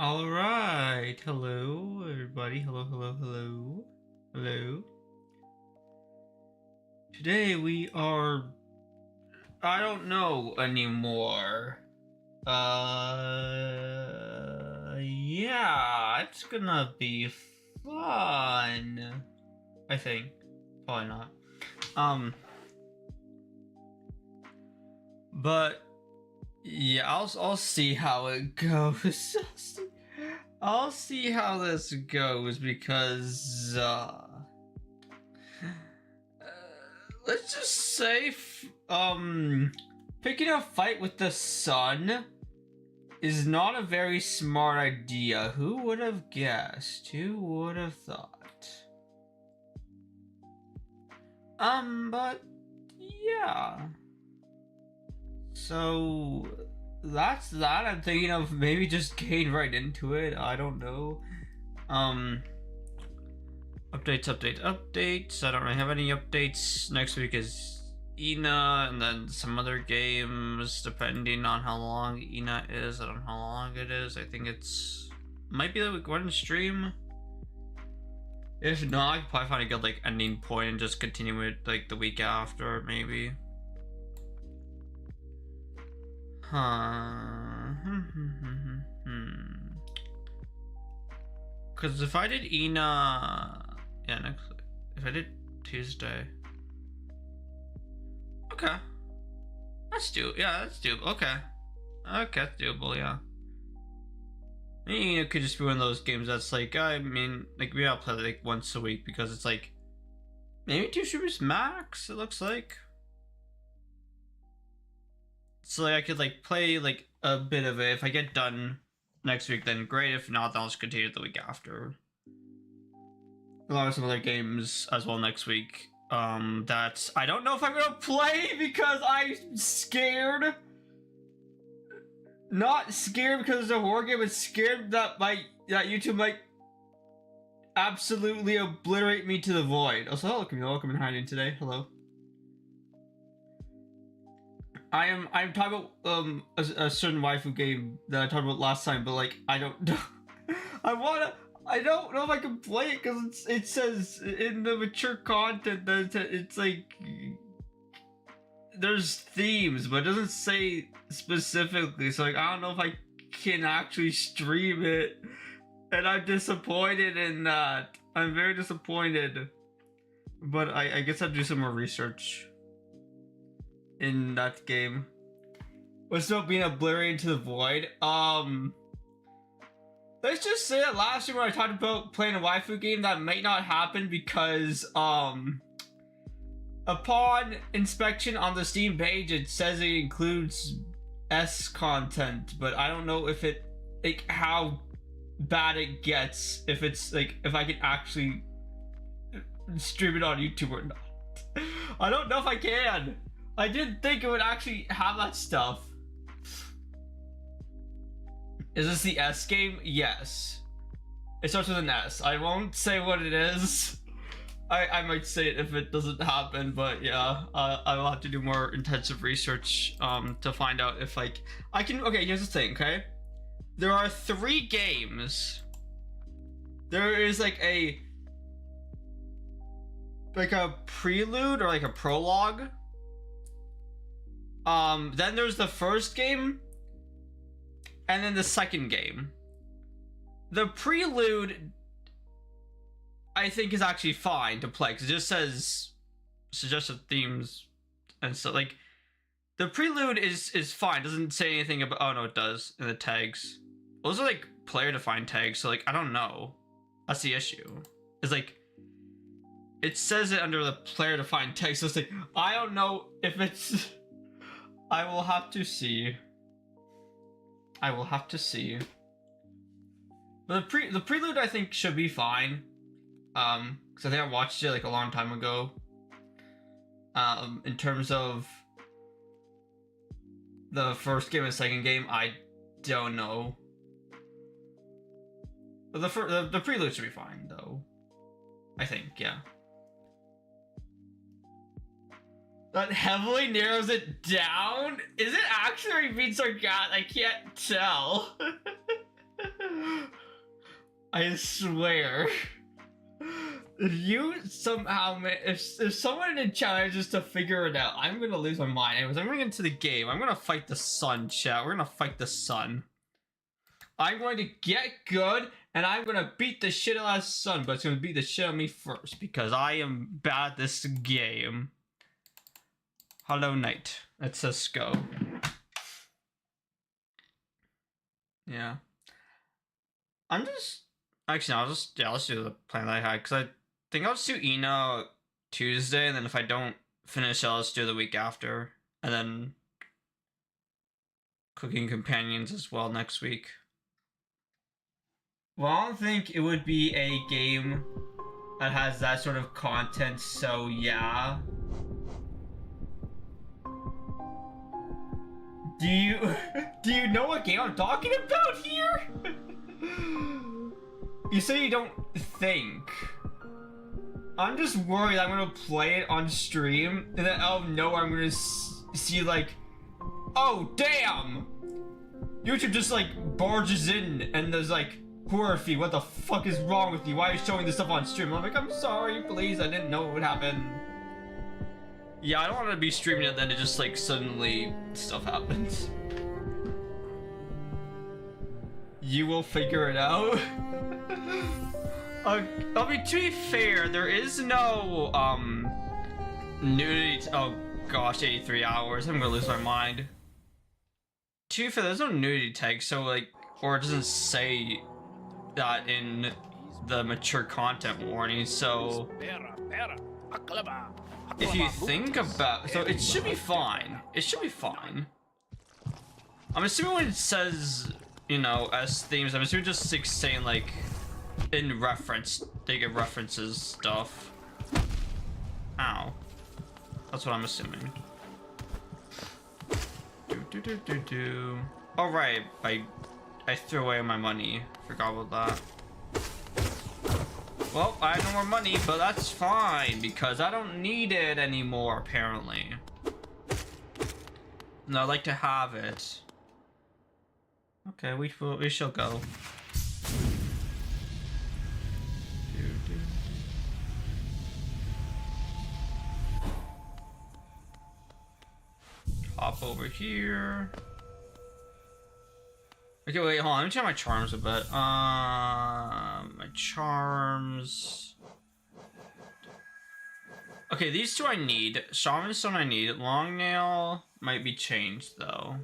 All right. Hello, everybody. Hello, hello, hello. Hello. Today we are. I don't know anymore. Yeah, it's gonna be fun. I think. Probably not. But yeah, I'll see how it goes. I'll see how this goes because let's just say picking a fight with the sun is not a very smart idea. Who would have guessed? Who would have thought? But yeah. So that's that. I'm thinking of maybe just getting right into it. I don't know. Updates. I don't really have any updates. Next week is Ina, and then some other games depending on how long Ina is. I don't know how long it is. I think it's might be like one stream. If not, I could probably find a good like ending point and just continue it like the week after, maybe. Because if I did Ina, yeah, next. If I did Tuesday, okay, that's doable. Yeah, that's doable. Okay, that's doable. Yeah. Maybe it could just be one of those games that's like, I mean, like maybe I'll play like once a week because it's like maybe 2 streams max. It looks like. So like I could like play like a bit of it. If I get done next week, then great. If not, then I'll just continue the week after. Along with some other games as well next week. That I don't know if I'm gonna play because I'm scared. Not scared because it's a horror game, but scared that that YouTube might absolutely obliterate me to the void. Also, hello, Camille. Welcome in hiding today. Hello. I'm talking about a certain waifu game that I talked about last time, but like I don't know. I don't know if I can play it because it says in the mature content that it's like there's themes, but it doesn't say specifically. So like I don't know if I can actually stream it, and I'm disappointed in that. I'm very disappointed, but I guess I'll do some more research in that game. What's about being obliterated to the void? Let's just say that last year when I talked about playing a waifu game, that might not happen because upon inspection on the Steam page, it says it includes S content, but I don't know if it like how bad it gets, if it's like if I can actually stream it on YouTube or not. I don't know if I can. I didn't think it would actually have that stuff. Is this the S game? Yes. It starts with an S. I won't say what it is. I might say it if it doesn't happen, but yeah, I will have to do more intensive research to find out if I can. Okay, here's the thing, okay? There are 3 games. There is like a prelude or like a prologue. Then there's the first game, and then the second game. The prelude, I think, is actually fine to play because it just says suggested themes and so like the prelude is fine. It doesn't say anything about. Oh no, it does in the tags. Those are like player defined tags, so like I don't know. That's the issue. It's like it says it under the player defined tag, so it's like I don't know if it's. I will have to see. But the prelude I think should be fine. Because I think I watched it like a long time ago. In terms of the first game and second game, I don't know. But the prelude should be fine though. I think, yeah. That heavily narrows it down? Is it actually being sarcastic? I can't tell. I swear. If you somehow, if someone in chat manages to figure it out, I'm gonna lose my mind. Anyways, I'm gonna get into the game. I'm gonna fight the sun, chat. We're gonna fight the sun. I'm going to get good, and I'm gonna beat the shit out of the sun, but it's gonna beat the shit out of me first, because I am bad at this game. Hollow Knight. Let's just go. Yeah. I'm just... Actually, no, let's do the plan that I had, because I think I'll just do Eno Tuesday, and then if I don't finish it, I'll just do the week after. And then Cooking Companions as well next week. Well, I don't think it would be a game that has that sort of content, so yeah. Do you know what game I'm talking about here? You say you don't think. I'm just worried I'm gonna play it on stream, and then out of nowhere I'm gonna see like, oh damn! YouTube just like barges in, and there's like, Horrorfy, what the fuck is wrong with you? Why are you showing this stuff on stream? I'm like, I'm sorry, please, I didn't know what would happen. Yeah, I don't want to be streaming it, then it just like suddenly stuff happens. You will figure it out. To be fair, there is no nudity. Oh gosh, 83 hours. I'm gonna lose my mind. To be fair, there's no nudity tag, so like, or it doesn't say that in the mature content warning. So if you think about, so it should be fine. It should be fine. I'm assuming when it says, you know, as themes, I'm assuming just like saying like in reference, they get references stuff. Ow. That's what I'm assuming. All right, I threw away my money. Forgot about that. Well, I have no more money, but that's fine because I don't need it anymore, apparently. And I like to have it. Okay, we shall go. Hop over here. Okay, wait, hold on. Let me check my charms a bit. My charms. Okay, these two I need. Shaman Stone I need. Long Nail might be changed though.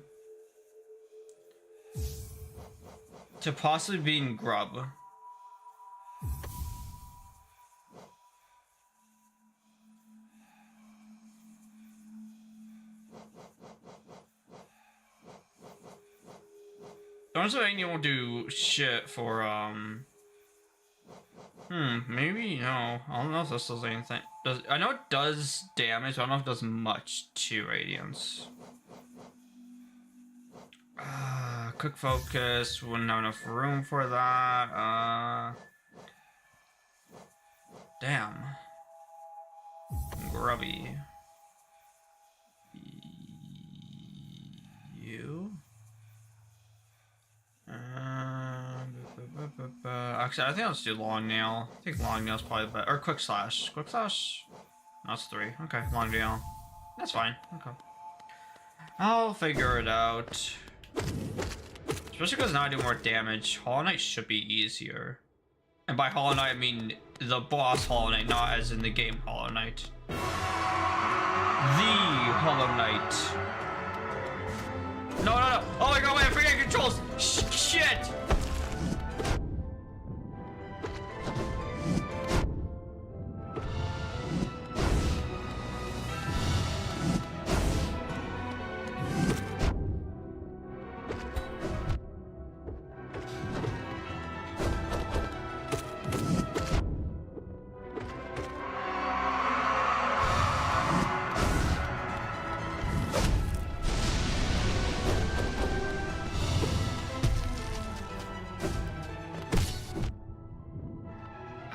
To possibly being Grub. Honestly, you won't do shit for, maybe, no. I don't know if this does anything. I know it does damage, but I don't know if it does much to Radiance. Quick Focus, wouldn't have enough room for that. Damn. Grubby. You? Actually, I think I'll just do Long Nail. I think Long Nail's probably better. Or Quick Slash. Quick Slash? No, that's 3. Okay, Long Nail. That's fine. Okay. I'll figure it out. Especially because now I do more damage. Hollow Knight should be easier. And by Hollow Knight, I mean the boss Hollow Knight, not as in the game Hollow Knight. The Hollow Knight. No, no, no. Oh my god, wait, I forget controls. Shit.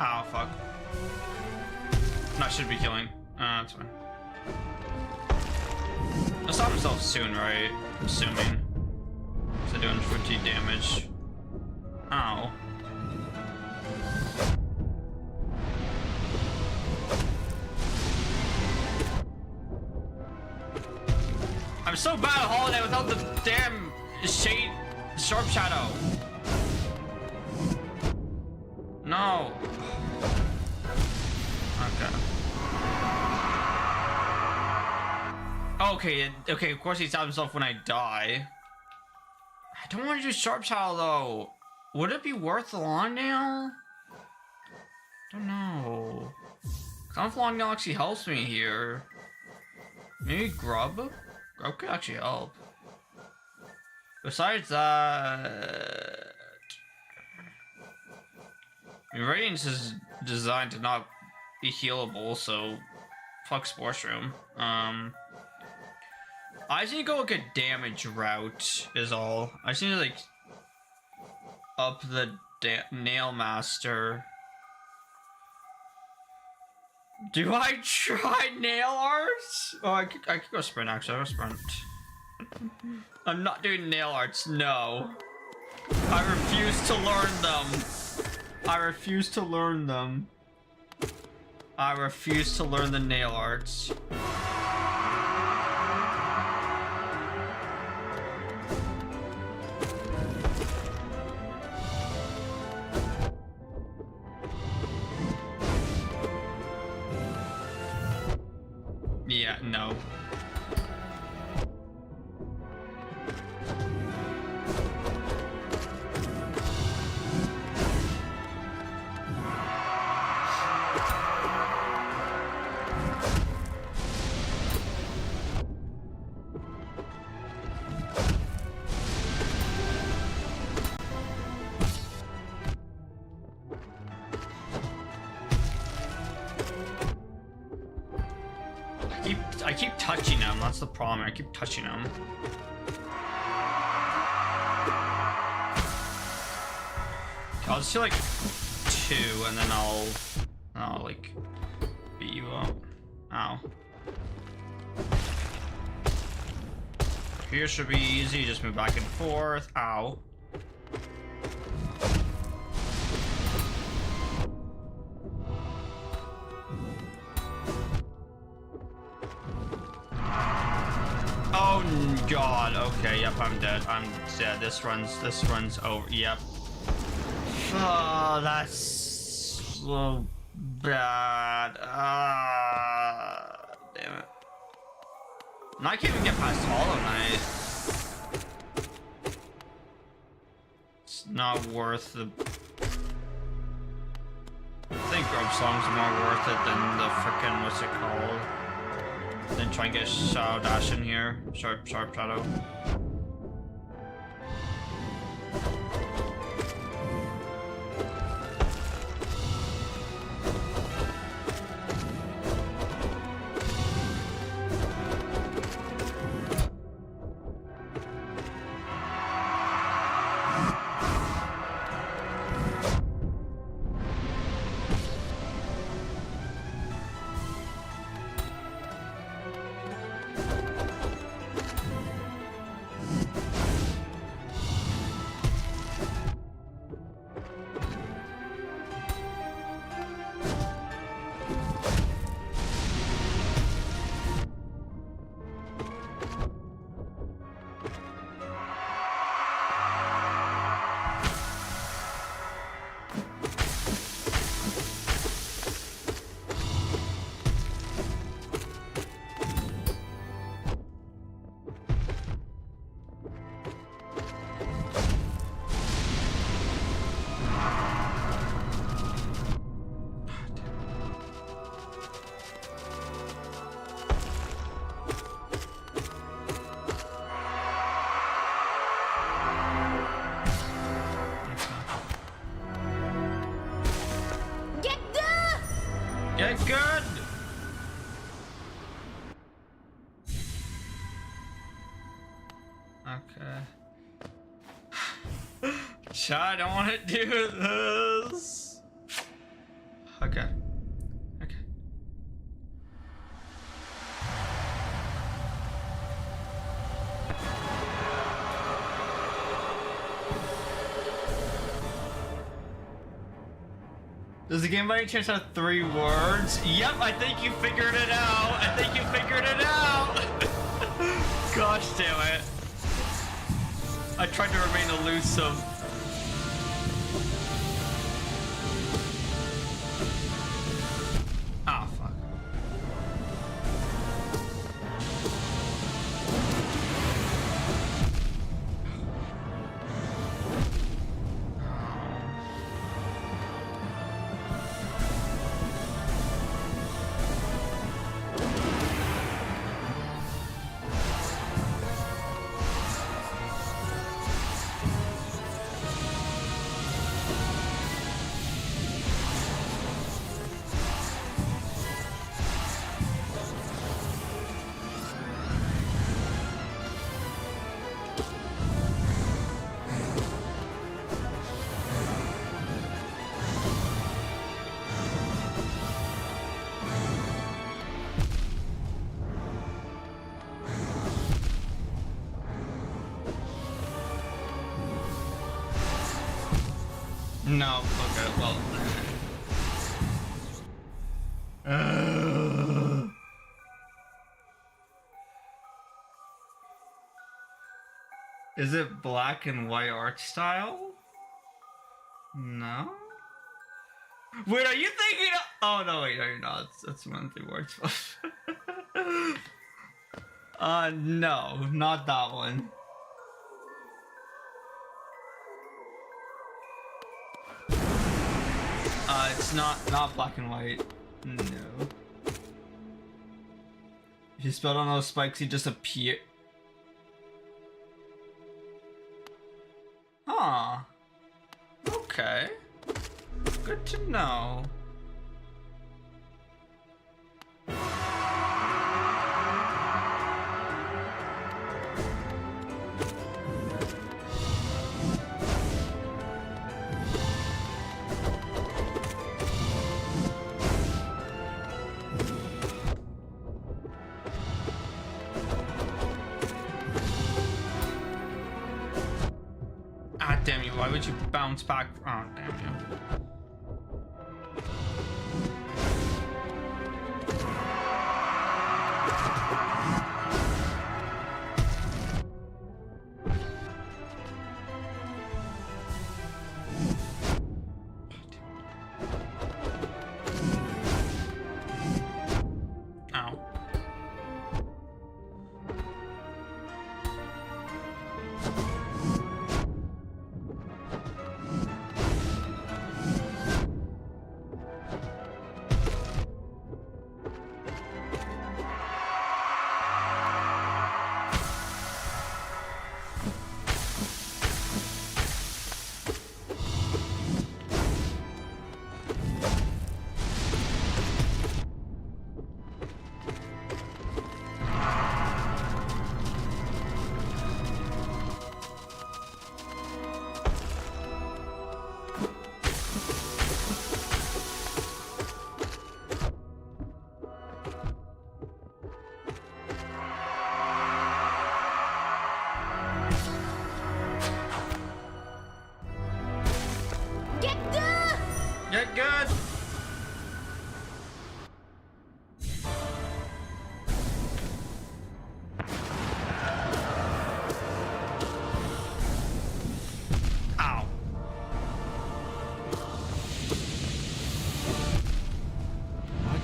Oh, fuck. No, I should be killing. That's fine. He'll stop himself soon, right? Assuming. So doing 50 damage. Ow. I'm so bad at Holiday without the damn shade sharp shadow. No. Okay. Okay, of course he stabs himself when I die. I don't want to do sharp shadow though. Would it be worth the long nail? Don't know. I don't know if long nail actually helps me here. Maybe grub? Grub could actually help. Besides that, I mean, Radiance is designed to not be healable, so fuck Sports Room. I just need to go like a damage route is all. I just need to like up the Nail Master. Do I try nail arts? Oh, I could go sprint actually. I'll go sprint. I'm not doing nail arts, no. I refuse to learn them. I refuse to learn them. I refuse to learn the nail arts. Yeah, no. I keep touching him, that's the problem. I keep touching him. I'll just do like 2 and then I'll like beat you up. Ow. Here should be easy, just move back and forth. Ow. Oh god, okay, yep, I'm dead. I'm dead. This runs over, yep. Oh, that's so bad. Damn it. And I can't even get past Hollow Knight. It's not worth the... I think Grub Song's more worth it than the frickin' what's it called? Then try and get Shadow Dash in here. Sharp Shadow. Get good! Okay. Chat, I don't want to do this. Okay. Okay. Does the game by any chance have 3 words? Yep, I think you figured it out. I think you figured it out. Gosh damn it. I tried to remain elusive. Ah, fuck. No, okay, well. Is it black and white art style? No? Wait, are you thinking of... Oh, no, wait, no, you're not. That's one of the words. No, not that one. It's not black and white. No. If you spelled on those spikes, he just appear. Huh. Okay. Good to know. Ah, damn you, why would you bounce back? Oh, damn you. Get good! Ow. What?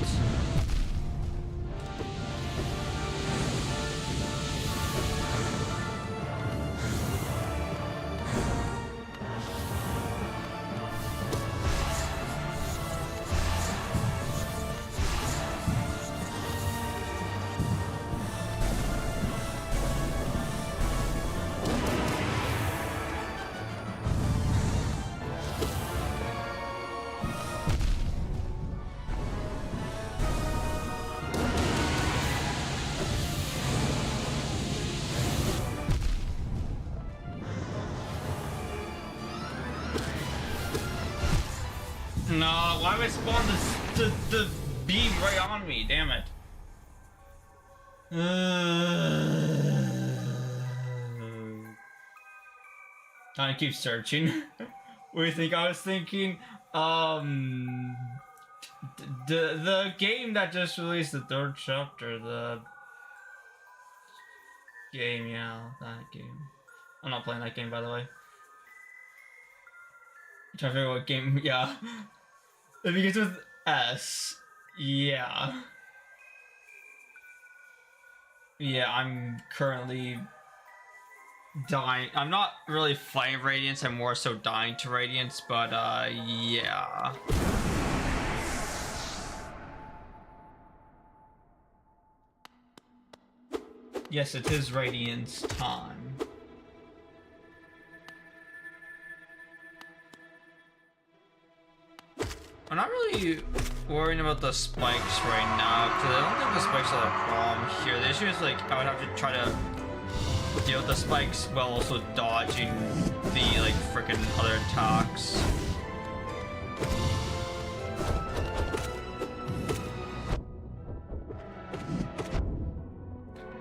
No, why would I spawn the beam right on me? Damn it. Time to keep searching. What do you think I was thinking? Um, the game that just released the third chapter, the game, yeah, that game. I'm not playing that game, by the way. I'm trying to figure out what game, yeah. It begins with S. Yeah. Yeah, I'm currently dying. I'm not really fighting Radiance, I'm more so dying to Radiance, but yeah. Yes, it is Radiance time. I'm not really worrying about the spikes right now, because I don't think the spikes are the problem here. The issue is, like, I would have to try to deal with the spikes while also dodging the, like, freaking other attacks.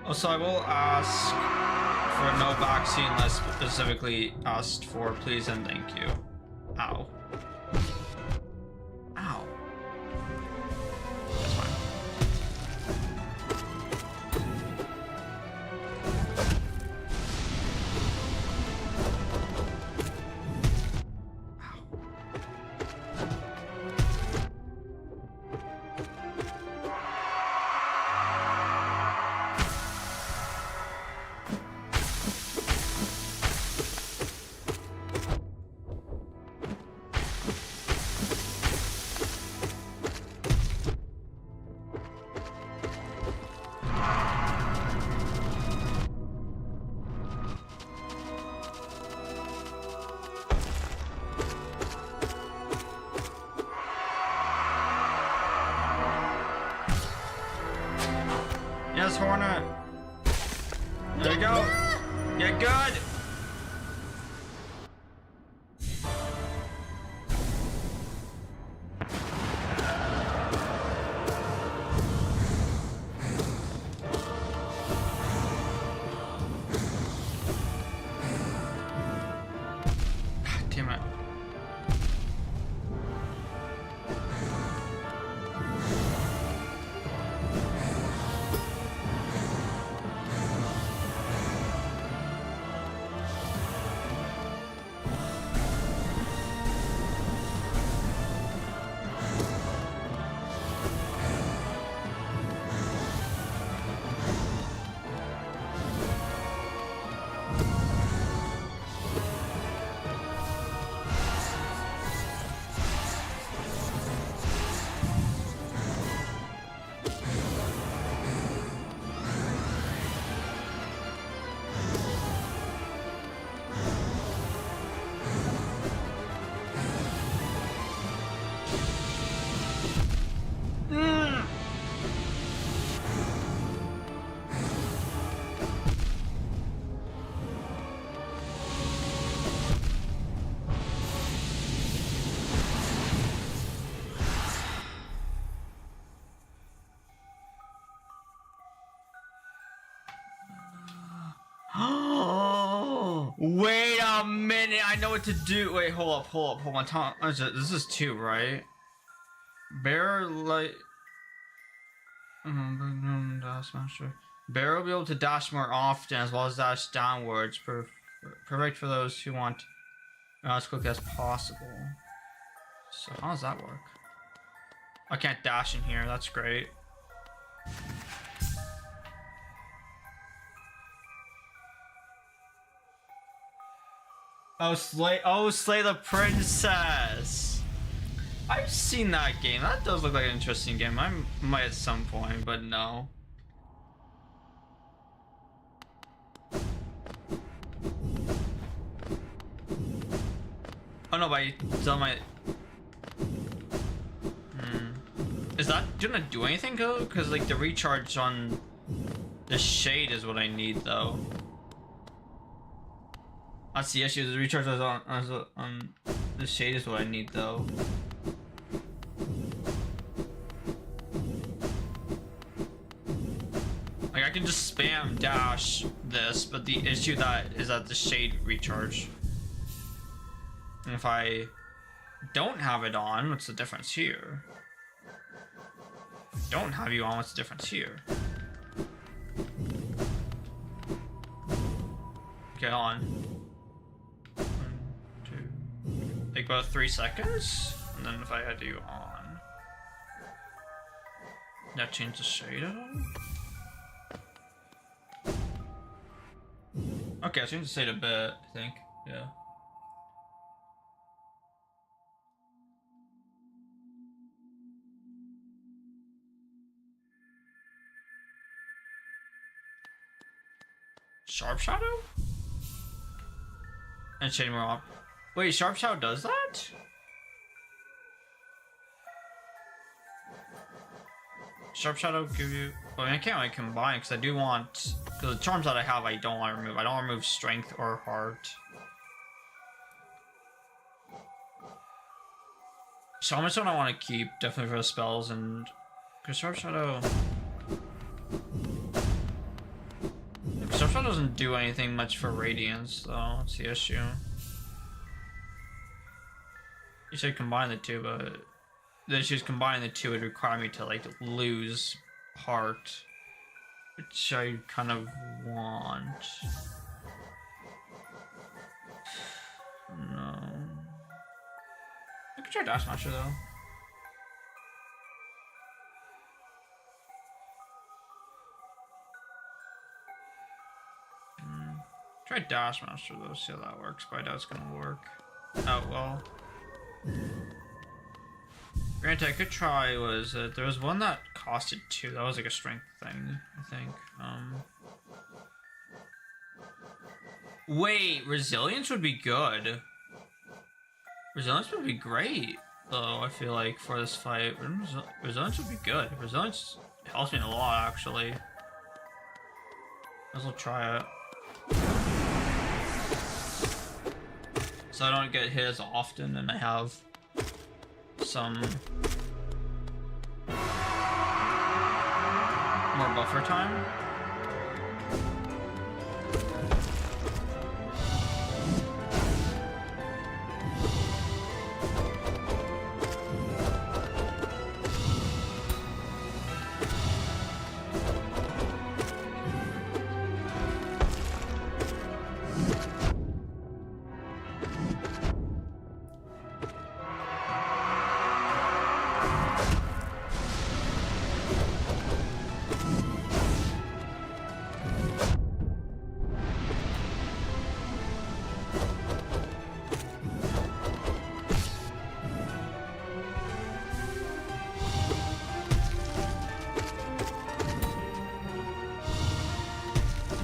Also, I will ask for no backseating unless specifically asked for, please and thank you. Ow. Ow. That's fine. Yes, Hornet. There you go. Get good. Damn it. Wait a minute, I know what to do. Wait, hold on. This is 2, right? Bear like dash master. Bear will be able to dash more often as well as dash downwards. Perfect for those who want as quick as possible. So how does that work? I can't dash in here, that's great. Oh, slay the princess. I've seen that game. That does look like an interesting game. I might at some point, but no. Oh no, but I tell my. Is that gonna do anything though? Because like the recharge on the shade is what I need though. That's the issue. The recharge on the shade is what I need though. Like I can just spam dash this, but the issue is that the shade recharge. And if I don't have it on, what's the difference here? If I don't have you on, what's the difference here? Get on. 1, 2, take about 3 seconds, and then if I had you on, that change the shade at all? Okay, I changed the shade a bit, I think. Yeah. Sharp shadow? And shade more up. Wait, sharp shadow does that? Sharp shadow give you. Well, I mean, I can't really combine because I do want. Because the charms that I have, I don't want to remove. I don't want to remove strength or heart. So how much do I want to keep? Definitely for the spells and. Because sharp shadow. Sharp shadow doesn't do anything much for radiance, though. That's the issue. You should combine the two, but the issue is combining the two would require me to like lose heart, which I kind of want. No, I could try Dash Master though. Try Dash Master though, see how that works, but I doubt it's gonna work out well. Granted, I could try, there was one that costed 2, that was like a strength thing, I think. Wait, Resilience would be good. Resilience would be great, though, I feel like, for this fight. Resilience would be good. Resilience helps me a lot, actually. Might as well try it. So I don't get hit as often, and I have some more buffer time.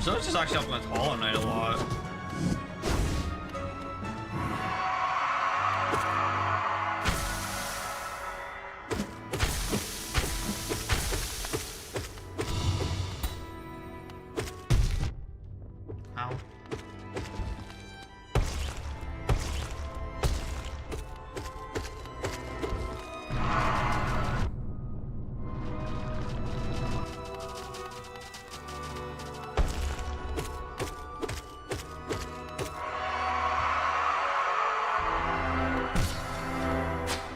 So it's just actually helping with Hollow Knight a lot. Ow.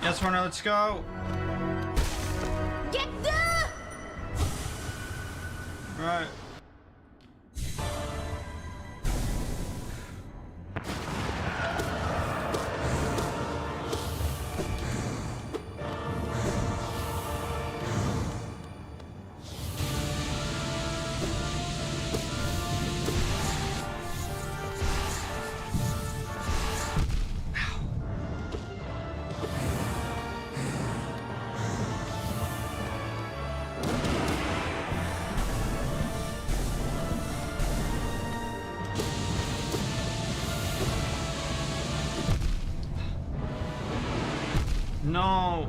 Yes, Runner, let's go. Get the. Right. No.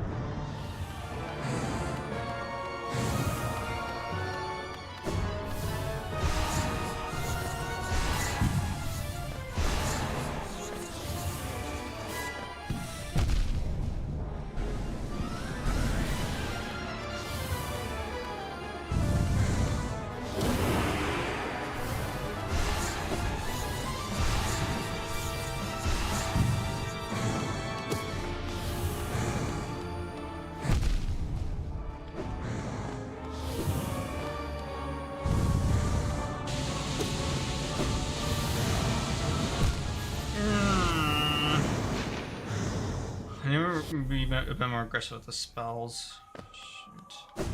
Be a bit more aggressive with the spells. Shoot.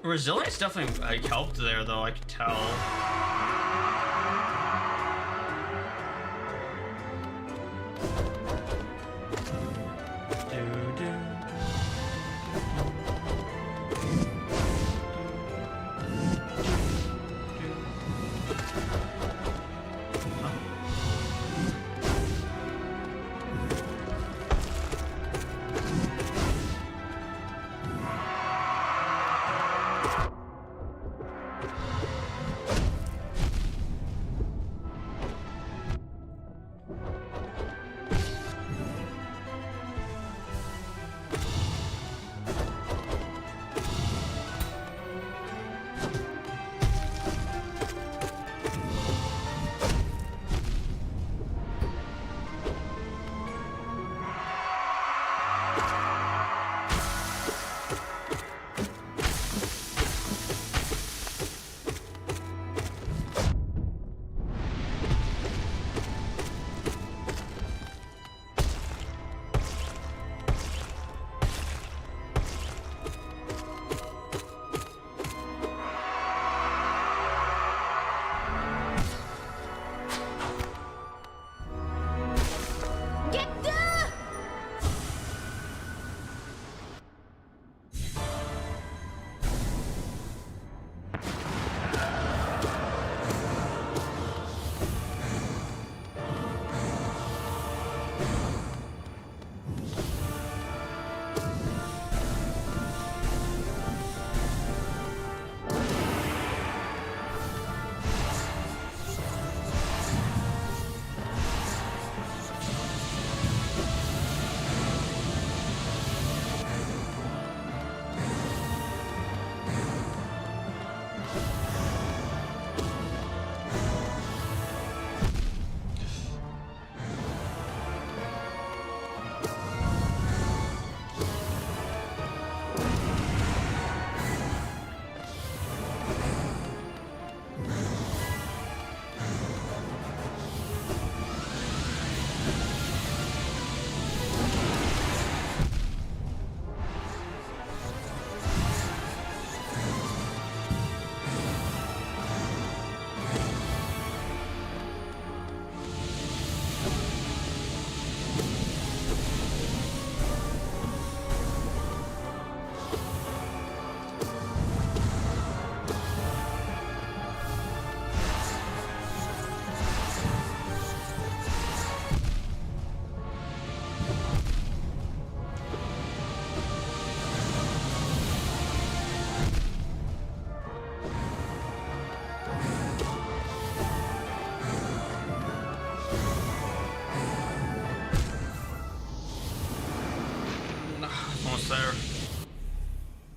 Resilience definitely like helped there, though. I could tell.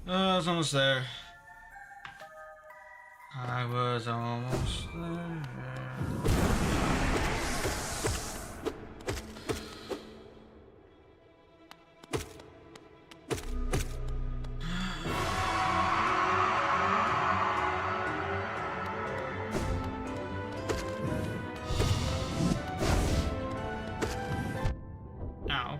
I was almost there. I was almost there. Ow.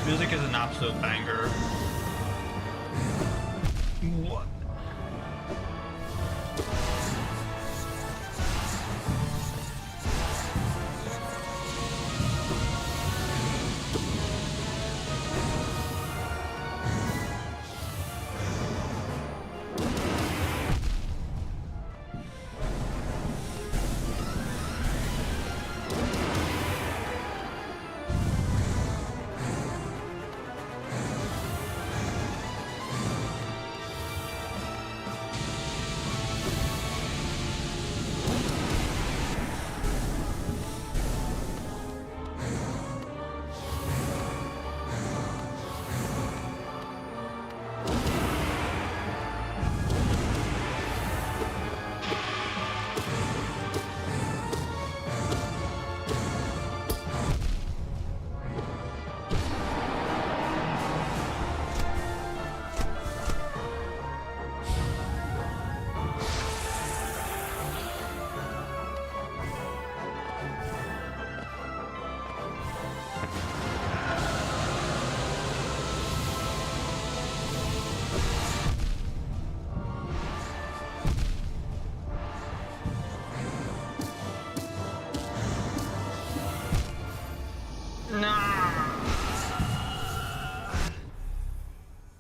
Music is an absolute banger. What?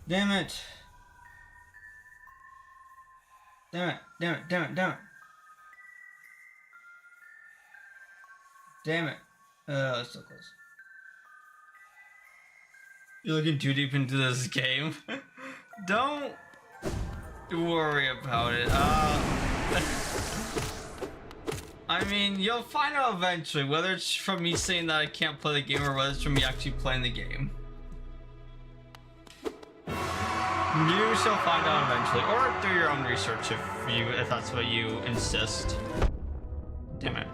Damn it. Damn it, damn it, damn it, damn it. Damn it. That's so close. You're looking too deep into this game. Don't worry about it. I mean, you'll find out eventually, whether it's from me saying that I can't play the game or whether it's from me actually playing the game. You shall find out eventually, or do your own research if that's what you insist. Damn it.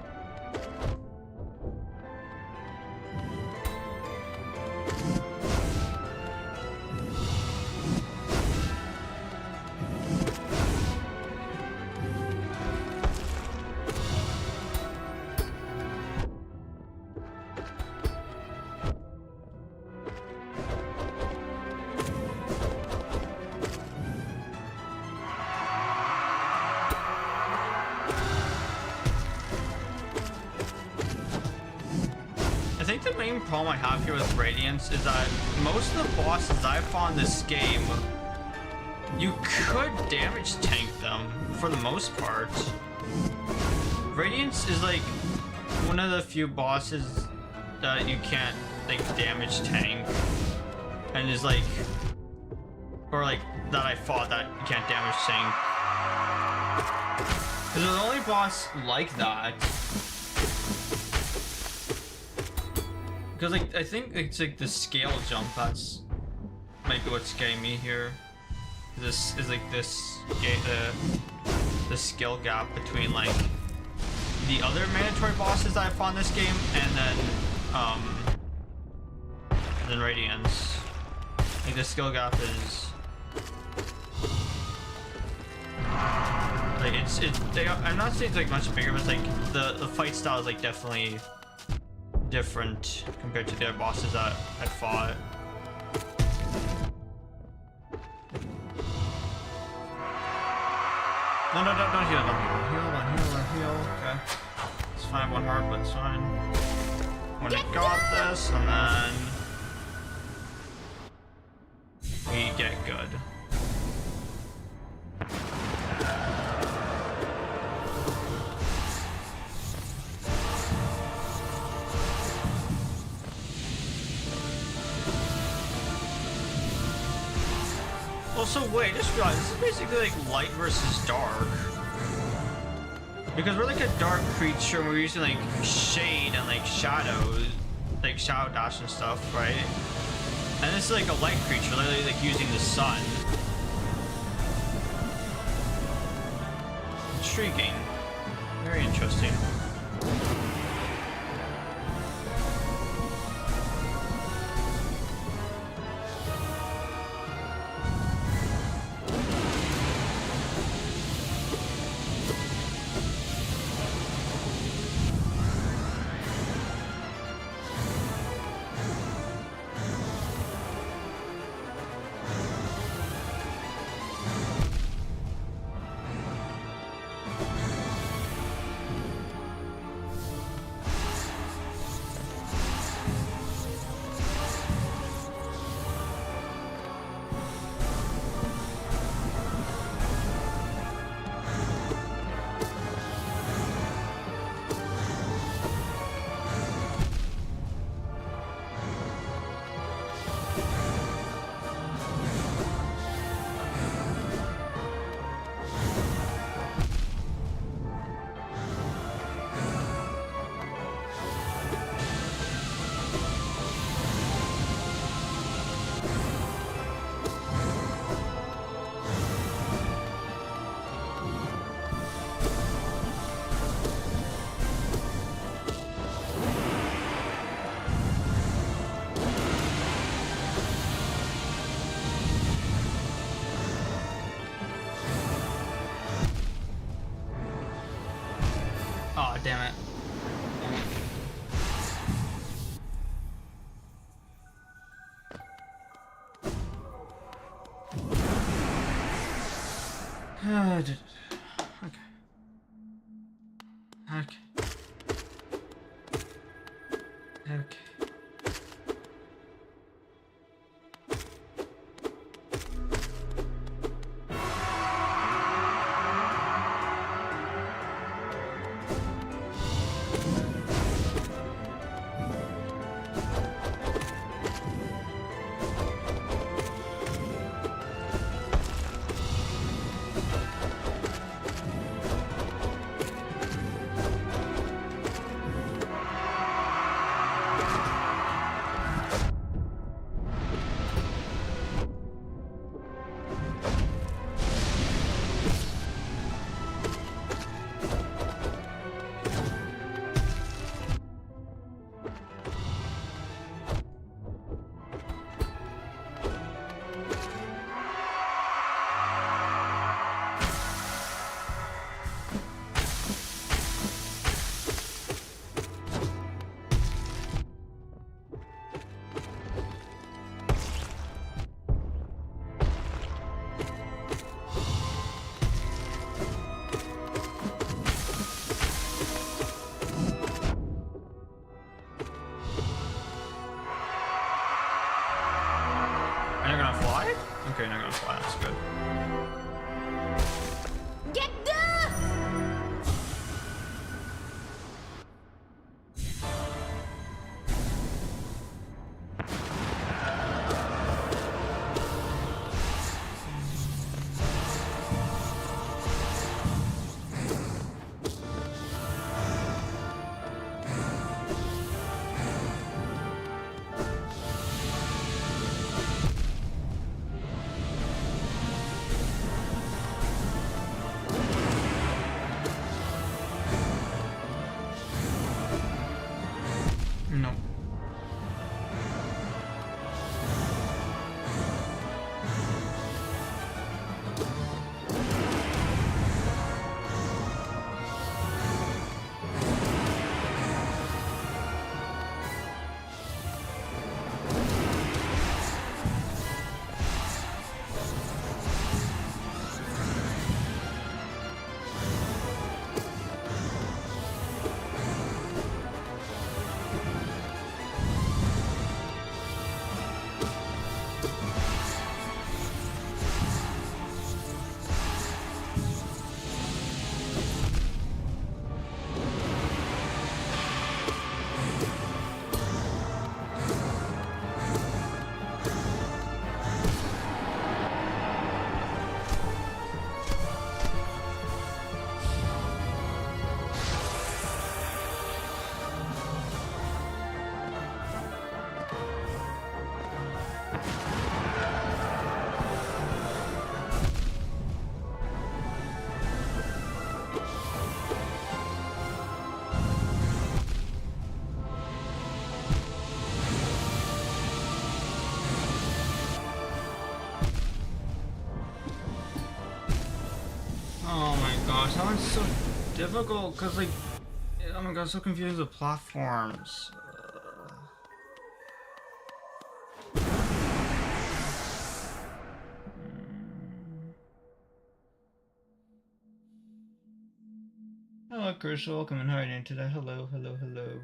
I think the main problem I have here with Radiance is that most of the bosses I've found in this game, you could damage tank them for the most part. Radiance is like one of the few bosses that you can't like damage tank, and is like, or like that I fought that you can't damage tank. Because the only boss like that. Because like I think it's like the scale jump that's might be what's getting me here. This is like this the skill gap between like the other mandatory bosses that I fought in this game and then Radiance. Like the skill gap is like I'm not saying it's like much bigger, but it's like the fight style is like definitely different compared to the other bosses that I fought. No, don't heal, heal. Okay. It's fine, one heart, but it's fine. When I got this, and then we get good. Also, wait, just realized this is basically like light versus dark. Because we're like a dark creature and we're using like shade and like shadows, like shadow dash and stuff, right? And this is like a light creature, literally like using the sun. Intriguing. Very interesting. Okay. Okay. Okay. Are you gonna fly? Okay, you're not gonna fly, that's good. Get the. No. Oh my gosh, that one's so difficult because, like, oh my god, I'm so confused with platforms. Hello, Crystal. Welcome and how are you doing today? Hello, hello, hello.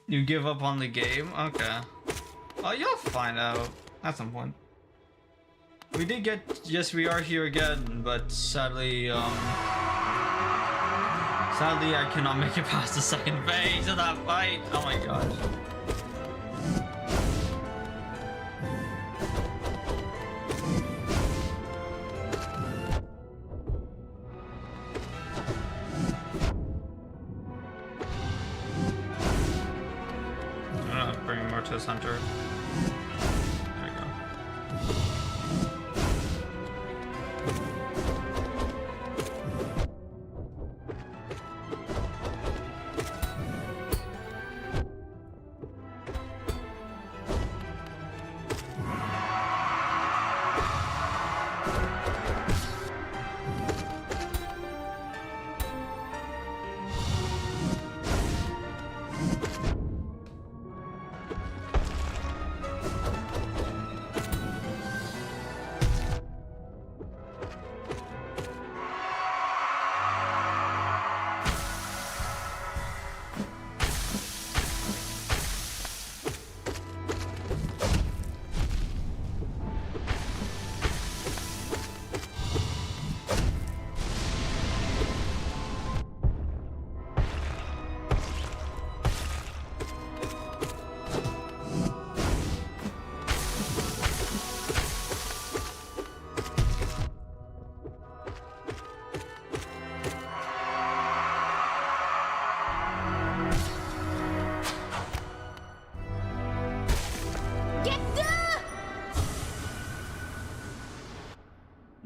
You give up on the game? Okay. Oh, you'll find out at some point. We did get, yes, we are here again, but sadly, sadly I cannot make it past the second phase of that fight. Oh my gosh. Bring more to this hunter. There we go.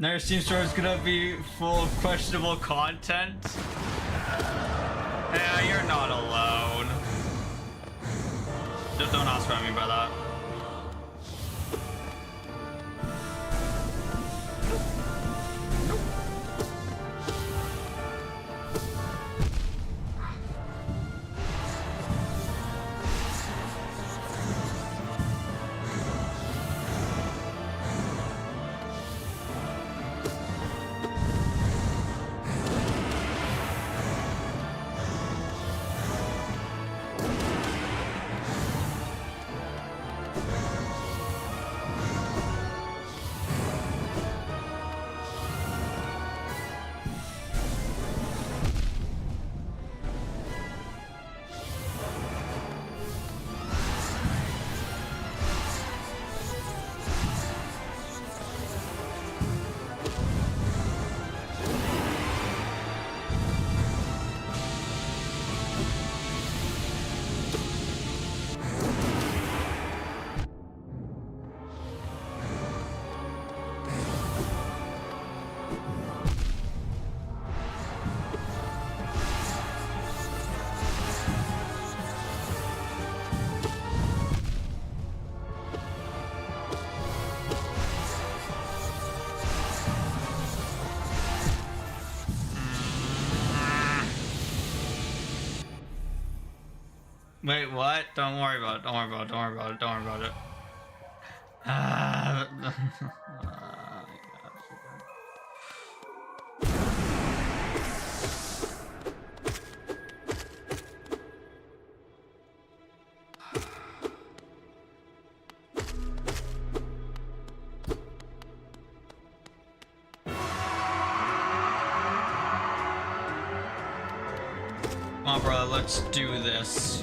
Now your Steam store is gonna be full of questionable content. Yeah, you're not alone. Just don't ask what I mean by that. Wait, what? Don't worry about it. Don't worry about it. Don't worry about it. Don't worry about it. Come on, brother. Let's do this.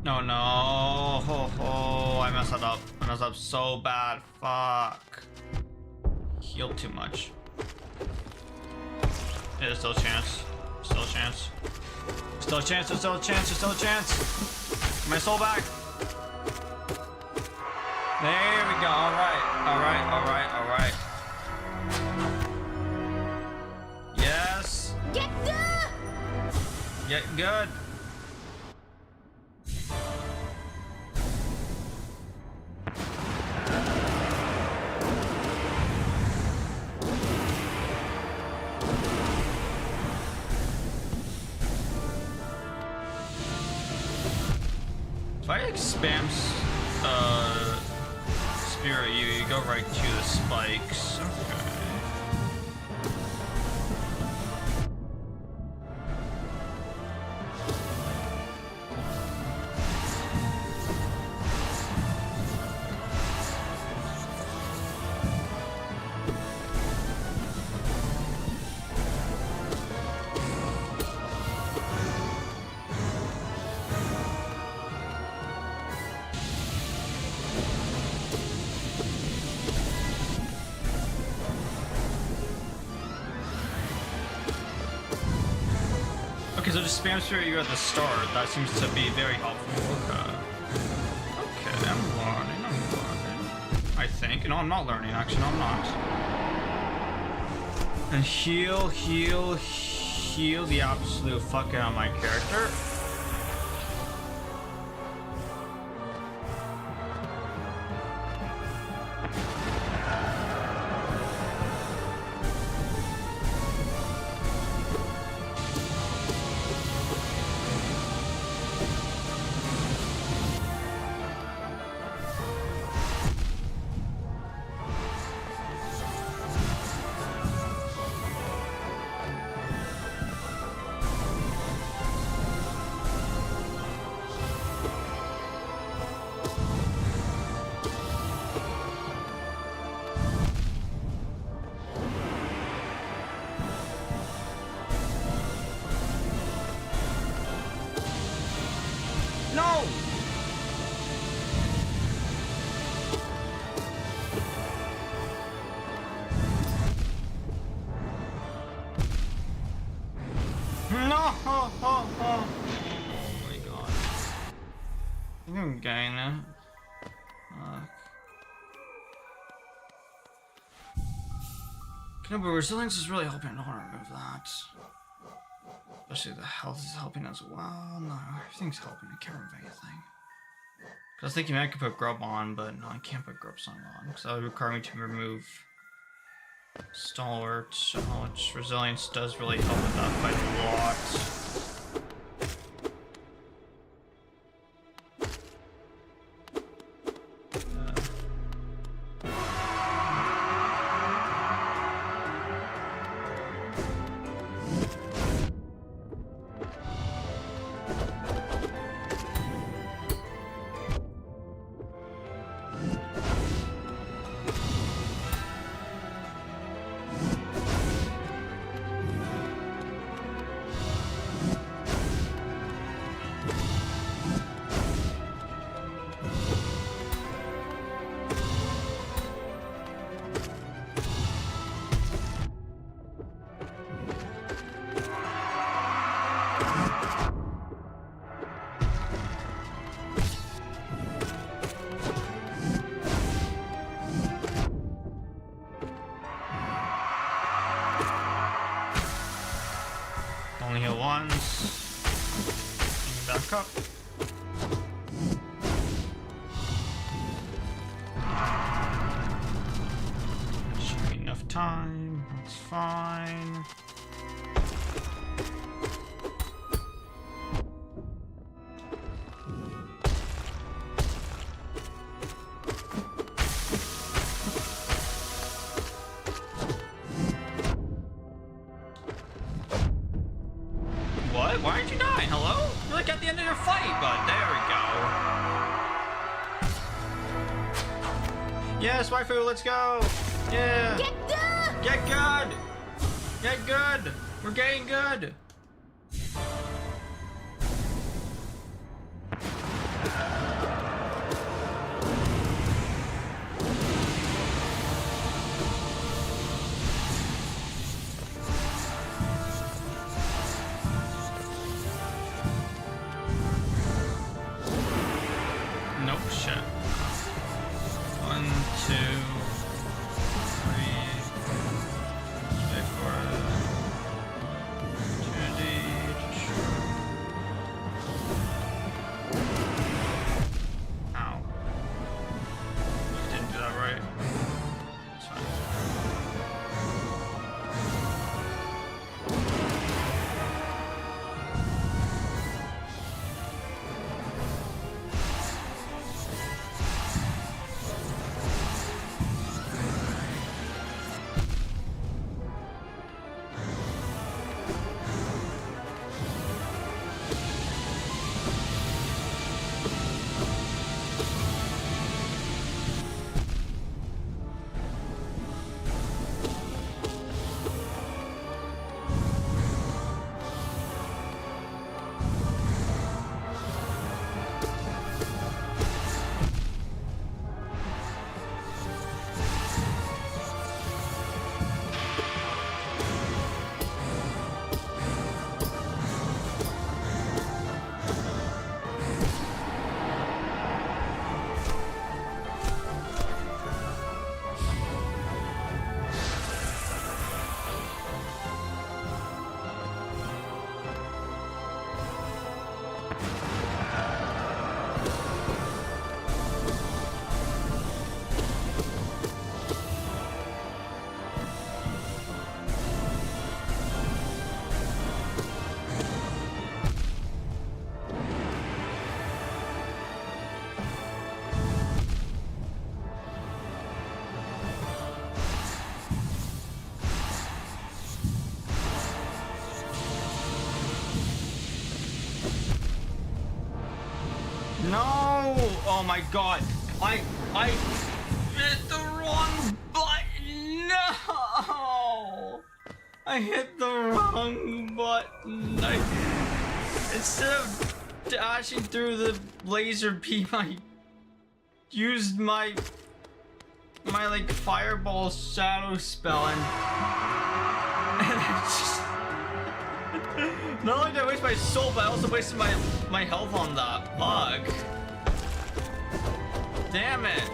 No, no. Oh, I messed that up. I messed up so bad. Fuck. Healed too much. Yeah, there's still a chance. Still a chance. Still a chance. There's still a chance. There's still a chance. My soul back. There we go. All right. All right. All right. All right. Yes. Get good! Get good. If I like spam spirit you go right to the spikes. Okay. Okay, so just spam spirit you at the start. That seems to be very helpful. Okay. Okay, I'm learning. I think. No, I'm not learning, actually. No, I'm not. And heal the absolute fuck out of my character. No! Oh my god. I think I'm getting it. No, but resilience is really helping. I don't want to remove that. Especially the health is helping as well. No, everything's helping. I can't remove anything. I was thinking I could put grub on, but no, I can't put grub song on because that would require me to remove stalwart, which resilience does really help with that fight a lot. Only heal once. Bring it back up. Should be enough time. That's fine. What? Why aren't you dying? Hello? You're like at the end of your fight, but there we go. Yes, waifu, let's go. Yeah. Get good! Get good. Get good. We're getting good. Nope, shit. 1, 2, 3. Wait for opportunity. Ow. Didn't do that right. It's fine. No! Oh my god. I hit the wrong button. No! I hit the wrong button. Instead of dashing through the laser beam, I used my like fireball shadow spell and I just Not only did I waste my soul, but I also wasted my health on that. Fuck. Damn it.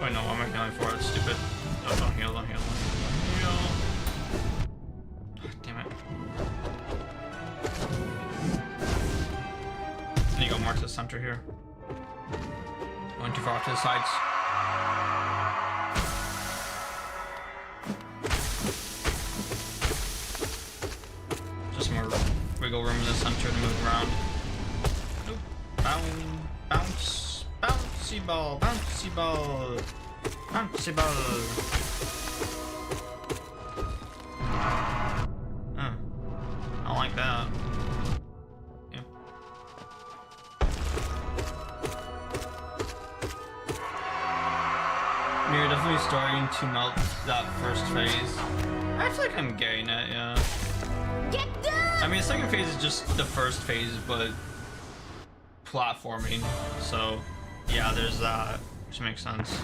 Oh no, what am I healing for? That's stupid. No, don't heal, don't heal, don't heal. Oh, damn it. I need to go more to the center here. Going too far off to the sides. Just more wiggle room in the center to move around. Nope. Bounce. Bouncy ball. Bouncy ball. Bouncy ball. Oh. I don't like that. Yeah. You're definitely starting to melt that first phase. I feel like I'm getting it, yeah. Get done! I mean, the second phase is just the first phase, but platforming. So, yeah, there's that, which makes sense.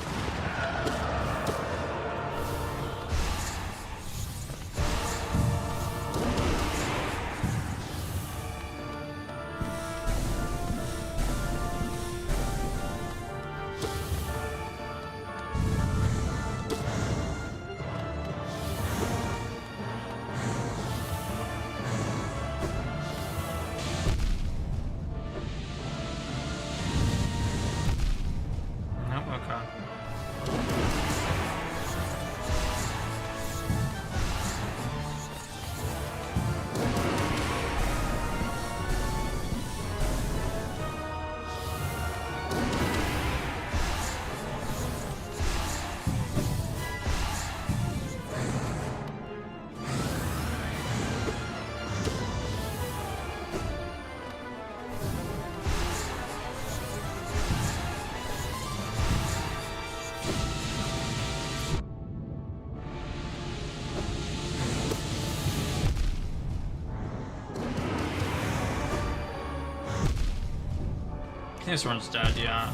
This one's dead, yeah.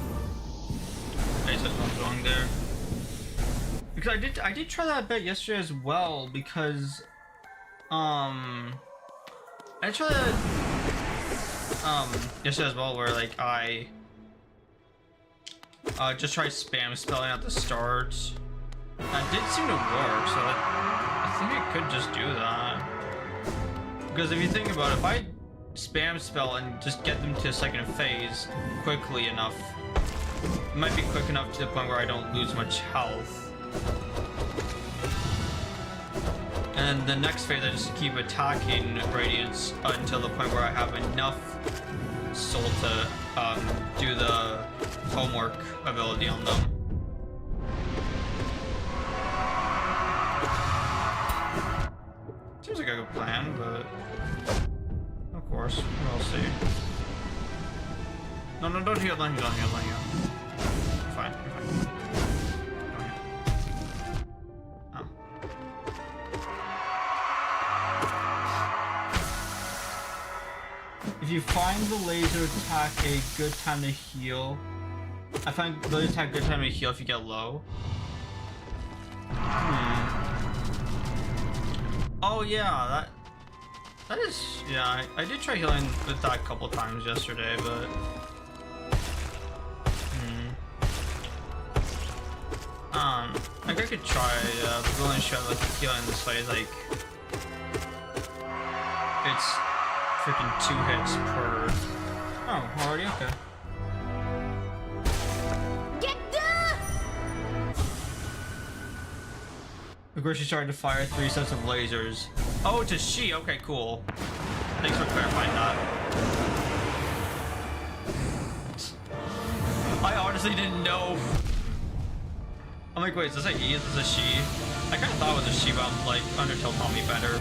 I said what's wrong there. Because I did try that a bit yesterday as well, because I tried that yesterday as well, where like I just tried spam spelling at the start. That did seem to work, so I think I could just do that. Because if you think about it, if I spam spell and just get them to a second phase quickly enough, it might be quick enough to the point where I don't lose much health. And the next phase I just keep attacking Radiance until the point where I have enough soul to do the homework ability on them. Seems like a good plan, but of course, we'll see. No, don't heal, don't heal, don't heal, don't heal. You're fine, you're fine. Don't heal. Oh. If you find the laser attack a good time to heal, I find the laser attack a good time to heal if you get low. Oh yeah, that is, yeah, I did try healing with that a couple times yesterday, but like I could try, but the only issue with healing this fight is like it's freaking 2 hits per. Oh, already okay. Of course, she started to fire 3 sets of lasers. Oh, it's a she. Okay, cool. Thanks for clarifying that. I honestly didn't know. I'm like, wait, is this a he? Is this a she? I kind of thought it was a she, but I'm like, Undertale taught me better.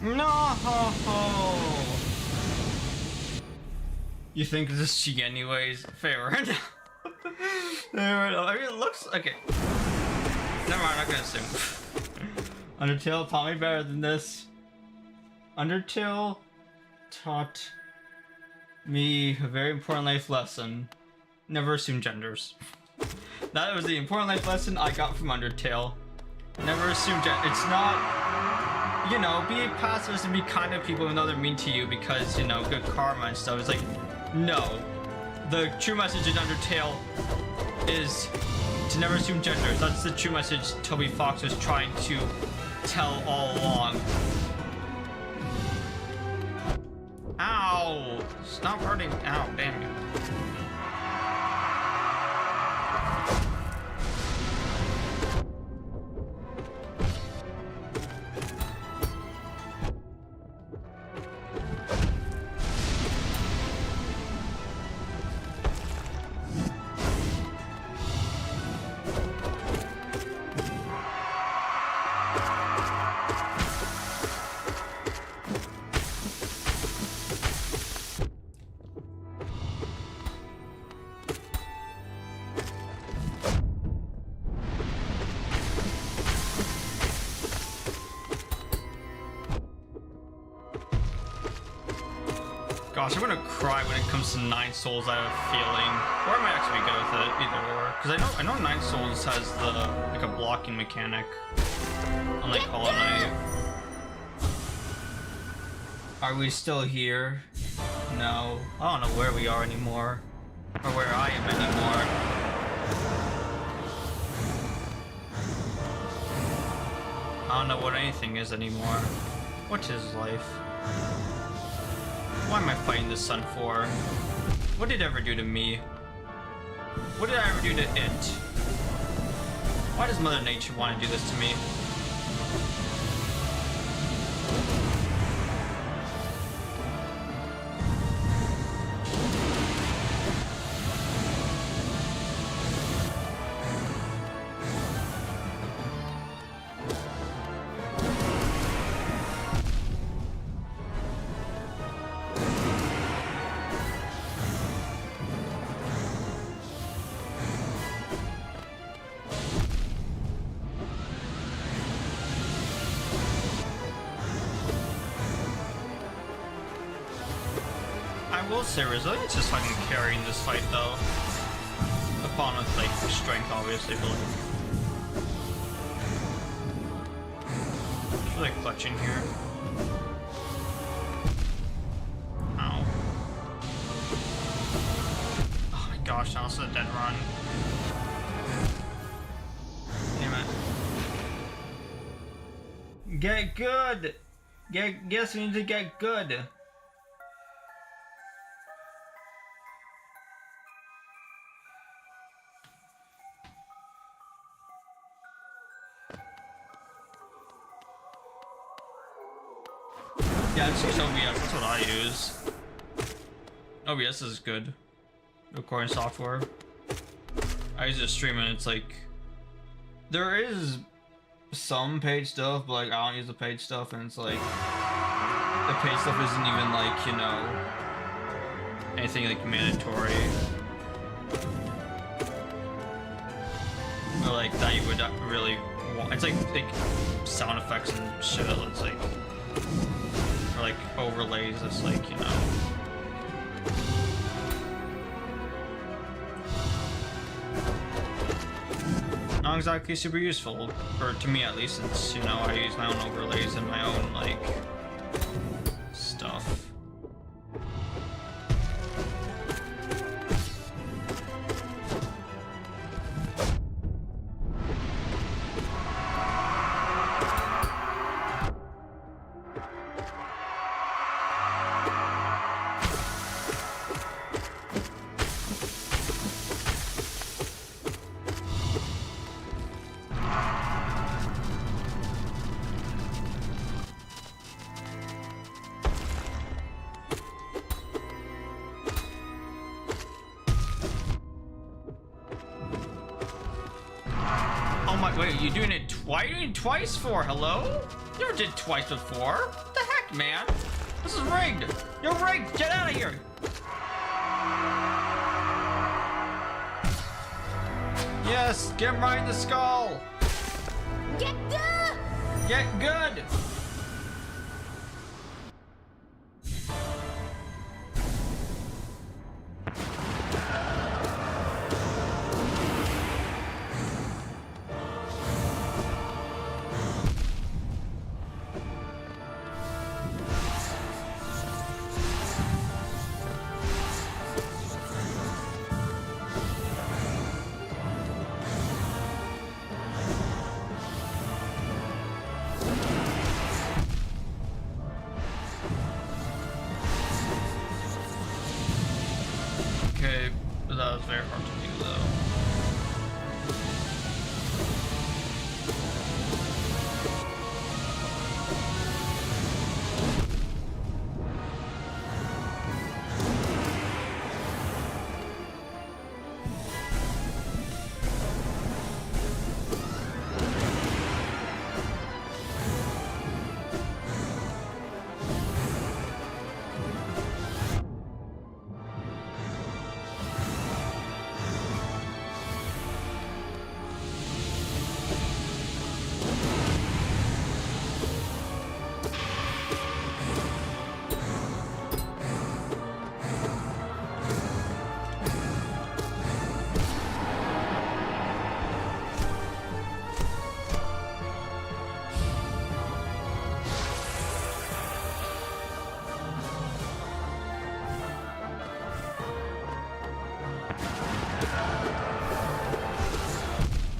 No. You think this is she anyways? Fair enough. Fair enough. I mean, it looks okay. Never mind. I'm not gonna assume. Undertale taught me better than this. Undertale taught me a very important life lesson. Never assume genders. That was the important life lesson I got from Undertale. Never assume gender. It's not, you know, be pacifist and be kind to people even though they're mean to you because, you know, good karma and stuff. It's like, no. The true message in Undertale is to never assume genders. That's the true message Toby Fox was trying to tell all along. Ow! Stop hurting. Ow, damn you. Gosh, I'm gonna cry when it comes to 9 Souls, I have a feeling. Or I might actually be good with it, either or. Because I know 9 Souls has the like a blocking mechanic. Unlike Hollow Knight. Are we still here? No. I don't know where we are anymore. Or where I am anymore. I don't know what anything is anymore. What is life? Why am I fighting the sun for? What did it ever do to me? What did I ever do to it? Why does Mother Nature want to do this to me? I will say resilience is fucking carrying this fight though. Upon with like strength obviously, but like it's really clutching here. Ow. Oh my gosh, now it's a dead run. Damn it. Get good! Yes, we need to get good. Yeah, just use OBS, that's what I use. OBS is good. Recording software. I use it to stream and it's like... There is some paid stuff, but like I don't use the paid stuff and it's like... The paid stuff isn't even like, you know... Anything like mandatory. Or like that you would really want. It's like sound effects and shit, it's like... Or like overlays, it's like, you know. Not exactly super useful, or to me at least, since, you know, I use my own overlays and my own, like, stuff. Oh my, wait, you doing it? Why are you doing it twice for? Hello? You never did twice before. What the rigged, man. This is rigged. You're rigged. Get out of here. Yes, get right in the skull. Get good! Get good. Okay, but that was very hard to do though.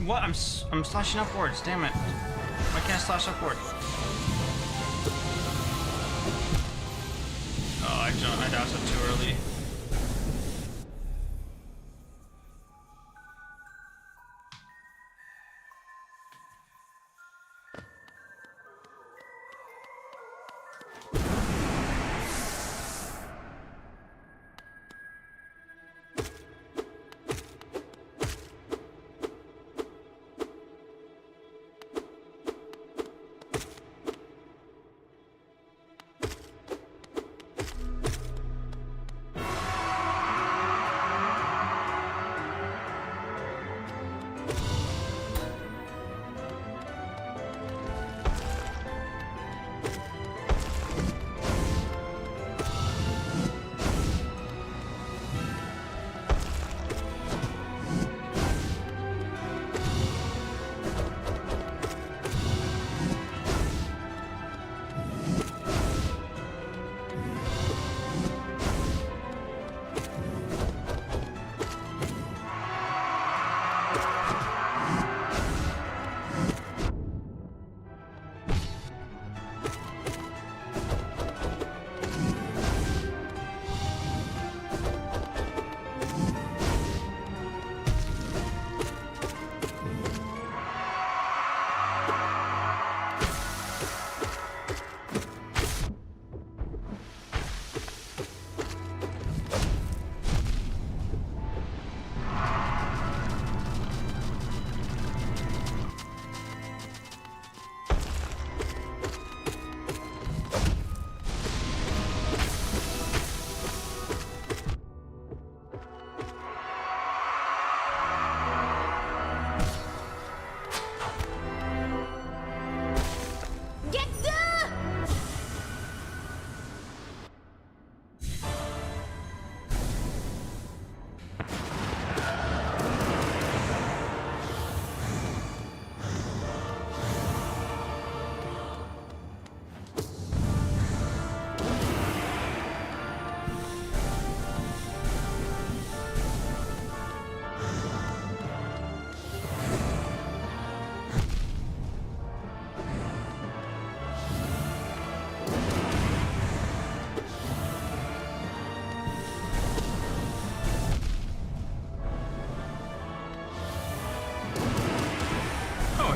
What? I'm slashing upwards. Damn it! Why can't I slash upward? Oh, I doused it too early.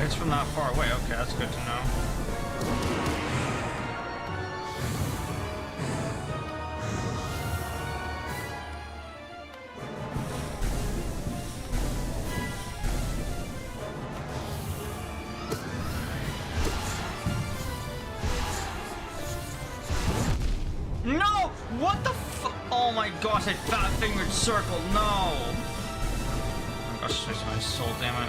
It's from that far away. Okay, that's good to know. What the oh my gosh, I fat-fingered circle, no! Oh my gosh, it's my soul, damn it.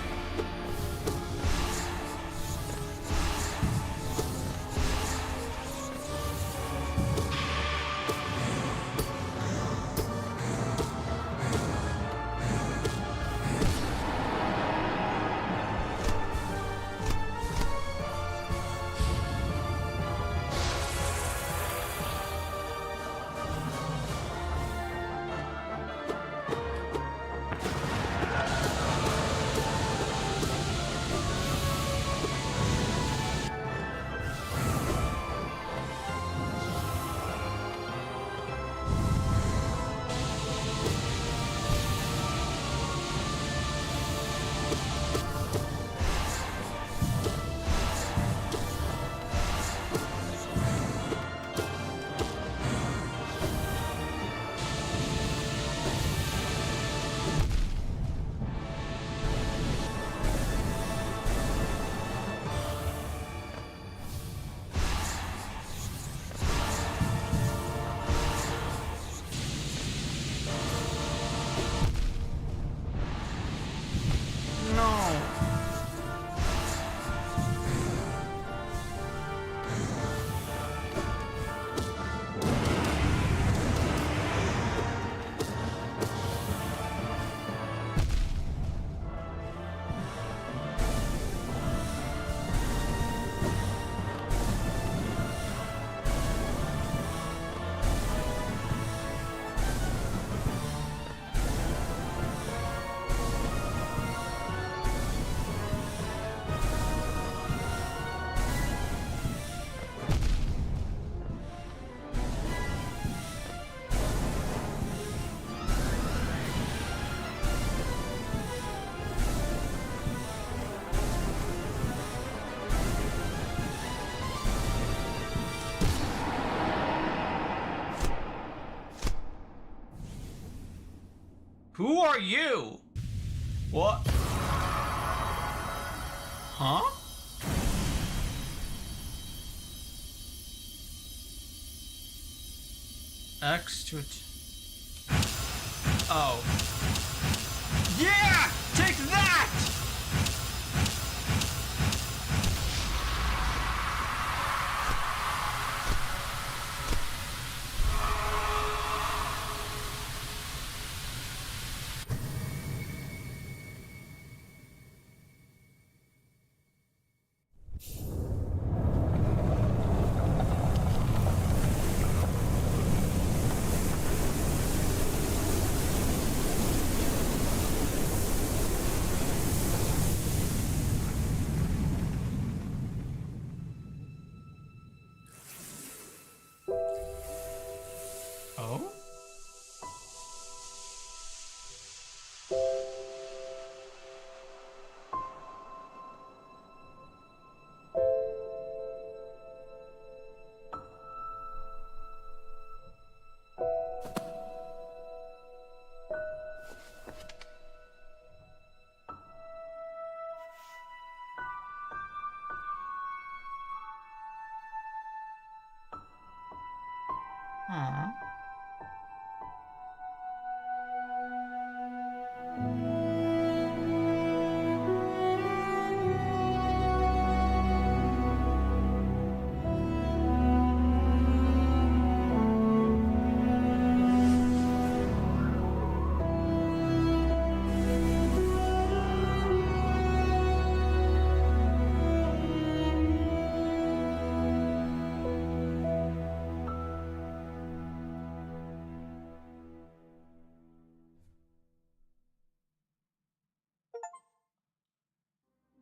Who are you? What? Huh? X to it. Oh. Yeah! Take that! Oh? Huh?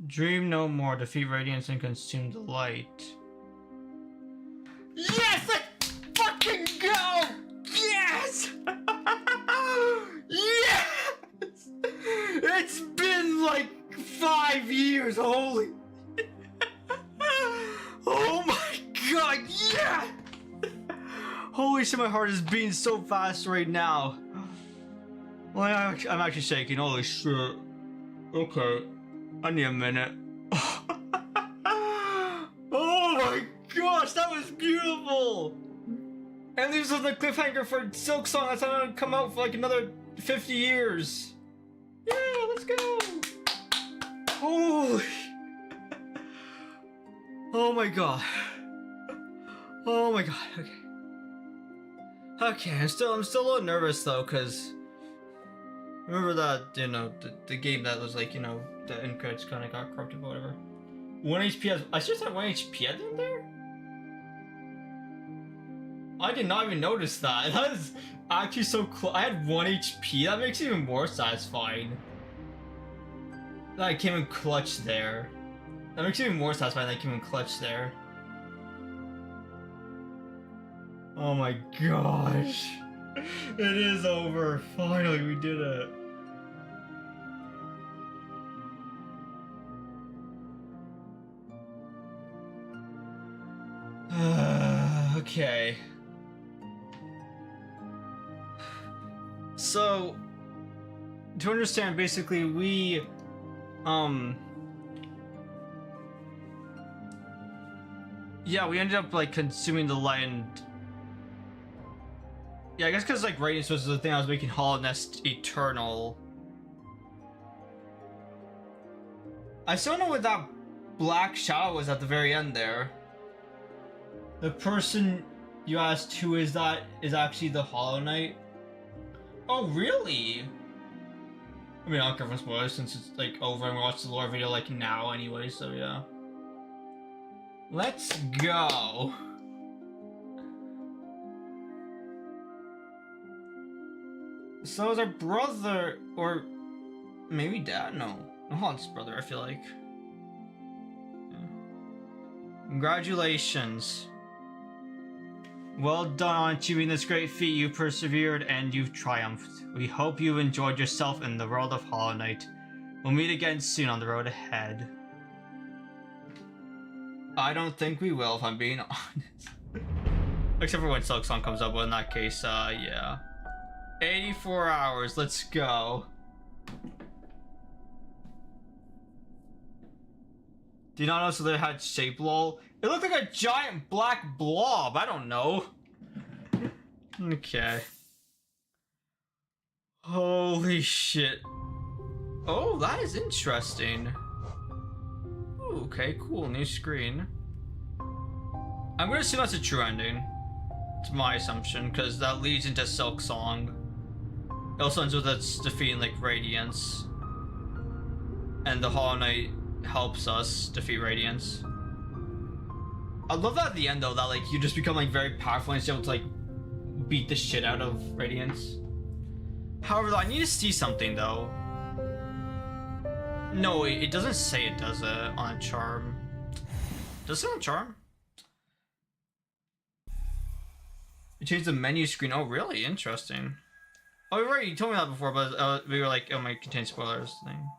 Dream no more, defeat radiance and consume the light. Yes! Let's fucking go! Yes! Yes! It's been like 5 years, holy... Oh my god, yeah! Holy shit, my heart is beating so fast right now. Well, I'm actually shaking, holy shit. Okay. I need a minute. Oh my gosh, that was beautiful! And leaves us on the cliffhanger for Silk Song that's not gonna come out for like another 50 years. Yeah, let's go. Holy. Oh my god. Oh my god. Okay. Okay, I'm still a little nervous though, cause remember that, you know, the game that was like, you know, the end credits kind of got corrupted or whatever. 1 HP has, I just had 1 HP at the end there? I did not even notice that. That is actually so close. I had 1 HP. That makes it even more satisfying. That I came in clutch there. That makes it even more satisfying that I came in clutch there. Oh my gosh. It is over. Finally, we did it. Okay. So, to understand, basically, we, yeah, we ended up, like, consuming the light and... Yeah, I guess because, like, radiance was the thing I was making Hollowness eternal. I still don't know what that black shadow was at the very end there. The person you asked who is that is actually the Hollow Knight. Oh, really? I mean, I don't care for spoilers since it's, like, over and we watched the lore video, like, now anyway, so yeah. Let's go. So is our brother, or maybe dad? No. It's brother, I feel like. Yeah. Congratulations. Well done on achieving this great feat. You persevered and you've triumphed. We hope you've enjoyed yourself in the world of Hollow Knight. We'll meet again soon on the road ahead. I don't think we will, if I'm being honest. Except for when Silk Song comes up, but in that case, yeah. 84 hours, let's go. Do you not notice that they had shape lol? It looked like a giant black blob, I don't know. Okay. Holy shit. Oh, that is interesting. Ooh, okay, cool, new screen. I'm gonna assume that's a true ending. It's my assumption, because that leads into Silk Song. It also ends with us defeating, like, Radiance. And the Hollow Knight helps us defeat Radiance. I love that at the end, though, that, like, you just become, like, very powerful and you're able to, like, beat the shit out of Radiance. However, though, I need to see something, though. No, it doesn't say it does it on a charm. Does it on a charm? You changed the menu screen. Oh, really? Interesting. Oh, right, you told me that before, but we were like, oh, might contain spoilers thing.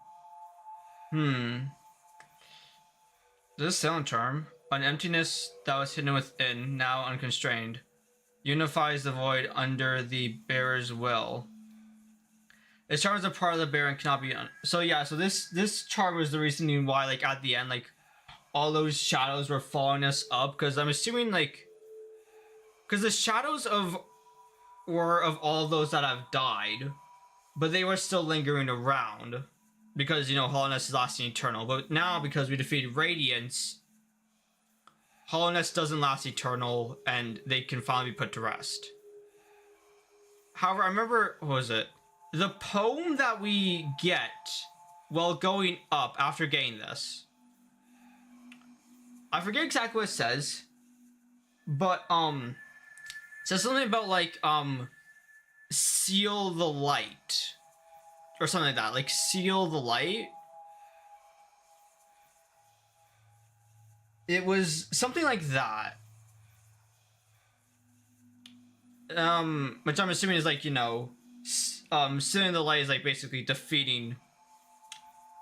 This sound charm. An emptiness that was hidden within, now unconstrained, unifies the void under the bearer's will. This charm is a part of the bearer and cannot be so yeah, so this charm was the reason why, like, at the end, like, all those shadows were following us up, because I'm assuming, like, because the shadows were of all those that have died, but they were still lingering around because, you know, Hollowness is lasting eternal. But now, because we defeated Radiance, Hollowness doesn't last eternal and they can finally be put to rest. However, I remember, what was it? The poem that we get while going up after getting this. I forget exactly what it says, but it says something about, like, seal the light or something like that, like seal the light. It was something like that, which I'm assuming is, like, you know, sealing the light is, like, basically defeating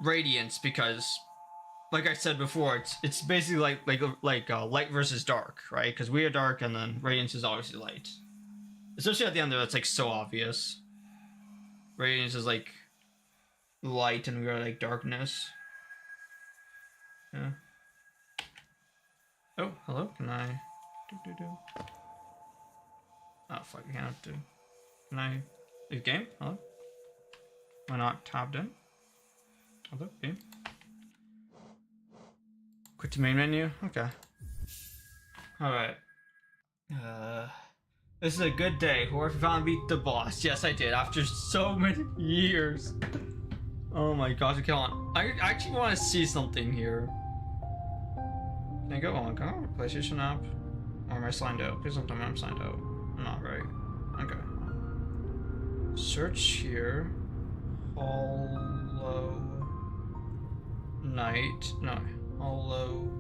Radiance, because, like I said before, it's basically like light versus dark, right? Because we are dark and then Radiance is obviously light. Especially at the end there, that's, like, so obvious. Radiance is, like, light and we are, like, darkness. Yeah. Oh, hello, can I... Oh fuck, I can't do. Can I leave game? Hello? Am I not tabbed in? Hello, game. Quit to main menu? Okay. Alright. This is a good day. Whoever found beat the boss. Yes, I did. After so many years. Oh my gosh, I can't. I actually want to see something here. Can I go on? Go PlayStation app? Or am I signed out? Please don't tell me I'm signed out. I'm not right. Okay. Search here. Hollow Knight. No. Hollow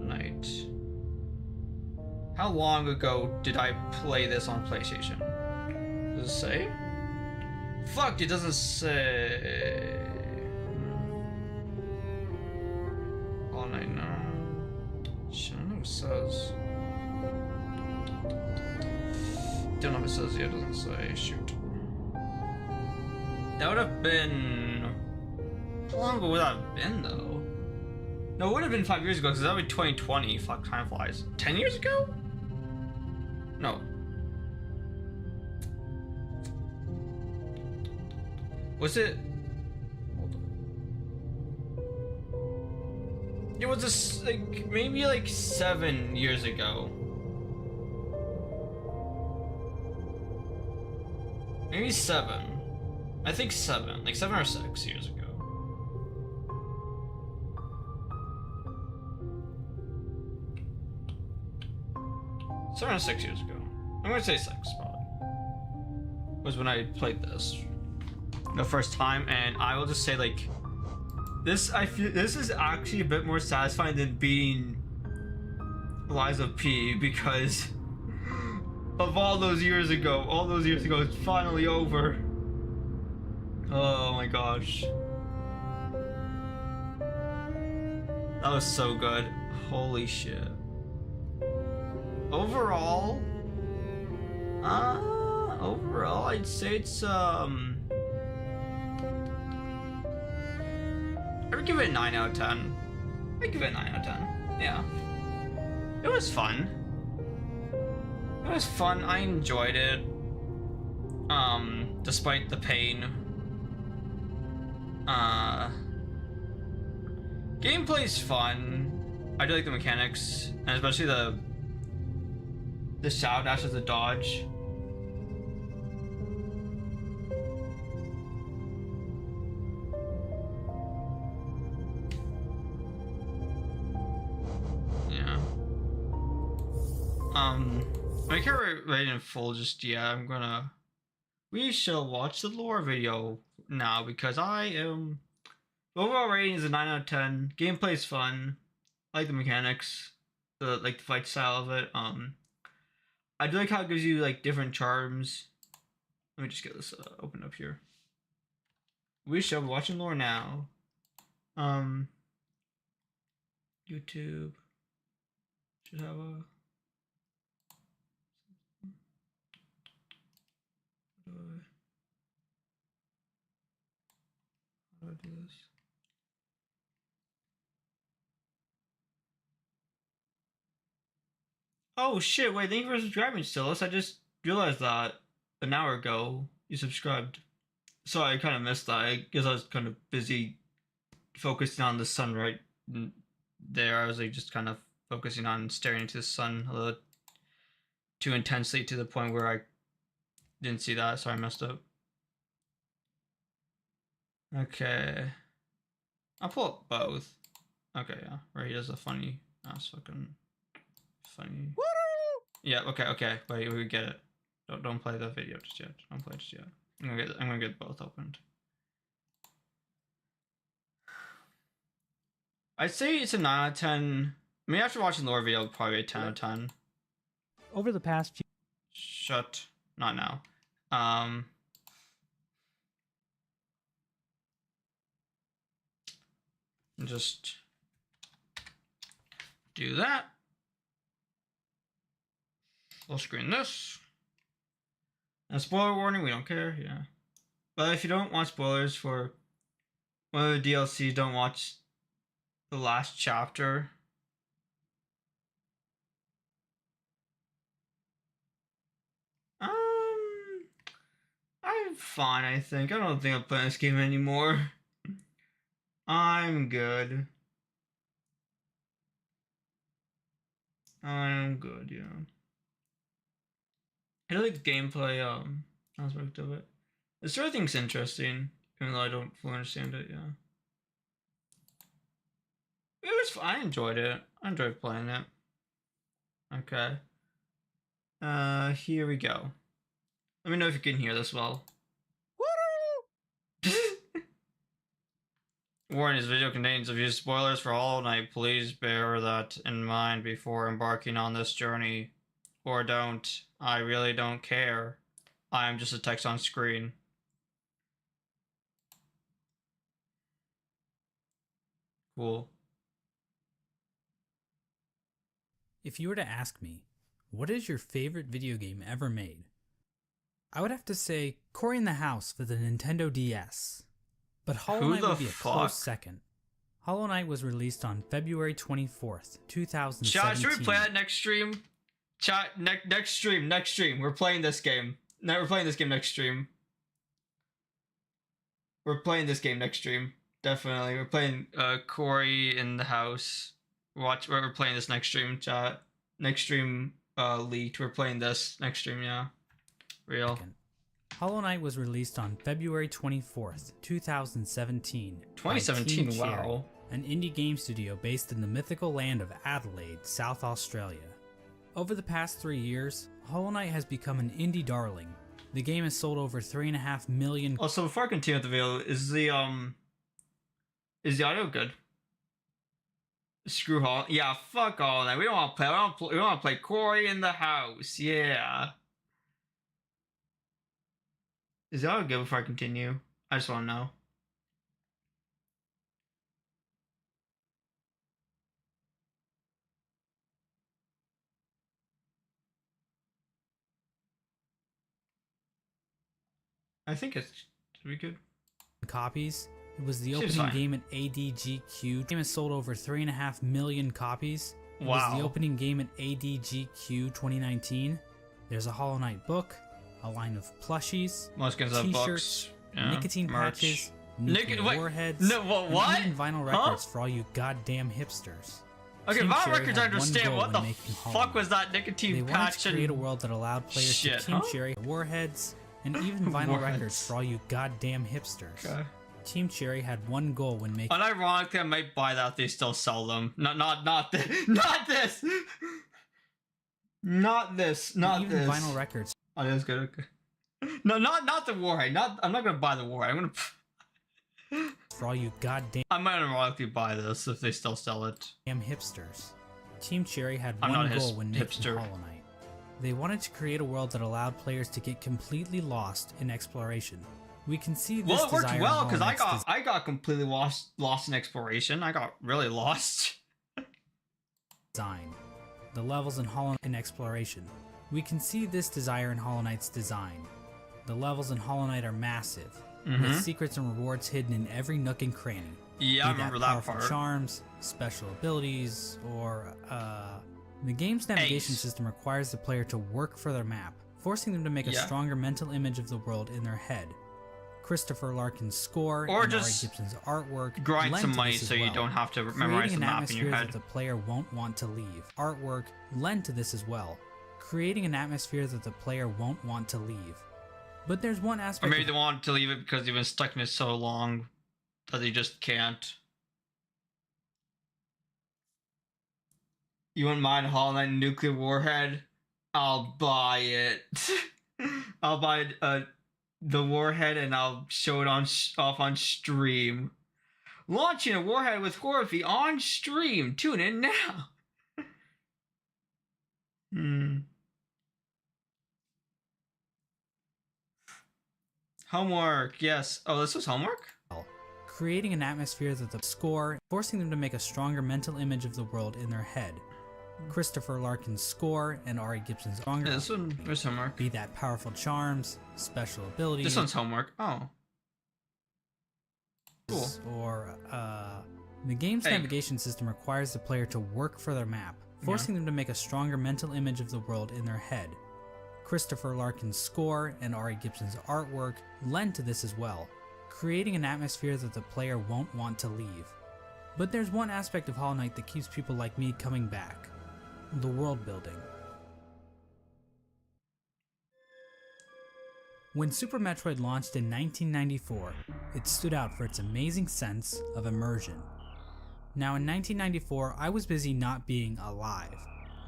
Knight. How long ago did I play this on PlayStation? Does it say? Fuck, it doesn't say. Hollow Knight, no. Shit, I don't know what it says. Don't know if it says. Yeah, it doesn't say. Shoot. That would have been. How long ago would that have been, though? No, it would have been 5 years ago, because that would be 2020. Fuck, time flies. 10 years ago? No. Was it? Hold on. It was just like maybe like 7 years ago. Maybe 7. I think 7. Like 7 or 6 years ago. 7 or 6 years ago. I'm gonna say 6 probably. Was when I played this the first time, and I will just say like this. I feel this is actually a bit more satisfying than beating Liza P, because of all those years ago. All those years ago, it's finally over. Oh my gosh, that was so good. Holy shit. Overall, I'd say it's I would give it a 9 out of 10. I'd give it a 9 out of 10. Yeah. It was fun. It was fun. I enjoyed it. Despite the pain. Gameplay's fun. I do like the mechanics, and especially the shadow dash as a dodge. Yeah. I can't rate it in full just yet. We shall watch the lore video now, because the overall rating is a 9 out of 10. Gameplay's fun. I like the mechanics. The fight style of it. I do like how it gives you like different charms. Let me just get this open up here. We shall be watching lore now. YouTube should have a. How do I do this? Oh shit, wait, thank you for subscribing, Silas. I just realized that an hour ago you subscribed. So I kind of missed that. I guess I was kind of busy focusing on the sun right there. I was like just kind of focusing on staring into the sun a little too intensely, to the point where I didn't see that, so I messed up. Okay. I'll pull up both. Okay, yeah. Right, he does a funny ass fucking funny. Yeah, okay. Wait, we get it. Don't play the video just yet. Don't play it just yet. I'm gonna get both opened. I'd say it's a 9 out of 10. I mean, after watching the lore video, probably a 10 out of 10. Over the past few... Shut. Not now. Just do that. Full screen this. And spoiler warning, we don't care, yeah. But if you don't want spoilers for one of the DLCs, don't watch the last chapter. fine, I think. I don't think I'll play this game anymore. I'm good. I'm good, yeah. I like the gameplay aspect of it. The story thing's interesting, even though I don't fully understand it, yeah. It was fun. I enjoyed it. I enjoyed playing it. Okay. Here we go. Let me know if you can hear this well. Warning, this video contains a few spoilers for Hollow Knight. Please bear that in mind before embarking on this journey. Or don't. I really don't care. I am just a text on screen. Cool. If you were to ask me, what is your favorite video game ever made? I would have to say Cory in the House for the Nintendo DS. But Hollow Knight would be a close second. Hollow Knight was released on February 24th, 2017. Chat, should we play that next stream? Chat, next stream. We're playing this game. No, we're playing this game next stream. We're playing this game next stream. Definitely. We're playing Cory in the House. We're playing this next stream, chat. Next stream leaked. We're playing this next stream, yeah. Real. Hollow Knight was released on February 24th, 2017. 2017, wow. An indie game studio based in the mythical land of Adelaide, South Australia. Over the past 3 years, Hollow Knight has become an indie darling. The game has sold over 3.5 million. Also, before I continue with the video, is the audio good? Screw Hollow. Yeah, fuck all that. We don't want to play. We want to play Cory in the House. Yeah. Is the audio good before I continue? I just want to know. I think it's should be good. Copies. It was the opening game at ADGQ. The game has sold over 3.5 million copies. It was the opening game at ADGQ 2019. There's a Hollow Knight book, a line of plushies, t-shirts, nicotine patches, nuclear warheads, and even vinyl records for all you goddamn hipsters. Okay, vinyl records I understand. What the fuck was that nicotine patch? They wanted to create a world that allowed players to Team Cherry warheads and even vinyl records for all you goddamn hipsters. Okay. Team Cherry had one goal when making. Unironically, I might buy that if they still sell them. Not this. Not this. Not this. Not even this. Vinyl records. Oh, that's good. Okay. No, not the Warhead. I'm not gonna buy the Warhead. I'm gonna. For all you goddamn. I might unironically buy this if they still sell it. Damn hipsters. Team Cherry had one goal when making Hollow Knight. They wanted to create a world that allowed players to get completely lost in exploration. We can see this. Well, it worked well because I got completely lost in exploration. I got really lost. Design. The levels in Hollow Knight in exploration. We can see this desire in Hollow Knight's design. The levels in Hollow Knight are massive, with secrets and rewards hidden in every nook and cranny. Yeah, I remember that part. Charms, special abilities, or the game's navigation system requires the player to work for their map, forcing them to make a stronger mental image of the world in their head. Christopher Larkin's score or and just Ari Gibson's artwork grind some money so you don't have to memorize the map in your head. That the player won't want to leave. Artwork lend to this as well, creating an atmosphere that the player won't want to leave. But there's one aspect. Or maybe they want to leave it because they've been stuck in it so long that they just can't. You wouldn't mind Hollow Knight Nuclear Warhead? I'll buy it. I'll buy the Warhead and I'll show it off on stream. Launching a Warhead with Horfy on stream. Tune in now. Homework, yes. Oh, this was homework? Creating an atmosphere that the score, forcing them to make a stronger mental image of the world in their head. Christopher Larkin's score and Ari Gibson's stronger. Yeah, this one was homework. Be that powerful charms, special abilities. This one's homework. Oh. Cool. Or the game's navigation system requires the player to work for their map, forcing them to make a stronger mental image of the world in their head. Christopher Larkin's score and Ari Gibson's artwork lend to this as well, creating an atmosphere that the player won't want to leave. But there's one aspect of Hollow Knight that keeps people like me coming back: the world building. When Super Metroid launched in 1994, it stood out for its amazing sense of immersion. Now in 1994, I was busy not being alive,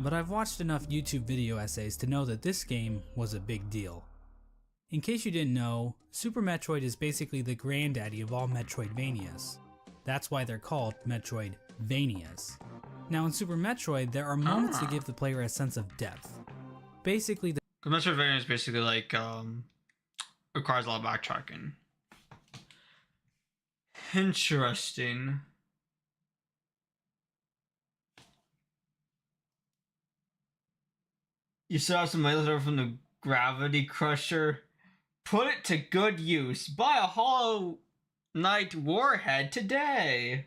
but I've watched enough YouTube video essays to know that this game was a big deal. In case you didn't know, Super Metroid is basically the granddaddy of all Metroidvanias. That's why they're called Metroidvanias. Now in Super Metroid, there are moments to give the player a sense of depth. Basically, the Metroidvania is basically like, requires a lot of backtracking. Interesting. You still have some money left over from the Gravity Crusher. Put it to good use. Buy a Hollow Knight Warhead today.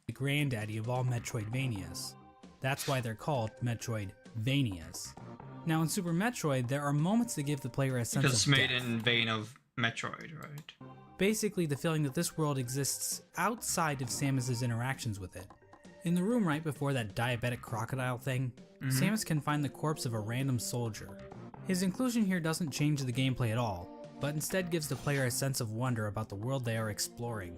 The granddaddy of all Metroidvanias. That's why they're called Metroidvanias. Now in Super Metroid, there are moments to give the player a sense of depth. It's made in vein of Metroid, right? Basically the feeling that this world exists outside of Samus's interactions with it. In the room right before that diabetic crocodile thing, Samus can find the corpse of a random soldier. His inclusion here doesn't change the gameplay at all, but instead gives the player a sense of wonder about the world they are exploring.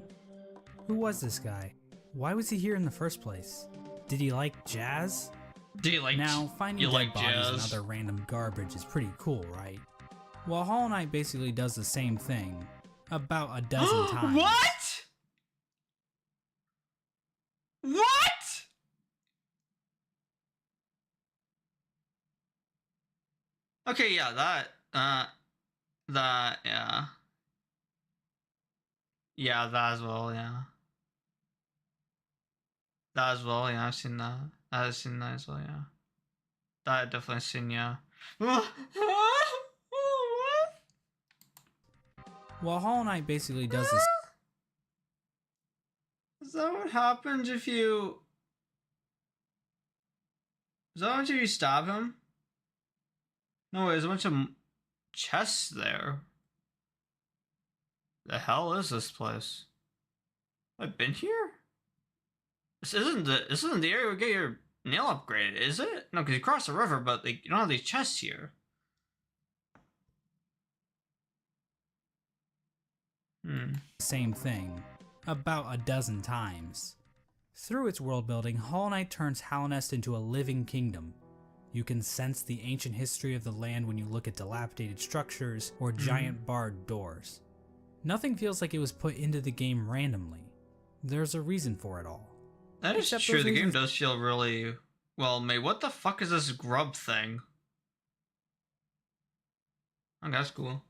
Who was this guy? Why was he here in the first place? Did he like jazz? Now, finding dead bodies and other random garbage is pretty cool, right? Well, Hollow Knight basically does the same thing about a dozen times. What? What? Okay, yeah, yeah. Yeah, that as well, yeah. That as well, yeah, I've seen that. I've seen that as well, yeah. That I've definitely seen, yeah. Well, Hollow Knight basically does this. Is that what happens if you... Is that what if you stab him? No, there's a bunch of chests there. The hell is this place? I've been here? This isn't the area where you get your nail upgraded, is it? No, because you cross the river, but you don't have these chests here. Same thing, about a dozen times. Through its world building, Hollow Knight turns Hallownest into a living kingdom. You can sense the ancient history of the land when you look at dilapidated structures or giant barred doors. Nothing feels like it was put into the game randomly. There's a reason for it all. That is true, the game does feel really well made. What the fuck is this grub thing? Oh, that's cool.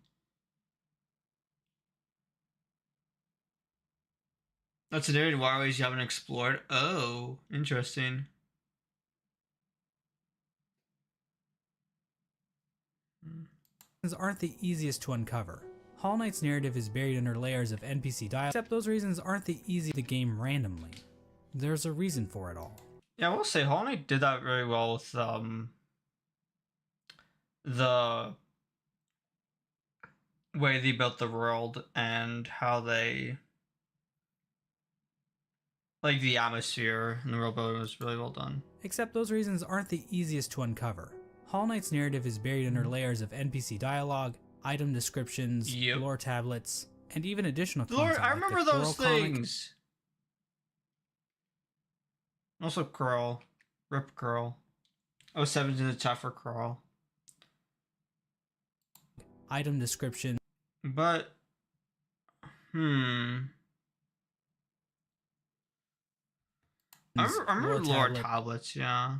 That's an area in waterways you haven't explored. Oh, interesting. Aren't the easiest to uncover. Hollow Knight's narrative is buried under layers of NPC dialogue, except those reasons aren't the easy to game randomly. There's a reason for it all. Yeah, I will say Hollow Knight did that very well with the way they built the world and how they like the atmosphere and the world building was really well done. Except those reasons aren't the easiest to uncover. Hollow Knight's narrative is buried under layers of NPC dialogue, item descriptions, lore tablets, and even additional content. I remember those things. Also Curl. Rip Curl. 07's in the chat for Curl. Item description. But I remember lore tablets, yeah.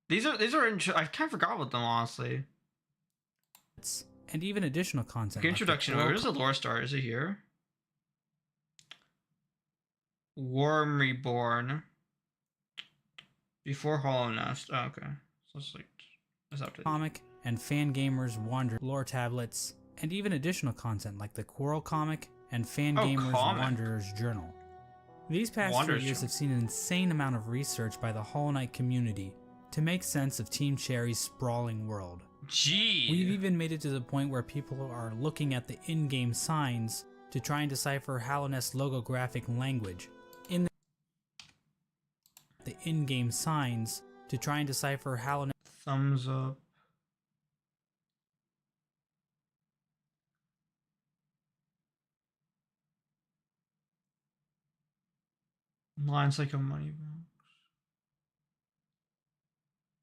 These are I kind of forgot about them, honestly. And even additional content. Okay, introduction. Where's the lore star? Is it here? Worm Reborn. Before Hollow Nest. Oh, okay. So it's like it's after comic and fan gamers wander lore tablets, and even additional content like the Quarrel comic and fan gamers Wanderer's Journal. These past few years have seen an insane amount of research by the Hollow Knight community to make sense of Team Cherry's sprawling world. Gee. We've even made it to the point where people are looking at the in-game signs to try and decipher Hallownest's logographic language. In the in-game signs to try and decipher Hallownest. Thumbs up. Lines like a money box.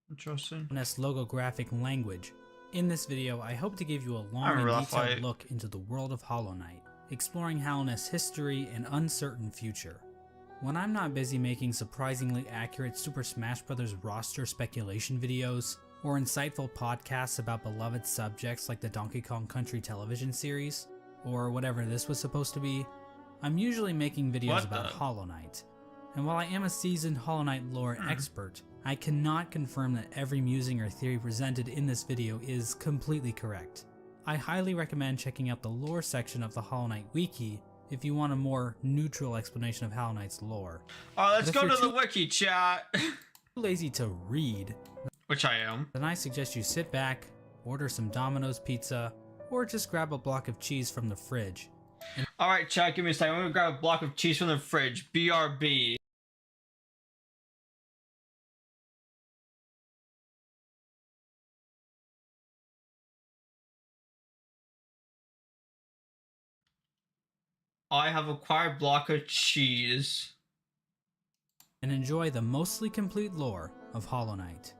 Interesting. Logographic language. In this video, I hope to give you a long and detailed look into the world of Hollow Knight, exploring Hallownest's history and uncertain future. When I'm not busy making surprisingly accurate Super Smash Bros. Roster speculation videos, or insightful podcasts about beloved subjects like the Donkey Kong Country television series, or whatever this was supposed to be, I'm usually making videos about Hollow Knight. And while I am a seasoned Hollow Knight lore expert, I cannot confirm that every musing or theory presented in this video is completely correct. I highly recommend checking out the lore section of the Hollow Knight wiki if you want a more neutral explanation of Hollow Knight's lore. Let's go to the wiki, chat. Too lazy to read, which I am, then I suggest you sit back, order some Domino's pizza, or just grab a block of cheese from the fridge. Alright, chat, give me a second. I'm gonna grab a block of cheese from the fridge. BRB. I have acquired block of cheese. And enjoy the mostly complete lore of Hollow Knight.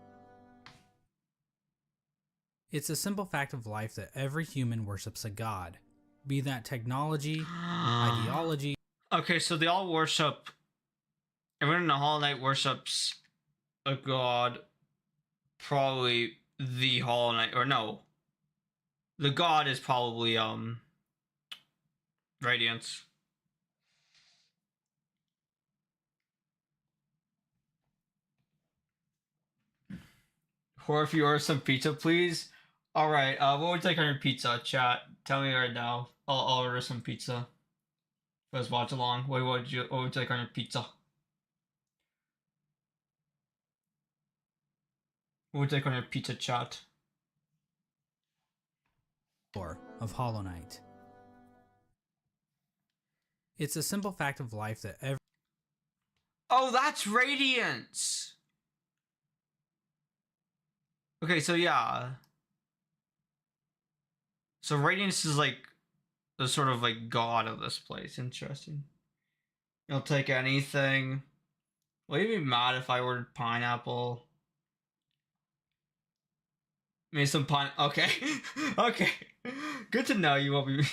It's a simple fact of life that every human worships a god, be that technology, ideology. Okay, so they all worship. Everyone in the Hollow Knight worships a god. Probably the Hollow Knight, or no. The god is probably Radiance. Or if you order some pizza, please. Alright, what would you like on your pizza, chat? Tell me right now. I'll order some pizza. Let's watch along. What would you like on your pizza? What would you like on your pizza, chat? Of Hollow Knight. It's a simple fact of life that every... Oh, that's Radiance! Okay, so yeah. So Radiance is like the sort of like god of this place. Interesting. You'll take anything. Will you be mad if I ordered pineapple? Maybe some pine. Okay. Okay. Good to know you won't be.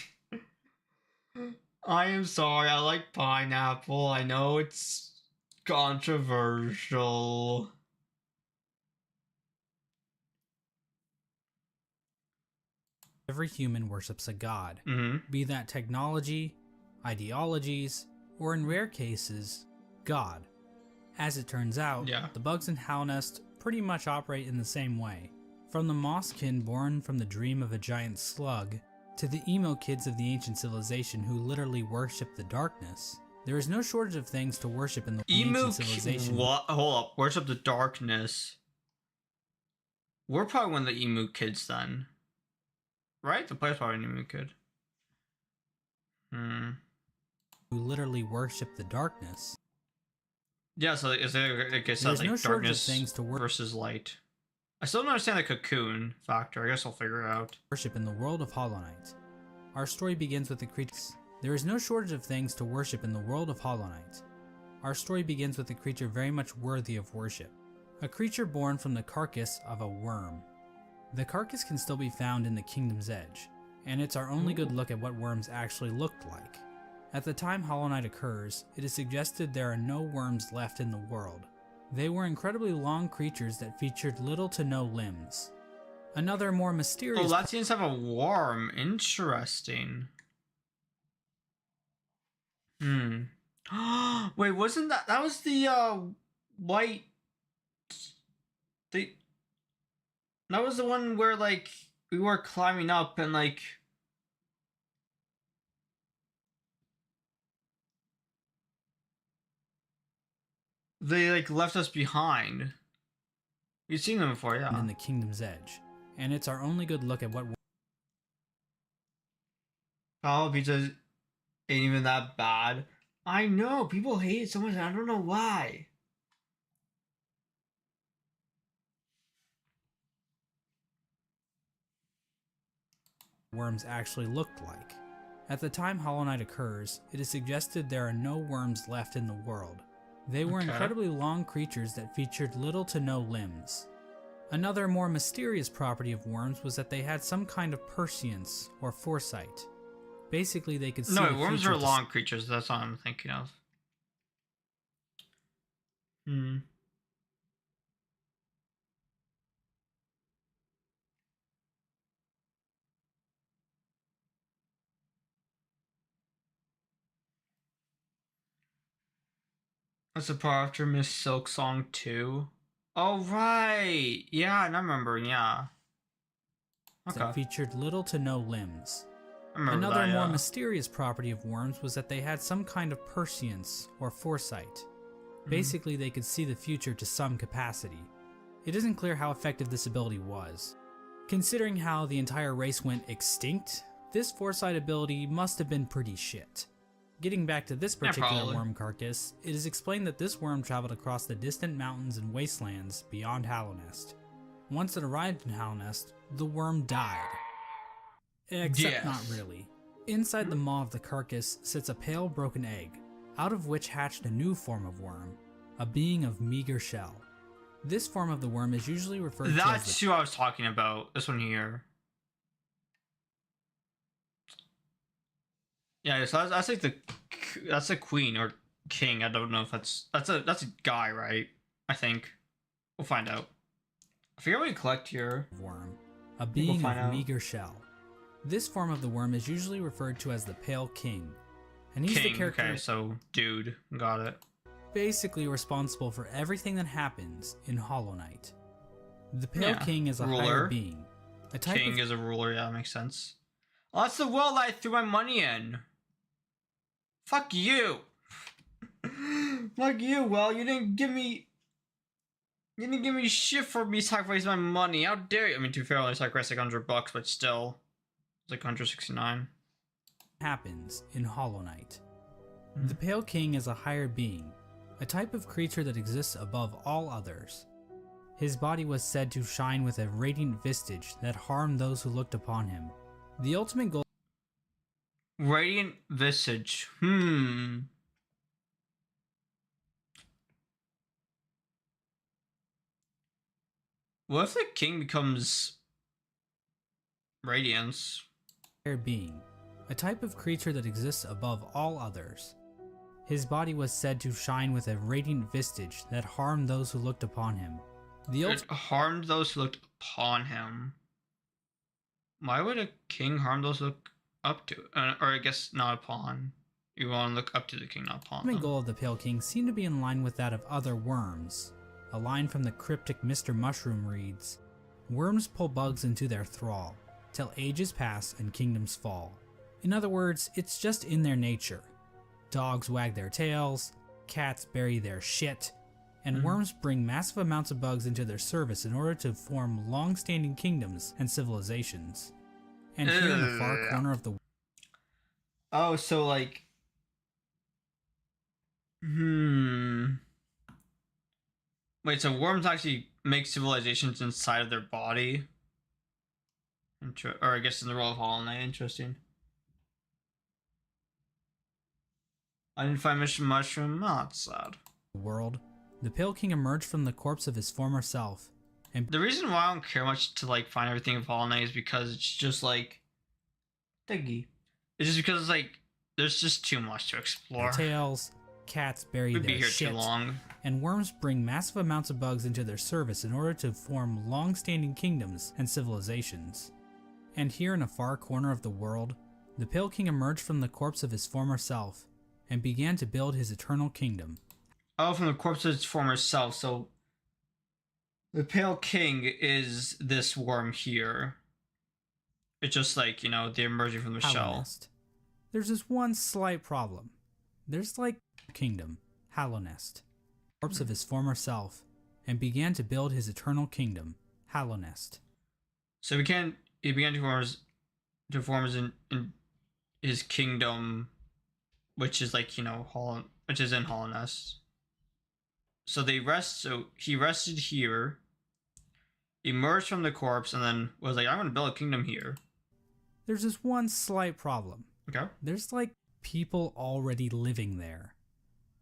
I am sorry. I like pineapple. I know it's controversial. Every human worships a god, be that technology, ideologies, or in rare cases, God. As it turns out, the bugs in Hallownest pretty much operate in the same way. From the Mosskin born from the dream of a giant slug, to the emo kids of the ancient civilization who literally worship the darkness, there is no shortage of things to worship in the ancient civilization. What? Hold up. Worship the darkness. We're probably one of the emu kids then. Right? The player's probably an emu kid. Who literally worship the darkness. Yeah, so is there, I guess, there's like no shortage darkness of things to versus light. I still don't understand the cocoon factor. I guess I'll figure it out. Worship in the world of Hollow Knight. Our story begins with the creatures. There is no shortage of things to worship in the world of Hollow Knight. Our story begins with a creature very much worthy of worship. A creature born from the carcass of a worm. The carcass can still be found in the Kingdom's Edge, and it's our only good look at what worms actually looked like. At the time Hollow Knight occurs, it is suggested there are no worms left in the world. They were incredibly long creatures that featured little to no limbs. Another more mysterious... Oh, Latians have a worm. Interesting. Wait, wasn't that... That was the, white... That was the one where, like, we were climbing up and, like... They, like, left us behind. You've seen them before, yeah. In the Kingdom's Edge, and it's our only good look at what Oh, pizza ain't even that bad. I know, people hate it so much, and I don't know why. worms actually looked like. At the time Hollow Knight occurs, it is suggested there are no worms left in the world. They were incredibly long creatures that featured little to no limbs. Another more mysterious property of worms was that they had some kind of prescience or foresight. Basically, they could see the worms future are long creatures, that's what I'm thinking of. That's the part after Miss Silk Song 2. Oh, right! Yeah, I remember, yeah. Okay. that featured little to no limbs. Another more mysterious property of worms was that they had some kind of prescience or foresight. Basically, they could see the future to some capacity. It isn't clear how effective this ability was. Considering how the entire race went extinct, this foresight ability must have been pretty shit. Getting back to this particular worm carcass, it is explained that this worm traveled across the distant mountains and wastelands beyond Hallownest. Once it arrived in Hallownest, the worm died. Except not really. Inside the maw of the carcass sits a pale broken egg, out of which hatched a new form of worm, a being of meager shell. This form of the worm is usually referred to as That's who I was talking about, this one here. Yeah, so that's like that's a queen or king. I don't know if that's a guy, right? I think we'll find out. I forget what you collect here. Worm, a being of meager shell. This form of the worm is usually referred to as the Pale King, and he's the character. Okay, so dude, got it. Basically responsible for everything that happens in Hollow Knight. The Pale King is a higher being. A type King is a ruler. Yeah, makes sense. Oh, that's the well I threw my money in. Fuck you. Fuck you, well, you didn't give me shit for me sacrificing my money. How dare you? I mean, to be fair, I only sacrificed like $100, but still. It's like 169. Happens in Hollow Knight. The Pale King is a higher being, a type of creature that exists above all others. His body was said to shine with a radiant visage that harmed those who looked upon him. The ultimate goal. Radiant visage. What if the king becomes Radiance? Being, a type of creature that exists above all others. His body was said to shine with a radiant visage that harmed those who looked upon him. It harmed those who looked upon him. Why would a king harm those who look up to, or I guess not upon? You want to look up to the king, not upon them. The goal of the Pale King seemed to be in line with that of other worms. A line from the cryptic Mr. Mushroom reads, "Worms pull bugs into their thrall, till ages pass and kingdoms fall." In other words, it's just in their nature. Dogs wag their tails, cats bury their shit, and worms bring massive amounts of bugs into their service in order to form long-standing kingdoms and civilizations. And here in the far corner of the... Oh, so like... Wait, so worms actually make civilizations inside of their body? Or I guess in the role of Hollow Knight. Interesting. I didn't find Mr. Mushroom. Oh, that's sad. World, the Pale King emerged from the corpse of his former self. And the reason why I don't care much to like find everything of Hollow Knight is because it's just like... It's just because it's like, there's just too much to explore. Tails, cats bury their shit, too long. And worms bring massive amounts of bugs into their service in order to form long-standing kingdoms and civilizations. And here in a far corner of the world, the Pale King emerged from the corpse of his former self and began to build his eternal kingdom. Oh, from the corpse of his former self, so the Pale King is this worm here. It's just like, you know, the emerging from the shell. There's this one slight problem. There's like kingdom, Hallownest, corpse of his former self, and began to build his eternal kingdom, Hallownest. So he began to form in his kingdom, which is like, which is in Hallownest. So he rested here, emerged from the corpse, and then was like, I'm gonna build a kingdom here. There's just one slight problem. Okay. There's like people already living there.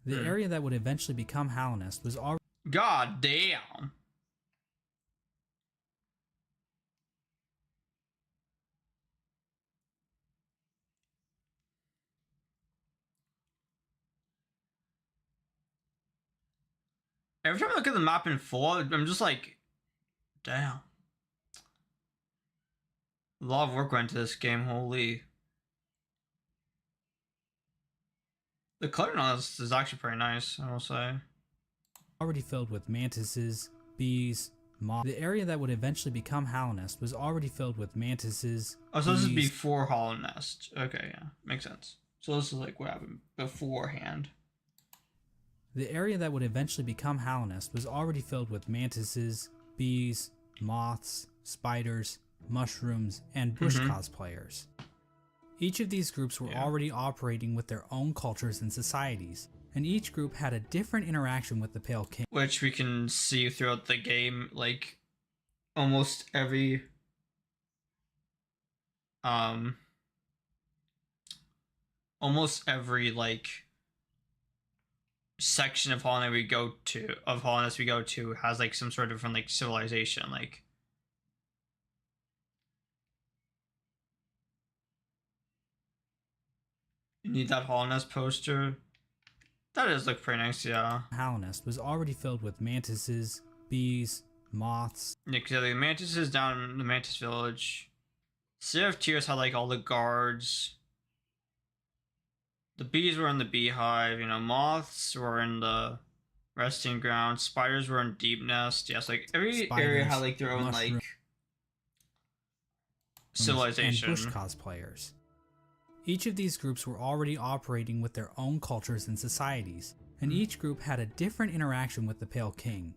The area that would eventually become Hallownest was already... God damn. Every time I look at the map in full, I'm just like, damn. A lot of work went into this game, holy. The coloring on this is actually pretty nice, I will say. Already filled with mantises, bees, moths. The area that would eventually become Hallownest was already filled with mantises. Oh, so this is before Hallownest. Okay, yeah, makes sense. So this is like what happened beforehand. The area that would eventually become Hallownest was already filled with mantises, bees, moths, spiders, mushrooms, and bush cosplayers. Each of these groups were already operating with their own cultures and societies, and each group had a different interaction with the Pale King. Which we can see throughout the game, like almost every like section of Holland we go to has like some sort of different like civilization. Like you need that Hallownest poster. That does look pretty nice, yeah. Hallownest was already filled with mantises, bees, moths. Yeah, because the mantises down in the Mantis Village. City of Tears had like all the guards. The bees were in the beehive, moths were in the resting ground, spiders were in Deep Nest. Yes, like every area had like their own like civilization. And bush cosplayers. Each of these groups were already operating with their own cultures and societies, and each group had a different interaction with the Pale King.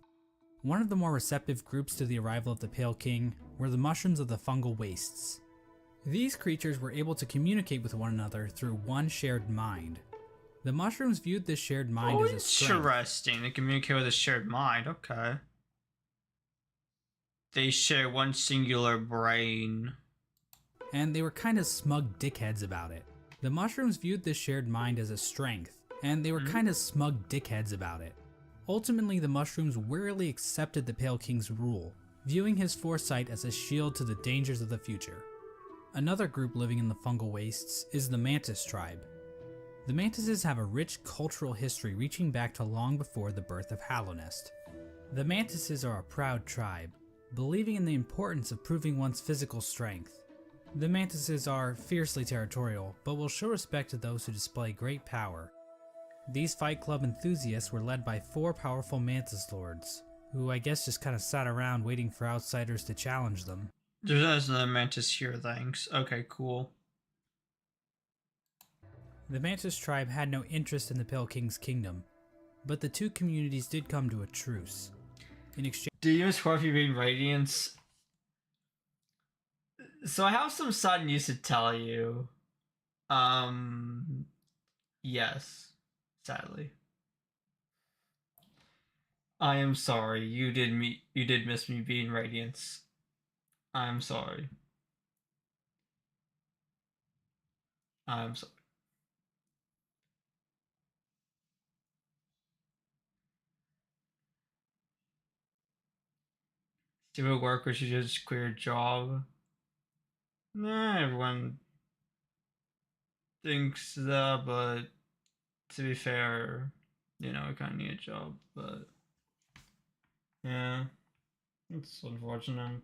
One of the more receptive groups to the arrival of the Pale King were the mushrooms of the fungal wastes. These creatures were able to communicate with one another through one shared mind. The mushrooms viewed this shared mind as a strength. Interesting. They communicate with a shared mind. Okay. They share one singular brain. And they were kind of smug dickheads about it. The mushrooms viewed this shared mind as a strength, and they were kind of smug dickheads about it. Ultimately, the mushrooms wearily accepted the Pale King's rule, viewing his foresight as a shield to the dangers of the future. Another group living in the fungal wastes is the Mantis tribe. The Mantises have a rich cultural history reaching back to long before the birth of Hallownest. The Mantises are a proud tribe, believing in the importance of proving one's physical strength. The Mantises are fiercely territorial, but will show respect to those who display great power. These Fight Club enthusiasts were led by 4 powerful Mantis Lords, who I guess just kind of sat around waiting for outsiders to challenge them. There's another Mantis here, thanks. Okay, cool. The Mantis tribe had no interest in the Pale King's kingdom, but the two communities did come to a truce. In exchange... Do you miss Scorpio being Radiance? So I have some sad news to tell you. Yes, sadly. I am sorry. You did miss me being Radiance. I'm sorry. I'm sorry. Stupid worker should just quit your job. Nah, everyone thinks that, but to be fair, I kind of need a job, but yeah, it's unfortunate.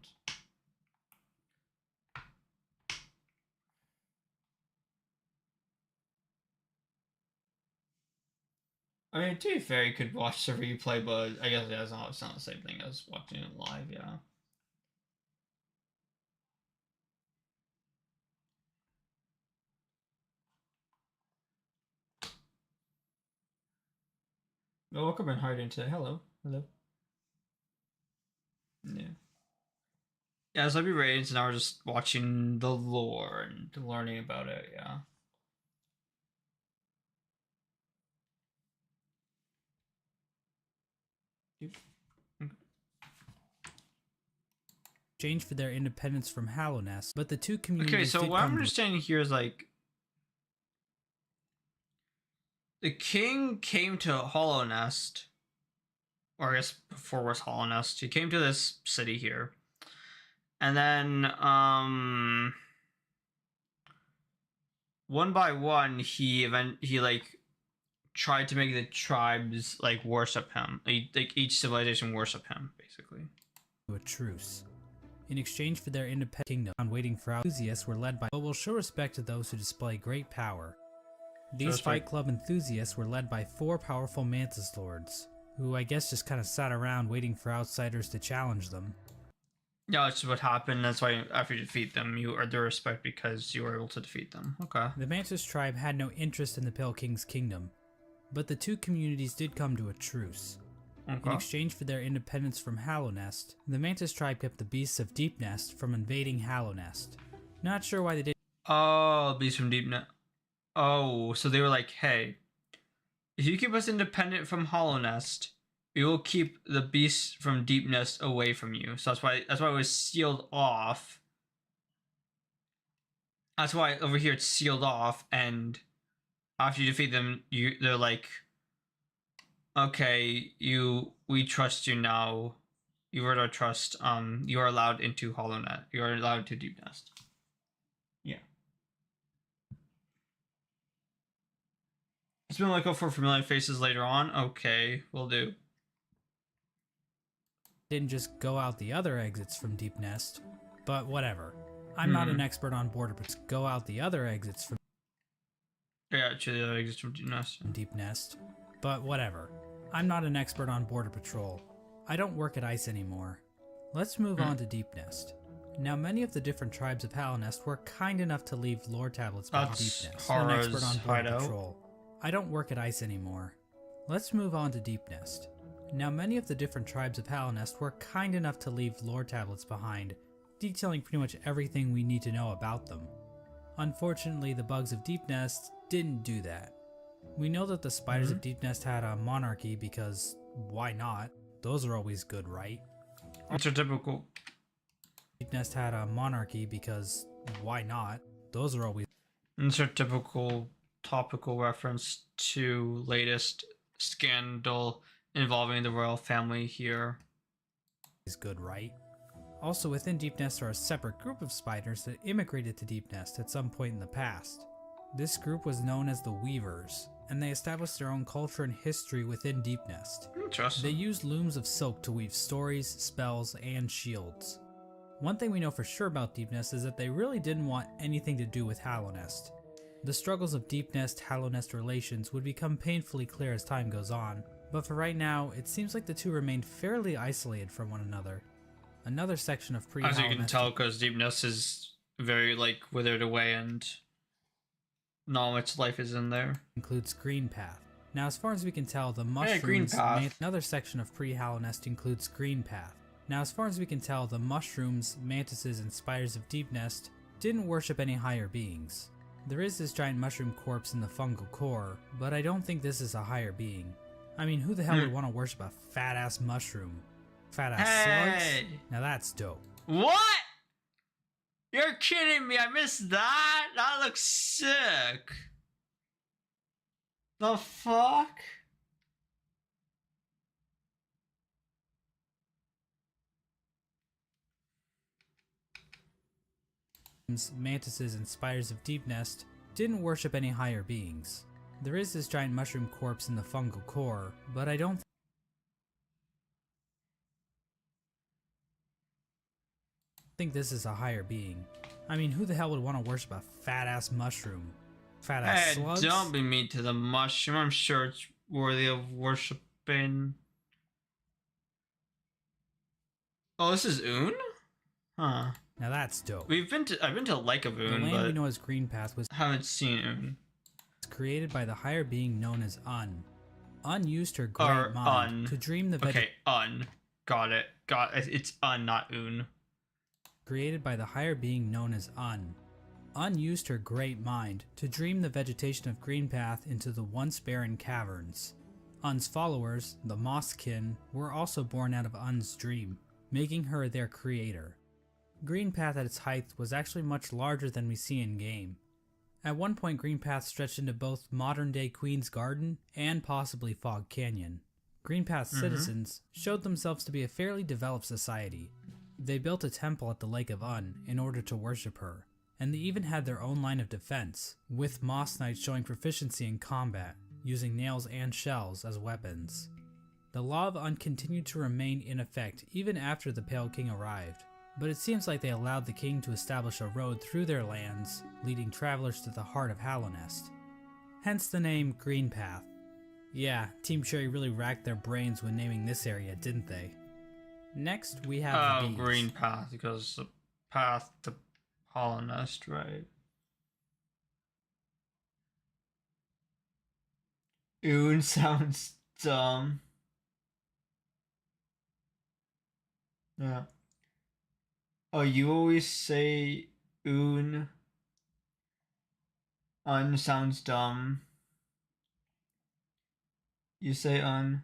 I mean, to be fair, you could watch the replay, but I guess it's not the same thing as watching it live, yeah. Well, welcome and hiding today. Hello. Hello. Yeah, so be ratings, and now we're just watching the lore and learning about it, yeah. Exchange for their independence from Hallownest, but the two communities. Okay, so what I'm understanding here is like the king came to Hallownest, or I guess before was Hallownest. He came to this city here, and then one by one he like tried to make the tribes like worship him. Like each civilization worship him, basically. A truce. In exchange for their independent kingdom, waiting for enthusiasts were led by, but will show respect to those who display great power. These Fight Club enthusiasts were led by 4 powerful Mantis Lords, who I guess just kind of sat around waiting for outsiders to challenge them. Yeah, that's what happened. That's why after you defeat them, you earn their respect because you were able to defeat them. Okay. The Mantis tribe had no interest in the Pale King's kingdom, but the two communities did come to a truce. Okay. In exchange for their independence from Hallownest, the Mantis tribe kept the beasts of Deepnest from invading Hallownest. Not sure why they did. Oh, beasts from Deepnest. Oh, so they were like, hey, if you keep us independent from Hallownest, we will keep the beasts from Deepnest away from you. So that's why it was sealed off. That's why over here it's sealed off, and after you defeat them, they're like, okay, we trust you now. You earned our trust. You are allowed into HollowNet. You are allowed to Deepnest. Yeah. It's been like for familiar faces later on. Okay, will do. Didn't just go out the other exits from Deepnest, but whatever. I'm not an expert on border, but go out the other exits from. Yeah, actually, the other exits from Deepnest, but whatever. I'm not an expert on border patrol. I don't work at ICE anymore. Let's move on to Deepnest. Now, many of the different tribes of Hallownest were kind enough to leave lore tablets by Deepnest. I'm an expert on border patrol. I don't work at ICE anymore. Let's move on to Deepnest. Now, many of the different tribes of Hallownest were kind enough to leave lore tablets behind, detailing pretty much everything we need to know about them. Unfortunately, the bugs of Deepnest didn't do that. We know that the spiders of Deepnest had a monarchy because why not? Those are always good, right? What's your typical? Deepnest had a monarchy because why not? Those are always. It's your typical topical reference to latest scandal involving the royal family here. Is good, right? Also, within Deepnest are a separate group of spiders that immigrated to Deepnest at some point in the past. This group was known as the Weavers, and they established their own culture and history within Deepnest. Interesting. They used looms of silk to weave stories, spells, and shields. One thing we know for sure about Deepnest is that they really didn't want anything to do with Hallownest. The struggles of Deepnest-Hallownest relations would become painfully clear as time goes on, but for right now, it seems like the two remained fairly isolated from one another. Another section of pre-Hallownest... As you can tell, because Deepnest is very, like, withered away and not much life is in there. Includes Green Path. Now, as far as we can tell, the mushrooms... Another section of pre-Hallownest includes Green Path. Now, as far as we can tell, the mushrooms, mantises, and spiders of Deepnest didn't worship any higher beings. There is this giant mushroom corpse in the fungal core, but I don't think this is a higher being. I mean, who the hell would want to worship a fat-ass mushroom? Fat-ass slugs? Now that's dope. What? You're kidding me, I missed that? That looks sick. The fuck? Mantises and spiders of Deepnest didn't worship any higher beings. There is this giant mushroom corpse in the fungal core, but I don't think this is a higher being. I mean, who the hell would want to worship a fat-ass mushroom? Fat-ass slugs? Don't be mean to the mushroom. I'm sure it's worthy of worshipping. Oh, this is Un? Huh. Now that's dope. I've been to Lake of Un, the land but we know as Green Path was haven't seen Un. Created by the higher being known as Un. Un used her great mind to dream the Got it. It's Un, not Un. created by the higher being known as Un. Un used her great mind to dream the vegetation of Greenpath into the once barren caverns. Un's followers, the Mosskin, were also born out of Un's dream, making her their creator. Greenpath at its height was actually much larger than we see in-game. At one point, Greenpath stretched into both modern-day Queen's Garden and possibly Fog Canyon. Greenpath's citizens showed themselves to be a fairly developed society. They built a temple at the Lake of Un in order to worship her, and they even had their own line of defense, with Moss Knights showing proficiency in combat, using nails and shells as weapons. The Law of Un continued to remain in effect even after the Pale King arrived, but it seems like they allowed the king to establish a road through their lands, leading travelers to the heart of Hallownest. Hence the name Greenpath. Yeah, Team Cherry really racked their brains when naming this area, didn't they? Next, we have the bees. Greenpath, because the path to Hallownest, right? Oon sounds dumb. Yeah. Oh, you always say Un. Un sounds dumb. You say Un.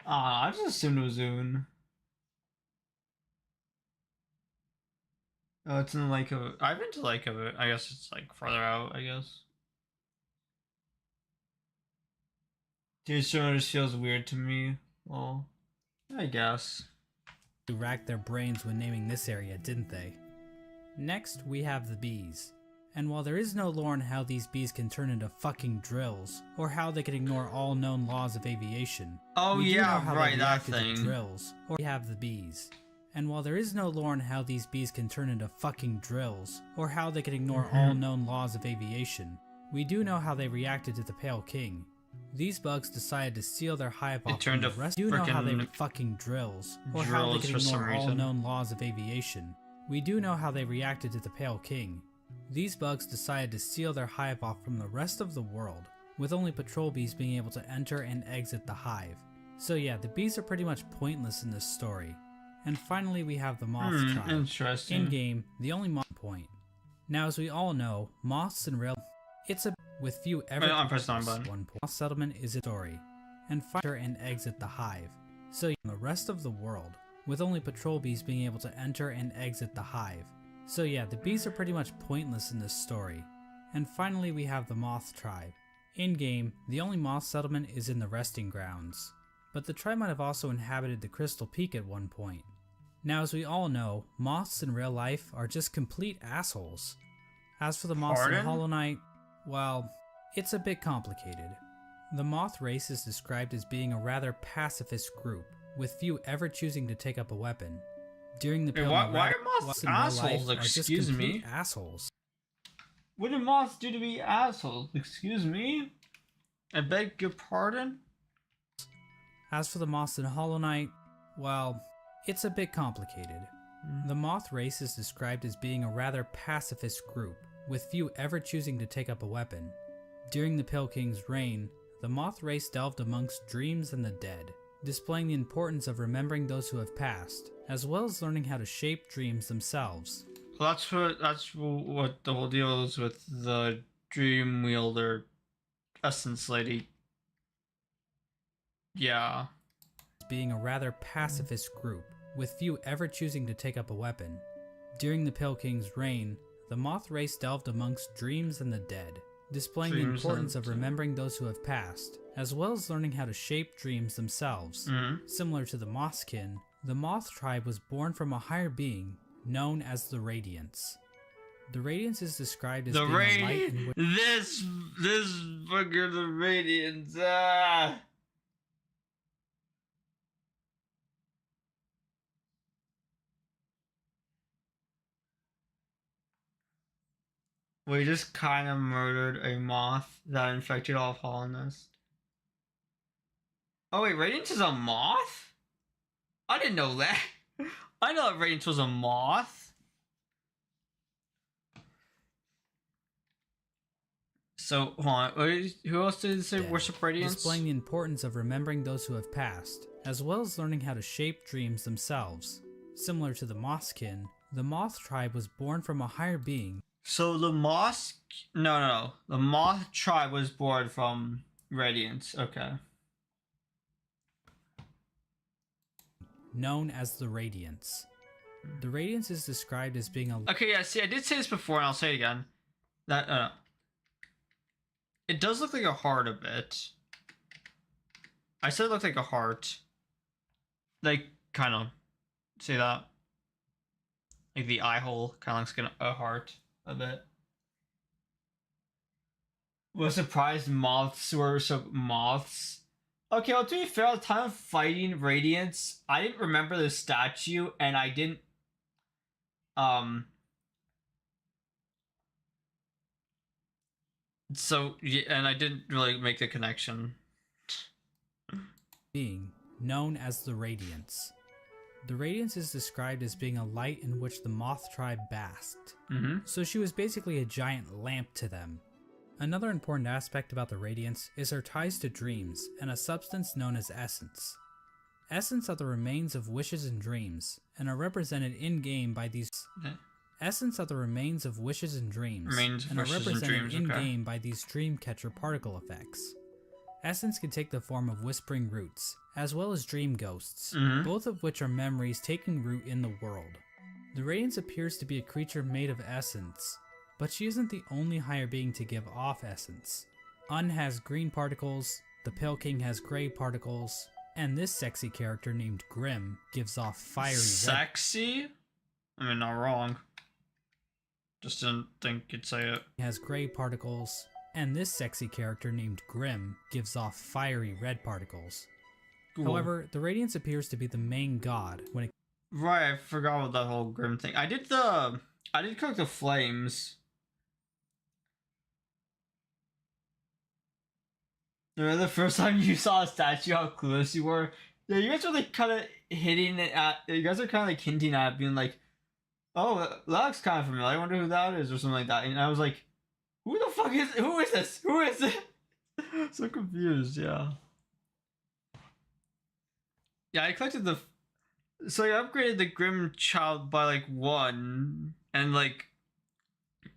I just assumed it was Un. Oh, it's in the Lake of... I've been to Lake of it. I guess it's like farther out, I guess. Dude, sure just feels weird to me. Well, I guess. They racked their brains when naming this area, didn't they? Next, we have the bees. And while there is no lore on how these bees can turn into fucking drills, or how they can ignore all known laws of aviation, oh yeah, right, that thing. Drills, or we have the bees. And while there is no lore on how these bees can turn into fucking drills, or how they can ignore all known laws of aviation, we do know how they reacted to the Pale King. These bugs decided to steal their hive off from the rest. Do know how they fucking drills, or how they can ignore all known laws of aviation. We do know how they reacted to the Pale King. These bugs decided to steal their hive off from the rest of the world, with only patrol bees being able to enter and exit the hive. So yeah, the bees are pretty much pointless in this story. And finally we have the moth tribe. Interesting. In-game, the only moth point. Now as we all know, moths in real... It's a... with few ever... I'm pressing on button. One point. Moth settlement is a story. And enter and exit the hive. So yeah, the rest of the world, with only patrol bees being able to enter and exit the hive. So yeah, the bees are pretty much pointless in this story. And finally we have the moth tribe. In-game, the only moth settlement is in the resting grounds. But the tribe might have also inhabited the Crystal Peak at one point. Now as we all know, moths in real life are just complete assholes. As for the moths in Hollow Knight, well, it's a bit complicated. The moth race is described as being a rather pacifist group, with few ever choosing to take up a weapon. During the why are moths assholes? Excuse me. Assholes. What did moths do to be assholes? Excuse me? I beg your pardon? As for the moths in Hollow Knight, well, it's a bit complicated. The moth race is described as being a rather pacifist group, with few ever choosing to take up a weapon. During the Pale King's reign, the moth race delved amongst dreams and the dead, displaying the importance of remembering those who have passed, as well as learning how to shape dreams themselves. Well, that's what the whole deal is with the Dream Wielder Essence Lady. Yeah. Being a rather pacifist group, with few ever choosing to take up a weapon. During the Pale King's reign, the moth race delved amongst dreams and the dead, displaying the importance of remembering those who have passed, as well as learning how to shape dreams themselves. Similar to the Mothkin, the moth tribe was born from a higher being known as the Radiance. The Radiance is described as being a light and this fucker, the Radiance. We just kind of murdered a moth that infected all of Hallownest. Oh wait, Radiance is a moth? I didn't know that. I know that Radiance was a moth. So, hold on. Who else did it say worship Radiance? Displaying the importance of remembering those who have passed, as well as learning how to shape dreams themselves. Similar to the Mothkin, the Moth tribe was born from a higher being. So the Moth... No. The Moth tribe was born from Radiance. Okay. Known as the Radiance. The Radiance is described as being a... Okay, yeah, see, I did say this before, and I'll say it again. That, it does look like a heart a bit. I said it looked like a heart. Like, kind of. See that? Like the eye hole kind of looks like a heart a bit. Was surprised moths were so moths. Okay, well, to be fair, at the time of fighting Radiance, I didn't remember the statue, and I didn't, so, yeah, and I didn't really make the connection. Being known as the Radiance. The Radiance is described as being a light in which the Moth tribe basked. So she was basically a giant lamp to them. Another important aspect about the Radiance is her ties to dreams and a substance known as essence. Essence are the remains of wishes and dreams, and are represented in-game by these... Essence are the remains of wishes and dreams, and are represented in-game by these dreamcatcher particle effects. Essence can take the form of whispering roots, as well as dream ghosts, both of which are memories taking root in the world. The Radiance appears to be a creature made of essence, but she isn't the only higher being to give off essence. Un has green particles, the Pale King has gray particles, and this sexy character named Grim gives off fiery red. Sexy? I mean, not wrong. Just didn't think you'd say it. Has gray particles, and this sexy character named Grim gives off fiery red particles. Cool. However, the Radiance appears to be the main god when it... Right, I forgot about that whole Grim thing. I did cook the flames. Remember the first time you saw a statue, how clueless you were? Yeah, you guys are like kind of hitting it at... You guys are kind of like hinting at it, being like, oh, that looks kind of familiar. I wonder who that is, or something like that. And I was like, who the fuck is... Who is this? Who is it? So confused, yeah. Yeah, I collected the... So I upgraded the Grim Child by like 1, and like...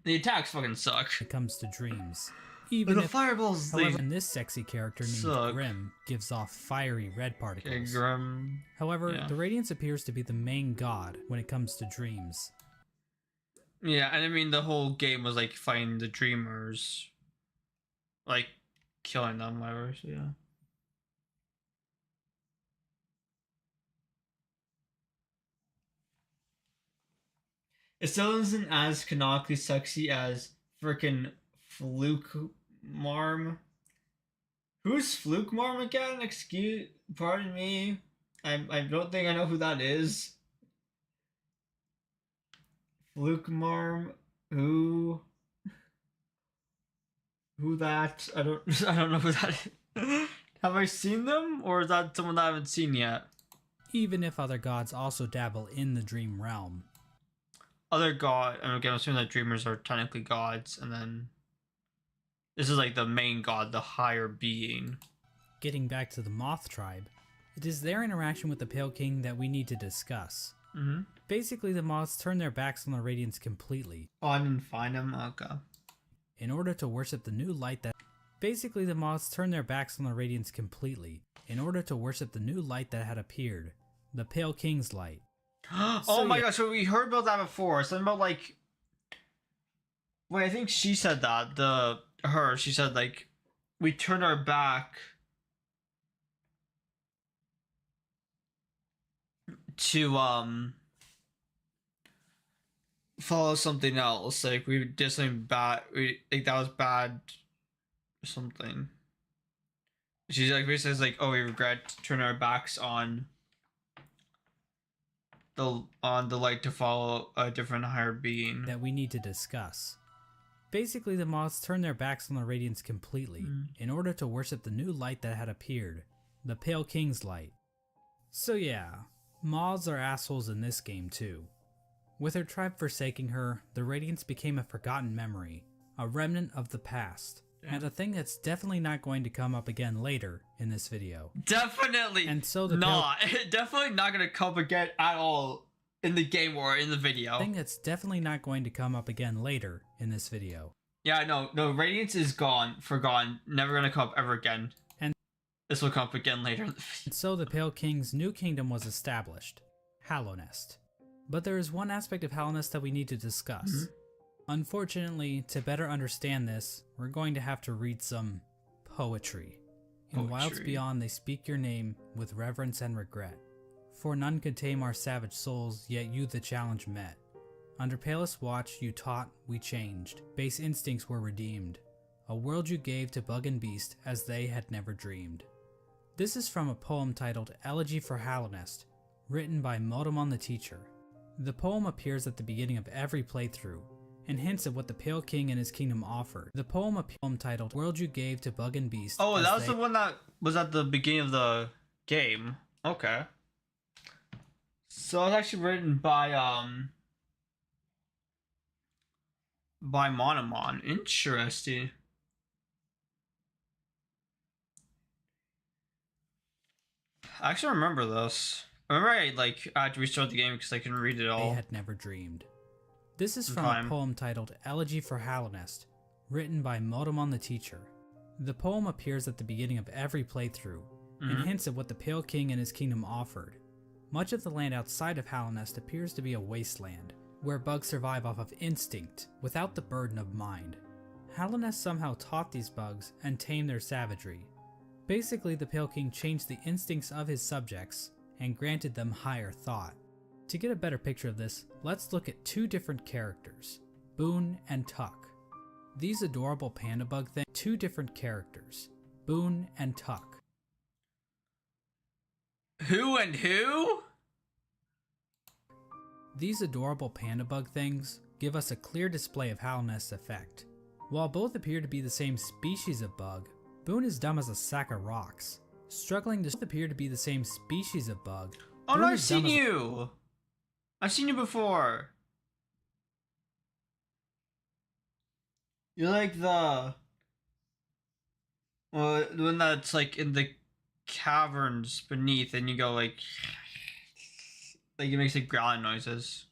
The attacks fucking suck. When it comes to dreams. Even the if, fireballs, however, and this sexy character named Grim gives off fiery red particles. Okay, Grim. However, the Radiance appears to be the main god when it comes to dreams. Yeah, and I mean the whole game was like fighting the dreamers, like killing them, whatever. So yeah. It still isn't as canonically sexy as frickin' Fluke Marm. Who's Fluke Marm again? Pardon me. I don't think I know who that is. Fluke Marm, who that? I don't know who that is. Have I seen them, or is that someone that I haven't seen yet? Even if other gods also dabble in the dream realm. Other god, and again, I'm assuming that dreamers are technically gods, and then this is like the main god, the higher being. Getting back to the Moth tribe, it is their interaction with the Pale King that we need to discuss. Basically, the Moths turn their backs on the Radiance completely. Oh, I didn't find them? Okay. In order to worship the new light that... Basically, the Moths turn their backs on the Radiance completely, in order to worship the new light that had appeared. The Pale King's light. Oh my gosh, so we heard about that before. Something about like... Wait, I think she said that. She said like, we turn our back to follow something else. Like we did something bad. Like that was bad or something. She's like basically says like, oh, we regret turning our backs on the light to follow a different higher being that we need to discuss. Basically, the Moths turn their backs on the Radiance completely in order to worship the new light that had appeared, the Pale King's light. So yeah, Moths are assholes in this game too. With her tribe forsaking her, the Radiance became a forgotten memory, a remnant of the past, And a thing that's definitely not going to come up again later in this video. Definitely and so the not. Definitely not going to come again at all in the game or in the video. Thing that's definitely not going to come up again later in this video. Yeah, no, Radiance is gone, forgotten, never going to come up ever again. And this will come up again later in the video. And so the Pale King's new kingdom was established, Hallownest. But there is one aspect of Hallownest that we need to discuss. Unfortunately, to better understand this, we're going to have to read some poetry. In Wilds Beyond they speak your name with reverence and regret. For none could tame our savage souls, yet you the challenge met. Under palest watch you taught, we changed. Base instincts were redeemed. A world you gave to bug and beast as they had never dreamed. This is from a poem titled Elegy for Hallownest, written by Modemon the Teacher. The poem appears at the beginning of every playthrough, and hints at what the Pale King and his kingdom offered. The poem titled World You Gave to Bug and Beast. Oh, that was the one that was at the beginning of the game. Okay. So it's actually written by Monomon. Interesting. I actually remember this. I remember I had to restart the game because I couldn't read it all. They had never dreamed. This is from a poem titled Elegy for Hallownest, written by Modemon the Teacher. The poem appears at the beginning of every playthrough, and hints at what the Pale King and his kingdom offered. Much of the land outside of Hallownest appears to be a wasteland, where bugs survive off of instinct, without the burden of mind. Hallownest somehow taught these bugs and tamed their savagery. Basically, the Pale King changed the instincts of his subjects, and granted them higher thought. To get a better picture of this, let's look at two different characters, Boone and Tuck. These adorable panda bug things, two different characters, Boone and Tuck. Who and who? These adorable panda bug things give us a clear display of Hallownest's effect. While both appear to be the same species of bug, Boone is dumb as a sack of rocks. Struggling to appear to be the same species of bug. Oh no, I've seen you! I've seen you before! You're like the one that's like in the caverns beneath and you go like it makes like growling noises.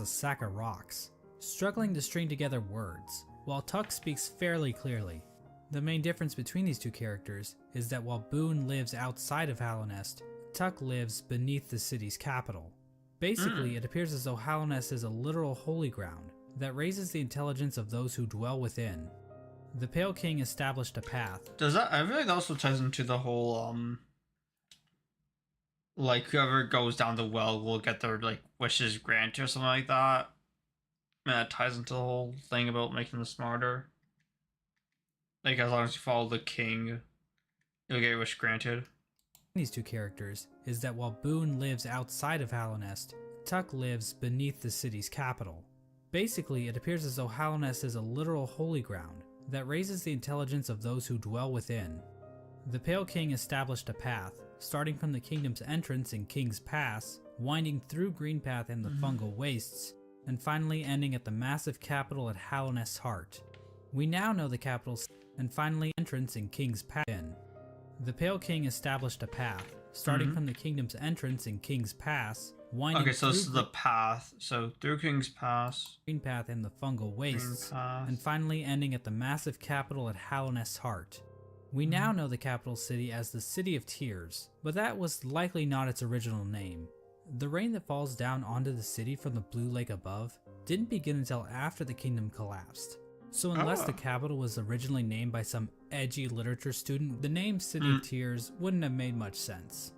A sack of rocks, struggling to string together words, while Tuck speaks fairly clearly. The main difference between these two characters is that while Boone lives outside of Hallownest, Tuck lives beneath the city's capital. Basically, it appears as though Hallownest is a literal holy ground that raises the intelligence of those who dwell within. The Pale King established a path. Does that? I feel like that also ties into the whole like whoever goes down the well will get their like wishes granted or something like that. And that ties into the whole thing about making them smarter. Like as long as you follow the king, you'll get your wish granted. These two characters is that while Boone lives outside of Hallownest, Tuck lives beneath the city's capital. Basically, it appears as though Hallownest is a literal holy ground that raises the intelligence of those who dwell within. The Pale King established a path, starting from the kingdom's entrance in King's Pass, winding through Greenpath and the fungal wastes, and finally ending at the massive capital at Hallownest's heart. We now know the capital's and finally entrance in King's Pass. The Pale King established a path, starting from the kingdom's entrance in King's Pass, winding okay, so this is the path. So through King's Pass, Greenpath and the fungal wastes, and finally ending at the massive capital at Hallownest's heart. We now know the capital city as the City of Tears, but that was likely not its original name. The rain that falls down onto the city from the blue lake above didn't begin until after the kingdom collapsed. So unless the capital was originally named by some edgy literature student, the name City of Tears wouldn't have made much sense.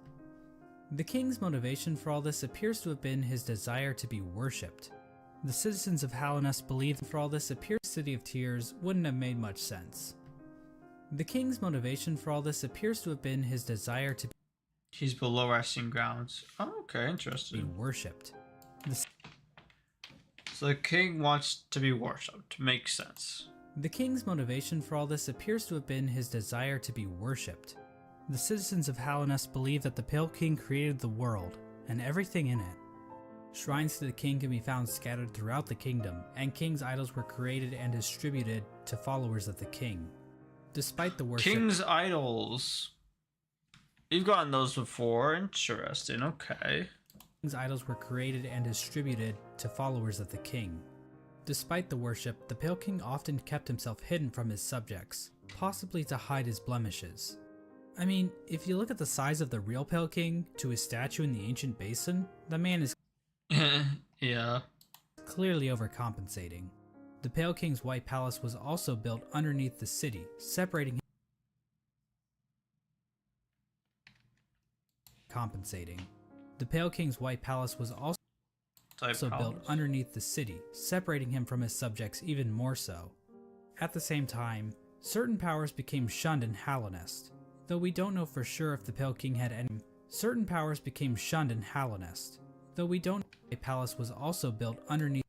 The king's motivation for all this appears to have been his desire to be worshipped. The citizens of Hallownest believed for all this appears City of Tears wouldn't have made much sense. The king's motivation for all this appears to have been his desire to he's below resting grounds. Oh, okay, be interesting. worshipped. So the king wants to be worshipped. Makes sense. The king's motivation for all this appears to have been his desire to be worshipped. The citizens of Hallownest believe that the Pale King created the world and everything in it. Shrines to the king can be found scattered throughout the kingdom, and king's idols were created and distributed to followers of the king. Despite the worship... King's idols. You've gotten those before. Interesting. Okay. King's idols were created and distributed to followers of the king. Despite the worship, the Pale King often kept himself hidden from his subjects, possibly to hide his blemishes. I mean, if you look at the size of the real Pale King to his statue in the ancient basin, the man is yeah. clearly overcompensating. The Pale King's White Palace was also built underneath the city, separating compensating. The Pale King's White Palace was also built underneath the city, separating him from his subjects even more so. At the same time, certain powers became shunned in Hallownest, though we don't know for sure if the Pale King had any. Certain powers became shunned in Hallownest, though we don't know if a palace was also built underneath.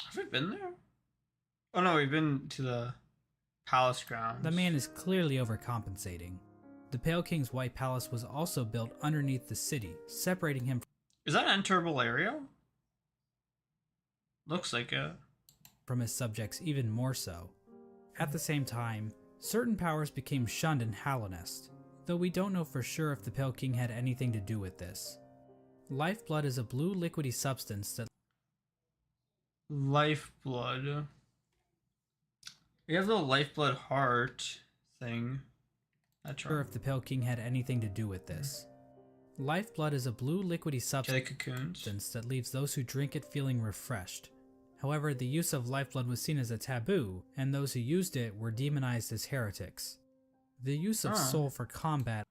Have we been there? Oh no, we've been to the palace grounds. The man is clearly overcompensating. The Pale King's White Palace was also built underneath the city, separating him Is that an enterable area? Looks like it. From his subjects even more so. At the same time, certain powers became shunned in Hallownest, though we don't know for sure if the Pale King had anything to do with this. Lifeblood is a blue liquidy substance that... Lifeblood. We have the lifeblood heart thing. That's sure if the Pale King had anything to do with this. Lifeblood is a blue liquidy substance that leaves those who drink it feeling refreshed. However, the use of lifeblood was seen as a taboo, and those who used it were demonized as heretics. The use of soul for combat...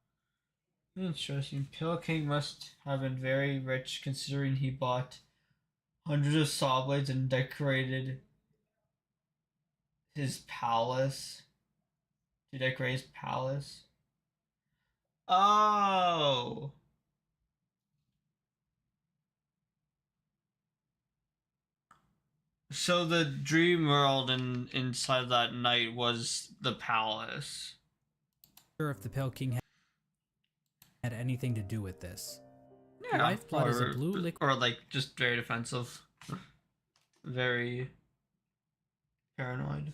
Interesting. Pale King must have been very rich considering he bought hundreds of saw blades and decorated his palace. To decorate his palace. Oh! So the dream world inside that night was the palace. Sure if the Pale King had anything to do with this. Yeah, Lifeblood is a blue liquid, or like just very defensive, very paranoid.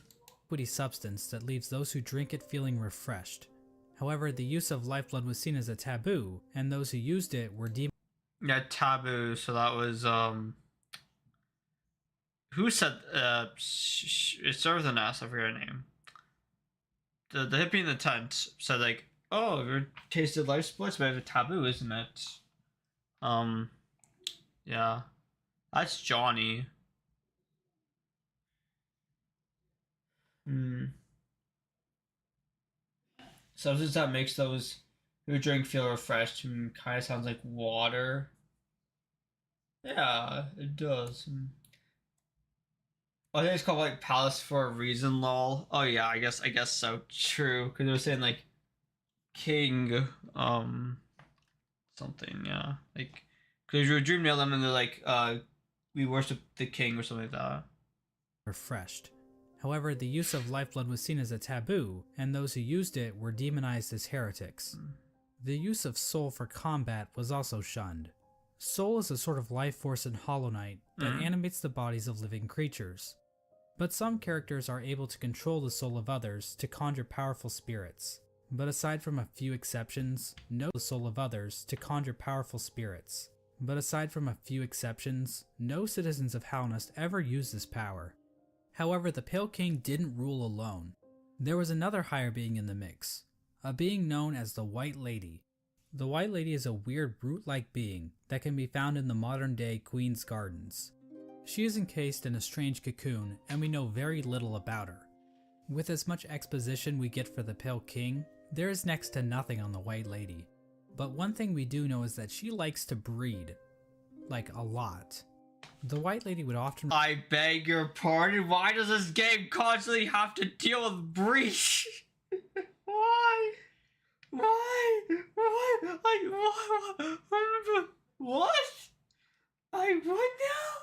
Liquidy substance that leaves those who drink it feeling refreshed. However, the use of lifeblood was seen as a taboo, and those who used it were Yeah, taboo. So that was who said it started with an S. I forget her name. The hippie in the tent said like, "Oh, you tasted life splits, but it's a taboo, isn't it?" Yeah, that's Johnny. Substance that makes those who drink feel refreshed kind of sounds like water. Yeah, it does. I think it's called like Palace for a reason, lol. Oh yeah, I guess so. True, because they were saying like King, something, yeah, like because you were dreaming of them and they're like, we worship the king or something like that. Refreshed. However, the use of lifeblood was seen as a taboo, and those who used it were demonized as heretics. The use of soul for combat was also shunned. Soul is a sort of life force in Hollow Knight that animates the bodies of living creatures. But some characters are able to control the soul of others to conjure powerful spirits. But aside from a few exceptions, no citizens of Hallownest ever used this power. However, the Pale King didn't rule alone. There was another higher being in the mix, a being known as the White Lady. The White Lady is a weird brute-like being that can be found in the modern-day Queen's Gardens. She is encased in a strange cocoon, and we know very little about her. With as much exposition we get for the Pale King, there is next to nothing on the White Lady. But one thing we do know is that she likes to breed. Like, a lot. The White Lady would often... I beg your pardon? Why does this game constantly have to deal with breach? Why? Why? What? I what now?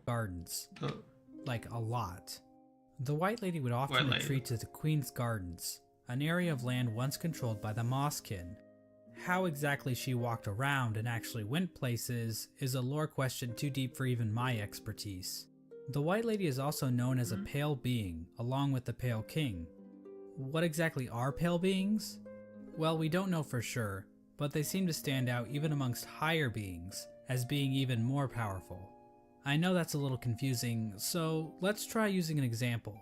Gardens. Like, a lot. The White Lady would often retreat to the Queen's Gardens, an area of land once controlled by the Mosskin. How exactly she walked around and actually went places is a lore question too deep for even my expertise. The White Lady is also known as a pale being, along with the Pale King. What exactly are pale beings? Well, we don't know for sure, but they seem to stand out even amongst higher beings, as being even more powerful. I know that's a little confusing, so let's try using an example.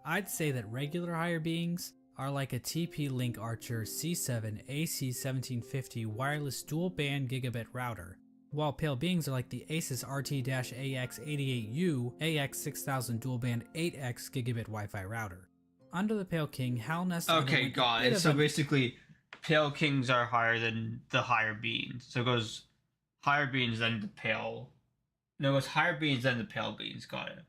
I'd say that regular higher beings are like a TP-Link Archer C7 AC1750 wireless dual-band gigabit router, while pale beings are like the Asus RT-AX88U AX6000 dual-band 8X gigabit Wi-Fi router. Under the Pale King, Hal Nest Okay, got it. So basically, Pale Kings are higher than the higher beings. So it goes higher beings then the pale. No, it goes higher beings then the pale beings. Got it.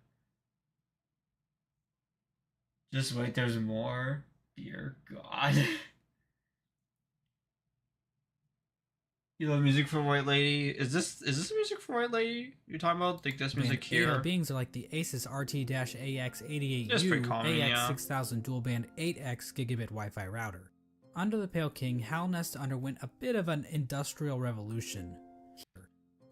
Just wait, there's more. Dear God. You love music for White Lady? Is this music for White Lady you're talking about? Like this music here? Pale beings are like the Asus RT-AX88U AX6000 dual-band 8X gigabit Wi-Fi router. Under the Pale King, Hal Nest underwent a bit of an industrial revolution.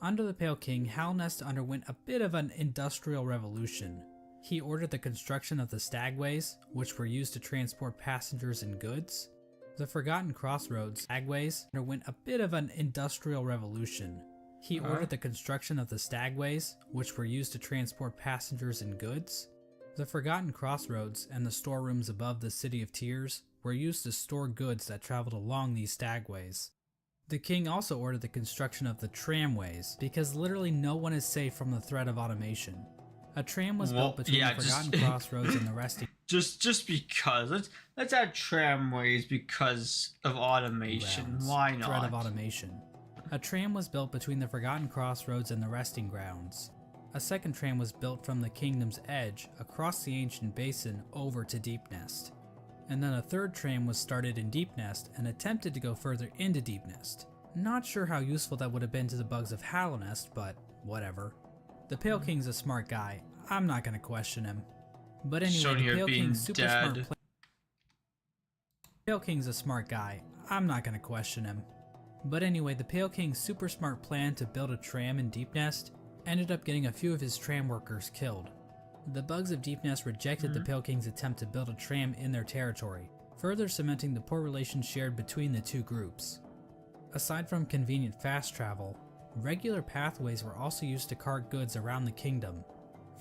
Under the Pale King, Hal Nest underwent a bit of an industrial revolution. He ordered the construction of the stagways, which were used to transport passengers and goods. The Forgotten Crossroads stagways underwent a bit of an industrial revolution. He ordered the construction of the stagways, which were used to transport passengers and goods. The Forgotten Crossroads and the storerooms above the City of Tears were used to store goods that traveled along these stagways. The king also ordered the construction of the tramways, because literally no one is safe from the threat of automation. A tram was built between the Forgotten Crossroads and the resting. Just because let's add tramways because of automation. Grounds. Why not? Threat of automation. A tram was built between the Forgotten Crossroads and the resting grounds. A second tram was built from the Kingdom's Edge across the ancient basin over to Deep Nest. And then a third tram was started in Deep Nest and attempted to go further into Deep Nest. Not sure how useful that would have been to the bugs of Hollow Nest, but whatever. The Pale King's a smart guy. I'm not gonna question him. But anyway, the Pale King's super smart. Pale King's a smart guy. I'm not gonna question him. But anyway, the Pale King's super smart plan to build a tram in Deep Nest ended up getting a few of his tram workers killed. The bugs of Deep Nest rejected the Pale King's attempt to build a tram in their territory, further cementing the poor relations shared between the two groups. Aside from convenient fast travel, regular pathways were also used to cart goods around the kingdom.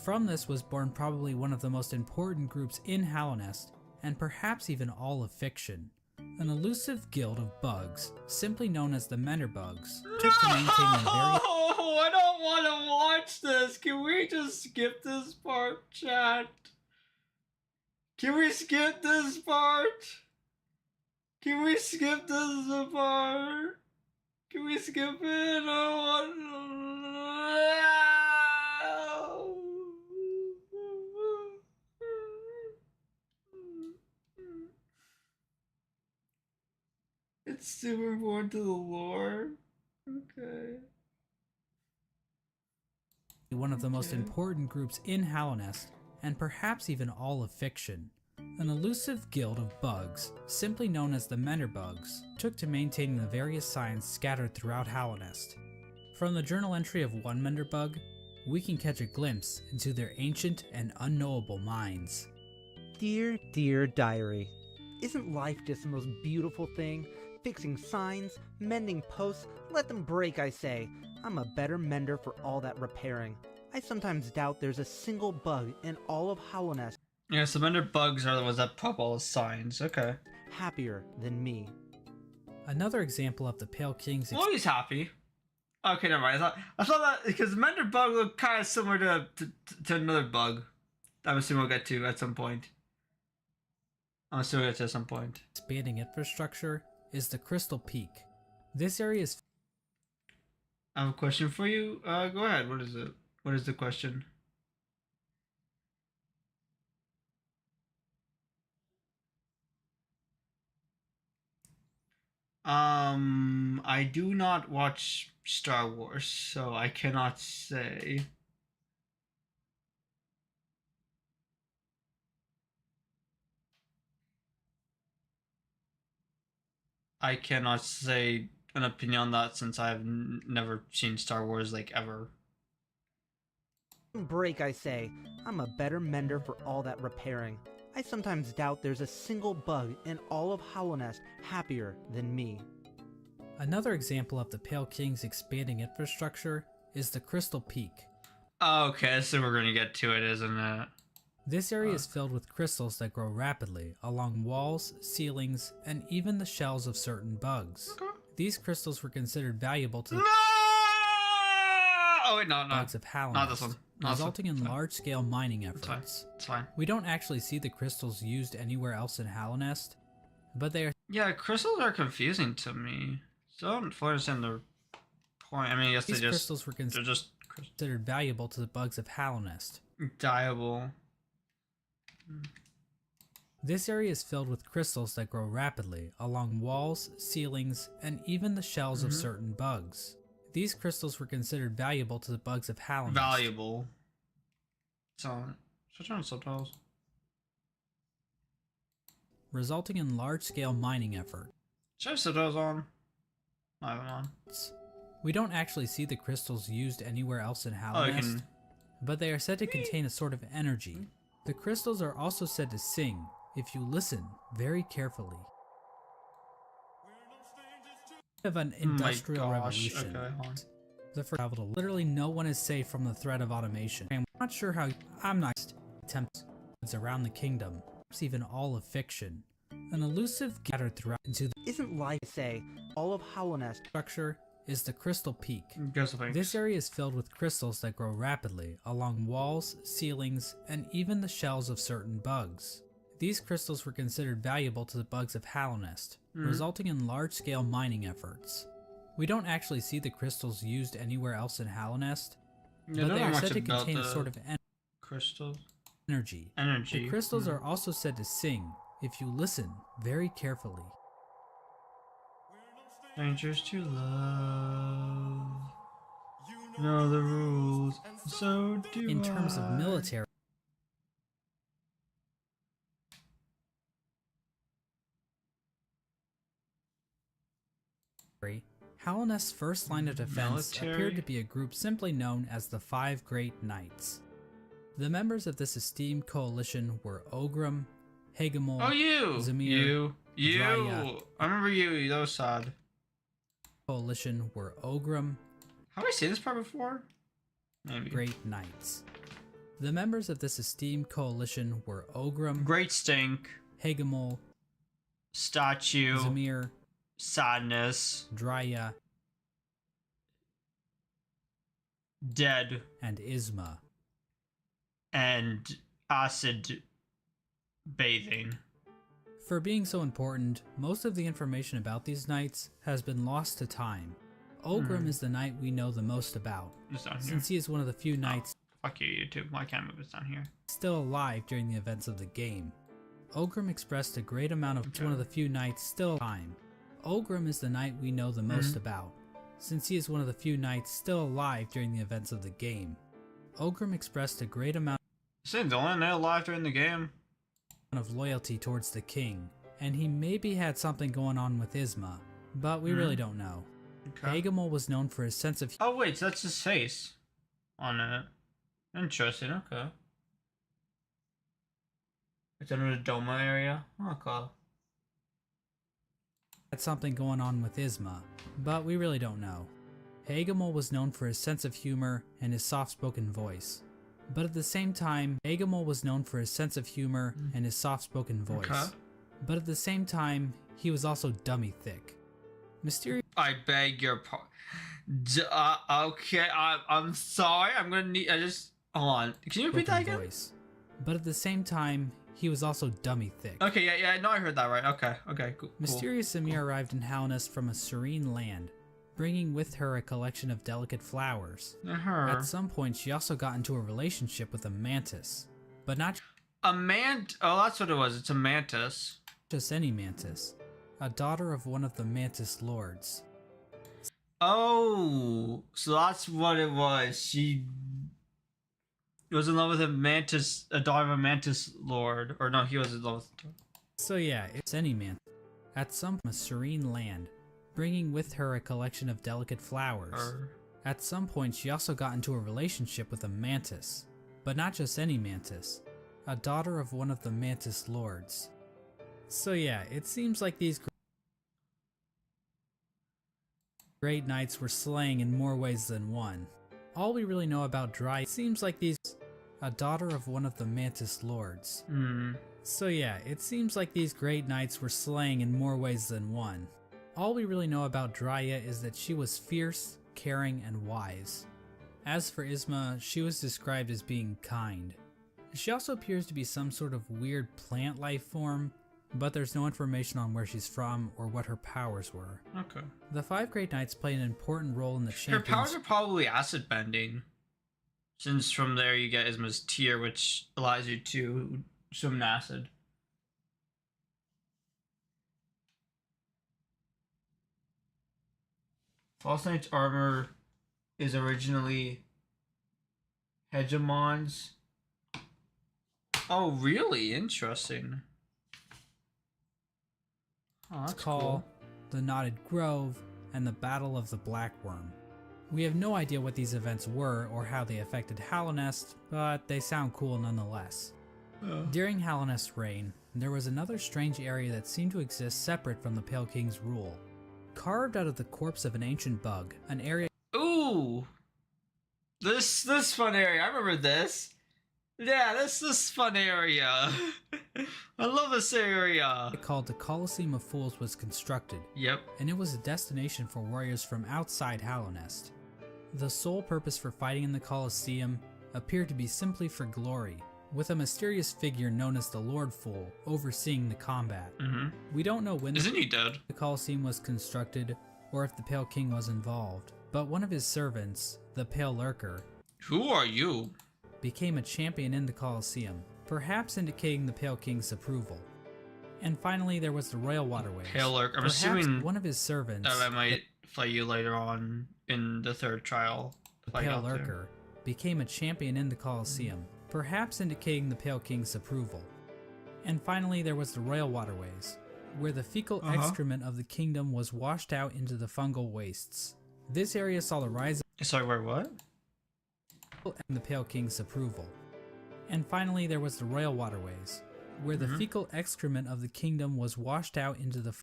From this was born probably one of the most important groups in Hollow Nest, and perhaps even all of fiction. An elusive guild of bugs, simply known as the Mender Bugs, took to maintain the very— Oh, I don't want to watch this. Can we just skip this part, chat? Can we skip this part? Can we skip this part? Can we skip it? I don't want. It's super important to the lore. Okay. one of the most important groups in Hollow Nest, and perhaps even all of fiction. An elusive guild of bugs, simply known as the Mender Bugs, took to maintaining the various signs scattered throughout Hollow Nest. From the journal entry of one Mender Bug, we can catch a glimpse into their ancient and unknowable minds. Dear, dear diary, isn't life just the most beautiful thing? Fixing signs, mending posts, let them break, I say. I'm a better mender for all that repairing. I sometimes doubt there's a single bug in all of Hollow Nest. Yeah, so Mender Bugs are the ones that pop all the signs. Okay. Happier than me. Another example of the Pale King's— Well, he's happy. Okay, never mind. I thought that because Mender Bug looked kind of similar to another bug. I'm assuming we'll get to at some point. Expanding infrastructure is the Crystal Peak. This area is— I have a question for you. Go ahead. What is it? What is the question? I do not watch Star Wars, so I cannot say. I cannot say an opinion on that since I've never seen Star Wars like ever. Break, I say. I'm a better mender for all that repairing. I sometimes doubt there's a single bug in all of Hallownest happier than me. Another example of the Pale King's expanding infrastructure is the Crystal Peak. Okay, so we're gonna get to it, isn't it? This area is filled with crystals that grow rapidly along walls, ceilings, and even the shells of certain bugs. Okay. These crystals were considered valuable to the Oh wait, no. bugs of Hallownest, Not this one. Not this resulting one. in large-scale mining efforts. It's fine. We don't actually see the crystals used anywhere else in Hallownest, but they are Yeah, crystals are confusing to me. Still don't fully understand their point. I mean, yes, these they're crystals were just considered valuable to the bugs of Hallownest. dyeable. This area is filled with crystals that grow rapidly along walls, ceilings, and even the shells of certain bugs. These crystals were considered valuable to the bugs of Hallownest. Valuable. So, switch on subtitles. Resulting in large-scale mining effort. Should I have subtitles on? I have them on. We don't actually see the crystals used anywhere else in Oh, you Hallownest, can. but they are said to contain a sort of energy. The crystals are also said to sing, if you listen very carefully. Of an industrial revolution. Okay, hold on. The first travel to literally no one is safe from the threat of automation. I'm not sure how I'm not attempts around the kingdom, perhaps even all of fiction. An elusive gathered throughout into the Isn't life, say, all of Hallownest structure is the Crystal Peak. This This area is filled with crystals that grow rapidly along walls, ceilings, and even the shells of certain bugs. These crystals were considered valuable to the bugs of Hallownest, resulting in large-scale mining efforts. We don't actually see the crystals used anywhere else in Hallownest, but they are said to contain a sort of crystals. energy. Energy. The crystals are also said to sing, if you listen very carefully. Strangers to love. Know the rules, so do In terms of I. military, Hallownest's first line of defense appeared to be a group simply known as the Five Great Knights. The members of this esteemed coalition were Ogrim, Hagamol, Oh, you! Zamir, You! Dryya. I remember you, that was sad. Coalition were Ogrim, Have I seen this part before? Maybe. Great Knights. The members of this esteemed coalition were Ogrim, Great Stink. Hagamol, Statue. Zamir, Sadness. Dryya, Dead. and Isma. And acid bathing. For being so important, most of the information about these knights has been lost to time. Ogrim is the knight we know the most about, It's down here. since he is one of the few knights Fuck you, YouTube. Why can't I move this down here? still alive during the events of the game. Ogrim expressed a great amount of one of the few knights still alive. Ogrim is the knight we know the most about, since he is one of the few knights still alive during the events of the game. Ogrim expressed a great amount This the only knight alive during the game. of loyalty towards the king, and he maybe had something going on with Isma, but we really don't know. Okay. Hagamol was known for his sense of Oh wait, so that's his face on it. Interesting, okay. It's under the Doma area? Okay. had something going on with Isma, but we really don't know. Hagamol was known for his sense of humor and his soft-spoken voice. But at the same time, Hagamol was known for his sense of humor and his soft-spoken voice. Okay. But at the same time, he was also dummy thick. Mysterious I beg your pardon. Okay, I'm sorry. I'm gonna need. I just hold on. Can you repeat that again? voice. But at the same time, he was also dummy thick. Okay, yeah. No, I heard that right. Okay, cool. Mysterious Samir arrived in Hallownest from a serene land, bringing with her a collection of delicate flowers. Her. At some point, she also got into a relationship with a mantis, but not A Oh, that's what it was. It's a mantis. just any mantis, a daughter of one of the mantis lords. Oh, so that's what it was. She was in love with a daughter of a mantis lord. Or no, he was in love with. So yeah, it's any mantis. At some a serene land, bringing with her a collection of delicate flowers. At some point, she also got into a relationship with a mantis, but not just any mantis, a daughter of one of the mantis lords. So yeah, it seems like these great knights were slaying in more ways than one. All we really know about Dry seems like these a daughter of one of the mantis lords. So yeah, it seems like these great knights were slaying in more ways than one. All we really know about Drya is that she was fierce, caring, and wise. As for Isma, she was described as being kind. She also appears to be some sort of weird plant life form, but there's no information on where she's from or what her powers were. Okay. The 5 Great Knights play an important role in the Her champions. powers are probably acid bending, since from there you get Isma's tear, which allows you to swim in acid. False Knight's armor is originally Hegemon's. Oh, really? Interesting. Oh, that's Call, cool. the Knotted Grove, and the Battle of the Blackworm. We have no idea what these events were or how they affected Hallownest, but they sound cool nonetheless. During Hallownest's reign, there was another strange area that seemed to exist separate from the Pale King's rule. Carved out of the corpse of an ancient bug, an area— Ooh! This fun area, I remember this. Yeah, this fun area. I love this area. called the Colosseum of Fools was constructed. Yep. And it was a destination for warriors from outside Hallownest. The sole purpose for fighting in the Colosseum appeared to be simply for glory, with a mysterious figure known as the Lord Fool overseeing the combat. We don't know when Isn't he dead? the Colosseum was constructed or if the Pale King was involved, but one of his servants, the Pale Lurker, Who are you? became a champion in the Colosseum, perhaps indicating the Pale King's approval. And finally, there was the Royal Waterways. Pale Lurker. I'm Perhaps assuming one of his servants, that I might fight you later on in the third trial. the Fight Pale out there. Lurker, became a champion in the Colosseum, perhaps indicating the Pale King's approval. And finally, there was the Royal Waterways, where the fecal excrement of the kingdom was washed out into the fungal wastes. This area saw the rise Sorry, where what? and the Pale King's approval. And finally, there was the Royal Waterways, where the fecal excrement of the kingdom was washed out into the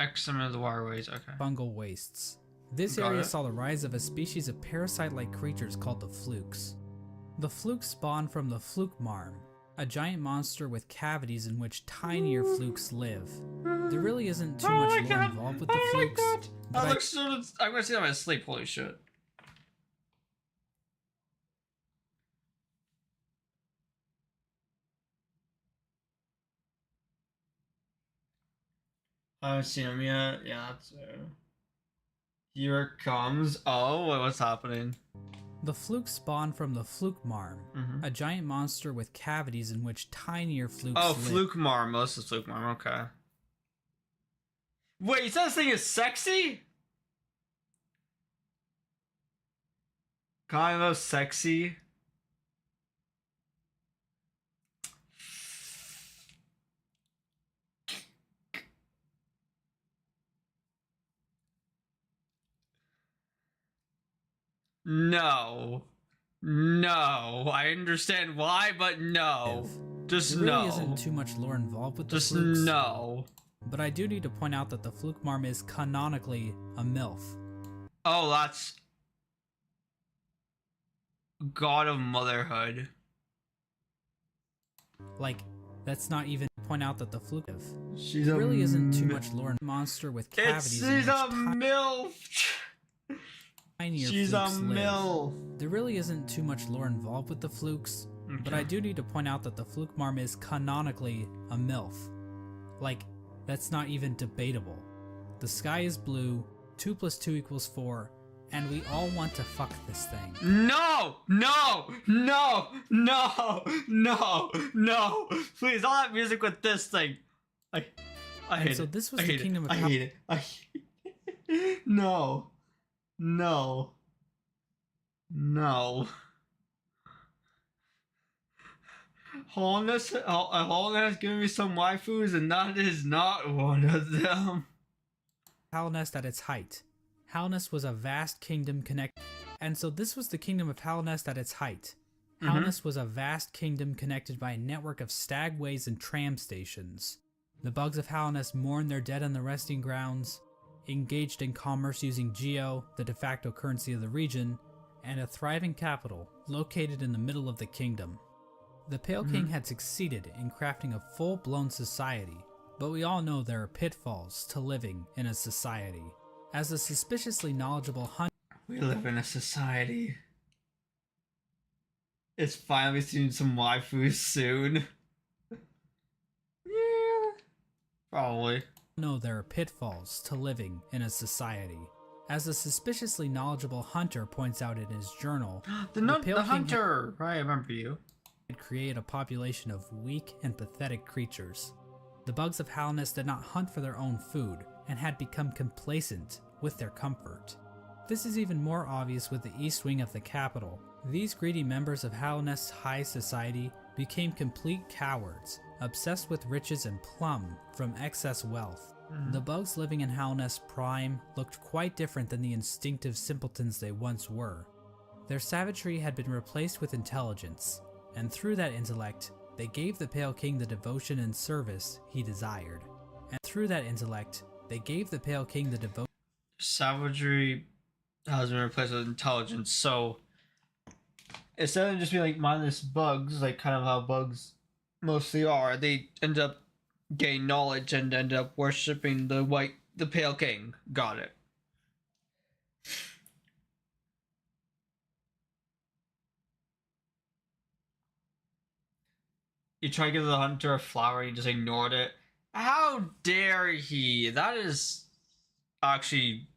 Excrement of the waterways, okay. fungal wastes. This Got area it. saw the rise of a species of parasite-like creatures called the flukes. The flukes spawned from the fluke marm, a giant monster with cavities in which tinier flukes live. There really isn't too much lore involved with the flukes, but That looks sort of, I'm gonna see that in my sleep, holy shit. I haven't seen him yet. Yeah, that's here it comes. Oh, what's happening? the flukes spawned from the fluke marm, a giant monster with cavities in which tinier flukes Oh, live. Fluke Marm. Most is Fluke Marm. Okay. Wait, you said this thing is sexy? Kind of sexy. No. No. I understand why, but no. Just There really no. isn't too much lore involved with the Just flukes, no. but I do need to point out that the fluke marm is canonically a MILF. Oh, that's God of Motherhood. Like, that's not even point out that the fluke She's there really isn't too much lore. Monster with cavities She's in which a MILF. tinier She's a flukes live. MILF. There really isn't too much lore involved with the flukes, but I do need to point out that the fluke marm is canonically a MILF. Like, that's not even debatable. The sky is blue, 2 + 2 = 4, and we all want to fuck this thing. No! No! No! No! No! No! Please, all that music with this thing. I hate so it. this was I the hate kingdom it. of I hate it. I hate it. No. No. No. Holness giving me some waifus, and that is not one of them. Halnest at its height. Halnest was a vast kingdom connected, and so this was the kingdom of Halnest at its height. Halnest was a vast kingdom connected by a network of stagways and tram stations. The bugs of Halnest mourned their dead on the resting grounds, engaged in commerce using Geo, the de facto currency of the region, and a thriving capital located in the middle of the kingdom. The Pale King had succeeded in crafting a full-blown society, but we all know there are pitfalls to living in a society. As a suspiciously knowledgeable hunter, we live in a society. It's finally seen some waifus soon. Yeah, probably. know there are pitfalls to living in a society. As a suspiciously knowledgeable hunter points out in his journal, the hunter! Right, I remember you. Create a population of weak and pathetic creatures. The bugs of Halnest did not hunt for their own food and had become complacent with their comfort. This is even more obvious with the east wing of the capital. These greedy members of Halnest's high society became complete cowards, obsessed with riches and plumb from excess wealth. The bugs living in Halnest Prime looked quite different than the instinctive simpletons they once were. Their savagery had been replaced with intelligence, and through that intellect, they gave the Pale King the devotion and service he desired. Savagery has been replaced with intelligence, so instead of just being like mindless bugs, like kind of how bugs mostly are, they end up gaining knowledge and end up worshipping the Pale King. Got it. You try to give the hunter a flower and he just ignored it. How dare he? That is actually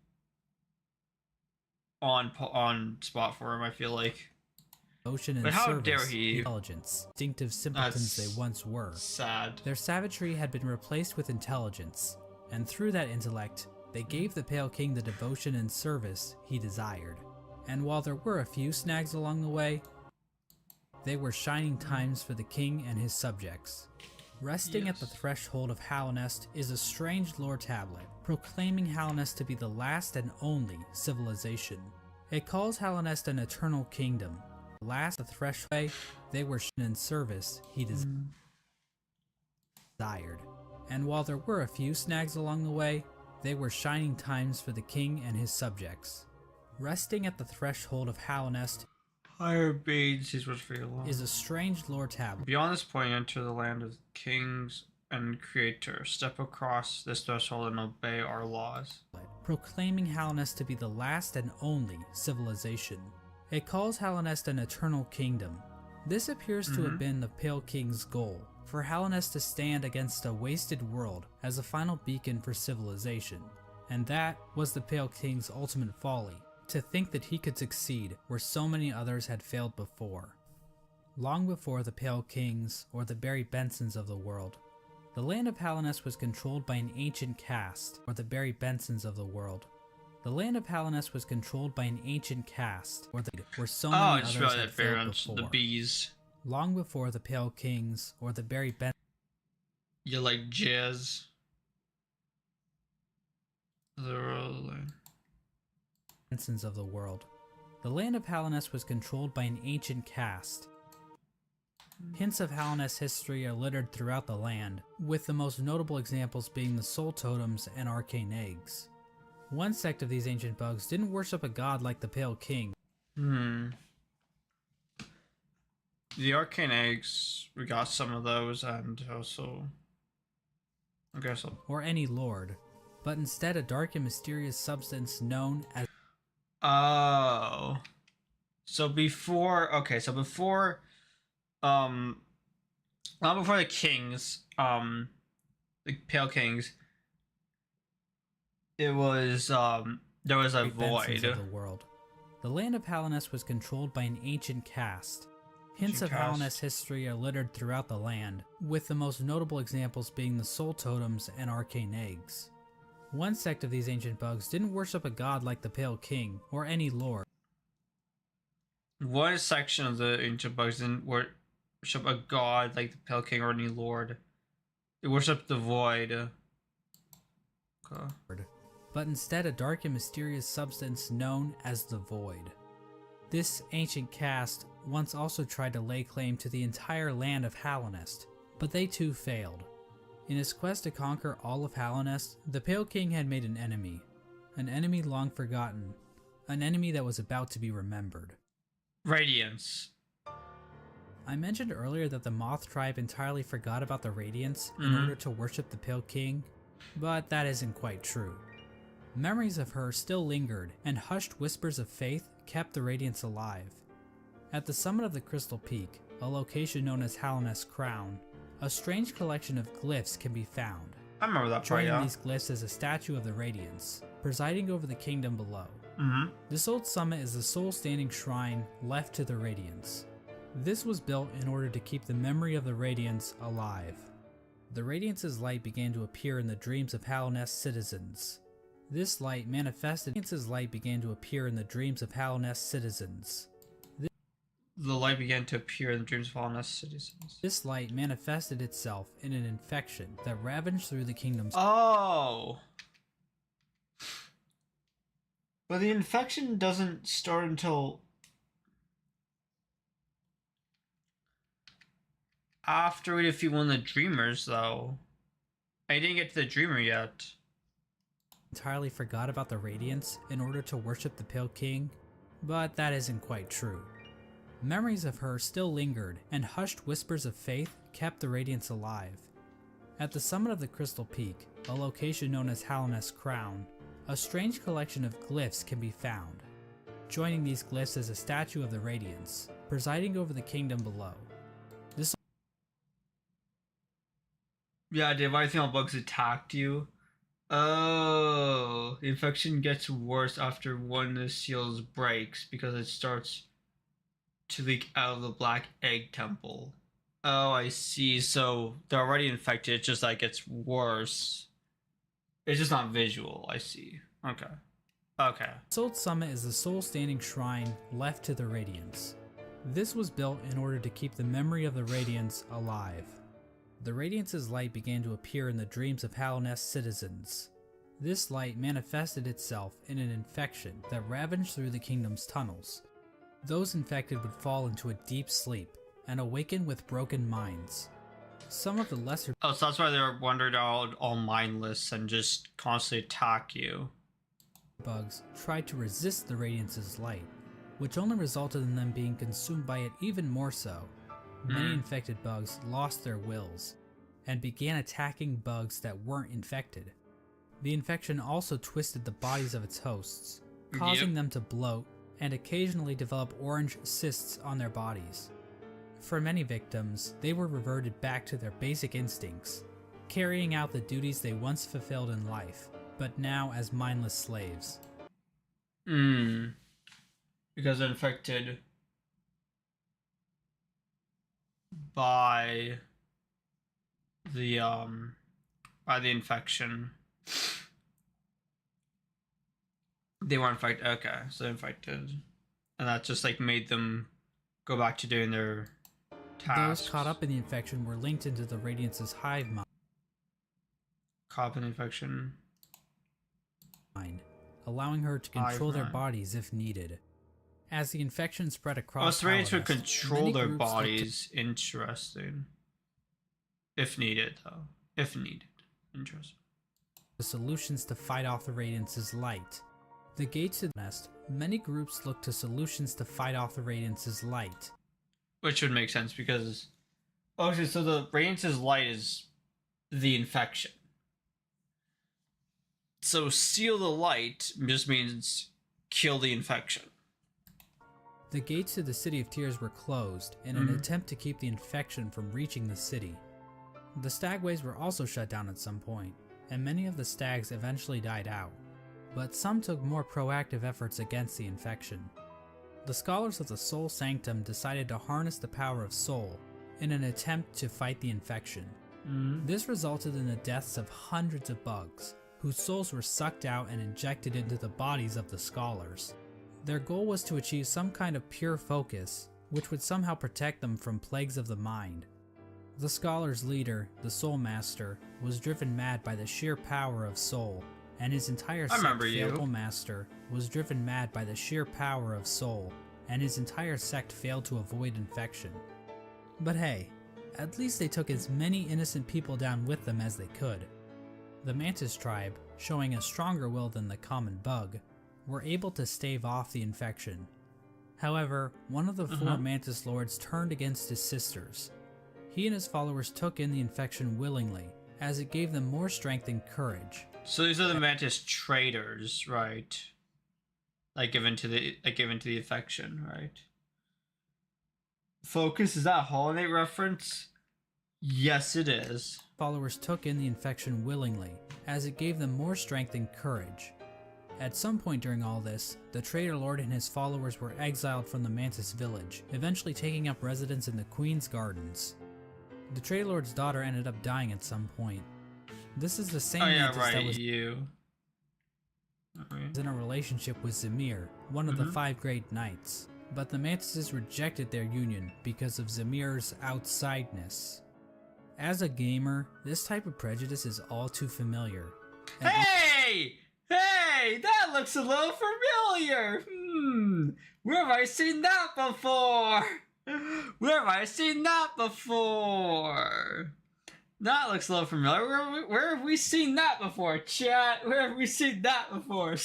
on spot for him, I feel like. Ocean and but how service, dare he? Intelligence, instinctive simpletons they once were. Sad. Their savagery had been replaced with intelligence, and through that intellect, they gave the Pale King the devotion and service he desired. And while there were a few snags along the way, they were shining times for the king and his subjects. Resting at the threshold of Halnest is a strange lore tablet, proclaiming Halnest to be the last and only civilization. It calls Halnest an eternal kingdom. Last the threshold, they were in service he desired. And while there were a few snags along the way, they were shining times for the king and his subjects. Resting at the threshold of Halnest Higher beings is what's for your long. Is a strange lore tablet. Beyond this point, enter the land of kings and creator. Step across this threshold and obey our laws. Proclaiming Halnest to be the last and only civilization. It calls Halnest an eternal kingdom. This appears to have been the Pale King's goal, for Halnest to stand against a wasted world as a final beacon for civilization. And that was the Pale King's ultimate folly. To think that he could succeed where so many others had failed before. Long before the Pale Kings or the Barry Bensons of the world, the land of Halnest was controlled by an ancient caste, or the Barry Bensons of the world. The land of Halnest was controlled by an ancient caste, where so many others had failed before. The bees. Long before the Pale Kings or the Barry Bensons. You like jazz. The rolling. Of the world. The land of Halnest was controlled by an ancient caste. Hints of Halnest's history are littered throughout the land, with the most notable examples being the soul totems and arcane eggs. One sect of these ancient bugs didn't worship a god like the Pale King. The arcane eggs, we got some of those, and also I guess or any lord, but instead a dark and mysterious substance known as not before the kings, the Pale Kings, it was there was a void. Of the world. The land of Halnest was controlled by an ancient caste. Hints of Halnest's history are littered throughout the land, with the most notable examples being the soul totems and arcane eggs. One sect of these ancient bugs didn't worship a god like the Pale King or any lord. One section of the ancient bugs didn't worship a god like the Pale King or any lord. They worship the void. Okay. But instead a dark and mysterious substance known as the void. This ancient caste once also tried to lay claim to the entire land of Halonest, but they too failed. In his quest to conquer all of Halonest, the Pale King had made an enemy long forgotten, an enemy that was about to be remembered. Radiance. I mentioned earlier that the Moth tribe entirely forgot about the Radiance in order to worship the Pale King, but that isn't quite true. Memories of her still lingered, and hushed whispers of faith kept the Radiance alive. At the summit of the Crystal Peak, a location known as Halonest's Crown, a strange collection of glyphs can be found. I remember that part, Joining yeah. these glyphs is a statue of the Radiance, presiding over the kingdom below. This old summit is the sole standing shrine left to the Radiance. This was built in order to keep the memory of the Radiance alive. The Radiance's light began to appear in the dreams of Halonest's citizens. This light manifested The light began to appear in the dreams of Halonest's citizens. The light began to appear in the dreams of Halonest's citizens. This light manifested itself in an infection that ravaged through the kingdom's. Oh. But the infection doesn't start until after we defeat one of the Dreamers, though. I didn't get to the Dreamer yet. Entirely forgot about the Radiance in order to worship the Pale King, but that isn't quite true. Memories of her still lingered, and hushed whispers of faith kept the Radiance alive. At the summit of the Crystal Peak, a location known as Halonest's Crown, a strange collection of glyphs can be found. Joining these glyphs is a statue of the Radiance, presiding over the kingdom below. Yeah, did everything bugs attacked you? Oh, the infection gets worse after one of the seals breaks because it starts to leak out of the Black Egg Temple. Oh, I see. So they're already infected. It's just like it's worse. It's just not visual. I see. Okay. Okay. This old summit is the sole standing shrine left to the Radiance. This was built in order to keep the memory of the Radiance alive. The Radiance's light began to appear in the dreams of Halonest's citizens. This light manifested itself in an infection that ravaged through the kingdom's tunnels. Those infected would fall into a deep sleep and awaken with broken minds. Some of the lesser Oh, so that's why they're wandered out all mindless and just constantly attack you. bugs tried to resist the Radiance's light, which only resulted in them being consumed by it even more so. Many infected bugs lost their wills, and began attacking bugs that weren't infected. The infection also twisted the bodies of its hosts, causing them to bloat and occasionally develop orange cysts on their bodies. For many victims, they were reverted back to their basic instincts, carrying out the duties they once fulfilled in life, but now as mindless slaves. Because they're infected by the infection. They weren't infected. Okay, so they're infected, and that just like made them go back to doing their tasks. Those caught up in the infection were linked into the Radiance's hive Caught up in the infection. mind, allowing her to control their bodies if needed. As the infection spread across the Radiance would Halonest, control many their groups looked to bodies. Interesting. If needed, though. If needed. Interesting. solutions to fight off the Radiance's light. The gates to the nest, many groups look to solutions to fight off the Radiance's light. Which would make sense because... Okay, so the Radiance's light is the infection. So seal the light just means kill the infection. The gates to the City of Tears were closed in an attempt to keep the infection from reaching the city. The stagways were also shut down at some point, and many of the stags eventually died out, but some took more proactive efforts against the infection. The scholars of the Soul Sanctum decided to harness the power of Soul in an attempt to fight the infection. This resulted in the deaths of hundreds of bugs, whose souls were sucked out and injected into the bodies of the scholars. Their goal was to achieve some kind of pure focus which would somehow protect them from plagues of the mind. The scholar's leader, the Soul Master, was driven mad by the sheer power of Soul, and his entire sect, Fatal Master, was driven mad by the sheer power of Soul, and his entire sect failed to avoid infection. But hey, at least they took as many innocent people down with them as they could. The Mantis tribe, showing a stronger will than the common bug, were able to stave off the infection. However, one of the four Mantis Lords turned against his sisters. He and his followers took in the infection willingly, as it gave them more strength and courage. So these are the Mantis traitors, right? Like given to the infection, right? Focus, is that a holiday reference? Yes, it is. Followers took in the infection willingly, as it gave them more strength and courage. At some point during all this, the Traitor Lord and his followers were exiled from the Mantis village, eventually taking up residence in the Queen's Gardens. The Traitor Lord's daughter ended up dying at some point. This is the same Mantis that was in a relationship with Zemir, one of the 5 Great Knights. But the Mantises rejected their union because of Zemir's outsideness. As a gamer, this type of prejudice is all too familiar. Hey! Hey! That looks a little familiar! Where have I seen that before? Where have I seen that before? That looks a little familiar. Where have we seen that before, chat? Where have we seen that before?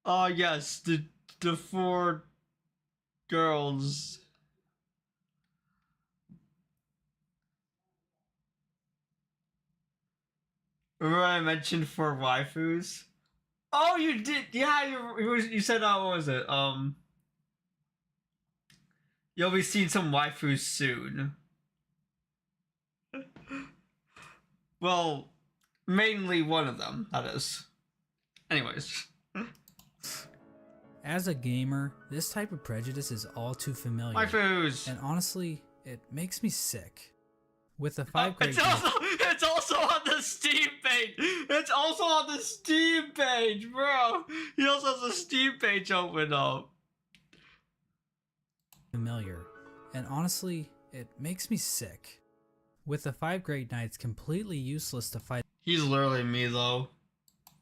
Oh yes, the 4 girls. Remember I mentioned 4 waifus? Oh, you did. Yeah, you said what was it? You'll be seeing some waifus soon. Well, mainly one of them, that is. Anyways. As a gamer, this type of prejudice is all too familiar. Waifus! And honestly, it makes me sick. With the 5 great it's also on the Steam page! It's also on the Steam page, bro! He also has a Steam page open up. Familiar. And honestly, it makes me sick. With the 5 Great Knights completely useless to fight He's literally me, though.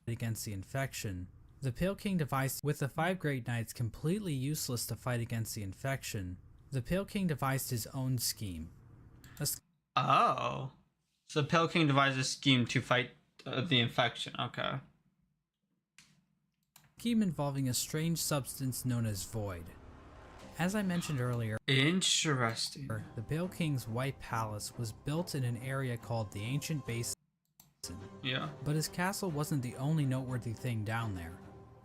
Against the infection, the Pale King devised with the 5 Great Knights completely useless to fight against the infection. The Pale King devised his own scheme. Oh. So the Pale King devised a scheme to fight the infection. Okay. Scheme involving a strange substance known as Void. As I mentioned earlier, interesting. The Pale King's White Palace was built in an area called the Ancient Basin. Yeah. But his castle wasn't the only noteworthy thing down there.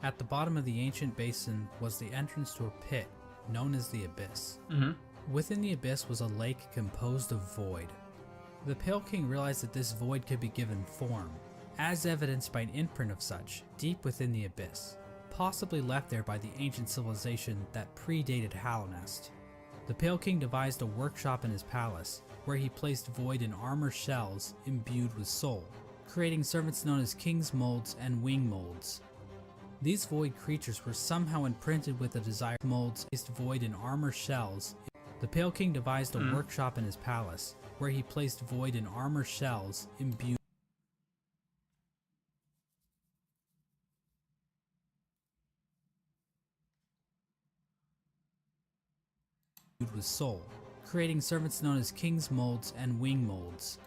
At the bottom of the Ancient Basin was the entrance to a pit, known as the Abyss. Within the Abyss was a lake composed of void. The Pale King realized that this void could be given form, as evidenced by an imprint of such, deep within the Abyss, possibly left there by the ancient civilization that predated Hallownest. The Pale King devised a workshop in his palace, where he placed void in armor shells imbued with soul, creating servants known as King's Molds and Wing Molds. These void creatures were somehow imprinted with the desired molds placed void in armor shells. The Pale King devised a workshop in his palace, where he placed void in armor shells imbued with soul, creating servants known as King's Molds and Wing Molds.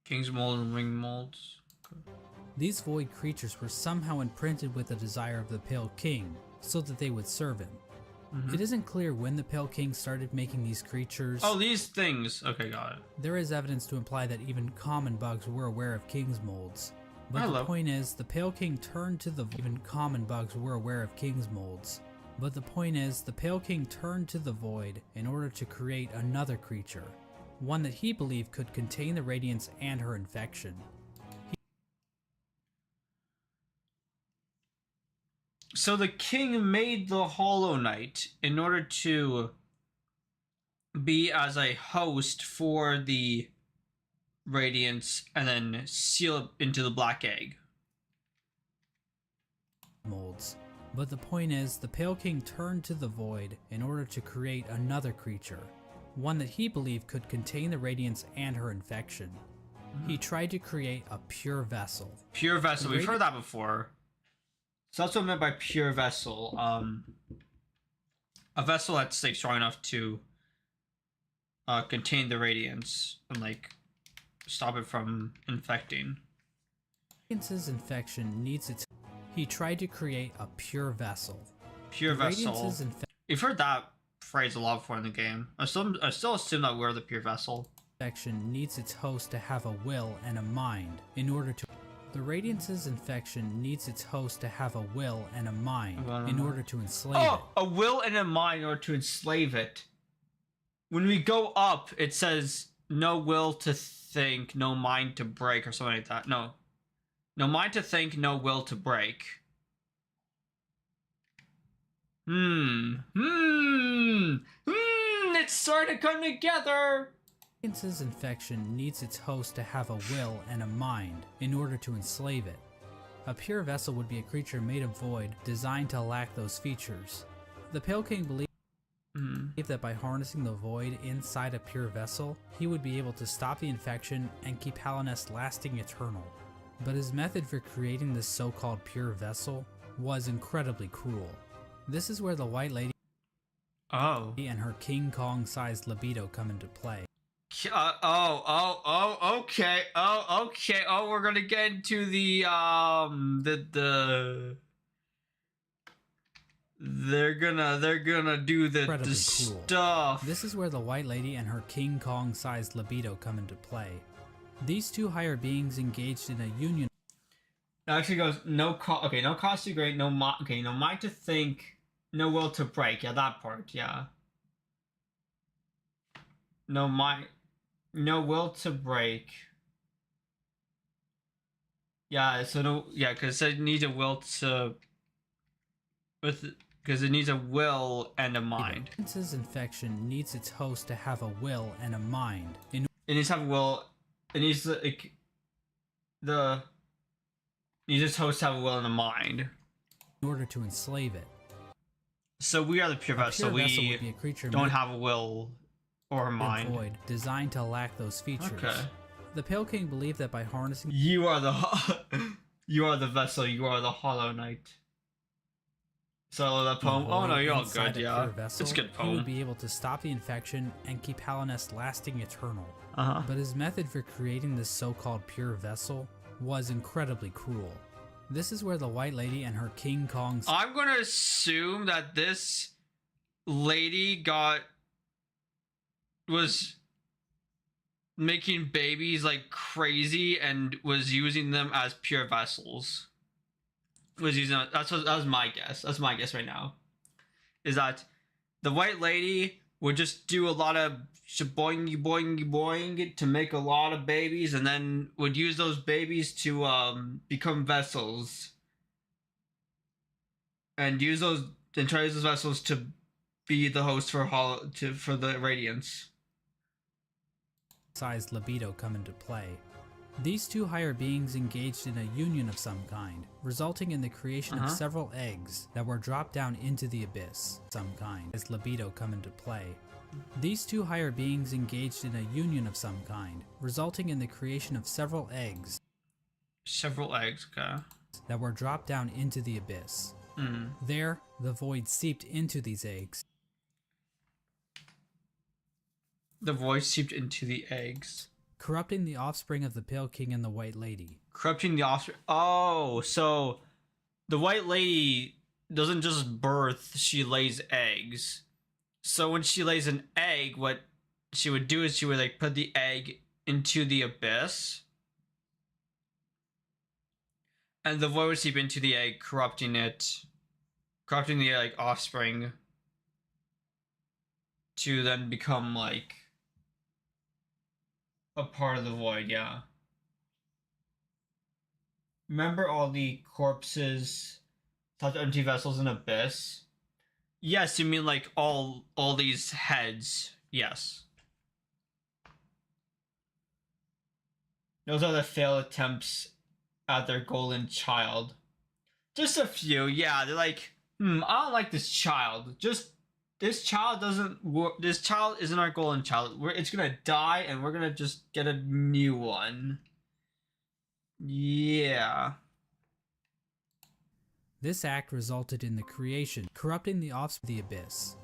King's Mold and Wing Molds. Okay. These void creatures were somehow imprinted with the desire of the Pale King, so that they would serve him. It isn't clear when the Pale King started making these creatures. Oh, these things. Okay, got it. There is evidence to imply that even common bugs were aware of King's Molds. But the point is, the Pale King turned to the void. Even common bugs were aware of King's Molds. But the point is, the Pale King turned to the void in order to create another creature, one that he believed could contain the Radiance and her infection. So the king made the Hollow Knight in order to be as a host for the Radiance and then seal it into the Black Egg. Molds. But the point is, the Pale King turned to the void in order to create another creature, one that he believed could contain the radiance and her infection. He tried to create a pure vessel. Pure vessel. We've heard that before. So that's what I meant by pure vessel. A vessel that's like strong enough to contain the radiance and like stop it from infecting. Radiance's infection needs its. He tried to create a pure vessel. Pure vessel. We've heard that phrase a lot before in the game. I still assume that we're the pure vessel. Infection needs its host to have a will and a mind in order to. The Radiance's infection needs its host to have a will and a mind in order to enslave it. Oh, a will and a mind in order to enslave it. When we go up, it says no will to think, no mind to break, or something like that. No. No mind to think, no will to break. It's starting to come together. Radiance's infection needs its host to have a will and a mind in order to enslave it. A pure vessel would be a creature made of void, designed to lack those features. The Pale King believed that by harnessing the void inside a pure vessel, he would be able to stop the infection and keep Hallownest lasting eternal. But his method for creating this so-called pure vessel was incredibly cruel. This is where the White Lady and her King Kong-sized libido come into play. Okay. We're gonna get into they're gonna do the stuff. This is where the White Lady and her King Kong-sized libido come into play. These two higher beings engaged in a union. It actually goes no cost to great, no mind to think, no will to break. Yeah, that part. Yeah. No will to break. Yeah, so because it needs a will to. Because it needs a will and a mind. Radiance's infection needs its host to have a will and a mind. It needs to have a will. It needs its host to have a will and a mind. In order to enslave it. So we are the pure vessel. We would be a creature don't have a will or a mind. Void, designed to lack those features. Okay. The Pale King believed that by harnessing. You are the vessel. You are the Hollow Knight. So that poem. Oh no, you're all good. Yeah, vessel, it's a good poem. He would be able to stop the infection and keep Hallownest lasting eternal. But his method for creating this so-called pure vessel was incredibly cruel. This is where the White Lady and her King Kong. I'm gonna assume that this lady was making babies like crazy and was using them as pure vessels. That was my guess. That's my guess right now. Is that the White Lady would just do a lot of boing boing boing to make a lot of babies, and then would use those babies to become vessels, and use those and try to use those vessels to be the host for the Radiance. Sized libido come into play. These two higher beings engaged in a union of some kind, resulting in the creation of several eggs that were dropped down into the abyss. Some kind, as libido come into play. These two higher beings engaged in a union of some kind, resulting in the creation of several eggs. Several eggs, okay. That were dropped down into the abyss. There, the void seeped into these eggs. The void seeped into the eggs. Corrupting the offspring of the Pale King and the White Lady. Corrupting the offspring. Oh, so the White Lady doesn't just birth, she lays eggs. So when she lays an egg, what she would do is she would like put the egg into the abyss. And the void would seep into the egg, corrupting the like offspring to then become like a part of the void, yeah. Remember all the corpses, such empty vessels in abyss? Yes, you mean like all these heads? Yes. Those are the failed attempts at their golden child. Just a few, yeah. They're like I don't like this child. Just this child doesn't work. This child isn't our golden child. It's gonna die, and we're gonna just get a new one. Yeah. This act resulted in the creation, corrupting the offspring of the abyss.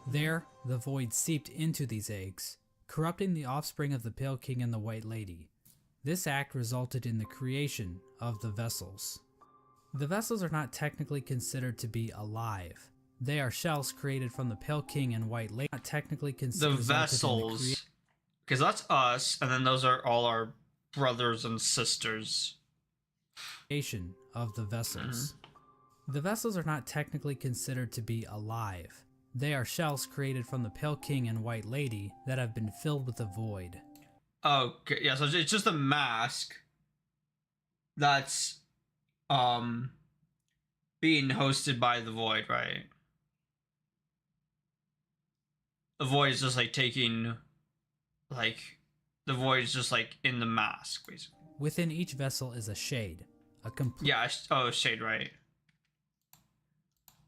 There, the void seeped into these eggs, corrupting the offspring of the Pale King and the White Lady. This act resulted in the creation of the vessels. The vessels are not technically considered to be alive. They are shells created from the Pale King and White Lady. Not technically considered The vessels, because that's us, and then those are all our brothers and sisters. Creation of the vessels. The vessels are not technically considered to be alive. They are shells created from the Pale King and White Lady that have been filled with the void. Okay, yeah, so it's just a mask that's being hosted by the void, right? The void is just like taking, like, the void is just like in the mask, basically. Within each vessel is a shade, a complete. Yeah, shade, right?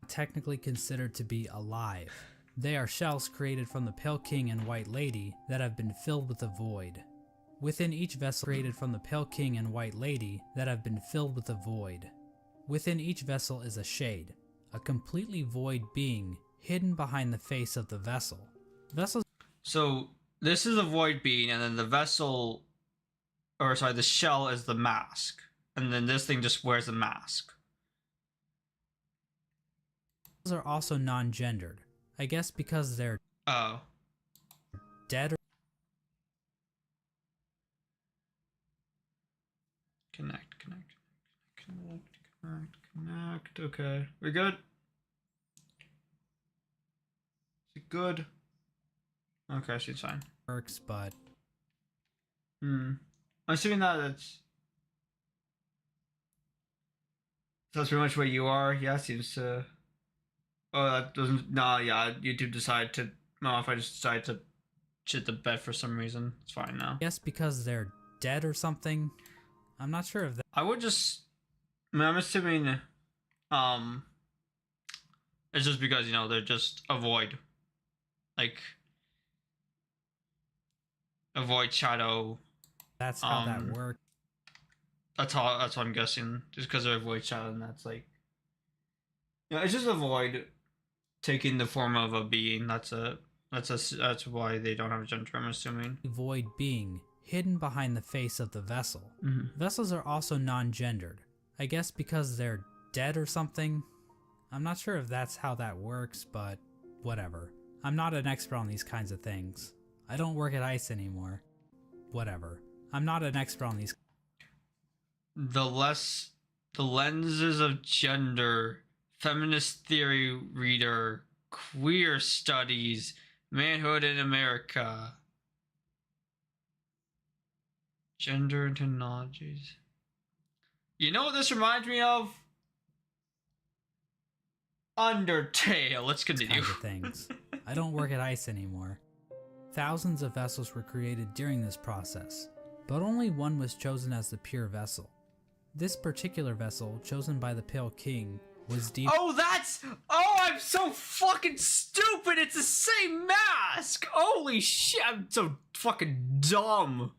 Technically considered to be alive. They are shells created from the Pale King and White Lady that have been filled with the void. Within each vessel created from the Pale King and White Lady that have been filled with the void. Within each vessel is a shade, a completely void being hidden behind the face of the vessel. Vessels. So this is a void being, and then the vessel, or sorry, the shell is the mask, and then this thing just wears a mask. Are also non-gendered, I guess because they're dead or connect. Okay, we're good. Is it good? Okay, she's fine. works, but I'm assuming that's pretty much what you are. Yeah, seems to. Oh, that doesn't. No, yeah. YouTube decided to. No, if I just decide to shit the bed for some reason, it's fine now. I guess because they're dead or something. I'm not sure if that. I would just. I mean, I'm assuming. It's just because they're just a void, like a void shadow. That's how that works. That's what I'm guessing. Just because they're a void shadow, and that's like. It's just a void taking the form of a being. That's why they don't have a gender, I'm assuming. Void being hidden behind the face of the vessel. Vessels are also non-gendered. I guess because they're dead or something. I'm not sure if that's how that works, but whatever. I'm not an expert on these kinds of things. I don't work at ICE anymore. Whatever. I'm not an expert on these. The lenses of gender, feminist theory reader, queer studies, manhood in America, gender and technologies. You know what this reminds me of? Undertale. Let's continue. Kinds of things. I don't work at ICE anymore. Thousands of vessels were created during this process, but only one was chosen as the pure vessel. This particular vessel, chosen by the Pale King, was deemed. Oh, I'm so fucking stupid! It's the same mask! Holy shit, I'm so fucking dumb!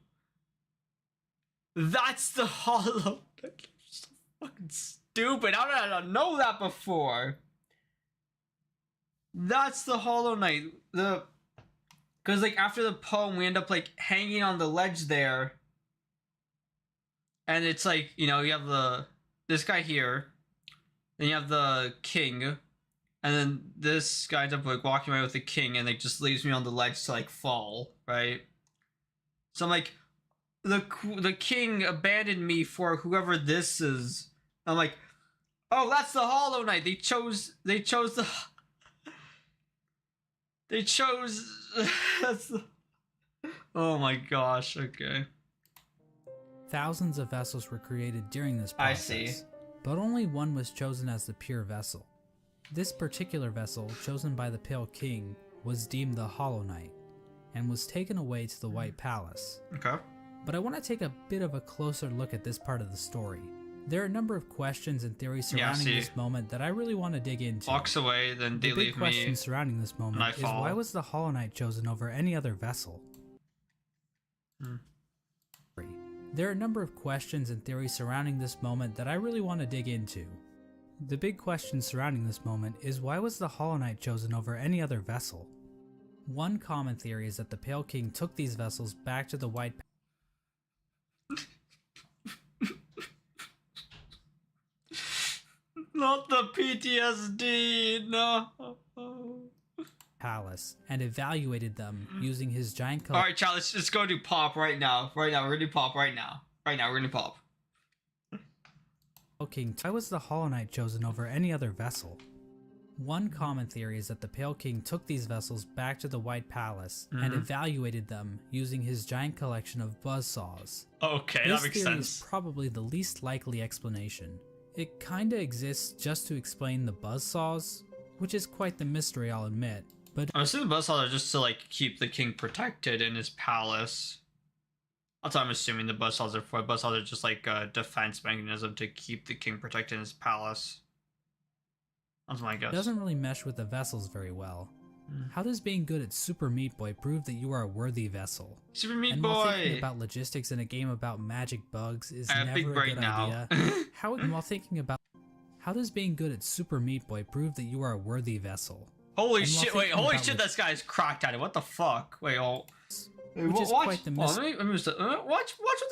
That's the Hollow. I'm so fucking stupid. How did I not know that before? That's the Hollow Knight. Because, like, after the poem, we end up, like, hanging on the ledge there. And it's like, you have this guy here. Then you have the king. And then this guy ends up, like, walking away with the king. And, like, just leaves me on the ledge to, like, fall, right? So I'm like, the king abandoned me for whoever this is. I'm like, oh, that's the Hollow Knight. They chose that's the. Oh my gosh, okay. Thousands of vessels were created during this process. I see. But only one was chosen as the pure vessel. This particular vessel, chosen by the Pale King, was deemed the Hollow Knight, and was taken away to the White Palace. Okay. But I want to take a bit of a closer look at this part of the story. There are a number of questions and theories surrounding this moment that I really want to dig into. Walks away, then they the leave big question me. surrounding this moment is why was the Hollow Knight chosen over any other vessel? There are a number of questions and theories surrounding this moment that I really want to dig into. The big question surrounding this moment is why was the Hollow Knight chosen over any other vessel? One common theory is that the Pale King took these vessels back to the White Not the PTSD, no. Palace and evaluated them using his giant All right, child, let's go do pop right now. Right now, we're gonna do pop right now. Right now, we're gonna pop. King. Why was the Hollow Knight chosen over any other vessel? One common theory is that the Pale King took these vessels back to the White Palace and evaluated them using his giant collection of buzzsaws. Okay, that makes sense. This theory is probably the least likely explanation. It kinda exists just to explain the buzzsaws, which is quite the mystery, I'll admit. But I'm assuming the buzzsaws are just to like keep the king protected in his palace. That's what I'm assuming the buzzsaws are for. Buzzsaws are just like a defense mechanism to keep the king protected in his palace. That's my guess. It doesn't really mesh with the vessels very well. How does being good at Super Meat Boy prove that you are a worthy vessel? Super Meat and Boy! While thinking about logistics in a game about magic bugs is never a good idea. While thinking about how does being good at Super Meat Boy prove that you are a worthy vessel? Holy shit, wait, holy shit, this guy's cracked at it. What the fuck? Wait, watch what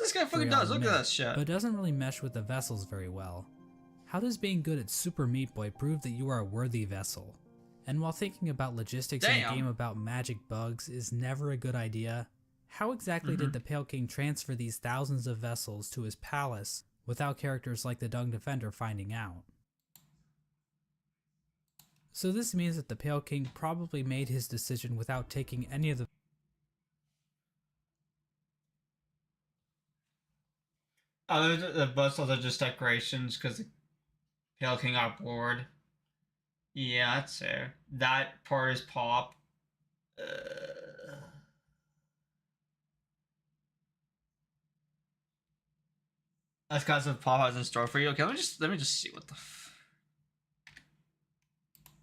this guy fucking does. Look at that shit. But it doesn't really mesh with the vessels very well. How does being good at Super Meat Boy prove that you are a worthy vessel? And while thinking about logistics in a game about magic bugs is never a good idea, how exactly did the Pale King transfer these thousands of vessels to his palace without characters like the Dung Defender finding out? So this means that the Pale King probably made his decision without taking any of the the buzzsaws are just decorations because the Pale King got bored. Yeah, that's fair. That part is pop. That's because of pop has in store for you. Okay, let me just see what the.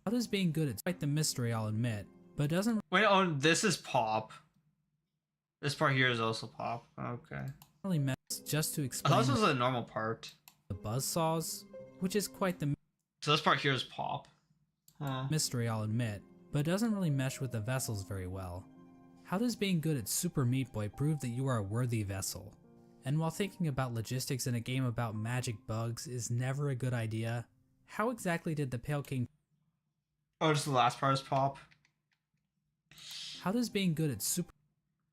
How does being good at quite the mystery, I'll admit, but it doesn't. Wait, oh, this is pop. This part here is also pop. Okay. Really mess just to explain. I thought this was a normal part. The buzzsaws, which is quite the. So this part here is pop. Mystery, I'll admit, but it doesn't really mesh with the vessels very well. How does being good at Super Meat Boy prove that you are a worthy vessel? And while thinking about logistics in a game about magic bugs is never a good idea, how exactly did the Pale King... Oh, just the last part is pop? How does being good at Super...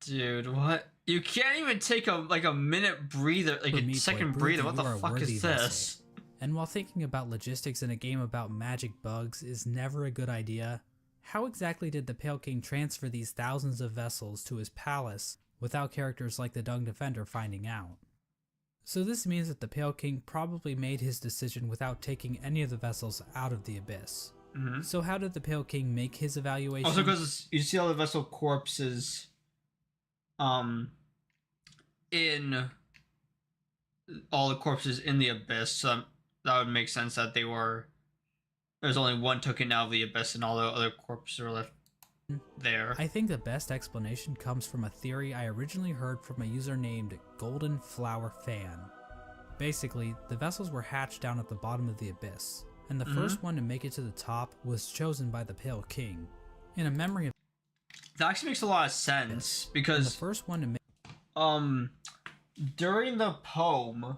Dude, what? You can't even take a minute breather, like a second breather. What the fuck is this? And while thinking about logistics in a game about magic bugs is never a good idea, how exactly did the Pale King transfer these thousands of vessels to his palace without characters like the Dung Defender finding out? So this means that the Pale King probably made his decision without taking any of the vessels out of the abyss. So how did the Pale King make his evaluation? Also because you see all the vessel corpses in all the corpses in the abyss, so that would make sense that there's only one taken out of the abyss and all the other corpses are left there. I think the best explanation comes from a theory I originally heard from a user named Golden Flower Fan. Basically, the vessels were hatched down at the bottom of the abyss, and the first one to make it to the top was chosen by the Pale King. In a memory of that actually makes a lot of sense because the first one to make during the poem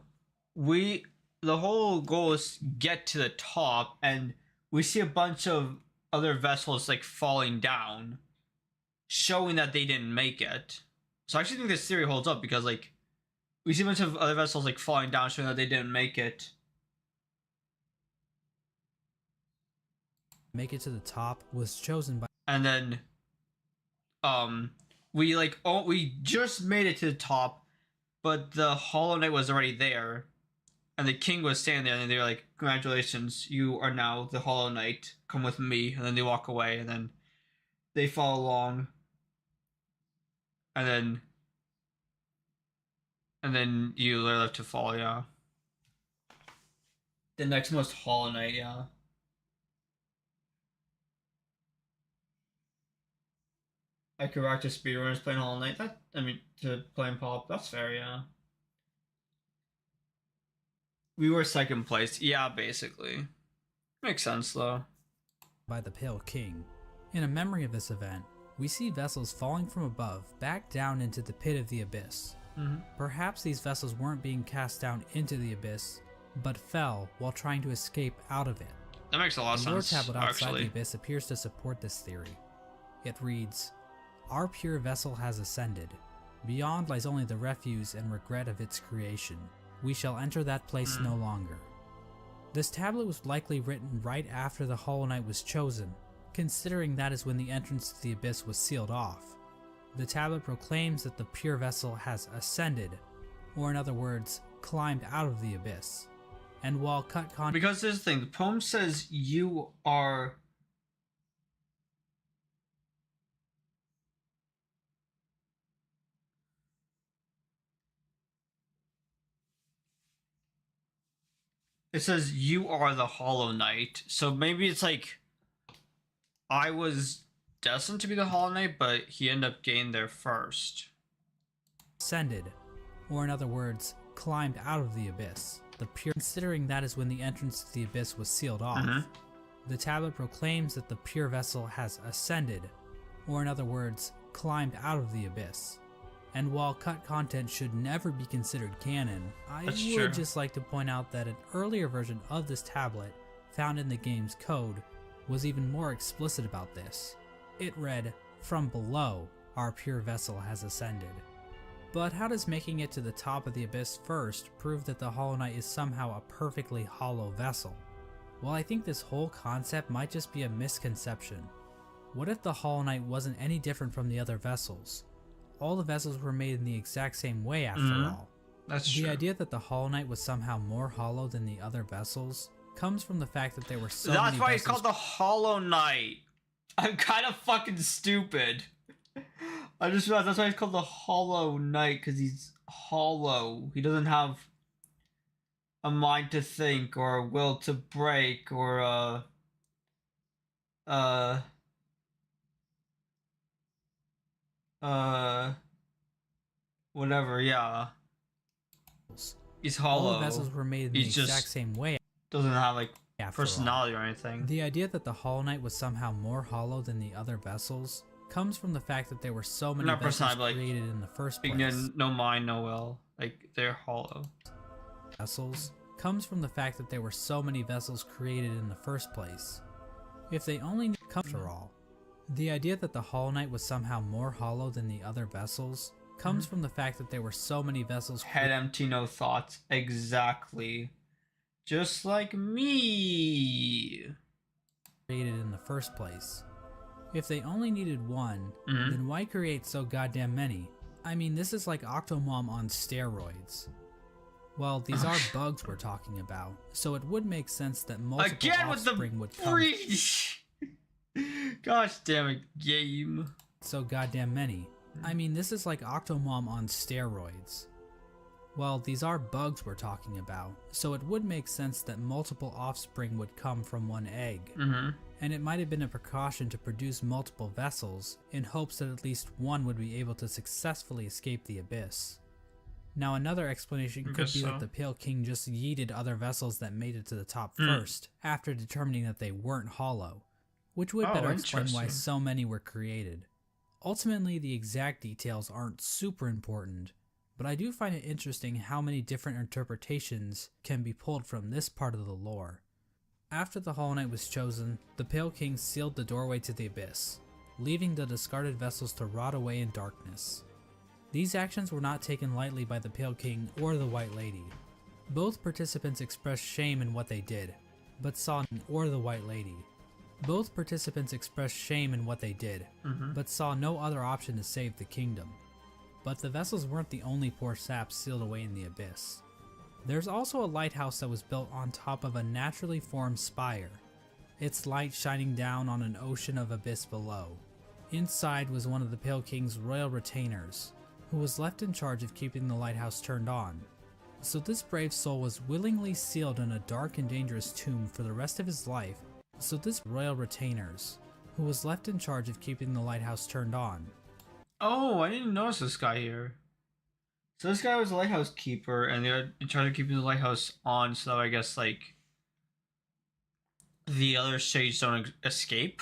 the whole goal is get to the top, and we see a bunch of other vessels like falling down, showing that they didn't make it. So I actually think this theory holds up because like we see a bunch of other vessels like falling down, showing that they didn't make it. Make it to the top was chosen by, and then we just made it to the top, but the Hollow Knight was already there. And the king was standing there, and they were like, "Congratulations, you are now the Hollow Knight. Come with me." And then they walk away, and then they follow along. And then you are left to fall, yeah. The next most Hollow Knight, yeah. I could rock to speedrunners playing Hollow Knight. That, I mean, to playing Pop. That's fair, yeah. We were second place. Yeah, basically. Makes sense, though. By the Pale King. In a memory of this event, we see vessels falling from above back down into the pit of the abyss. Perhaps these vessels weren't being cast down into the abyss, but fell while trying to escape out of it. That makes a lot of sense, The lore tablet outside actually. the abyss appears to support this theory. It reads, "Our pure vessel has ascended. Beyond lies only the refuse and regret of its creation. We shall enter that place no longer." This tablet was likely written right after the Hollow Knight was chosen, considering that is when the entrance to the abyss was sealed off. The tablet proclaims that the pure vessel has ascended, or in other words, climbed out of the abyss. And while cut content... Because here's the thing, the poem says you are... It says you are the Hollow Knight, so maybe it's like I was destined to be the Hollow Knight, but he ended up getting there first. ascended, or in other words, climbed out of the abyss. The pure, considering that is when the entrance to the abyss was sealed off. The tablet proclaims that the pure vessel has ascended, or in other words, climbed out of the abyss. And while cut content should never be considered canon, I would just like to point out that an earlier version of this tablet, found in the game's code, was even more explicit about this. It read, "From below, our pure vessel has ascended." But how does making it to the top of the abyss first prove that the Hollow Knight is somehow a perfectly hollow vessel? Well, I think this whole concept might just be a misconception. What if the Hollow Knight wasn't any different from the other vessels? All the vessels were made in the exact same way after all. That's true. The idea that the Hollow Knight was somehow more hollow than the other vessels comes from the fact that there were so many That's why vessels. it's called the Hollow Knight. I'm kind of fucking stupid. I just realized that's why it's called the Hollow Knight, because he's hollow. He doesn't have a mind to think or a will to break or whatever, yeah. He's hollow. All the vessels were made in the exact same way. Doesn't have like After personality or anything. The idea that the Hollow Knight was somehow more hollow than the other vessels comes from the fact that there were so many Not vessels like, created in the first place. No mind, no will. Like, they're hollow. Vessels comes from the fact that there were so many vessels created in the first place. If they only come after all. The idea that the Hollow Knight was somehow more hollow than the other vessels comes from the fact that there were so many vessels Head empty, no thoughts. Exactly. Just like me. Created in the first place. If they only needed one, then why create so goddamn many? I mean, this is like Octomom on steroids. Well, these are bugs we're talking about, so it would make sense that multiple offspring would come. Breach! Gosh damn it, game. So goddamn many. I mean, this is like Octomom on steroids. Well, these are bugs we're talking about, so it would make sense that multiple offspring would come from one egg. And it might have been a precaution to produce multiple vessels, in hopes that at least one would be able to successfully escape the abyss. Now another explanation could be that the Pale King just yeeted other vessels that made it to the top first, after determining that they weren't hollow, which would better explain why so many were created. Ultimately, the exact details aren't super important, but I do find it interesting how many different interpretations can be pulled from this part of the lore. After the Hollow Knight was chosen, the Pale King sealed the doorway to the abyss, leaving the discarded vessels to rot away in darkness. These actions were not taken lightly by the Pale King or the White Lady. Both participants expressed shame in what they did, but saw but saw no other option to save the kingdom. But the vessels weren't the only poor saps sealed away in the abyss. There's also a lighthouse that was built on top of a naturally formed spire, its light shining down on an ocean of abyss below. Inside was one of the Pale King's royal retainers, who was left in charge of keeping the lighthouse turned on. So this brave soul was willingly sealed in a dark and dangerous tomb for the rest of his life. So this royal retainers, who was left in charge of keeping the lighthouse turned on. Oh, I didn't notice this guy here. So this guy was a lighthouse keeper, and they're in charge of keeping the lighthouse on, so that I guess, like, the other shades don't escape.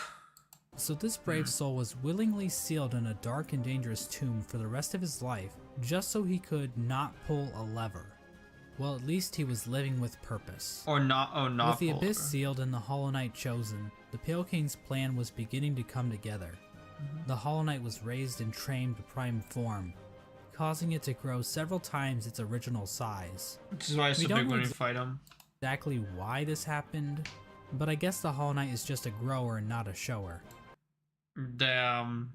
So this brave soul was willingly sealed in a dark and dangerous tomb for the rest of his life, just so he could not pull a lever. Well, at least he was living with purpose. Or not, With the Abyss sealed and the Hollow Knight chosen, the Pale King's plan was beginning to come together. The Hollow Knight was raised and trained to prime form, causing it to grow several times its original size. Which is why it's so big when you fight him. Exactly why this happened, but I guess the Hollow Knight is just a grower and not a shower. Damn.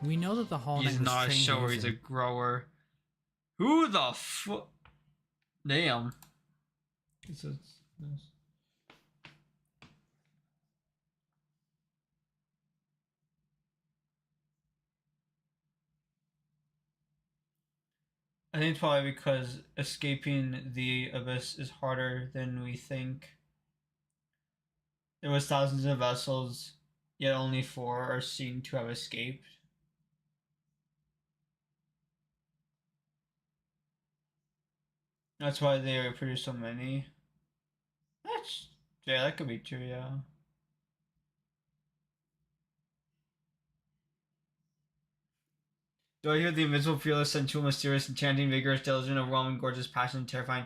We know that the Hollow Knight He's was not a trained shower, he's a grower. Who the fuck? Damn. I think it's probably because escaping the abyss is harder than we think. There was thousands of vessels, yet only 4 are seen to have escaped. That's why they produce so many. Yeah, that could be true, yeah. Do I hear the invincible, fearless, sensual, mysterious, enchanting, vigorous, diligent, overwhelming, gorgeous, passionate, terrifying,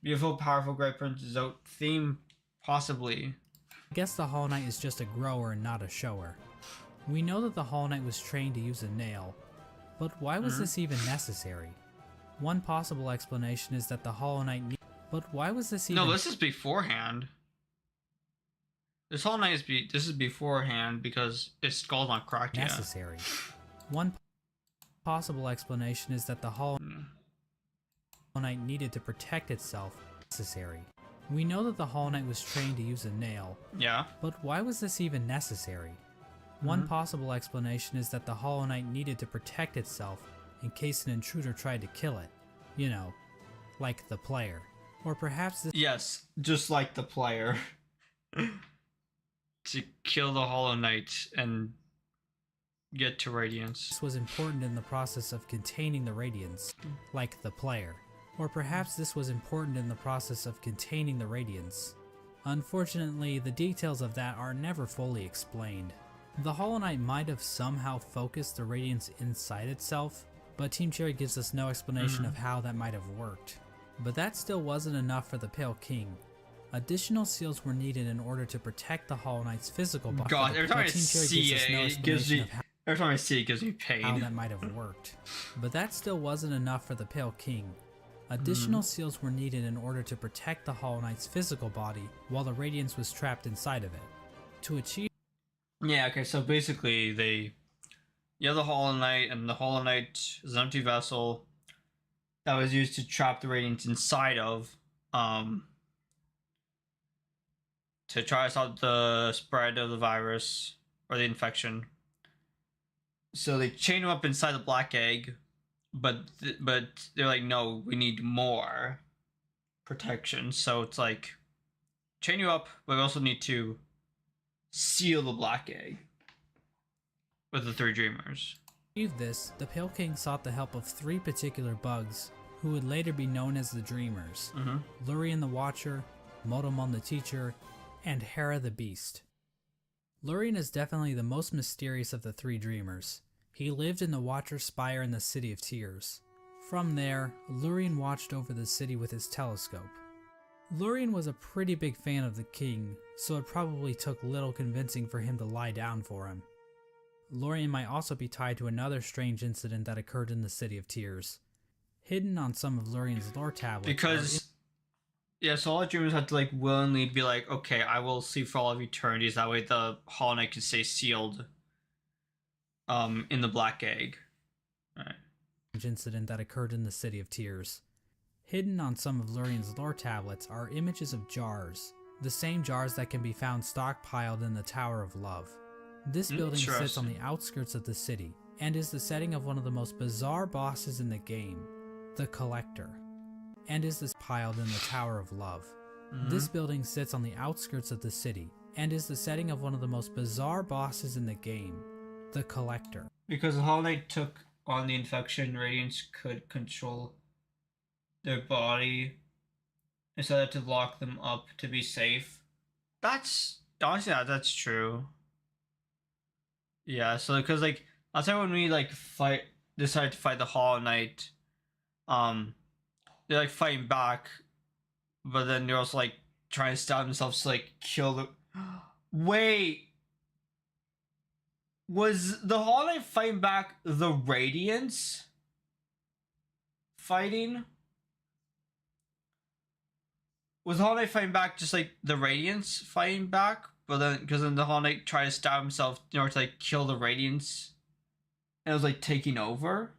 beautiful, powerful, great Prince Zote theme? Possibly. I guess the Hollow Knight is just a grower and not a shower. We know that the Hollow Knight was trained to use a nail, but why was this even necessary? One possible explanation is that the Hollow Knight but why was this even— No, this is beforehand. This Hollow Knight this is beforehand because its skull's not cracked yet. Necessary. One possible explanation is that the Hollow Knight needed to protect itself. Necessary. We know that the Hollow Knight was trained to use a nail. Yeah. But why was this even necessary? One possible explanation is that the Hollow Knight needed to protect itself in case an intruder tried to kill it. You know, like the player. Or perhaps this— Yes, just like the player. To kill the Hollow Knight and get to Radiance. was important in the process of containing the Radiance, like the player. Or perhaps this was important in the process of containing the Radiance. Unfortunately, the details of that are never fully explained. The Hollow Knight might have somehow focused the Radiance inside itself, but Team Cherry gives us no explanation of how that might have worked. But that still wasn't enough for the Pale King. Additional seals were needed in order to protect the Hollow Knight's physical body. God, every time I see it, every time I see it, gives me pain. How that might have worked. But that still wasn't enough for the Pale King. Additional seals were needed in order to protect the Hollow Knight's physical body while the Radiance was trapped inside of it. To achieve— Yeah, okay, so basically you have the Hollow Knight, and the Hollow Knight is an empty vessel that was used to trap the Radiance inside of, to try to stop the spread of the virus, or the infection. So they chain him up inside the black egg, but they're like, no, we need more protection. So it's like, chain you up, but we also need to seal the black egg with the 3 dreamers. To achieve this, the Pale King sought the help of 3 particular bugs, who would later be known as the Dreamers. Lurien the Watcher, Motomon the Teacher, and Hera the Beast. Lurien is definitely the most mysterious of the 3 Dreamers. He lived in the Watcher's Spire in the City of Tears. From there, Lurien watched over the city with his telescope. Lurien was a pretty big fan of the king, so it probably took little convincing for him to lie down for him. Lurien might also be tied to another strange incident that occurred in the City of Tears. Hidden on some of Lurien's lore tablets— Because, yeah, so all the dreamers had to, like, willingly be like, okay, I will sleep for all of eternities. That way the Hollow Knight can stay sealed in the black egg. Alright. Incident that occurred in the City of Tears. Hidden on some of Lurien's lore tablets are images of jars, the same jars that can be found stockpiled in the Tower of Love. This building sits on the outskirts of the city, and is the setting of one of the most bizarre bosses in the game, the Collector. and is this piled in the Tower of Love. This building sits on the outskirts of the city, and is the setting of one of the most bizarre bosses in the game, the Collector. Because the Hollow Knight took on the infection, Radiance could control their body instead of to lock them up to be safe. That's honestly that's true. Yeah, so because like that's why when we like decide to fight the Hollow Knight, they're like fighting back, but then they're also like trying to stab themselves to like kill the. Wait, was the Hollow Knight fighting back the Radiance fighting? Was the Hollow Knight fighting back just like the Radiance fighting back? But then, because then the Hollow Knight tried to stab himself in order to like kill the Radiance, and it was like taking over.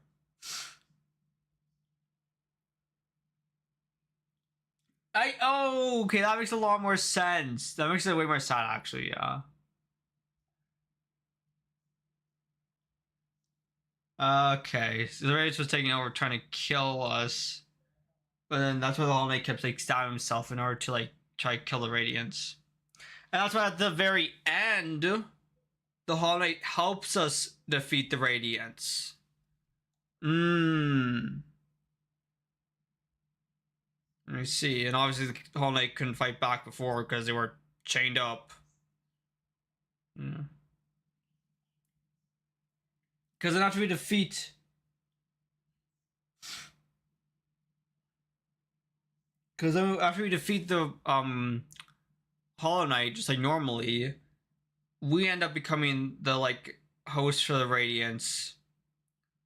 Okay, that makes a lot more sense. That makes it way more sad, actually. Yeah. Okay, so the Radiance was taking over, trying to kill us. But then that's why the Hollow Knight kept like stabbing himself in order to like try to kill the Radiance. And that's why at the very end, the Hollow Knight helps us defeat the Radiance. Let me see. And obviously the Hollow Knight couldn't fight back before because they were chained up. Because then after we defeat... Because then after we defeat the Hollow Knight, just like normally, we end up becoming the like host for the Radiance,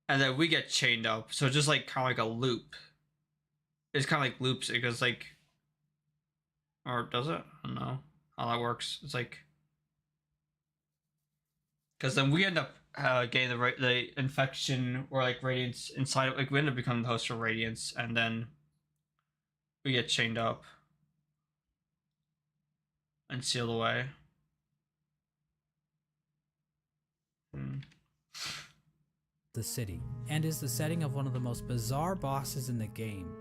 and then we get chained up. So it's just like kind of like a loop. It's kind of like loops because like, or does it? I don't know how that works. It's like because then we end up getting the infection or like Radiance inside. Like we end up becoming the host for Radiance, and then we get chained up and sealed away. The city, and is the setting of one of the most bizarre bosses in the game,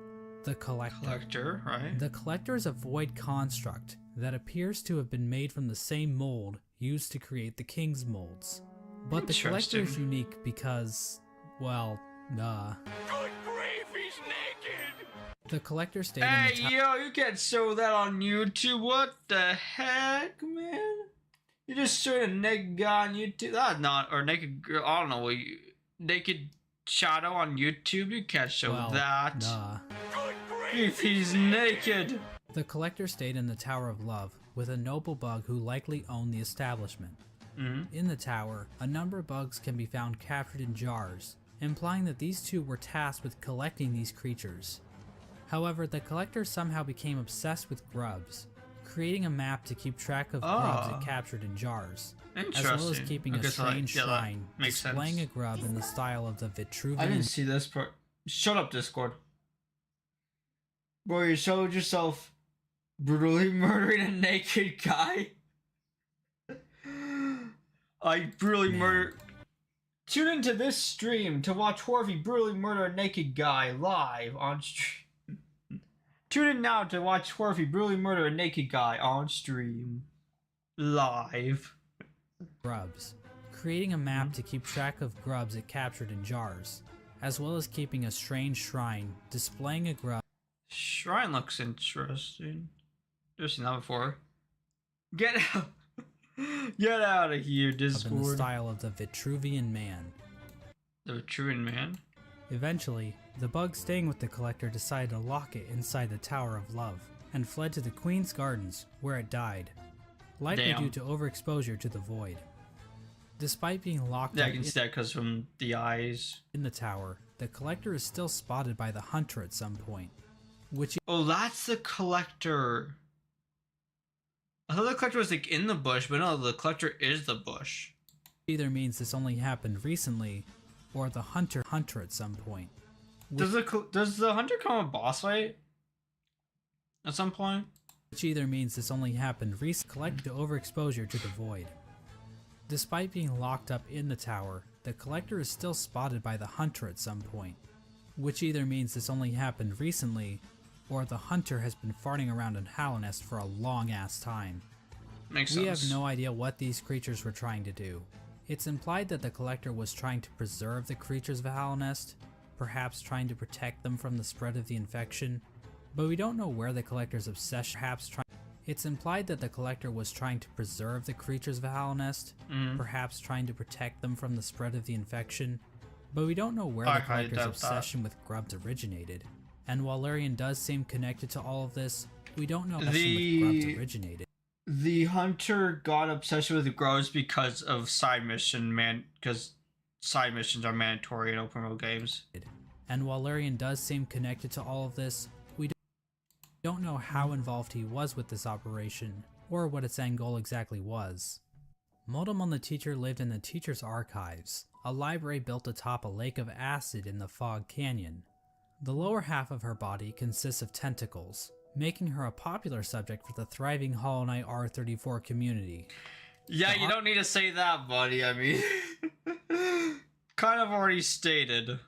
the Collector. Right? The Collector is a void construct that appears to have been made from the same mold used to create the King's molds. But the Collector is unique because, well, Good grief, he's naked! The Collector stayed in the you can't show that on YouTube. What the heck, man? You just showed a naked guy on YouTube. That's not, or naked girl, I don't know what you, naked shadow on YouTube? You can't show that. Good grief, he's naked! The Collector stayed in the Tower of Love with a noble bug who likely owned the establishment. In the tower, a number of bugs can be found captured in jars, implying that these two were tasked with collecting these creatures. However, the Collector somehow became obsessed with grubs, creating a map to keep track of grubs it captured in jars, as well as keeping a strange shrine displaying a grub in the style of the Vitruvian. I didn't see this part. Shut up, Discord. Bro, you showed yourself brutally murdering a naked guy. I brutally murdered. Tune into this stream to watch Horvey brutally murder a naked guy live on stream. Tune in now to watch Horvey brutally murder a naked guy on stream. Live. Grubs. Creating a map to keep track of grubs it captured in jars, as well as keeping a strange shrine displaying a grub. Shrine looks interesting. Never seen that before. Get out. Get out of here, Discord. In the style of the Vitruvian Man. The Vitruvian Man? Eventually, the bug staying with the Collector decided to lock it inside the Tower of Love, and fled to the Queen's Gardens, where it died, likely due to overexposure to the void. Despite being locked up I can see that because from the eyes in the tower, the Collector is still spotted by the Hunter at some point, which... Oh, that's the Collector. I thought the Collector was like in the bush, but no, the Collector is the bush. Either means this only happened recently, or the Hunter at some point. Does the Hunter come a boss fight at some point? Which either means this only happened recently. Collect to overexposure to the void. Despite being locked up in the tower, the Collector is still spotted by the Hunter at some point, which either means this only happened recently, or the hunter has been farting around in Hallownest for a long ass time. Makes sense. We have no idea what these creatures were trying to do. It's implied that the collector was trying to preserve the creatures of Hallownest, perhaps trying to protect them from the spread of the infection, but we don't know where the collector's obsession It's implied that the collector was trying to preserve the creatures of Hallownest, perhaps trying to protect them from the spread of the infection, but we don't know where the collector's obsession with grubs originated. And while Larian does seem connected to all of this, we don't know where the grubs originated. The hunter got obsessed with grubs because of side mission, because side missions are mandatory in open world games. And while Larian does seem connected to all of this, we don't know how involved he was with this operation, or what its end goal exactly was. Motomon the teacher lived in the teacher's archives, a library built atop a lake of acid in the Fog Canyon. The lower half of her body consists of tentacles, making her a popular subject for the thriving Hollow Knight R34 community. Yeah, you don't need to say that, buddy. I mean, kind of already stated.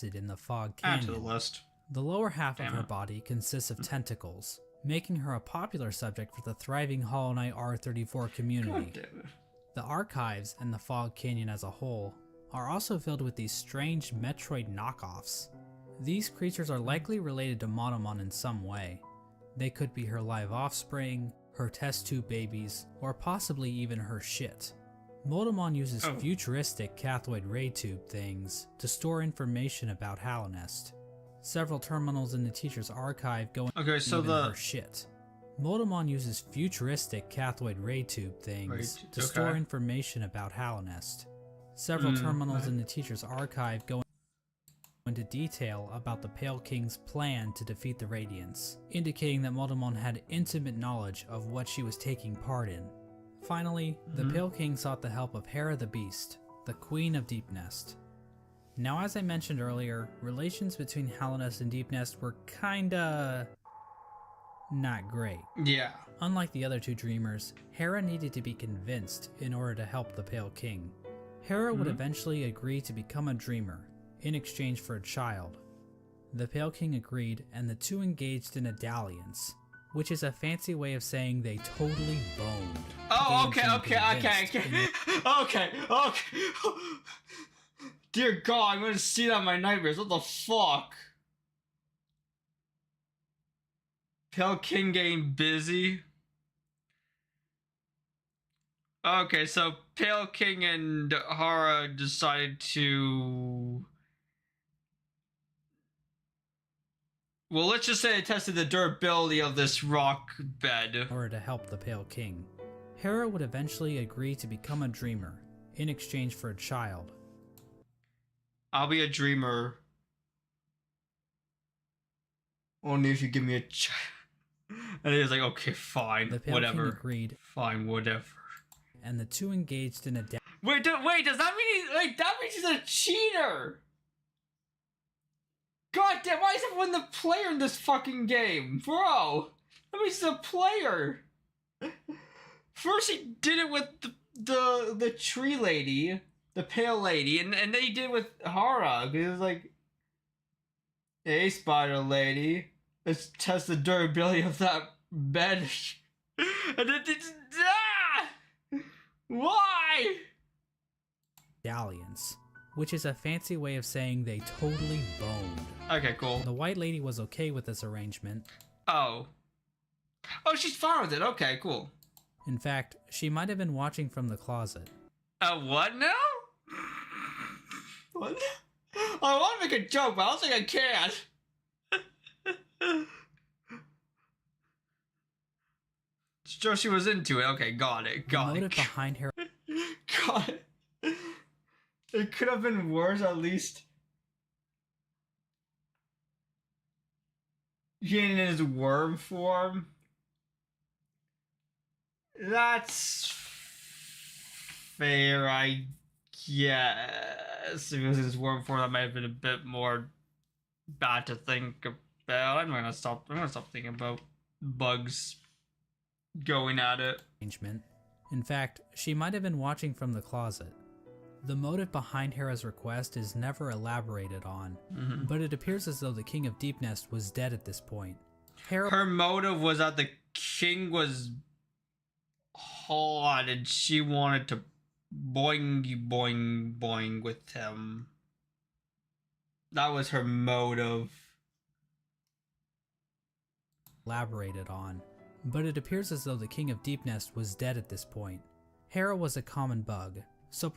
In the Fog Canyon. Add to the list. The lower half of her body consists of tentacles, making her a popular subject for the thriving Hollow Knight R34 community. The archives and the Fog Canyon as a whole are also filled with these strange Metroid knockoffs. These creatures are likely related to Monomon in some way. They could be her live offspring, her test tube babies, or possibly even her shit. Motomon uses futuristic cathode ray tube things to store information about Hallownest. Several terminals in the teacher's archive go into her shit. Motomon uses futuristic cathode ray tube things to store information about Hallownest. Several terminals in the teacher's archive go into detail about the Pale King's plan to defeat the Radiants, indicating that Motomon had intimate knowledge of what she was taking part in. Finally, the Pale King sought the help of Hera the Beast, the Queen of Deep Nest. Now, as I mentioned earlier, relations between Hallownest and Deep Nest were kinda not great. Yeah. Unlike the other two dreamers, Hera needed to be convinced in order to help the Pale King. Hera would eventually agree to become a dreamer, in exchange for a child. The Pale King agreed, and the two engaged in a dalliance, which is a fancy way of saying they totally boned. Oh, okay. Dear God, I'm gonna see that in my nightmares. What the fuck? Pale King getting busy. Okay, so Pale King and Hara decided to... Well, let's just say they tested the durability of this rock bed. In order to help the Pale King. Hera would eventually agree to become a dreamer, in exchange for a child. I'll be a dreamer. Only if you give me a child. And he was like, okay, fine, the Pale whatever. King agreed. Fine, whatever. And the two engaged in a Wait, does that mean that means he's a cheater? God damn, why is everyone the player in this fucking game? Bro, that means he's a player. First he did it with the tree lady, the pale lady, and then he did it with Hara. He was like, hey, spider lady, let's test the durability of that bed. And then why? Dalliance, which is a fancy way of saying they totally boned. Okay, cool. The White Lady was okay with this arrangement. Oh, she's fine with it. Okay, cool. In fact, she might have been watching from the closet. What now? What? I want to make a joke, but I don't think I can. So she was into it. Okay, got it. The motive behind her. Got it. It could have been worse, at least. Getting in his worm form. That's fair, I guess. If it was his worm form, that might have been a bit more bad to think about. I'm gonna stop thinking about bugs going at it. In fact, she might have been watching from the closet. The motive behind Hera's request is never elaborated on, but it appears as though the King of Deep Nest was dead at this point. Her motive was that the king was hot and she wanted to boing boing boing with him. That was her motive. Elaborated on, but it appears as though the King of Deep Nest was dead at this point. Hera was a common bug, so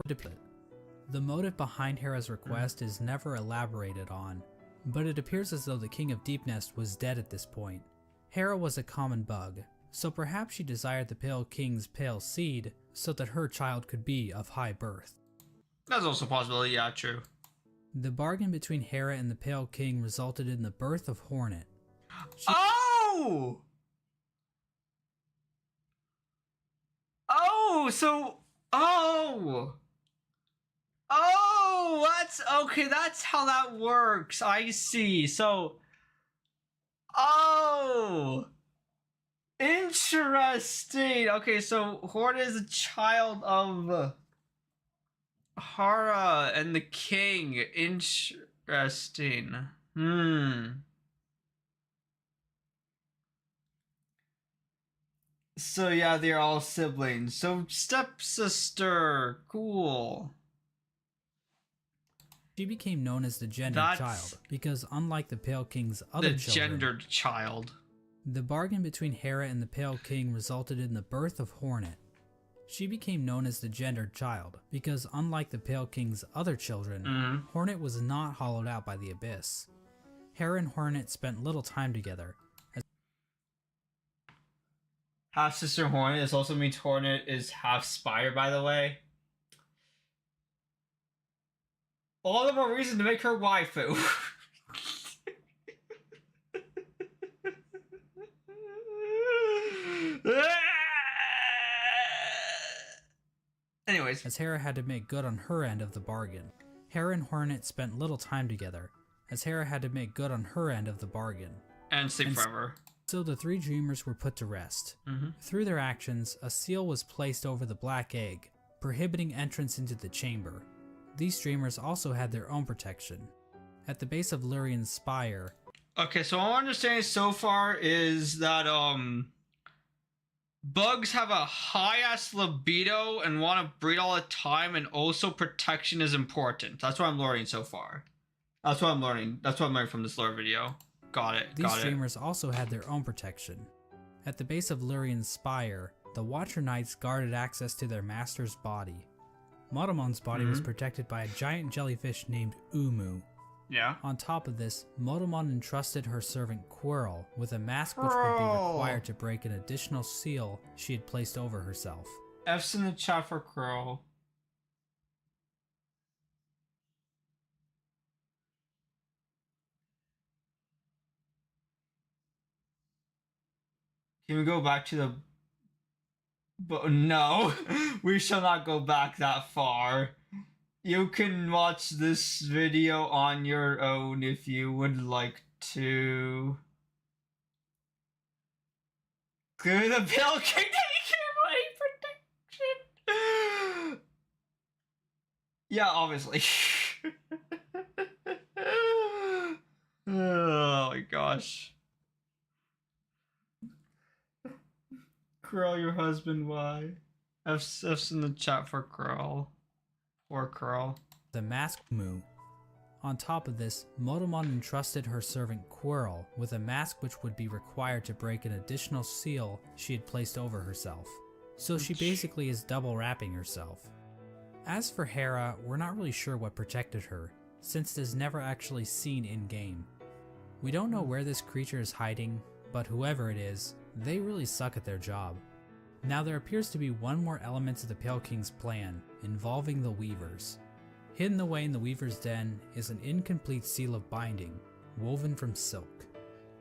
the motive behind Hera's request is never elaborated on, but it appears as though the King of Deep Nest was dead at this point. Hera was a common bug, so perhaps she desired the Pale King's pale seed so that her child could be of high birth. That's also a possibility, yeah, true. The bargain between Hera and the Pale King resulted in the birth of Hornet. Oh! Oh, so... Oh! Oh, that's... Okay, that's how that works. I see. So... Oh! Interesting. Okay, so Hornet is a child of Hara and the king. Interesting. So yeah, they're all siblings. So stepsister, cool. She became known as the gendered child because unlike the Pale King's other children, gendered child. The bargain between Hera and the Pale King resulted in the birth of Hornet. She became known as the gendered child because unlike the Pale King's other children, Hornet was not hollowed out by the abyss. Hera and Hornet spent little time together. Half sister Hornet. This also means Hornet is half spider, by the way. All the more reason to make her waifu. Anyways. As Hera had to make good on her end of the bargain. Hera and Hornet spent little time together, as Hera had to make good on her end of the bargain. And sleep forever. So the three dreamers were put to rest. Through their actions, a seal was placed over the black egg, prohibiting entrance into the chamber. These dreamers also had their own protection. At the base of Lurian's spire... Okay, so all I'm understanding so far is that, bugs have a high-ass libido and want to breed all the time, and also protection is important. That's what I'm learning so far. That's what I'm learning. That's what I'm learning from this lore video. Got it. These dreamers also had their own protection. At the base of Lurian's spire, the Watcher Knights guarded access to their master's body. Motomon's body was protected by a giant jellyfish named Umu. Yeah. On top of this, Motomon entrusted her servant Quirrell with a mask which would be required to break an additional seal she had placed over herself. F's in the chat for Quirrell. Can we go back to the... But no, we shall not go back that far. You can watch this video on your own if you would like to. Clear the Pale King taking away protection. Yeah, obviously. Oh my gosh. Curl your husband, why? F's in the chat for Curl. Or Curl. The masked Moo. On top of this, Motomon entrusted her servant Quirrell with a mask which would be required to break an additional seal she had placed over herself. So she basically is double wrapping herself. As for Hera, we're not really sure what protected her, since it is never actually seen in-game. We don't know where this creature is hiding, but whoever it is, they really suck at their job. Now there appears to be one more element to the Pale King's plan, involving the Weavers. Hidden away in the Weaver's den is an incomplete seal of binding, woven from silk.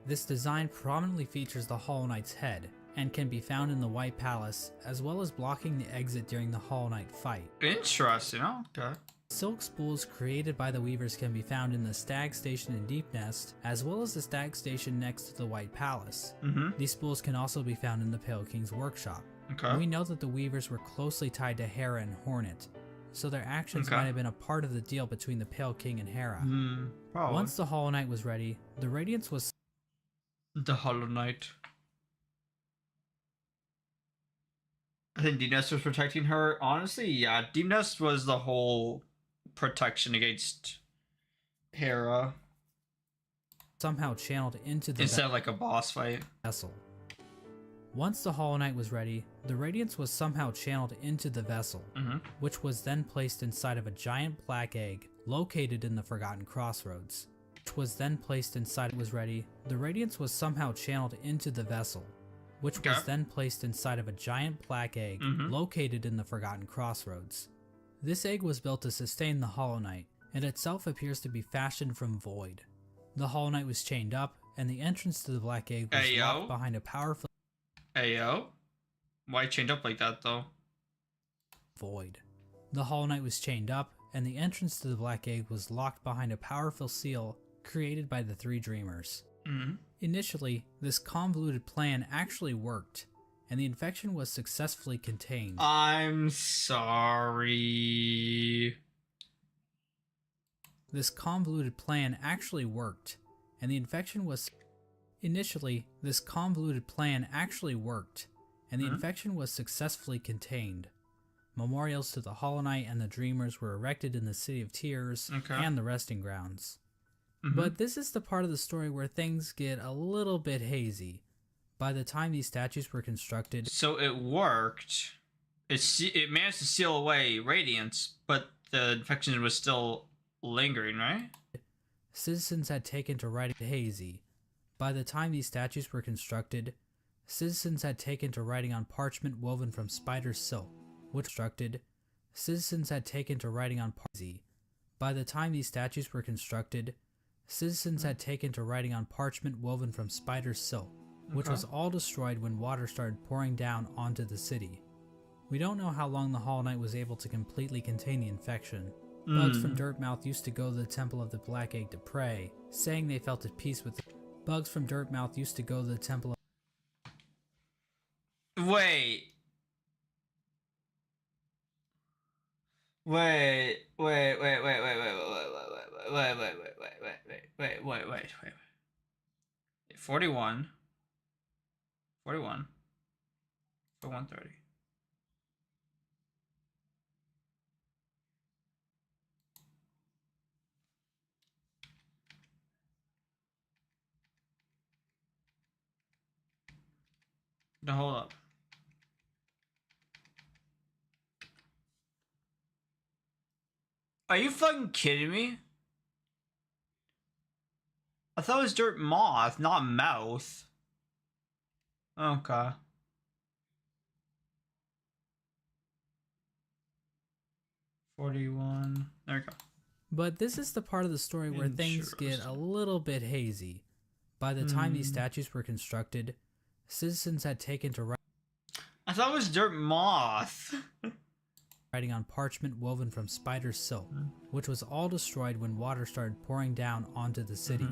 This design prominently features the Hollow Knight's head, and can be found in the White Palace, as well as blocking the exit during the Hollow Knight fight. Interesting, okay. Silk spools created by the Weavers can be found in the Stag Station in Deep Nest, as well as the Stag Station next to the White Palace. These spools can also be found in the Pale King's workshop. Okay. We know that the Weavers were closely tied to Hera and Hornet. so their actions might have been a part of the deal between the Pale King and Hera. Probably. Once the Hollow Knight was ready, the Radiance was... The Hollow Knight. I think Deepnest was protecting her. Honestly, yeah, Deepnest was the whole protection against Hera. Somehow channeled into the instead of like a boss fight. Vessel. Once the Hollow Knight was ready, the Radiance was somehow channeled into the vessel, which was then placed inside of a giant black egg located in the Forgotten Crossroads. Which was then placed inside it was ready, the Radiance was somehow channeled into the vessel, which was then placed inside of a giant black egg located in the Forgotten Crossroads. This egg was built to sustain the Hollow Knight, and itself appears to be fashioned from void. The Hollow Knight was chained up, and the entrance to the black egg was locked behind a powerful... Ayo? Why chained up like that, though? Void. The Hollow Knight was chained up, and the entrance to the black egg was locked behind a powerful seal created by the three dreamers. Initially, this convoluted plan actually worked, and the infection was successfully contained. I'm sorry. This convoluted plan actually worked, and the infection was... Initially, this convoluted plan actually worked, and the infection was successfully contained. Memorials to the Hollow Knight and the Dreamers were erected in the City of Tears and the Resting Grounds. But this is the part of the story where things get a little bit hazy. By the time these statues were constructed... So it worked. It managed to seal away Radiance, but the infection was still lingering, right? Citizens had taken to writing hazy. By the time these statues were constructed, citizens had taken to writing on parchment woven from spider silk, which constructed. Citizens had taken to writing on parchment. By the time these statues were constructed, citizens had taken to writing on parchment woven from spider silk, which was all destroyed when water started pouring down onto the city. We don't know how long the Hollow Knight was able to completely contain the infection. Bugs from Dirtmouth used to go to the Temple of the Black Egg to pray, saying they felt at peace with... Bugs from Dirtmouth used to go to the Temple of... Wait, wait. 41 for 130. Now hold up. Are you fucking kidding me? I thought it was Dirt Moth, not Mouth. Okay. $41. There we go. But this is the part of the story where things get a little bit hazy. By the time these statues were constructed, citizens had taken to write... I thought it was Dirt Moth. writing on parchment woven from spider silk, which was all destroyed when water started pouring down onto the city.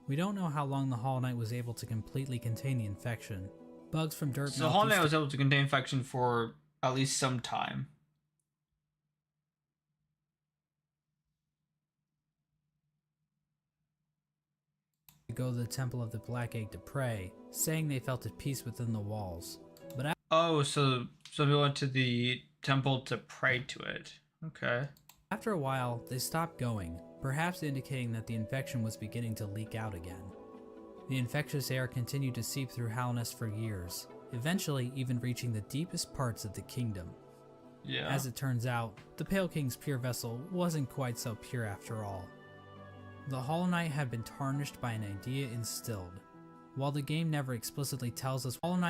We don't know how long the Hollow Knight was able to completely contain the infection. Bugs from Dirtmouth... So the Hollow Knight was able to contain infection for at least some time. Go to the Temple of the Black Egg to pray, saying they felt at peace within the walls. But so we went to the temple to pray to it. Okay. After a while, they stopped going, perhaps indicating that the infection was beginning to leak out again. The infectious air continued to seep through Halnest for years, eventually even reaching the deepest parts of the kingdom. Yeah. As it turns out, the Pale King's pure vessel wasn't quite so pure after all. The Hollow Knight had been tarnished by an idea instilled. While the game never explicitly tells us what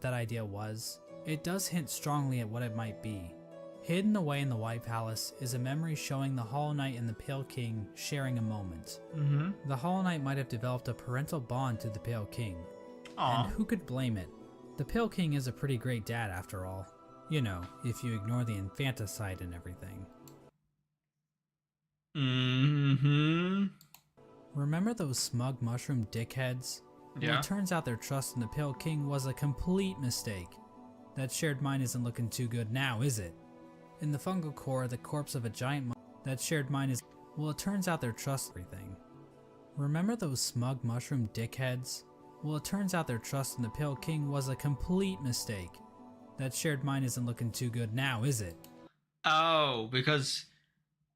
that idea was, it does hint strongly at what it might be. Hidden away in the White Palace is a memory showing the Hollow Knight and the Pale King sharing a moment. The Hollow Knight might have developed a parental bond to the Pale King. And who could blame it? The Pale King is a pretty great dad after all. You know, if you ignore the infanticide and everything. Remember those smug mushroom dickheads? Yeah. Well, it turns out their trust in the Pale King was a complete mistake. That shared mind isn't looking too good now, is it? In the fungal core, the corpse of a giant that shared mind is... Well, it turns out their trust everything. Remember those smug mushroom dickheads? Well, it turns out their trust in the Pale King was a complete mistake. That shared mind isn't looking too good now, is it? Oh, because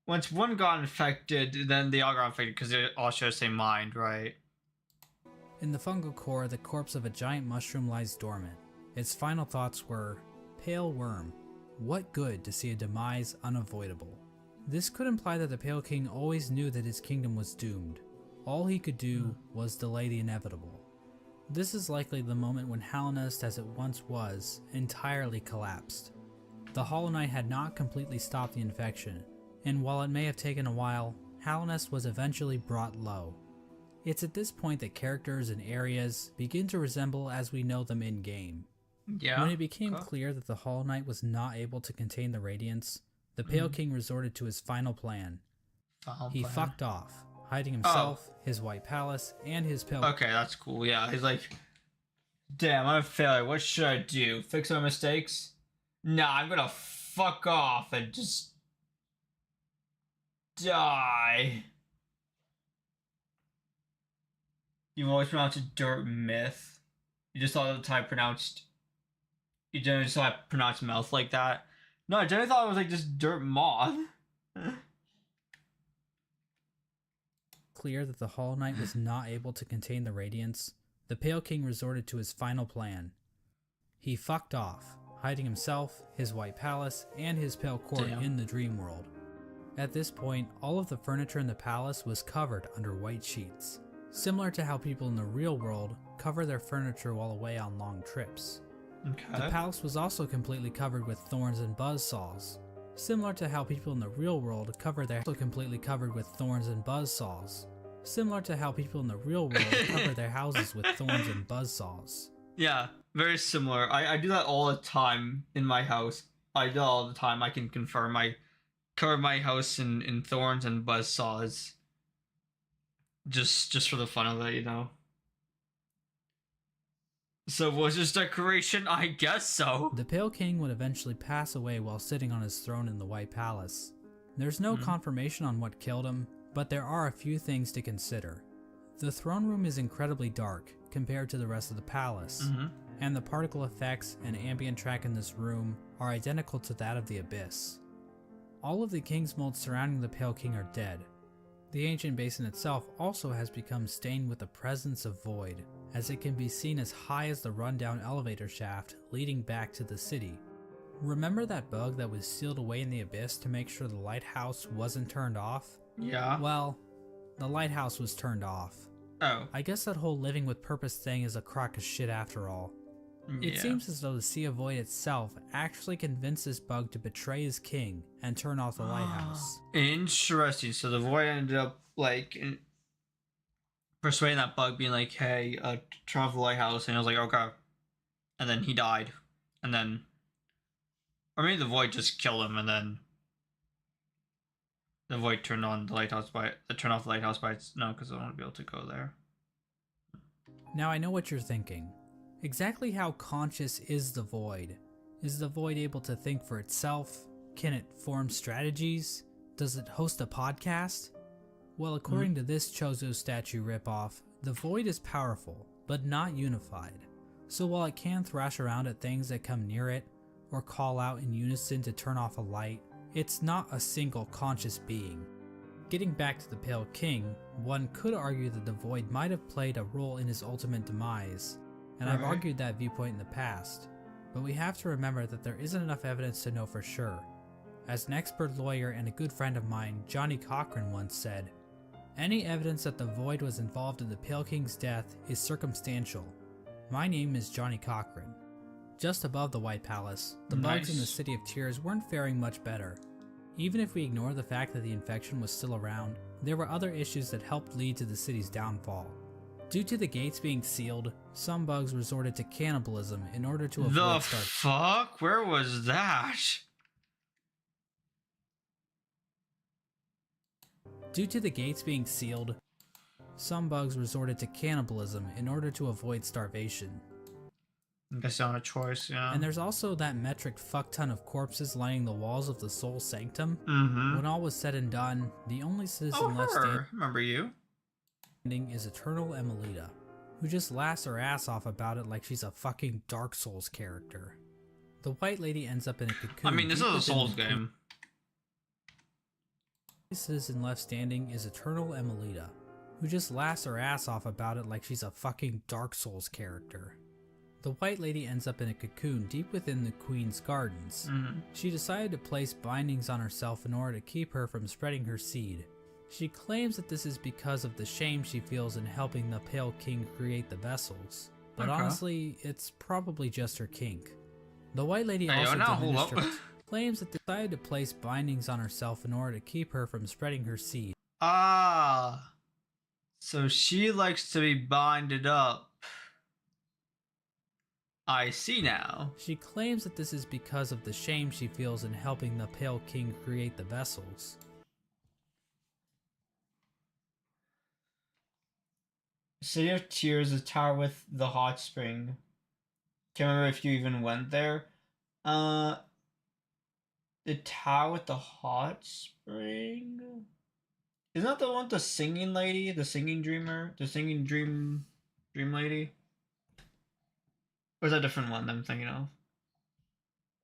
once one got infected, then they all got infected because they all share the same mind, right? In the fungal core, the corpse of a giant mushroom lies dormant. Its final thoughts were, "Pale worm, what good to see a demise unavoidable?" This could imply that the Pale King always knew that his kingdom was doomed. All he could do was delay the inevitable. This is likely the moment when Hallownest, as it once was, entirely collapsed. The Hollow Knight had not completely stopped the infection, and while it may have taken a while, Hallownest was eventually brought low. It's at this point that characters and areas begin to resemble as we know them in-game. Yeah. When it became clear that the Hollow Knight was not able to contain the Radiance, the Pale King resorted to his final plan. He fucked off, hiding himself, his White Palace, and his Pale... Okay, that's cool. Yeah, he's like, damn, I'm a failure. What should I do? Fix my mistakes? Nah, I'm gonna fuck off and just die. You've always pronounced it dirt myth. You just thought at the time pronounced... You generally just thought I pronounced mouth like that. No, I generally thought it was like just dirt moth. Clear that the Hollow Knight was not able to contain the Radiance, the Pale King resorted to his final plan. He fucked off, hiding himself, his White Palace, and his Pale Court in the dream world. At this point, all of the furniture in the palace was covered under white sheets, similar to how people in the real world cover their furniture while away on long trips. Okay. The palace was also completely covered with thorns and buzzsaws, similar to how people in the real world cover their houses with thorns and buzzsaws. Yeah, very similar. I do that all the time in my house. I do that all the time. I can confirm. I cover my house in thorns and buzzsaws. Just for the fun of it, you know. So was this decoration? I guess so. The Pale King would eventually pass away while sitting on his throne in the White Palace. There's no confirmation on what killed him, but there are a few things to consider. The throne room is incredibly dark compared to the rest of the palace, and the particle effects and ambient track in this room are identical to that of the Abyss. All of the king's molds surrounding the Pale King are dead. The ancient basin itself also has become stained with the presence of void, as it can be seen as high as the rundown elevator shaft leading back to the city. Remember that bug that was sealed away in the Abyss to make sure the lighthouse wasn't turned off? Yeah. Well, the lighthouse was turned off. Oh. I guess that whole living with purpose thing is a crock of shit after all. It seems as though the Sea of Void itself actually convinced this bug to betray his king and turn off the lighthouse. Interesting. So the void ended up like persuading that bug, being like, "Hey, turn off the lighthouse," and I was like, "Okay," and then he died, and then, or maybe the void just killed him, and then the void turned on the lighthouse turned off the lighthouse by its no, because I want to be able to go there. Now I know what you're thinking. Exactly how conscious is the void? Is the void able to think for itself? Can it form strategies? Does it host a podcast? Well, according to this Chozo statue ripoff, the void is powerful, but not unified. So while it can thrash around at things that come near it, or call out in unison to turn off a light, it's not a single conscious being. Getting back to the Pale King, one could argue that the void might have played a role in his ultimate demise, and I've argued that viewpoint in the past, but we have to remember that there isn't enough evidence to know for sure. As an expert lawyer and a good friend of mine, Johnny Cochran, once said, "Any evidence that the void was involved in the Pale King's death is circumstantial. My name is Johnny Cochran." Just above the White Palace, the bugs in the City of Tears weren't faring much better. Even if we ignore the fact that the infection was still around, there were other issues that helped lead to the city's downfall. Due to the gates being sealed, some bugs resorted to cannibalism in order to avoid The fuck? Where was that? Due to the gates being sealed, Some bugs resorted to cannibalism in order to avoid starvation. I guess not a choice, yeah. And there's also that metric fuckton of corpses lining the walls of the Soul Sanctum. Mm-hmm. When all was said and done, the only citizen left Remember you? standing is Eternal Emelita, who just laughs her ass off about it like she's a fucking Dark Souls character. The White Lady ends up in a cocoon. I mean, this is a Souls game. The only citizen left standing is Eternal Emelita, who just laughs her ass off about it like she's a fucking Dark Souls character. The White Lady ends up in a cocoon deep within the Queen's gardens. Mm-hmm. She decided to place bindings on herself in order to keep her from spreading her seed. She claims that this is because of the shame she feels in helping the Pale King create the vessels. But honestly, it's probably just her kink. The White Lady claims that decided to place bindings on herself in order to keep her from spreading her seed. Ah, so she likes to be binded up. I see now. She claims that this is because of the shame she feels in helping the Pale King create the vessels. City of Tears, the tower with the hot spring. Can't remember if you even went there. The tower with the hot spring? Isn't that the one with the singing lady? The singing dreamer? The singing dream lady? Or is that a different one that I'm thinking of?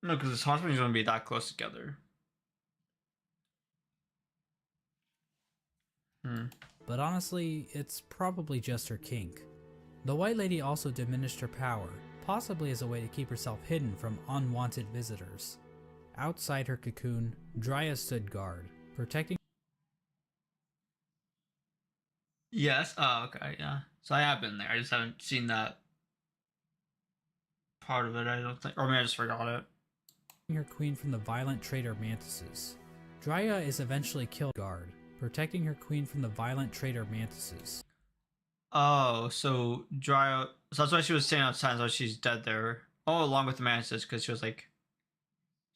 No, because this hot spring is going to be that close together. But honestly, it's probably just her kink. The White Lady also diminished her power, possibly as a way to keep herself hidden from unwanted visitors. Outside her cocoon, Drya stood guard, protecting. Yes, oh, okay, yeah. So I have been there, I just haven't seen that part of it, I don't think. Or maybe I just forgot it. Her queen from the violent traitor Mantises. Drya is eventually killed guard, protecting her queen from the violent traitor Mantises. Oh, so Drya... So that's why she was standing outside, so she's dead there. Oh, along with the Mantises, because she was like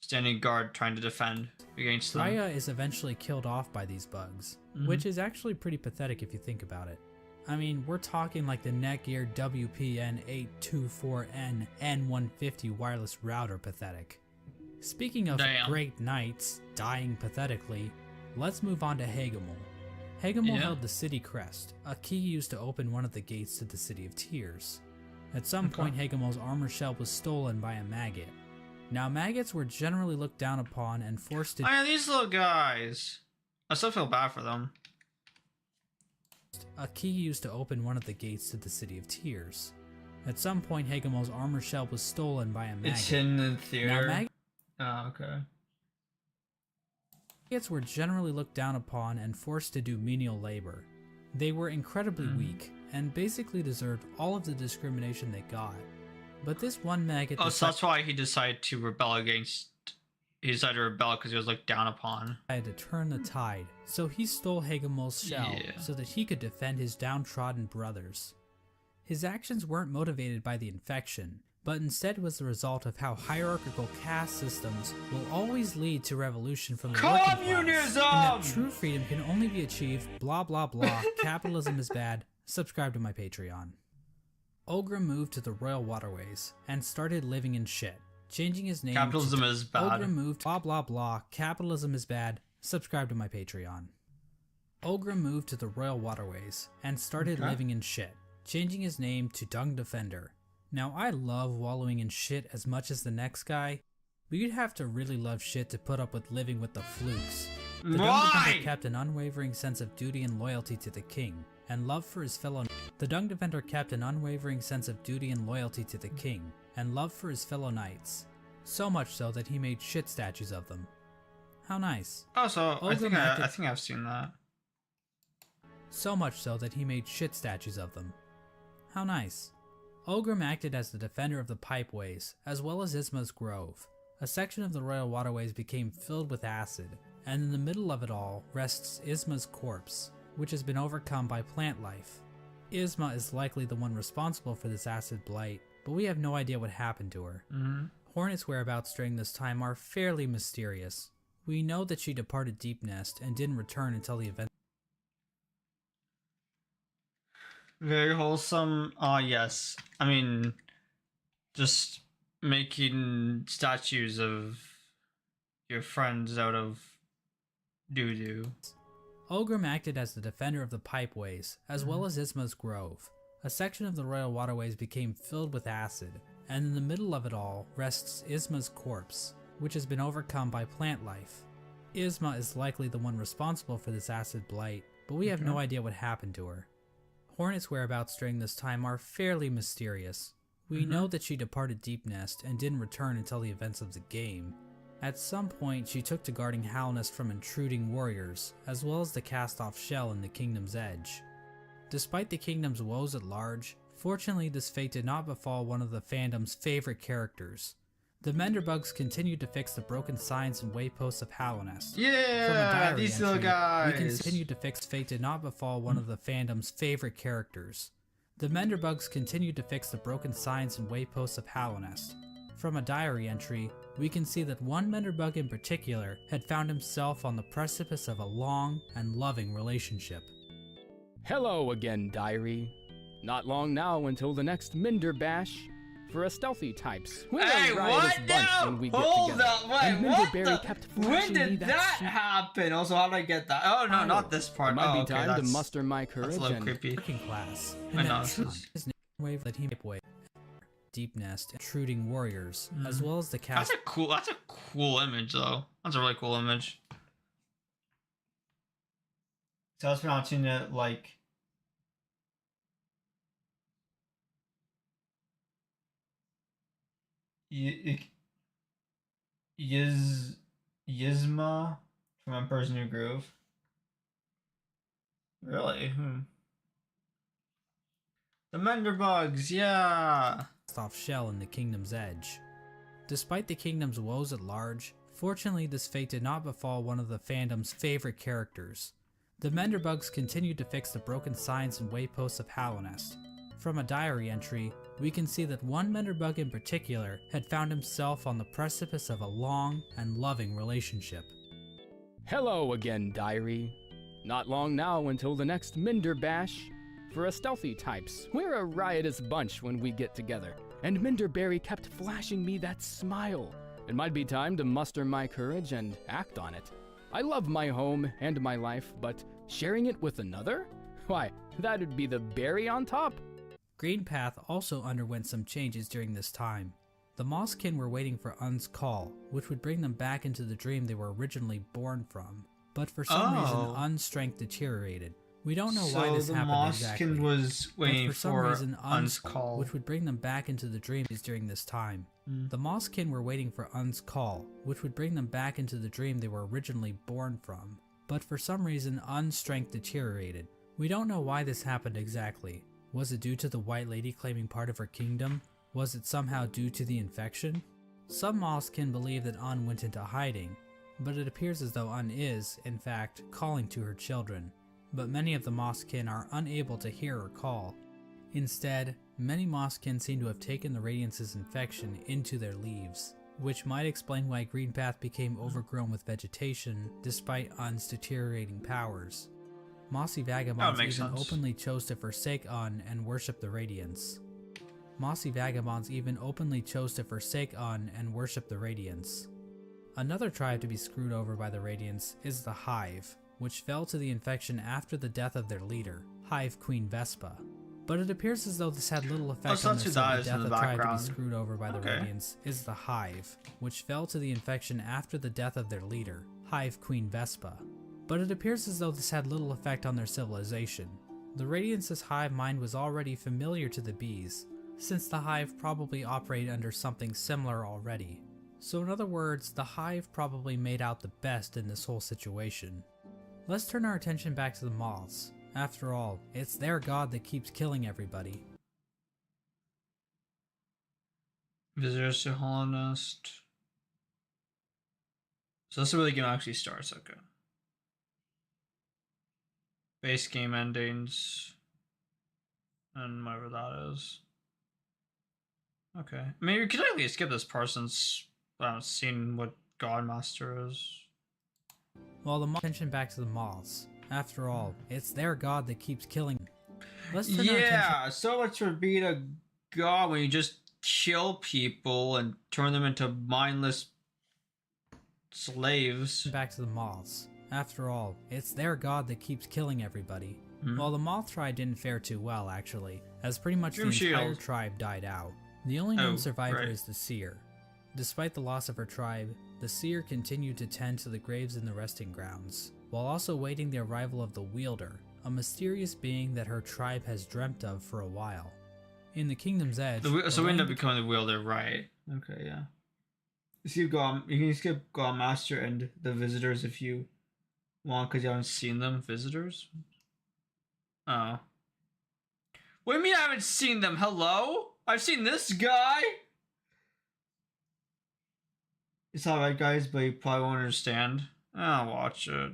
standing guard trying to defend against them. Drya is eventually killed off by these bugs, which is actually pretty pathetic if you think about it. I mean, we're talking like the Netgear WPN824N N150 wireless router pathetic. Speaking of great knights dying pathetically, let's move on to Hagamol. Hagamol held the city crest, a key used to open one of the gates to the City of Tears. At some point, Hagamol's armor shell was stolen by a maggot. Now, maggots were generally looked down upon and forced to— Oh yeah, these little guys. I still feel bad for them. A key used to open one of the gates to the City of Tears. At some point, Hagamol's armor shell was stolen by a maggot. It's hidden in the theater. Now, oh, okay. maggots were generally looked down upon and forced to do menial labor. They were incredibly weak, and basically deserved all of the discrimination they got. But this one maggot... Oh, so that's why he decided to rebel against... He decided to rebel because he was looked down upon. Had to turn the tide, so he stole Hagamol's shell so that he could defend his downtrodden brothers. His actions weren't motivated by the infection, but instead was the result of how hierarchical caste systems will always lead to revolution from the working class, and that true freedom can only be achieved, blah blah blah, capitalism is bad, subscribe to my Patreon. Ogre moved to the Royal Waterways and started living in shit, changing his name Capitalism is bad. Ogre moved blah blah blah, capitalism is bad, subscribe to my Patreon. Ogre moved to the Royal Waterways and started living in shit, changing his name to Dung Defender. Now I love wallowing in shit as much as the next guy, but you'd have to really love shit to put up with living with the flukes. The Dung Defender kept an unwavering sense of duty and loyalty to the king, and love for his fellow knights, so much so that he made shit statues of them. How nice. Oh, so I think I've seen that. So much so that he made shit statues of them. How nice. Ogrim acted as the defender of the pipeways, as well as Isma's Grove. A section of the Royal Waterways became filled with acid, and in the middle of it all rests Isma's corpse, which has been overcome by plant life. Isma is likely the one responsible for this acid blight, but we have no idea what happened to her. Hornet's whereabouts during this time are fairly mysterious. We know that she departed Deep Nest and didn't return until the event. Very wholesome. Yes. I mean, just making statues of your friends out of doo-doo. Ogrim acted as the defender of the pipeways, as well as Isma's Grove. A section of the royal waterways became filled with acid, and in the middle of it all rests Isma's corpse, which has been overcome by plant life. Isma is likely the one responsible for this acid blight, but we have no idea what happened to her. Hornet's whereabouts during this time are fairly mysterious. We know that she departed Deep Nest and didn't return until the events of the game. At some point, she took to guarding Halnest from intruding warriors, as well as the cast-off shell in the Kingdom's Edge. Despite the Kingdom's woes at large, fortunately this fate did not befall one of the fandom's favorite characters. The Menderbugs continued to fix the broken signs and wayposts of Halnest. Yeah, these little guys! We continued to fix fate did not befall one of the fandom's favorite characters. The Menderbugs continued to fix the broken signs and wayposts of Halnest. From a diary entry, we can see that one Menderbug in particular had found himself on the precipice of a long and loving relationship. Hello again, diary. Not long now until the next Minder Bash. For a stealthy types, we're Hey, a what riotous bunch now? when we get Hold together. up, wait, And what Minderberry the? kept When flashing me did that sweet happen? Also, how did I get that? Oh, no, not this part. It might be okay, time to that's- muster my That's courage a little and creepy. Working class. I know, this is- His wave that he wave. Deep Nest, intruding warriors, as well as the cast. That's a cool image, though. That's a really cool image. So I was pronouncing it like... Yzma from Emperor's New Groove. Really? The Menderbugs, yeah! Off shell in the Kingdom's Edge. Despite the Kingdom's woes at large, fortunately this fate did not befall one of the fandom's favorite characters. The Menderbugs continued to fix the broken signs and wayposts of Halnest. From a diary entry, we can see that one Menderbug in particular had found himself on the precipice of a long and loving relationship. hello again, diary. Not long now until the next Minder Bash. For a stealthy types, we're a riotous bunch when we get together. And Minderberry kept flashing me that smile. It might be time to muster my courage and act on it. I love my home and my life, but sharing it with another? Why, that'd be the berry on top. Greenpath also underwent some changes during this time. The Mosskin were waiting for Un's call, which would bring them back into the dream they were originally born from. But for some reason, Un's strength deteriorated. We don't know why this happened exactly. So the Mosskin was waiting for some reason, Un's call, which would bring them back into the dream during this time. The Mosskin were waiting for Un's call, which would bring them back into the dream they were originally born from. But for some reason, Un's strength deteriorated. We don't know why this happened exactly. Was it due to the White Lady claiming part of her kingdom? Was it somehow due to the infection? Some Mosskin believe that Un went into hiding, but it appears as though Un is, in fact, calling to her children. But many of the Mosskin are unable to hear her call. Instead, many Mosskin seem to have taken the Radiance's infection into their leaves, which might explain why Greenpath became overgrown with vegetation despite Un's deteriorating powers. Mossy Vagabonds even openly chose to forsake Un and worship the Radiance. Another tribe to be screwed over by the Radiance is the Hive, which fell to the infection after the death of their leader, Hive Queen Vespa. But it appears as though this had little effect on their son. The death of tribe to be screwed over by the Radiance is the Hive, which fell to the infection after the death of their leader, Hive Queen Vespa. But it appears as though this had little effect on their civilization. The Radiance's hive mind was already familiar to the bees, since the Hive probably operated under something similar already. So in other words, the Hive probably made out the best in this whole situation. Let's turn our attention back to the moths. After all, it's their god that keeps killing everybody. Visitors to Holonest. So this is where the game actually starts, okay. Base game endings. And whatever that is. Okay. Maybe we could at least skip this part since I haven't seen what Godmaster is. Well, the attention back to the moths. After all, it's their god that keeps killing. Let's turn our attention. Yeah, so much for being a god when you just kill people and turn them into mindless slaves. Back to the moths. After all, it's their god that keeps killing everybody. Hmm. Well, the moth tribe didn't fare too well, actually, as pretty much the entire Shield. tribe died out. The only known survivor right. is the seer. Despite the loss of her tribe, the seer continued to tend to the graves in the resting grounds, while also waiting the arrival of the wielder, a mysterious being that her tribe has dreamt of for a while. In the Kingdom's Edge, So we end up becoming the wielder, right? Okay, yeah. You can skip God Master and the visitors if you want, because you haven't seen them. Visitors? Oh. What do you mean I haven't seen them? Hello? I've seen this guy! It's alright, guys, but you probably won't understand. I'll watch it.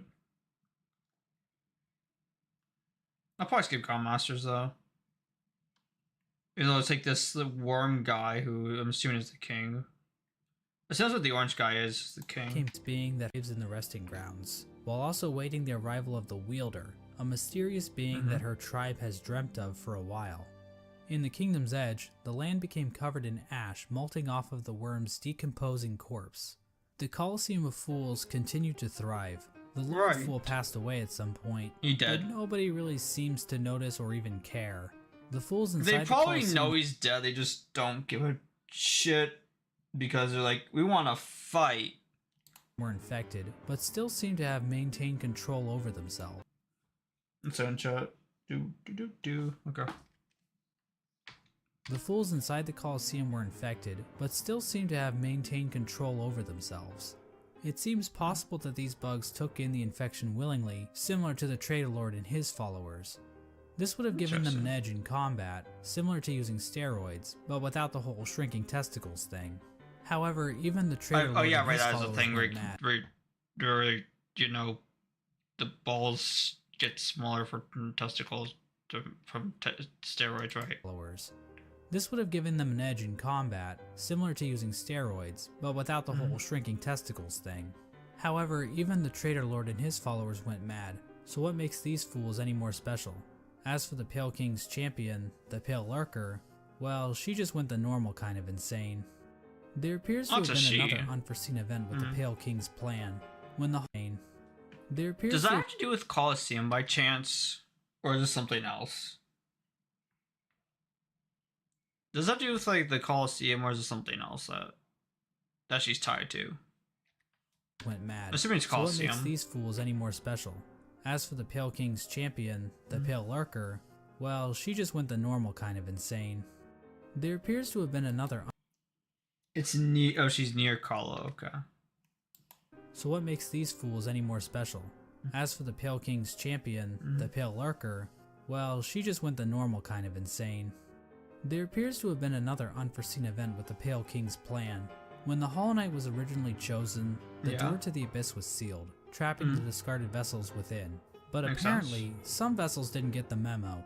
I'll probably skip God Masters, though. Even though it's like this worm guy who I'm assuming is the king. It sounds what the orange guy is, the king. Came to being that lives in the resting grounds, while also waiting the arrival of the wielder, a mysterious being that her tribe has dreamt of for a while. In the Kingdom's Edge, the land became covered in ash molting off of the worm's decomposing corpse. The Colosseum of Fools continued to thrive. The Lord Fool passed away at some point, He dead. but nobody really seems to notice or even care. The fools inside They probably the know he's dead, they just don't give a shit because they're like, we want to fight. were infected, but still seem to have maintained control over themselves. So in chat. Okay. The fools inside the Colosseum were infected, but still seem to have maintained control over themselves. It seems possible that these bugs took in the infection willingly, similar to the Traitor Lord and his followers. This would have given them an edge in combat, similar to using steroids, but without the whole shrinking testicles thing. However, even the Traitor Lord and his that's the followers thing went mad. where, you know, the balls get smaller for testicles from steroids, right? Followers. This would have given them an edge in combat, similar to using steroids, but without the whole shrinking testicles thing. However, even the Traitor Lord and his followers went mad, so what makes these fools any more special? As for the Pale King's champion, the Pale Lurker, well, she just went the normal kind of insane. There appears to have been another unforeseen event with the Pale King's plan. When the Does that have to do with Colosseum by chance? Or is this something else? Does that have to do with like the Colosseum, or is it something else that she's tied to? Went mad. Assuming it's Colosseum. So what makes these fools any more special? As for the Pale King's champion, the Pale Lurker, well, she just went the normal kind of insane. There appears to have been another. It's near. Oh, she's near Kala. Okay. So what makes these fools any more special? As for the Pale King's champion, the Pale Lurker, well, she just went the normal kind of insane. There appears to have been another unforeseen event with the Pale King's plan. When the Hollow Knight was originally chosen, the door to the Abyss was sealed, trapping the discarded vessels within. But apparently, some vessels didn't get the memo.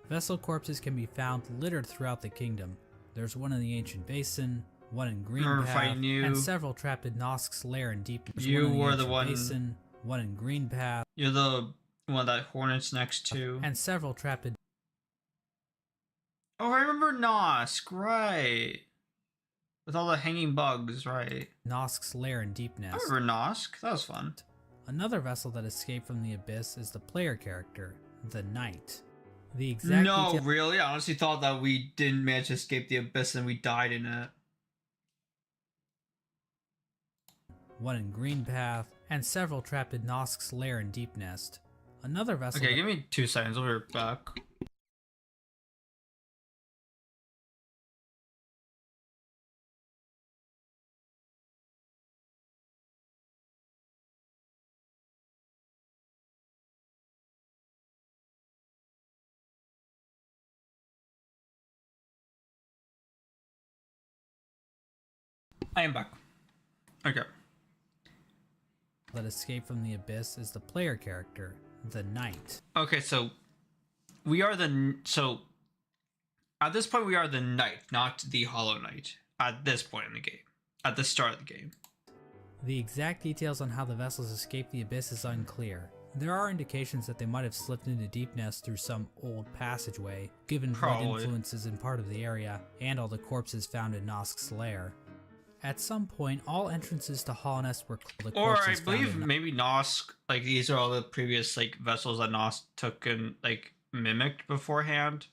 Vessel corpses can be found littered throughout the kingdom. There's one in the Ancient Basin, one in Green Path, and several trapped in Nosk's Lair in Deep. You were the one. Basin, one in Green Path. You're the one that Hornet's next to. And several trapped in. Oh, I remember Nosk, right? With all the hanging bugs, right? Nosk's Lair in Deep Nest. I remember Nosk. That was fun. Another vessel that escaped from the Abyss is the player character, the Knight. The exact No, really? I honestly thought that we didn't manage to escape the Abyss and we died in it. One in Green Path, and several trapped in Nosk's Lair in Deep Nest. Another vessel. Okay, give me 2 seconds. I'll be right back. I am back. Okay. That escaped from the Abyss is the player character, the Knight. Okay, so we are at this point we are the Knight, not the Hollow Knight. At this point in the game, at the start of the game. The exact details on how the vessels escaped the Abyss is unclear. There are indications that they might have slipped into Deep Nest through some old passageway, given blood Probably. influences in part of the area, and all the corpses found in Nosk's lair. At some point, all entrances to Hollownest were closed. Or I believe maybe Nosk, like these are all the previous like vessels that Nosk took and like mimicked beforehand.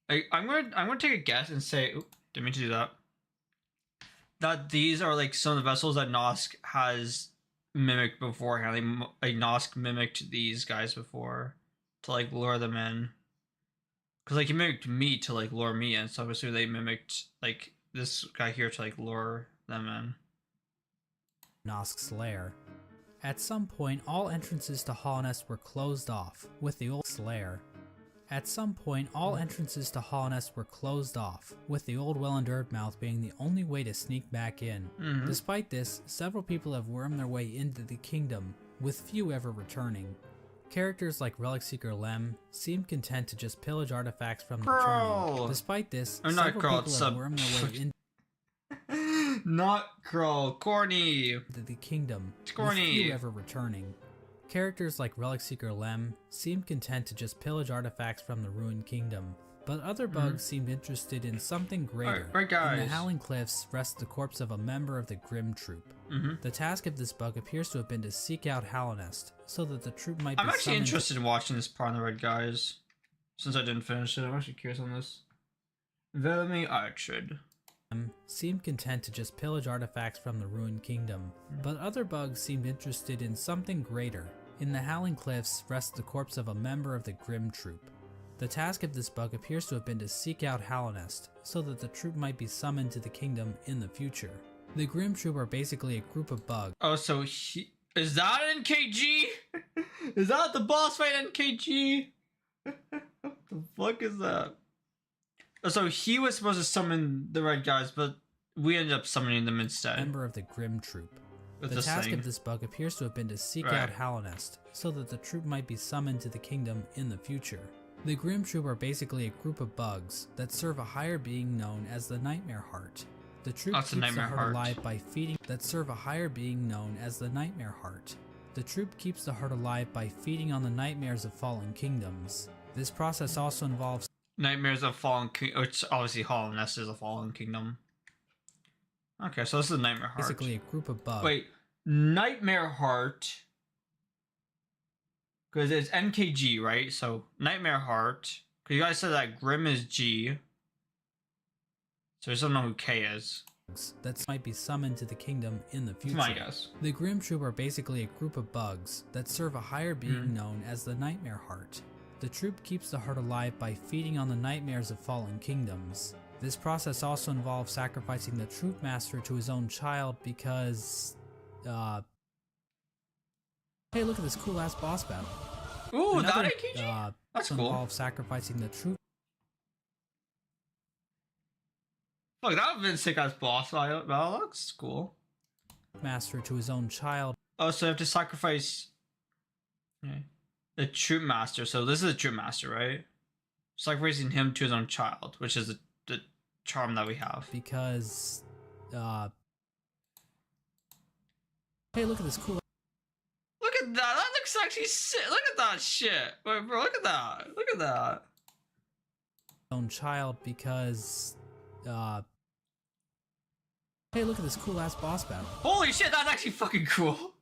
I'm gonna take a guess and say, oop, didn't mean to do that. That these are like some of the vessels that Nosk has mimicked beforehand. Like Nosk mimicked these guys before to like lure them in. Cause like he mimicked me to like lure me in, so obviously they mimicked like this guy here to like lure them in. Nosk's lair. At some point, all entrances to Hollownest were closed off, with the old lair. At some point, all entrances to Hollownest were closed off, with the old well-endured mouth being the only way to sneak back in. Despite this, several people have wormed their way into the kingdom, with few ever returning. Characters like Relic Seeker Lem seem content to just pillage artifacts from the returning. Despite this, several people have wormed their way into Not Kroll, corny. the kingdom, It's corny. with few ever returning. Characters like Relic Seeker Lem seemed content to just pillage artifacts from the ruined kingdom, but other bugs seemed interested in something greater. Right, guys. In the Howling Cliffs rests the corpse of a member of the Grim Troop. The task of this bug appears to have been to seek out Hollownest, so that the troop might I'm be actually summoned interested in watching this part on the Red Guys. Since I didn't finish it, I'm actually curious on this. Velmy Archard. seemed content to just pillage artifacts from the ruined kingdom, but other bugs seemed interested in something greater. In the Howling Cliffs rests the corpse of a member of the Grim Troop. The task of this bug appears to have been to seek out Hollownest, so that the troop might be summoned to the kingdom in the future. The Grim Troop are basically a group of bugs. Oh, so is that NKG? Is that the boss fight NKG? What the fuck is that? Oh, so he was supposed to summon the Red Guys, but we ended up summoning them instead. Member of the Grim Troop. With The this task thing. of this bug appears to have been to seek out Hollownest, so that the troop might be summoned to the kingdom in the future. The Grim Troop are basically a group of bugs that serve a higher being known as the Nightmare Heart. The troop That's the keeps the Nightmare heart Heart. alive by feeding that serve a higher being known as the Nightmare Heart. The troop keeps the heart alive by feeding on the nightmares of fallen kingdoms. This process also involves Nightmares of Fallen Kingdom, which obviously Hollownest is a Fallen Kingdom. Okay, so this is Nightmare Heart. basically a group of bugs. Wait, Nightmare Heart. Because it's NKG, right? So Nightmare Heart. Because you guys said that Grim is G. So I just don't know who K is. That might be summoned to the kingdom in the That's future. my guess. The Grim Troop are basically a group of bugs that serve a higher being known as the Nightmare Heart. The troop keeps the heart alive by feeding on the nightmares of fallen kingdoms. This process also involves sacrificing the troop master to his own child because, hey, look at this cool ass boss battle. Ooh, Another, that NKG? That's also cool. involves sacrificing the troop Look, that would have been a sick ass boss battle. That looks cool. master to his own child. Oh, so you have to sacrifice the troop master. So this is the troop master, right? Sacrificing him to his own child, which is the charm that we have. Because, hey, look at this cool Look at that. That looks actually sick. Look at that shit. Wait, bro, look at that. Look at that. own child because, hey, look at this cool ass boss battle. Holy shit, that's actually fucking cool.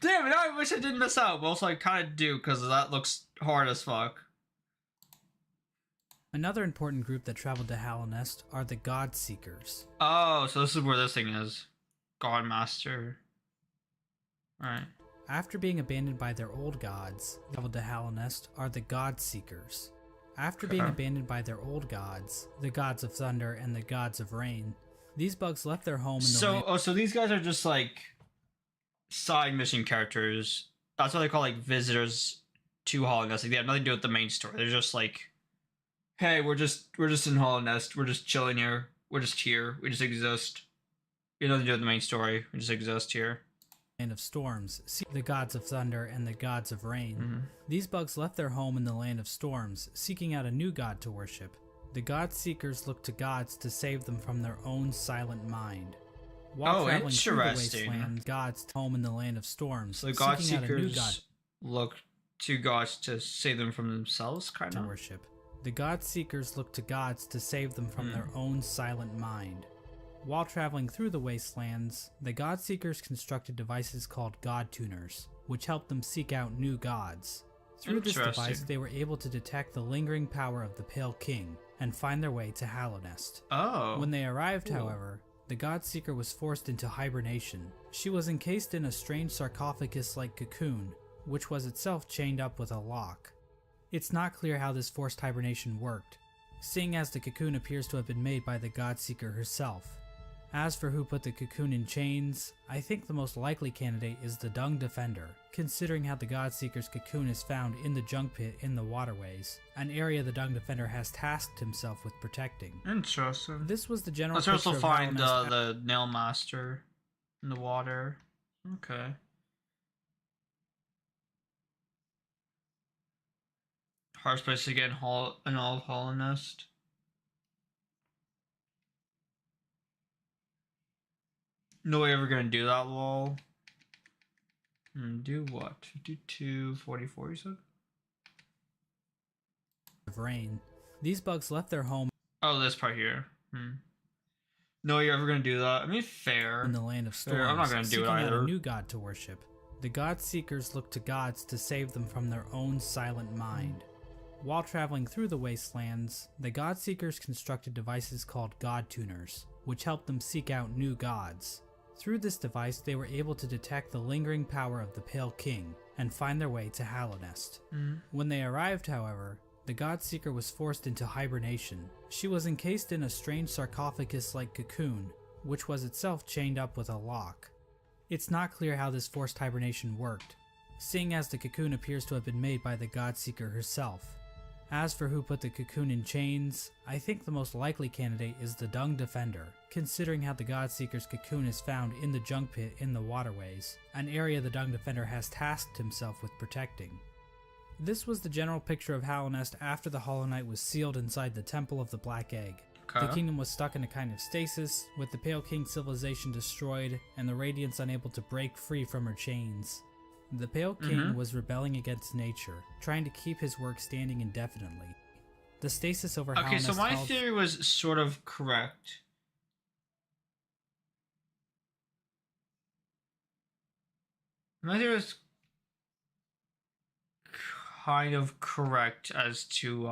Damn it, I wish I didn't miss out, but also I kind of do because that looks hard as fuck. Another important group that traveled to Hollownest are the God Seekers. Oh, so this is where this thing is. Godmaster. Alright. After being abandoned by their old gods, traveled to Hollownest are the God Seekers. After being abandoned by their old gods, the gods of thunder and the gods of rain, these bugs left their home in the land. So these guys are just like side mission characters. That's what they call like visitors to Hollownest. Like they have nothing to do with the main story. They're just like, hey, we're just in Hollownest. We're just chilling here. We're just here. We just exist. We have nothing to do with the main story. We just exist here. Land of storms, the gods of thunder and the gods of rain. These bugs left their home in the land of storms, seeking out a new god to worship. The God Seekers look to gods to save them from their own silent mind. While Oh, traveling through the interesting. wasteland, God's home in the land of storms, So the God seeking out a new god Seekers look to gods to save them from themselves, kind to of. worship. The God Seekers look to gods to save them from their own silent mind. While traveling through the wastelands, the God Seekers constructed devices called God Tuners, which helped them seek out new gods. Through this device, they were able to detect the lingering power of the Pale King and find their way to Hallownest. Oh. When they arrived, however, the God Seeker was forced into hibernation. She was encased in a strange sarcophagus-like cocoon, which was itself chained up with a lock. It's not clear how this forced hibernation worked, seeing as the cocoon appears to have been made by the God Seeker herself. As for who put the cocoon in chains, I think the most likely candidate is the Dung Defender, considering how the God Seeker's cocoon is found in the junk pit in the waterways, an area the Dung Defender has tasked himself with protecting. Interesting. This was the general Let's picture also of find Hallownest the Nail Master in the water. Okay. Hardest place to get in all of Hallownest. No way ever gonna do that, lol. Do what? Do 244, you said? of rain. These bugs left their home Oh, this part here. No way you're ever gonna do that. I mean, fair. in the land of storms, Fair. I'm not gonna do it seeking out either. a new god to worship. The God Seekers look to gods to save them from their own silent mind. While traveling through the wastelands, the God Seekers constructed devices called God Tuners, which helped them seek out new gods. Through this device, they were able to detect the lingering power of the Pale King and find their way to Hallownest. When they arrived, however, the God Seeker was forced into hibernation. She was encased in a strange sarcophagus-like cocoon, which was itself chained up with a lock. It's not clear how this forced hibernation worked, seeing as the cocoon appears to have been made by the God Seeker herself. As for who put the cocoon in chains, I think the most likely candidate is the Dung Defender, considering how the God Seeker's cocoon is found in the junk pit in the waterways, an area the Dung Defender has tasked himself with protecting. This was the general picture of Hallownest after the Hollow Knight was sealed inside the Temple of the Black Egg. The kingdom was stuck in a kind of stasis, with the Pale King civilization destroyed and the Radiance unable to break free from her chains. The Pale King was rebelling against nature, trying to keep his work standing indefinitely. The stasis over Hallownest Okay, so my held theory was sort of correct. My theory was kind of correct as to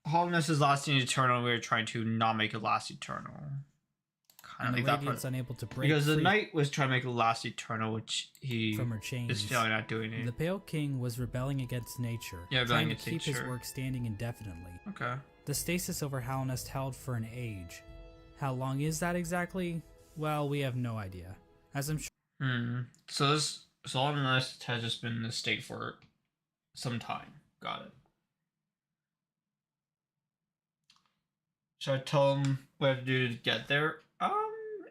Hallownest is lasting eternal. We were trying to not make it last eternal. and the Radiance unable to break Because the free knight was trying to make it last eternal, which he from her chains. is failing at doing it. The Pale King was rebelling against nature, Yeah, trying rebelling to keep against his nature. work standing indefinitely. Okay. The stasis over Hallownest held for an age. How long is that exactly? Well, we have no idea. As I'm sure So Hallownest has just been in this state for some time. Got it. Should I tell him what to do to get there?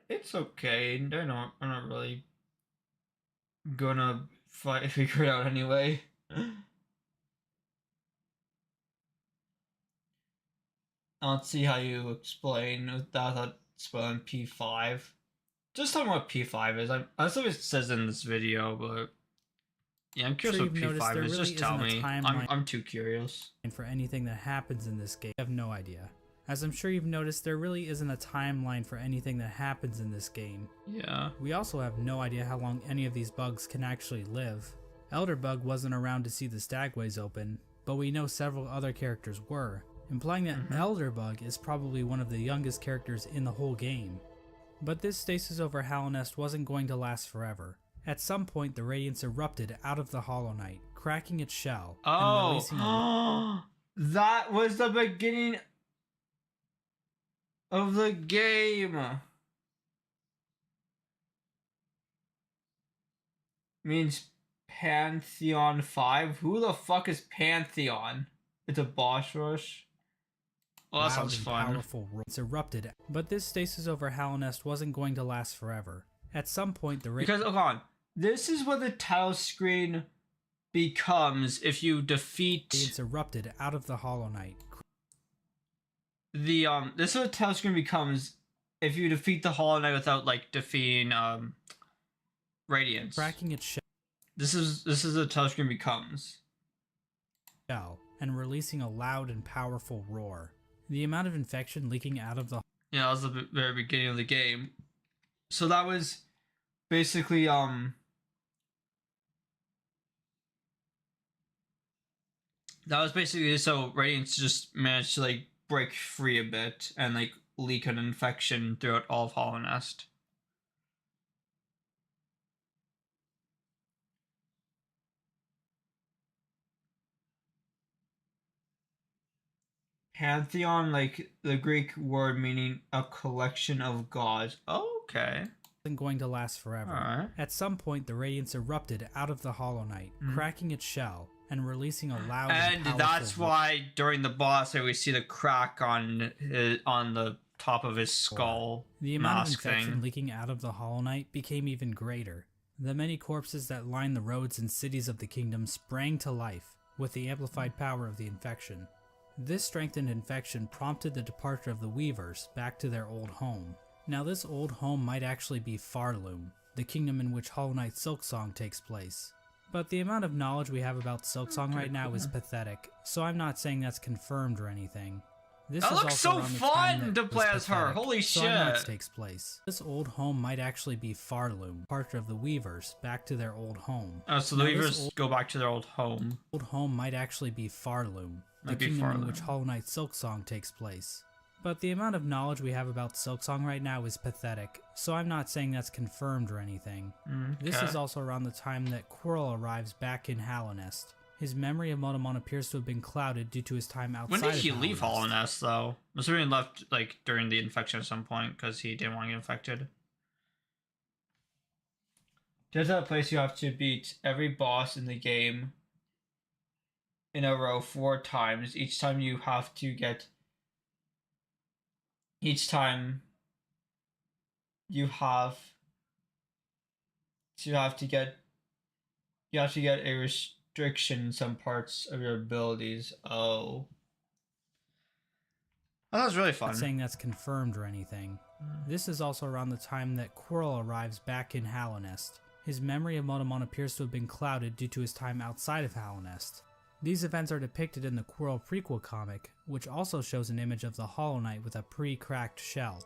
It's okay. I'm not really gonna figure it out anyway. I don't see how you explain without spelling P5. Just tell me what P5 is. I don't know if it says in this video, but yeah, I'm curious what P5 is. Just tell me. I'm too curious. for anything that happens in this game. I have no idea. As I'm sure you've noticed, there really isn't a timeline for anything that happens in this game. Yeah. We also have no idea how long any of these bugs can actually live. Elderbug wasn't around to see the stagways open, but we know several other characters were, implying that Elderbug is probably one of the youngest characters in the whole game. But this stasis over Hallownest wasn't going to last forever. At some point, the Radiance erupted out of the Hollow Knight, cracking its shell and releasing that was the beginning of the game. Means Pantheon 5. Who the fuck is Pantheon? It's a boss rush. Well, that sounds fun. Powerful roars erupted, but this stasis over Hallownest wasn't going to last forever. At some point, the Because hold on, this is what the title screen becomes if you defeat. Radiance erupted out of the Hollow Knight. This is what the title screen becomes if you defeat the Hollow Knight without like defeating Radiance. Cracking its This is a touchscreen becomes. shell and releasing a loud and powerful roar. The amount of infection leaking out of the Yeah, that was the very beginning of the game. So that was basically so Radiance just managed to like break free a bit and like leak an infection throughout all of Hollow Nest. Pantheon, like the Greek word meaning a collection of gods. Oh, okay. isn't going to last forever. Alright. At some point, the Radiance erupted out of the Hollow Knight, cracking its shell and releasing a loud and powerful that's why during the boss fight we see the crack on the top of his skull. The amount of mask infection thing. leaking out of the Hollow Knight became even greater. The many corpses that lined the roads and cities of the kingdom sprang to life with the amplified power of the infection. This strengthened infection prompted the departure of the Weavers back to their old home. Now this old home might actually be Farloom, the kingdom in which Hollow Knight Silksong takes place. But the amount of knowledge we have about Silksong right now is pathetic, so I'm not saying that's confirmed or anything. This That is looks also so around the fun time to that play was as her. pathetic, Holy so I'm not shit. takes place. This old home might actually be Farloom, departure of the Weavers back to their old home. Oh, so the Now, this Weavers go back to their old home. Old home might actually be Farloom, the Might be kingdom in Farloom. which Hollow Knight Silksong takes place. But the amount of knowledge we have about Silksong right now is pathetic, so I'm not saying that's confirmed or anything. This Okay. is also around the time that Quirrell arrives back in Hallownest. His memory of Motomon appears to have been clouded due to his time outside When did he of leave Hollow Nest, though? I'm assuming he left like during the infection at some point because he didn't want to get infected. There's that place you have to beat every boss in the game in a row 4 times. Each time you have to get you have to get a restriction in some parts of your abilities. Oh, that was really fun. Not saying that's confirmed or anything. This is also around the time that Quirrell arrives back in Hallownest. His memory of Motomon appears to have been clouded due to his time outside of Hallownest. These events are depicted in the Quirrell prequel comic, which also shows an image of the Hollow Knight with a pre-cracked shell.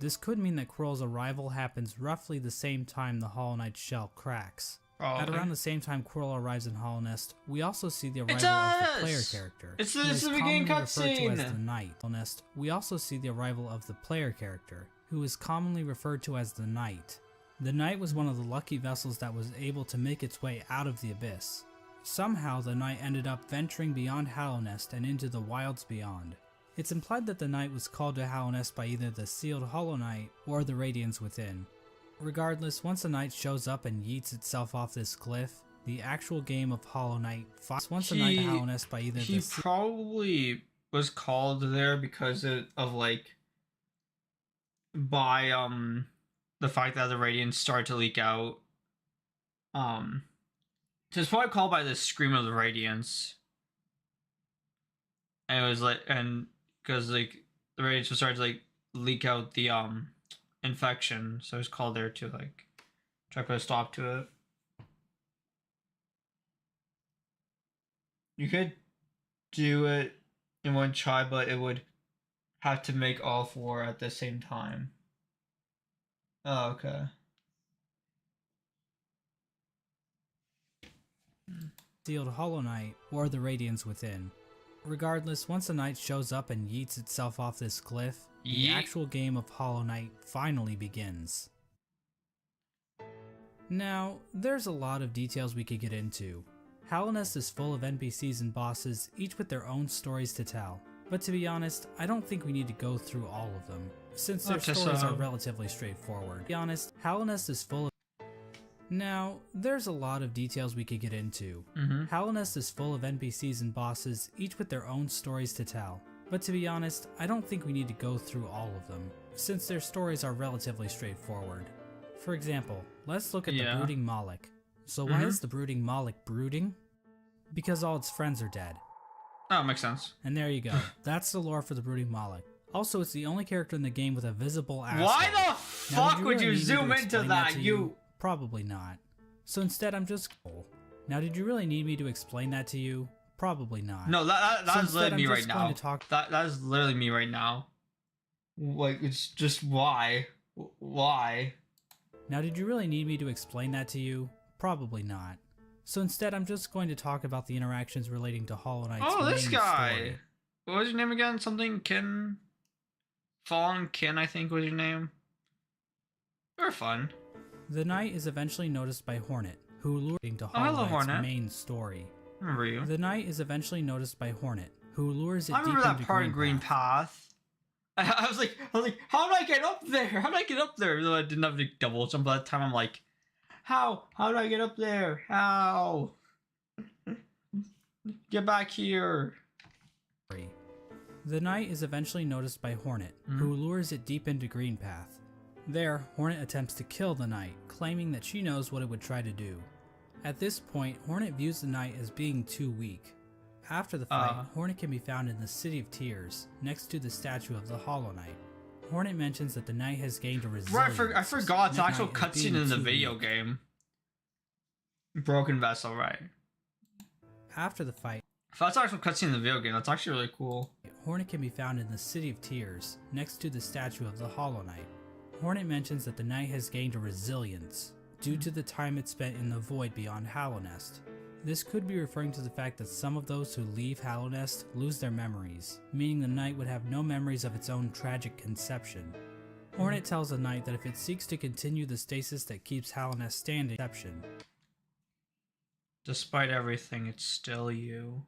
This could mean that Quirrell's arrival happens roughly the same time the Hollow Knight's shell cracks. At around the same time Quirrell arrives in Hallownest, we also see the arrival of the player character. It's who the is beginning commonly referred to cutscene. as the Knight. Hallownest, we also see the arrival of the player character, who is commonly referred to as the Knight. The Knight was one of the lucky vessels that was able to make its way out of the abyss. Somehow the Knight ended up venturing beyond Hallownest and into the wilds beyond. It's implied that the Knight was called to Hallownest by either the sealed Hollow Knight or the Radiance within. Regardless, once the Knight shows up and yeets itself off this cliff, the actual game of Hollow Knight once the Knight to Hallownest by either he probably was called there because of like by the fact that the Radiance started to leak out. So it's probably called by the Scream of the Radiance. And it was like, and because like the Radiance was starting to like leak out the infection, so it's called there to like try to put a stop to it. You could do it in one try, but it would have to make all 4 at the same time. Oh, okay. sealed Hollow Knight or the Radiance within. Regardless, once the Knight shows up and yeets itself off this cliff, the actual game of Hollow Knight finally begins. Now, there's a lot of details we could get into. Hallownest is full of NPCs and bosses, each with their own stories to tell. But to be honest, I don't think we need to go through all of them, since their stories are relatively straightforward. To be honest, Hallownest is full of Now, there's a lot of details we could get into. Hallownest is full of NPCs and bosses, each with their own stories to tell. But to be honest, I don't think we need to go through all of them, since their stories are relatively straightforward. For example, let's look at the Brooding Moloch. So why is the Brooding Moloch brooding? Because all its friends are dead. Oh, makes sense. And there you go. That's the lore for the Brooding Moloch. Also, it's the only character in the game with a visible asshole. Why the Now, fuck would you zoom into that? You Probably not. So instead, I'm just... Now, did you really need me to explain that to you? Probably not. No, that's So literally me I'm right just now. going to talk- That is literally me right now. Like, it's just why? Why? Now, did you really need me to explain that to you? Probably not. So instead, I'm just going to talk about the interactions relating to Hollow Knight's Oh, this main guy. story. What was your name again? Something Kin? Fallen Kin, I think was your name. They're fun. The knight is eventually noticed by Hornet, who lured him to hello, Hollow Knight's Hornet. main story. Remember you? The knight is eventually noticed by Hornet, who lures it I deep remember that into part in Green Path. I was like, how do I get up there? How do I get up there? Though I didn't have to double jump by the time. I'm like, how? How do I get up there? How? Get back here. The knight is eventually noticed by Hornet, who lures it deep into Green Path. There, Hornet attempts to kill the knight, claiming that she knows what it would try to do. At this point, Hornet views the knight as being too weak. After the fight, Hornet can be found in the City of Tears, next to the statue of the Hollow Knight. Hornet mentions that the knight has gained a resilience. Right, I forgot it's an actual Midnight as cutscene being in the too video weak. game. Broken Vessel, right. After the fight, If that's an actual cutscene in the video game, that's actually really cool. Hornet can be found in the City of Tears, next to the statue of the Hollow Knight. Hornet mentions that the knight has gained a resilience, due to the time it spent in the void beyond Hallownest. This could be referring to the fact that some of those who leave Hallownest lose their memories, meaning the knight would have no memories of its own tragic conception. Hornet tells the knight that if it seeks to continue the stasis that keeps Hallownest standing, Despite everything, it's still you.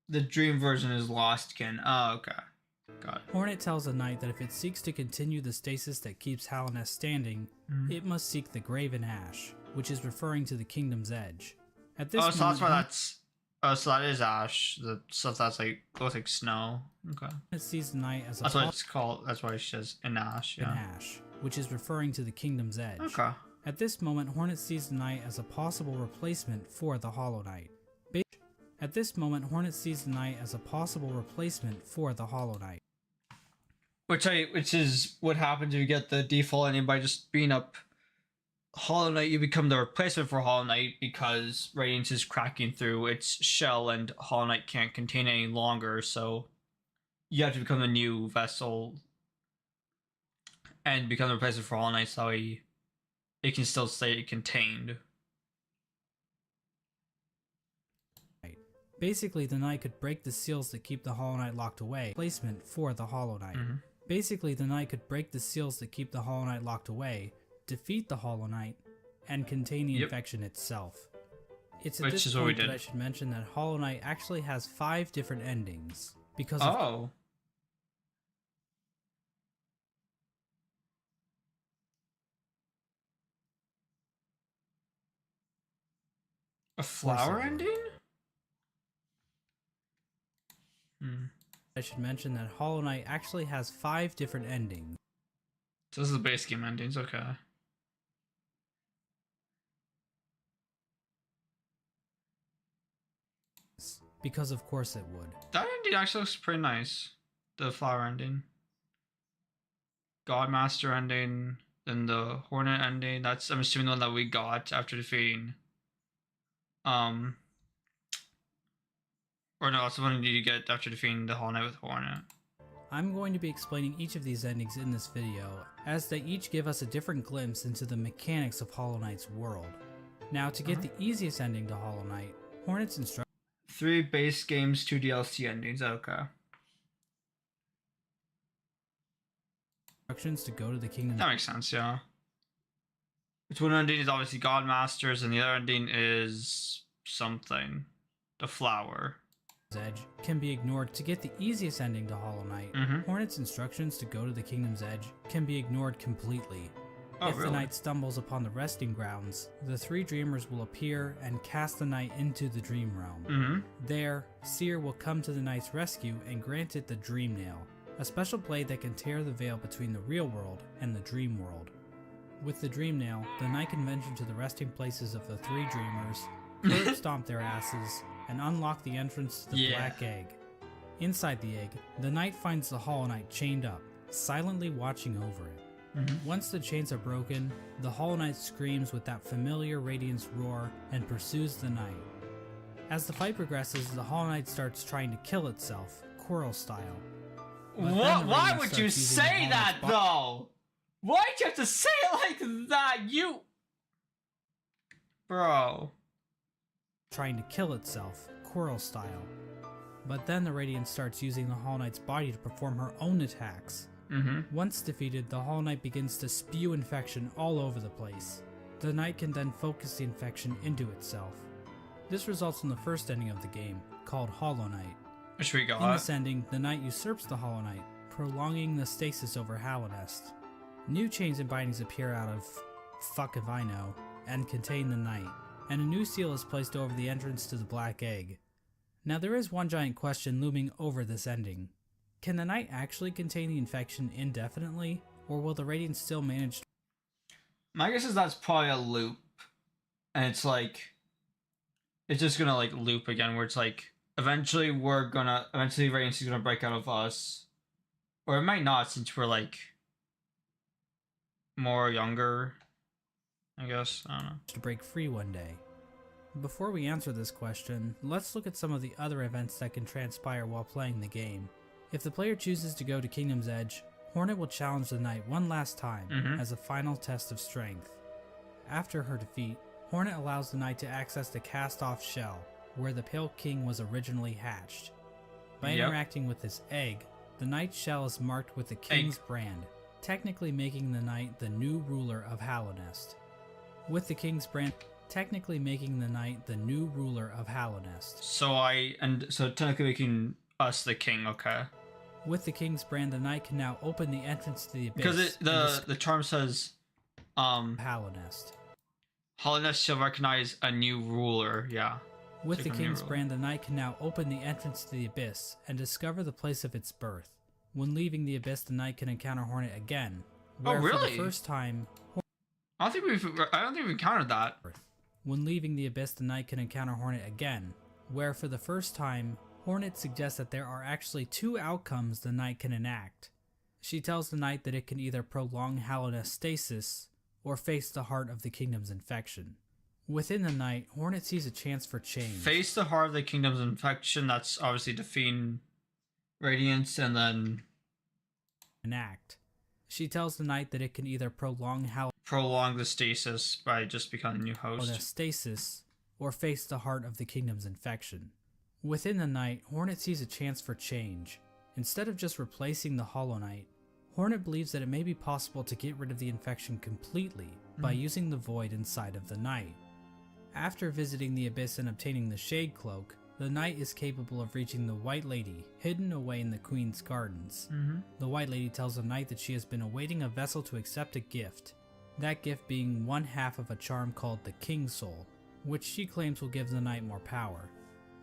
The dream version is Lost Kin. Oh, okay. Got it. Hornet tells the knight that if it seeks to continue the stasis that keeps Hallownest standing, it must seek the Graven Ash, which is referring to the Kingdom's Edge. At this Oh, moment, so that's why that's... Oh, so that is ash. The stuff that's like, looks like snow. Okay. Hornet sees the knight as a That's what it's called. That's why she says an ash, yeah. Ash, which is referring to the Kingdom's Edge. Okay. At this moment, Hornet sees the knight as a possible replacement for the Hollow Knight. At this moment, Hornet sees the knight as a possible replacement for the Hollow Knight. Which is what happens if you get the default ending by just being up Hollow Knight. You become the replacement for Hollow Knight because Radiance is cracking through its shell and Hollow Knight can't contain it any longer. So you have to become the new vessel and become the replacement for Hollow Knight, so it can still stay contained. Basically, the knight could break the seals that keep the Hollow Knight locked away. Replacement for the Hollow Knight. Basically, the knight could break the seals that keep the Hollow Knight locked away, defeat the Hollow Knight, and contain the infection itself. It's at this point that I should mention that Hollow Knight actually has 5 different endings. Because of a flower ending? I should mention that Hollow Knight actually has 5 different endings. So this is the base game endings, okay. Because of course it would. That ending actually looks pretty nice. The flower ending. Godmaster ending, then the Hornet ending. That's, I'm assuming, the one that we got after defeating or no, that's the one you get after defeating the Hollow Knight with Hornet. I'm going to be explaining each of these endings in this video, as they each give us a different glimpse into the mechanics of Hollow Knight's world. Now, to get the easiest ending to Hollow Knight, Hornet's 3 base games, 2 DLC endings, okay. instructions to go to the Kingdom's That makes sense, yeah. Which one ending is obviously Godmasters, and the other ending is something. The flower. Edge can be ignored. To get the easiest ending to Hollow Knight, Hornet's instructions to go to the Kingdom's Edge can be ignored completely. If the knight stumbles upon the resting grounds, the 3 dreamers will appear and cast the knight into the dream realm. There, Seer will come to the knight's rescue and grant it the Dream Nail, a special blade that can tear the veil between the real world and the dream world. With the Dream Nail, the knight can venture to the resting places of the 3 dreamers, curb stomp their asses, and unlock the entrance to the Black Egg. Inside the egg, the knight finds the Hollow Knight chained up, silently watching over it. Once the chains are broken, the Hollow Knight screams with that familiar Radiance roar and pursues the knight. As the fight progresses, the Hollow Knight starts trying to kill itself, Quirrell style. What? Why would you say that, though? Why'd you have to say it like that? You... Bro. Trying to kill itself, Quirrell style. But then the Radiance starts using the Hollow Knight's body to perform her own attacks. Once defeated, the Hollow Knight begins to spew infection all over the place. The knight can then focus the infection into itself. This results in the first ending of the game, called Hollow Knight. Which we got. In this ending, the knight usurps the Hollow Knight, prolonging the stasis over Hallownest. New chains and bindings appear out of fuck if I know, and contain the knight, and a new seal is placed over the entrance to the Black Egg. Now there is one giant question looming over this ending. Can the knight actually contain the infection indefinitely, or will the Radiant still manage to... My guess is that's probably a loop. And it's like... It's just gonna like loop again, where it's like... Eventually Radiance is gonna break out of us. Or it might not, since we're like... more younger. I guess, I don't know. ...to break free one day. Before we answer this question, let's look at some of the other events that can transpire while playing the game. If the player chooses to go to Kingdom's Edge, Hornet will challenge the knight one last time as a final test of strength. After her defeat, Hornet allows the knight to access the cast-off shell, where the Pale King was originally hatched. By interacting with this egg, the knight's shell is marked with the king's brand, technically making the knight the new ruler of Hallownest. With the king's brand, technically making the knight the new ruler of Hallownest. So technically making us the king, okay. With the king's brand, the knight can now open the entrance to the abyss. Because the charm says, Hallownest. Hallownest shall recognize a new ruler, yeah. With the king's brand, the knight can now open the entrance to the abyss and discover the place of its birth. When leaving the abyss, the knight can encounter Hornet again. Where for the first time... I don't think we've encountered that. When leaving the abyss, the knight can encounter Hornet again, where for the first time, Hornet suggests that there are actually two outcomes the knight can enact. She tells the knight that it can either prolong Hallownest stasis, or face the heart of the kingdom's infection. Within the knight, Hornet sees a chance for change. Face the heart of the kingdom's infection, that's obviously defeating Radiance, and then... enact. She tells the knight that it can either prolong the stasis by just becoming a new host. Stasis, or face the heart of the kingdom's infection. Within the knight, Hornet sees a chance for change. Instead of just replacing the Hollow Knight, Hornet believes that it may be possible to get rid of the infection completely by using the void inside of the knight. After visiting the abyss and obtaining the Shade Cloak, the knight is capable of reaching the White Lady, hidden away in the Queen's Gardens. The White Lady tells the knight that she has been awaiting a vessel to accept a gift, that gift being one half of a charm called the King's Soul, which she claims will give the knight more power.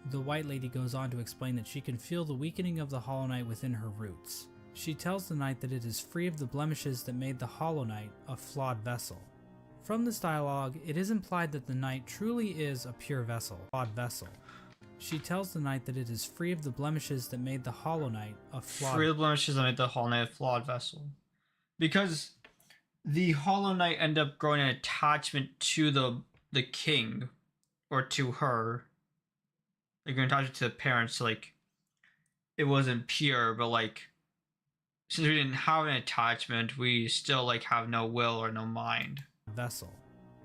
The White Lady goes on to explain that she can feel the weakening of the Hollow Knight within her roots. She tells the knight that it is free of the blemishes that made the Hollow Knight a flawed vessel. From this dialogue, it is implied that the knight truly is a pure vessel, flawed vessel. She tells the knight that it is free of the blemishes that made the Hollow Knight a flawed... Free of the blemishes that made the Hollow Knight a flawed vessel. Because the Hollow Knight ended up growing an attachment to the king, or to her. Like an attachment to the parents, so like, it wasn't pure, but like, since we didn't have an attachment, we still like have no will or no mind. Vessel.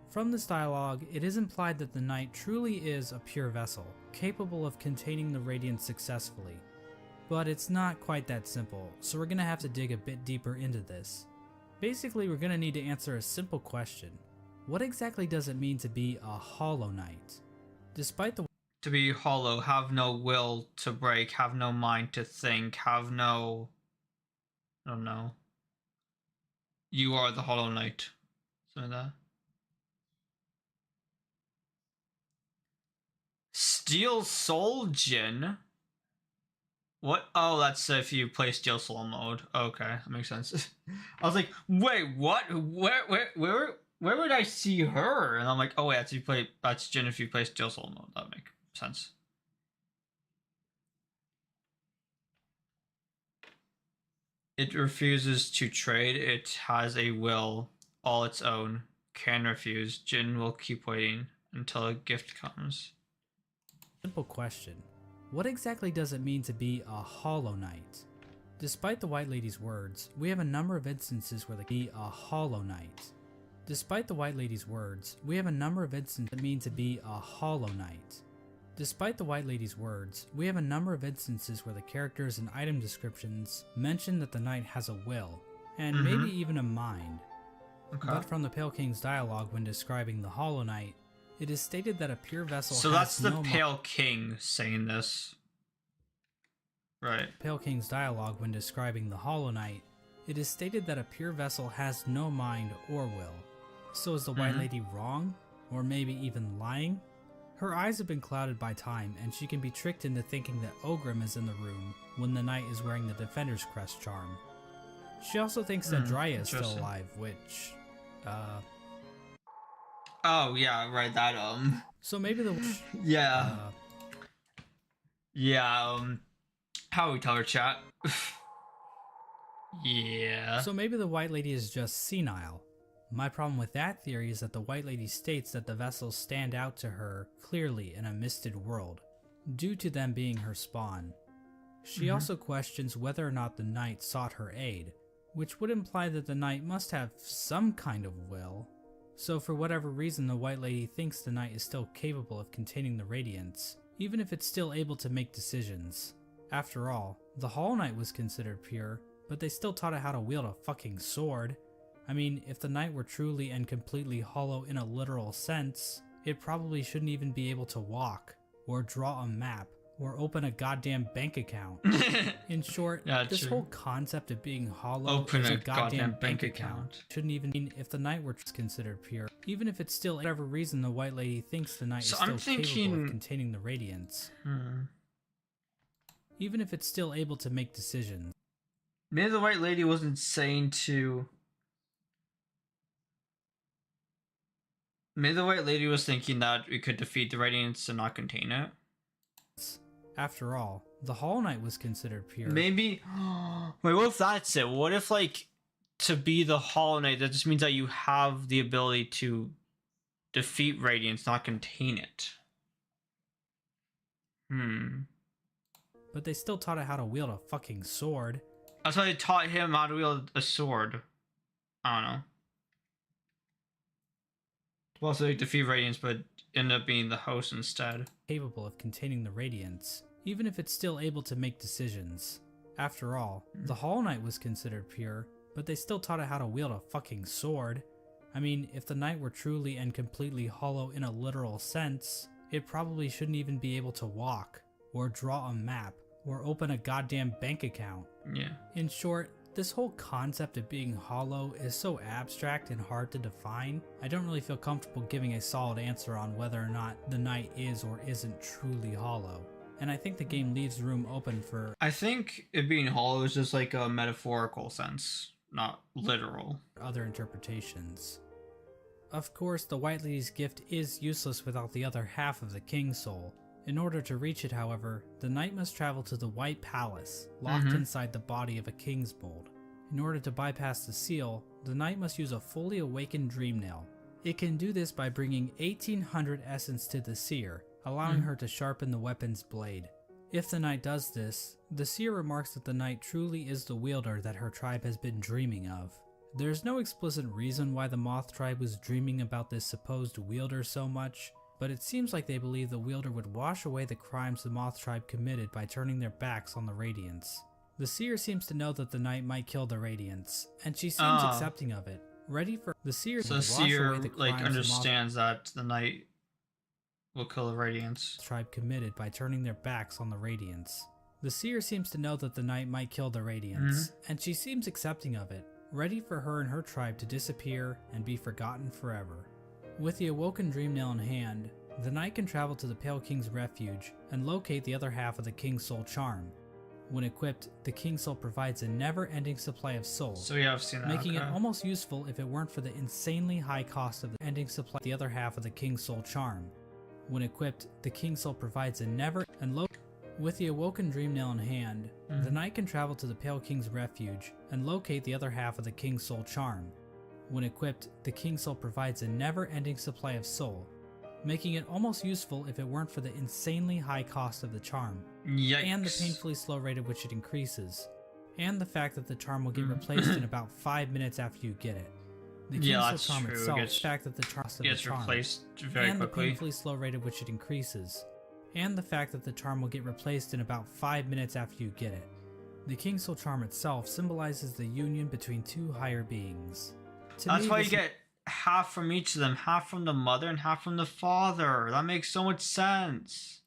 From this dialogue, it is implied that the knight truly is a pure vessel, capable of containing the Radiance successfully. But it's not quite that simple, so we're gonna have to dig a bit deeper into this. Basically, we're gonna need to answer a simple question. What exactly does it mean to be a Hollow Knight? Despite the to be hollow, have no will to break, have no mind to think, have no... I don't know. You are the Hollow Knight. Something like that. Steel Soul Jin? What? Oh, that's if you play Steel Soul mode. Okay, that makes sense. I was like, wait, what? Where would I see her? And I'm like, oh wait, that's Jin if you play Steel Soul mode. That makes sense. It refuses to trade. It has a will all its own. Can refuse. Jin will keep waiting until a gift comes. Simple question. What exactly does it mean to be a Hollow Knight? Despite the White Lady's words, we have a number of instances where the be a Hollow Knight. Despite the White Lady's words, we have a number of instances that mean to be a Hollow Knight. Despite the White Lady's words, we have a number of instances where the characters and item descriptions mention that the knight has a will, and maybe even a mind. Okay. But from the Pale King's dialogue when describing the Hollow Knight, it is stated that a pure vessel So has that's the no Pale King saying this. Right. Pale King's dialogue when describing the Hollow Knight, it is stated that a pure vessel has no mind or will. So is the White Lady wrong? Or maybe even lying? Her eyes have been clouded by time, and she can be tricked into thinking that Ogrim is in the room when the knight is wearing the Defender's Crest charm. She also thinks that Dryia is still alive, which, Oh, yeah, right, that, So maybe the... Yeah. How we tell her, chat? Yeah. So maybe the White Lady is just senile. My problem with that theory is that the White Lady states that the vessels stand out to her clearly in a misted world, due to them being her spawn. She also questions whether or not the knight sought her aid, which would imply that the knight must have some kind of will. So for whatever reason the White Lady thinks the knight is still capable of containing the radiance, even if it's still able to make decisions. After all, the Hollow Knight was considered pure, but they still taught it how to wield a fucking sword. I mean, if the knight were truly and completely hollow in a literal sense, it probably shouldn't even be able to walk, or draw a map, or open a goddamn bank account. In short, this whole concept of being hollow is a goddamn bank account. Shouldn't even mean if the knight were considered pure, even if it's still, for whatever reason the White Lady thinks the knight is still capable of containing the radiance. Even if it's still able to make decisions. Maybe the White Lady wasn't saying to... Maybe the White Lady was thinking that we could defeat the radiance and not contain it. After all, the Hollow Knight was considered pure. Maybe... Wait, what if that's it? What if, like, to be the Hollow Knight, that just means that you have the ability to defeat radiance, not contain it? But they still taught it how to wield a fucking sword. That's why they taught him how to wield a sword. I don't know. Well, so they defeat radiance, but end up being the host instead. Capable of containing the radiance, even if it's still able to make decisions. After all, the Hollow Knight was considered pure, but they still taught it how to wield a fucking sword. I mean, if the knight were truly and completely hollow in a literal sense, it probably shouldn't even be able to walk, or draw a map, or open a goddamn bank account. Yeah. In short, this whole concept of being hollow is so abstract and hard to define, I don't really feel comfortable giving a solid answer on whether or not the knight is or isn't truly hollow. And I think the game leaves room open for... I think it being hollow is just like a metaphorical sense, not literal. Other interpretations. Of course, the White Lady's gift is useless without the other half of the King's Soul. In order to reach it, however, the knight must travel to the White Palace, locked inside the body of a King's Mold. In order to bypass the seal, the knight must use a fully awakened Dream Nail. It can do this by bringing 1800 essence to the seer, allowing her to sharpen the weapon's blade. If the knight does this, the seer remarks that the knight truly is the wielder that her tribe has been dreaming of. There's no explicit reason why the Moth tribe was dreaming about this supposed wielder so much, but it seems like they believe the wielder would wash away the crimes the Moth tribe committed by turning their backs on the Radiance. The seer seems to know that the knight might kill the Radiance, and she seems accepting of it, ready for the seer to wash away the crimes understands that the knight will kill the Radiance. Tribe committed by turning their backs on the Radiance. The seer seems to know that the knight might kill the Radiance, and she seems accepting of it, ready for her and her tribe to disappear and be forgotten forever. With the awoken Dream Nail in hand, the knight can travel to the Pale King's refuge and locate the other half of the King's Soul charm. When equipped, the King's Soul provides a never-ending supply of souls, So yeah, I've seen that. making it almost useful if it weren't for the insanely high cost of the ending supply of the other half of the King's Soul charm. When equipped, the King's Soul provides a With the awoken dream nail in hand, the knight can travel to the Pale King's refuge and locate the other half of the King's Soul charm. When equipped, the King's Soul provides a never-ending supply of soul, making it almost useful if it weren't for the insanely high cost of the charm, Yikes. and the painfully slow rate at which it increases, and the fact that the charm will get replaced in about 5 minutes after you get it. The King's Soul charm itself, the fact that the gets replaced very and quickly. The painfully slow rate at which it increases, and the fact that the charm will get replaced in about 5 minutes after you get it. The King's Soul charm itself symbolizes the union between two higher beings. That's why you get half from each of them, half from the mother and half from the father. That makes so much sense.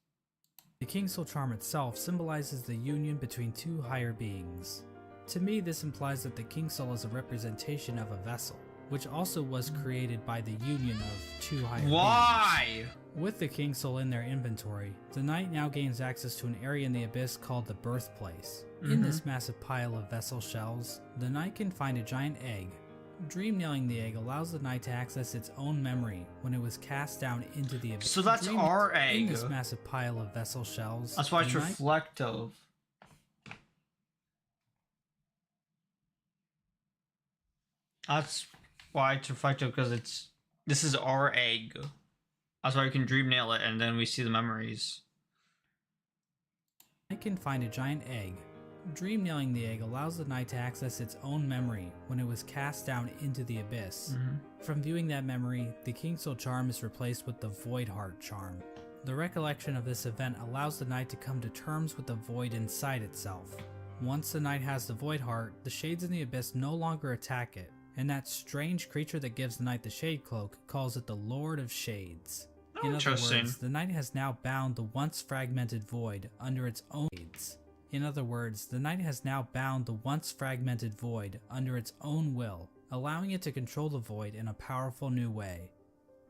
The King's Soul charm itself symbolizes the union between two higher beings. To me, this implies that the King's Soul is a representation of a vessel, which also was created by the union of two higher beings. Why? With the King's Soul in their inventory, the knight now gains access to an area in the abyss called the Birthplace. In this massive pile of vessel shells, the knight can find a giant egg. Dream nailing the egg allows the knight to access its own memory when it was cast down into the abyss. So that's our egg. In this massive pile of vessel shells, that's why it's reflective. That's why it's reflective, because this is our egg. That's why we can dream nail it and then we see the memories. I can find a giant egg. Dream nailing the egg allows the knight to access its own memory when it was cast down into the abyss. From viewing that memory, the King's Soul charm is replaced with the Void Heart charm. The recollection of this event allows the knight to come to terms with the void inside itself. Once the knight has the Void Heart, the shades in the abyss no longer attack it, and that strange creature that gives the knight the Shade Cloak calls it the Lord of Shades. In other words, the knight has now bound the once fragmented void under its own shades. In other words, the knight has now bound the once fragmented void under its own will, allowing it to control the void in a powerful new way.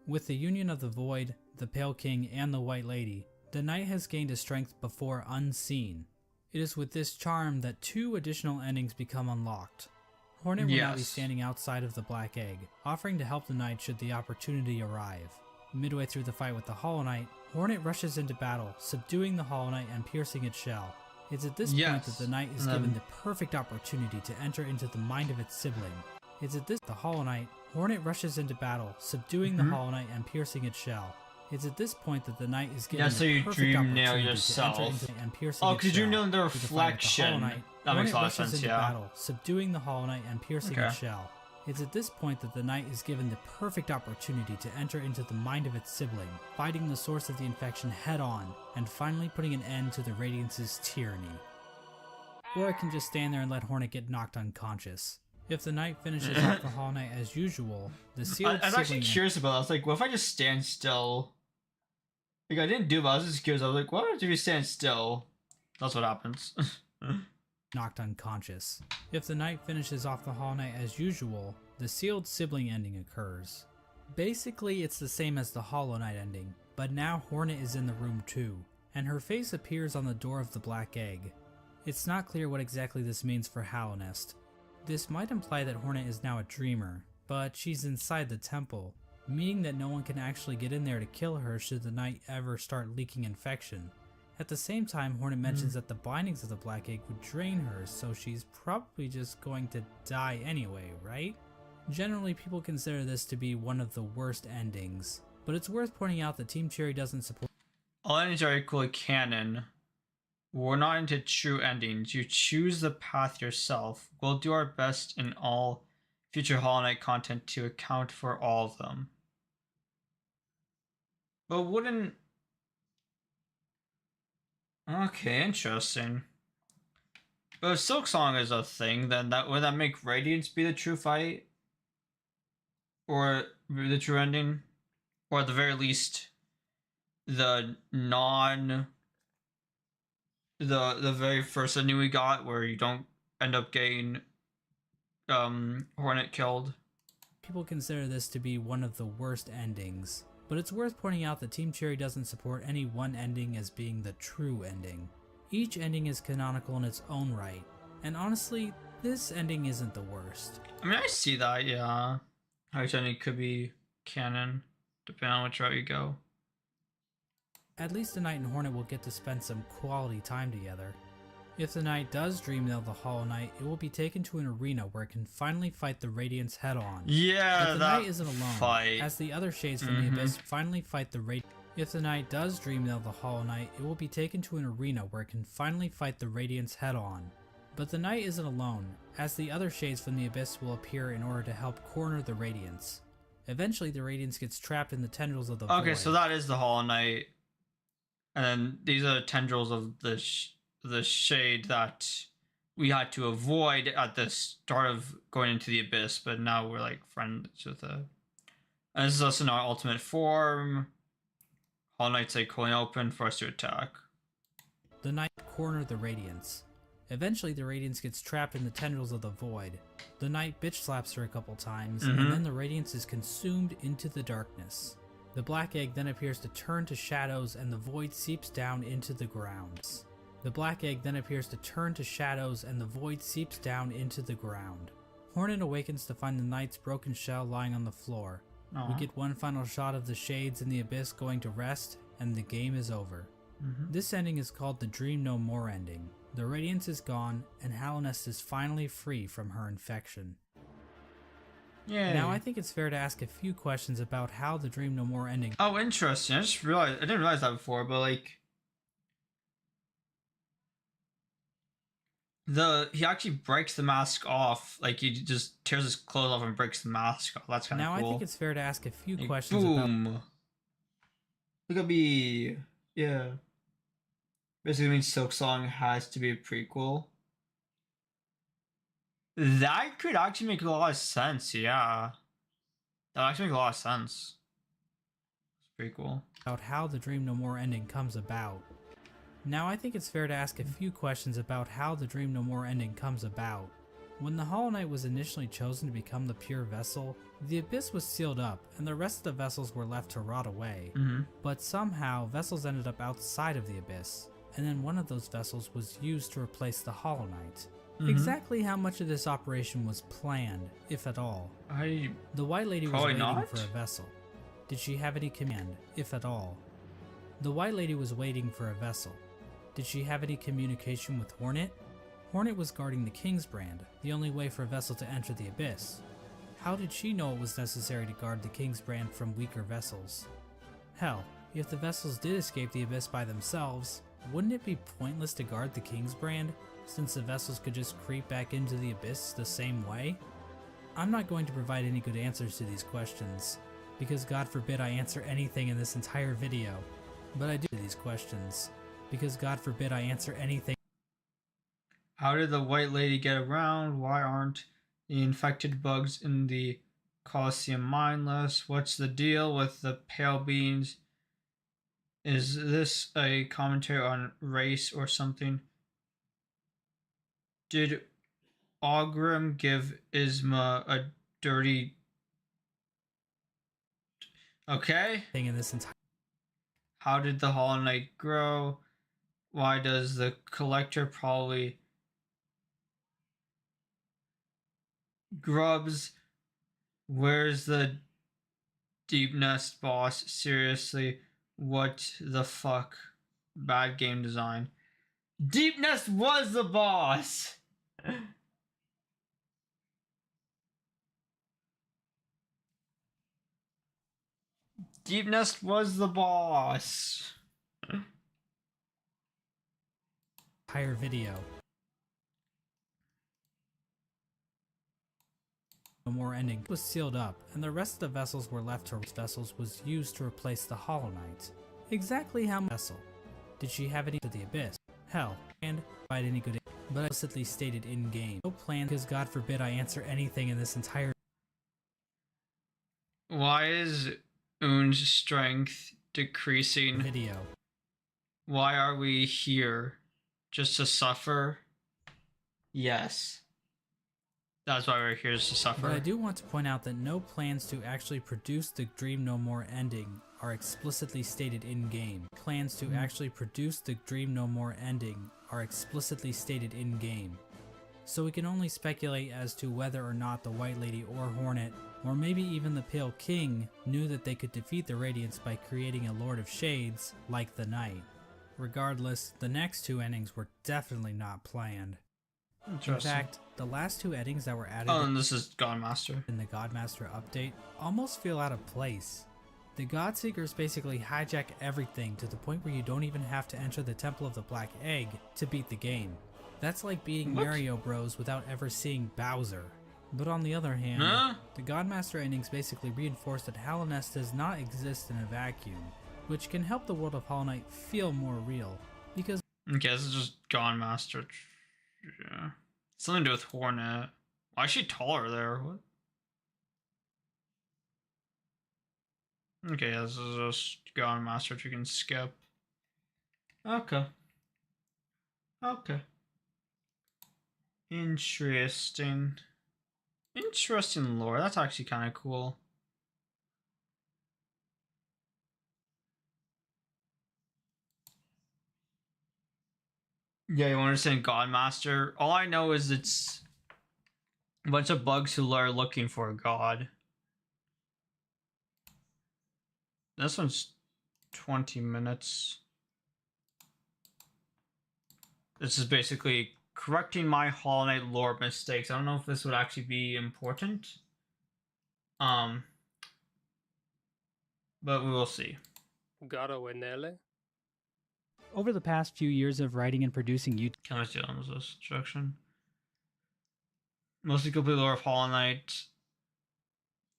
With the union of the void, the Pale King, and the White Lady, the knight has gained a strength before unseen. It is with this charm that 2 additional endings become unlocked. Hornet will now be standing outside of the Black Egg, offering to help the knight should the opportunity arrive. Midway through the fight with the Hollow Knight, Hornet rushes into battle, subduing the Hollow Knight and piercing its shell. It's at this point that the knight is given the perfect opportunity to enter into the mind of its sibling. It's at this the Hollow Knight, Hornet rushes into battle, subduing the Hollow Knight and piercing its shell. It's at this point that the knight is given the perfect opportunity to enter into and piercing its shell. Oh, because you're nailing the reflection. That makes a lot of sense, yeah. Battle, subduing the Hollow Knight and piercing its shell. It's at this point that the knight is given the perfect opportunity to enter into the mind of its sibling, fighting the source of the infection head-on, and finally putting an end to the Radiance's tyranny. Or I can just stand there and let Hornet get knocked unconscious. If the knight finishes off the Hollow Knight as usual, the sealed I was actually curious about that. I was like, what if I just stand still? Like, I didn't do it, but I was just curious. I was like, what if you stand still? That's what happens. knocked unconscious. If the knight finishes off the Hollow Knight as usual, the sealed sibling ending occurs. Basically, it's the same as the Hollow Knight ending, but now Hornet is in the room too, and her face appears on the door of the Black Egg. It's not clear what exactly this means for Hallownest. This might imply that Hornet is now a dreamer, but she's inside the temple, meaning that no one can actually get in there to kill her should the knight ever start leaking infection. At the same time, Hornet mentions that the bindings of the Black Egg would drain her, so she's probably just going to die anyway, right? Generally, people consider this to be one of the worst endings, but it's worth pointing out that Team Cherry doesn't support. All endings are equally canon. We're not into true endings. You choose the path yourself. We'll do our best in all future Hollow Knight content to account for all of them. But wouldn't... Okay, interesting. But if Silk Song is a thing, then would that make Radiance be the true fight? Or the true ending? Or at the very least, the very first ending we got, where you don't end up getting Hornet killed. People consider this to be one of the worst endings, but it's worth pointing out that Team Cherry doesn't support any one ending as being the true ending. Each ending is canonical in its own right, and honestly, this ending isn't the worst. I mean, I see that, yeah. Each ending could be canon, depending on which route you go. At least the Knight and Hornet will get to spend some quality time together. If the Knight does dream nail the Hollow Knight, it will be taken to an arena where it can finally fight the Radiants head-on. Yeah, but the that Knight isn't alone, fight. as the other shades from the Abyss finally fight the Radiants. If the Knight does dream nail the Hollow Knight, it will be taken to an arena where it can finally fight the Radiants head-on. But the Knight isn't alone, as the other shades from the Abyss will appear in order to help corner the Radiants. Eventually, the Radiance gets trapped in the tendrils of the void. Okay, so that is the Hollow Knight. And then these are the tendrils of the shade that we had to avoid at the start of going into the Abyss, but now we're like friends with it. And this is us in our ultimate form. Hollow Knight's like holding open for us to attack. The Knight corner the Radiance. Eventually, the Radiance gets trapped in the tendrils of the void. The Knight bitch slaps her a couple times, and then the Radiance is consumed into the darkness. The Black Egg then appears to turn to shadows, and the void seeps down into the ground. The Black Egg then appears to turn to shadows, and the void seeps down into the ground. Hornet awakens to find the Knight's broken shell lying on the floor. We get one final shot of the shades in the Abyss going to rest, and the game is over. This ending is called the Dream No More ending. The Radiance is gone, and Hallownest is finally free from her infection. Yeah. Now I think it's fair to ask a few questions about how the Dream No More ending. Oh, interesting. I didn't realize that before, but like he actually breaks the mask off. Like he just tears his clothes off and breaks the mask off. That's kind of cool. Now I think it's fair to ask a few like, questions boom. about. Look at me. Yeah. Basically means Silksong has to be a prequel. That could actually make a lot of sense, yeah. That actually makes a lot of sense. It's pretty cool. About how the Dream No More ending comes about. Now I think it's fair to ask a few questions about how the Dream No More ending comes about. When the Hollow Knight was initially chosen to become the pure vessel, the Abyss was sealed up and the rest of the vessels were left to rot away. But somehow vessels ended up outside of the Abyss, and then one of those vessels was used to replace the Hollow Knight. Exactly how much of this operation was planned, if at all? The White Lady was waiting for a vessel. Did she have any command, if at all? The White Lady was waiting for a vessel. Did she have any communication with Hornet? Hornet was guarding the King's Brand, the only way for a vessel to enter the Abyss. How did she know it was necessary to guard the King's Brand from weaker vessels? Hell, if the vessels did escape the Abyss by themselves, wouldn't it be pointless to guard the King's Brand, since the vessels could just creep back into the Abyss the same way? I'm not going to provide any good answers to these questions, because God forbid I answer anything in this entire video. But I do these questions, because God forbid I answer anything. How did the White Lady get around? Why aren't the infected bugs in the Colosseum mindless? What's the deal with the pale beans? Is this a commentary on race or something? Did Ogrim give Isma a dirty... Okay. Thing in this entire. How did the Hollow Knight grow? Why does the Collector probably... Grubs? Where's the Deep Nest boss? Seriously, what the fuck? Bad game design. Deep Nest was the boss! Deep Nest was the boss. Entire video. No More ending was sealed up, and the rest of the vessels were left. Her vessels was used to replace the Hollow Knight. Exactly how much vessel? Did she have any to the Abyss? Hell, and provide any good, but explicitly stated in game. No plan, because God forbid I answer anything in this entire. Why is Un's strength decreasing? Video. Why are we here? Just to suffer? Yes. That's why we're here, is to suffer. But I do want to point out that no plans to actually produce the Dream No More ending are explicitly stated in-game. Plans to actually produce the Dream No More ending are explicitly stated in-game. so we can only speculate as to whether or not the White Lady or Hornet, or maybe even the Pale King, knew that they could defeat the Radiants by creating a Lord of Shades like the Knight. Regardless, the next two endings were definitely not planned. In fact, the last two endings that were added and this is Godmaster. in the Godmaster update almost feel out of place. The Godseekers basically hijack everything to the point where you don't even have to enter the Temple of the Black Egg to beat the game. That's like beating Mario Bros without ever seeing Bowser. But on the other hand, the Godmaster endings basically reinforce that Hallownest does not exist in a vacuum, which can help the world of Hollow Knight feel more real, because Okay, this is just Godmaster. Yeah. Something to do with Hornet. Why is she taller there? What? Okay, this is just Godmaster, which you can skip. Okay. Okay. Interesting. Interesting lore. That's actually kind of cool. Yeah, you understand Godmaster? All I know is it's a bunch of bugs who are looking for a god. This one's 20 minutes. This is basically correcting my Hollow Knight lore mistakes. I don't know if this would actually be important. But we will see. Over the past few years of writing and producing YouTube Can I steal this instruction? Mostly complete lore of Hollow Knight.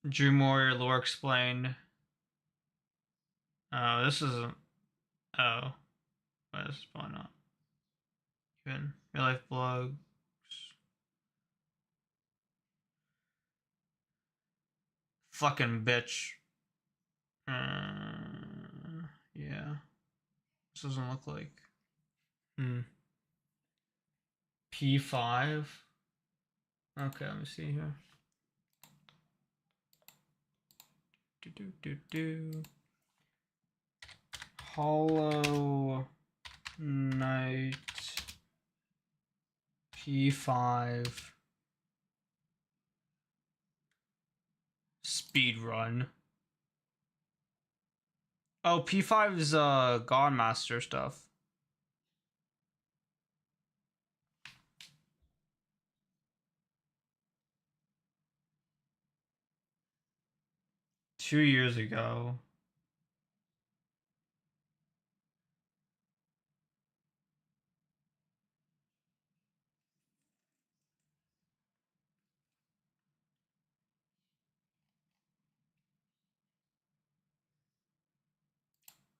Dream Warrior lore explained. Oh, this isn't. Oh. Wait, this is probably not. Even real life blogs. Fucking bitch. Yeah. This doesn't look like. P5. Okay, let me see here. Hollow Knight P5 speed run. Oh, P5 is Godmaster stuff. Two years ago.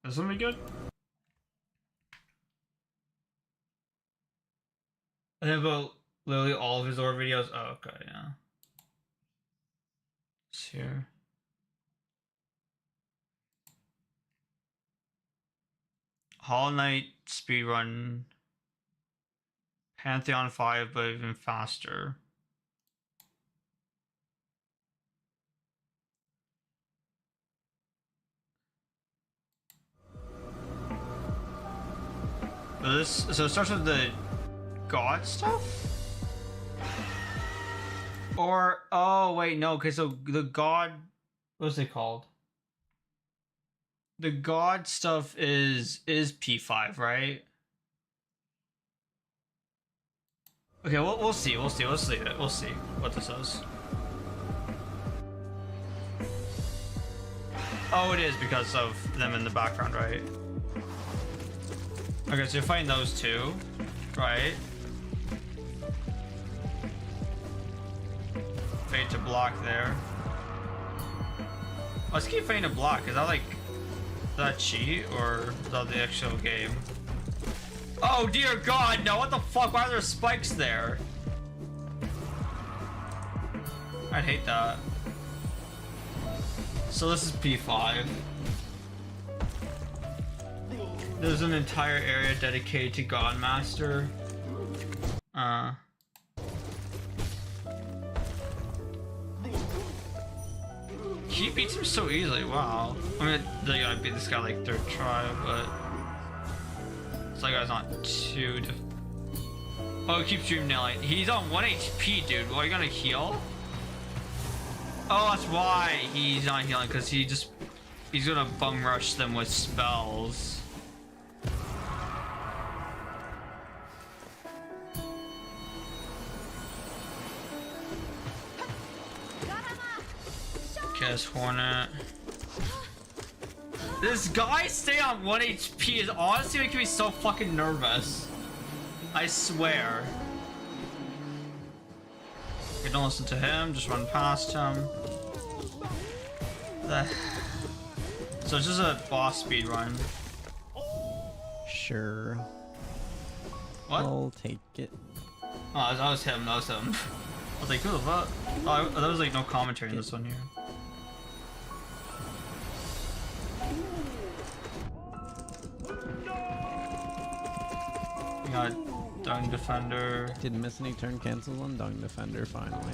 Is something good? I think about literally all of his lore videos. Oh, okay, yeah. It's here. Hollow Knight speedrun. Pantheon 5, but even faster. So it starts with the god stuff? Or, oh wait, no, okay, so the god, what's it called? The god stuff is P5, right? Okay, we'll see what this is. Oh, it is because of them in the background, right? Okay, so you're fighting those two, right? Fade to block there. Let's keep fading to block. Is that like, is that cheat or is that the actual game? Oh dear God, no! What the fuck? Why are there spikes there? I'd hate that. So this is P5. There's an entire area dedicated to Godmaster. He beats him so easily, wow. I mean, they gotta beat this guy like third try, but... This guy's not too Oh, he keeps dream nailing. He's on 1 HP, dude. Are you gonna heal? Oh, that's why he's not healing, because he's gonna bum rush them with spells. Kiss Hornet. This guy staying on 1 HP is honestly making me so fucking nervous. I swear. Okay, don't listen to him, just run past him. So it's just a boss speed run. Sure. What? I'll take it. Oh, that was him, that was him. I was like, who the fuck? Oh, there was like no commentary in this one here. We got Dung Defender. Didn't miss any turn cancels on Dung Defender finally.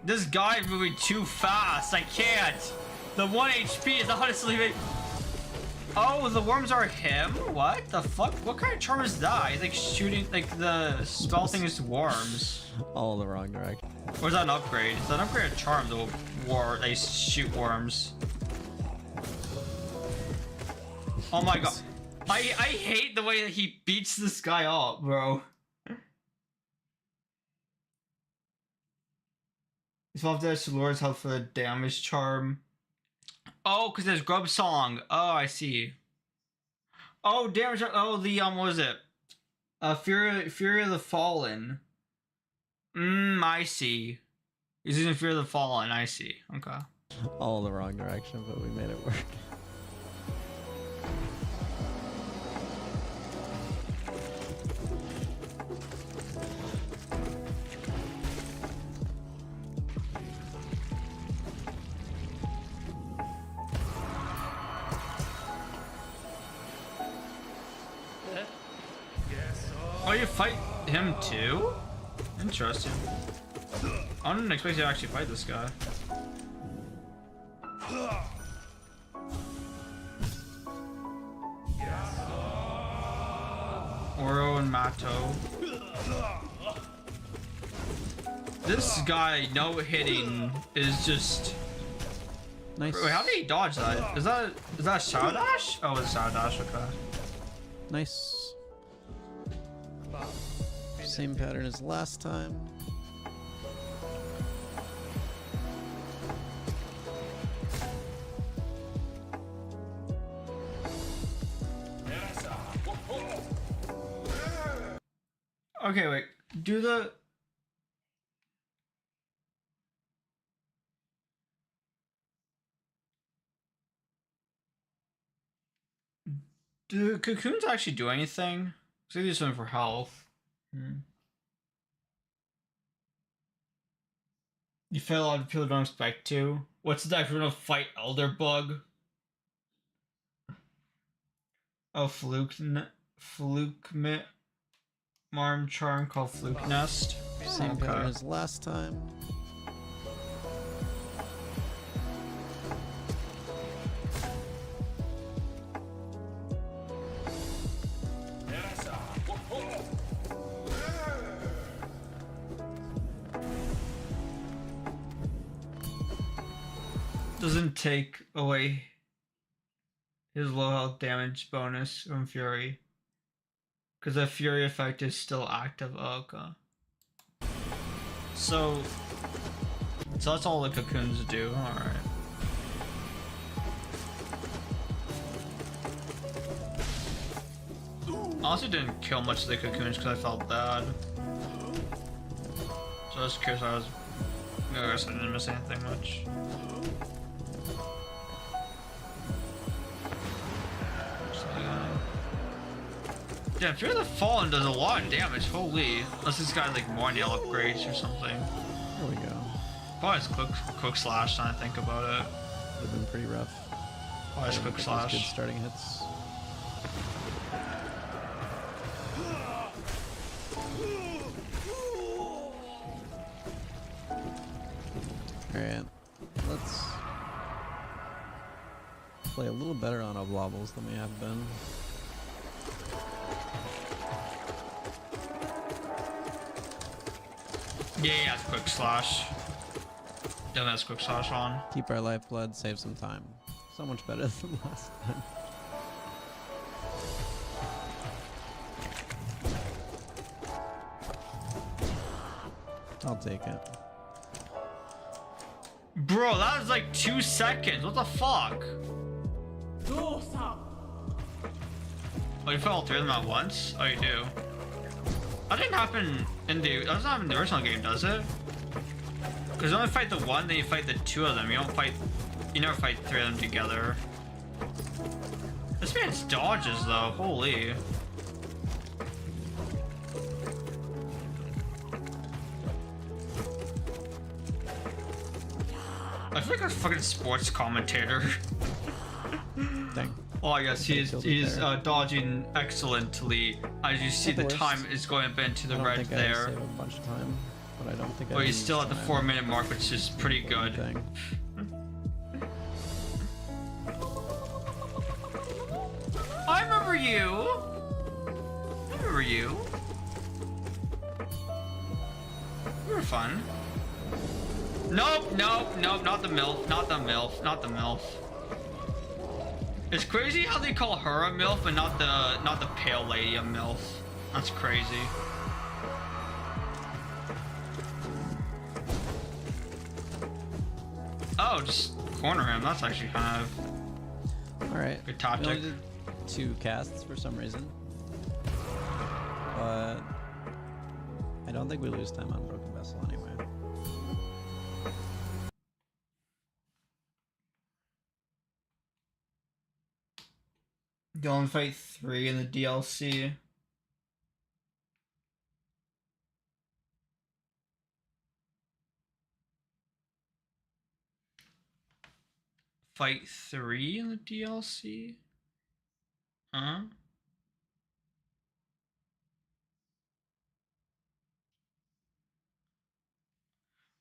This guy moving too fast. I can't. The 1 HP is honestly. Oh, the worms are him? What the fuck? What kind of charm is that? He's like shooting, like the spell thing is worms. All the wrong direction. Or is that an upgrade? Is that an upgrade of charm? They shoot worms. Oh my god. I hate the way that he beats this guy up, bro. He's off there to lures help for the damage charm. Oh, because there's Grub Song. Oh, I see. Oh, damage. Oh, the what was it? Fury of the Fallen. I see. He's using Fury of the Fallen. I see. Okay. All the wrong direction, but we made it work. Oh, you fight him too? Interesting. I didn't expect you to actually fight this guy. Oro and Mato. This guy no hitting is just Nice. Wait, how did he dodge that? Is that Shadow Dash? Oh, it's Shadow Dash, okay. Nice. Same pattern as last time. Okay, wait. Do the... Do cocoons actually do anything? So they do something for health. You fail a lot of people don't expect to. What's the if we're gonna fight Elder Bug? Oh, Fluke Marm Charm called Fluke Nest. Same pattern as last time. Doesn't take away his low health damage bonus from Fury. Because the Fury effect is still active. Oh, okay. So that's all the cocoons do. Alright. Honestly didn't kill much of the cocoons because I felt bad. So I was curious. I guess I didn't miss anything much. Yeah, Fear the Fallen does a lot of damage, holy. Unless this guy's like more nail upgrades or something. There we go. Probably his quick slash now I think about it. Would have been pretty rough. Probably his quick slash. Good starting hits. Alright, let's play a little better on Oblobbles than we have been. Yeah, he has quick slash. Definitely has quick slash on. Keep our lifeblood, save some time. So much better than last time. I'll take it. Bro, that was like 2 seconds. What the fuck? Oh, you fight all 3 of them at once? Oh, you do. That didn't happen in the. That doesn't happen in the original game, does it? Because you only fight the one, then you fight the 2 of them. You don't fight. You never fight 3 of them together. This man's dodges though. Holy. I feel like a fucking sports commentator. Dang. Oh, I guess he's dodging excellently. As you see, the time is going up into the red there. I save a bunch of time, but I don't think. But he's still at the 4-minute mark, which is pretty good. Dang. I remember you. I remember you. You were fun. Nope, nope, nope, not the MILF, not the MILF, not the MILF. It's crazy how they call her a MILF, but not the pale lady a MILF. That's crazy. Oh, just corner him. That's actually kind of Alright. good We tactic. only did 2 casts for some reason. But I don't think we lose time on Broken Vessel anyway. You only fight 3 in the DLC. Fight 3 in the DLC? Huh?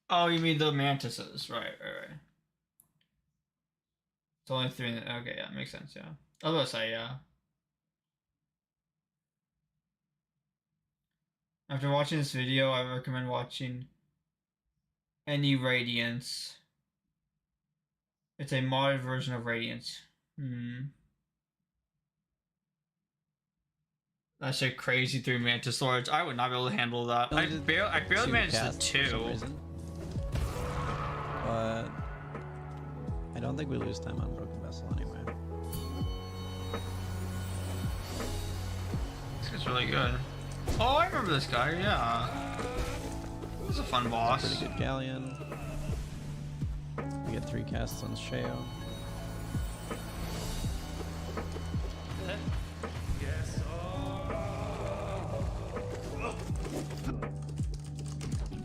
Oh, you mean the mantises. Right. It's only 3 in the... Okay, yeah, makes sense, yeah. I was about to say, yeah. After watching this video, I recommend watching Any Radiance. It's a modded version of Radiance. That's a crazy 3 Mantis Lords. I would not be able to handle that. I barely managed the 2. But I don't think we lose time on Broken Vessel anyway. This guy's really good. Oh, I remember this guy, yeah. This is a fun boss. Pretty good Galleon. We get 3 casts on Sheo.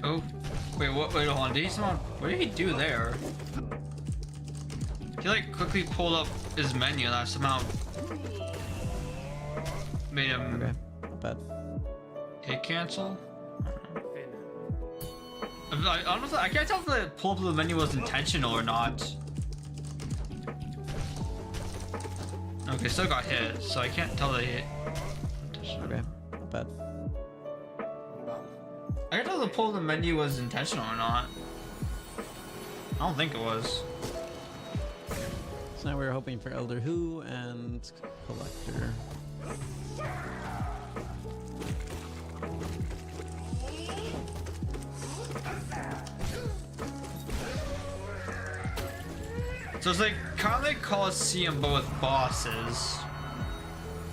Oh, wait, what? Wait, hold on. Did he somehow? What did he do there? He like quickly pulled up his menu and I somehow made him. Okay, not bad. Hit cancel. I honestly, I can't tell if the pull up of the menu was intentional or not. Okay, still got hit, so I can't tell the hit. Okay, not bad. I can't tell if the pull of the menu was intentional or not. I don't think it was. So now we're hoping for Elder Who and Collector. So it's like kind of like Coliseum, but with bosses,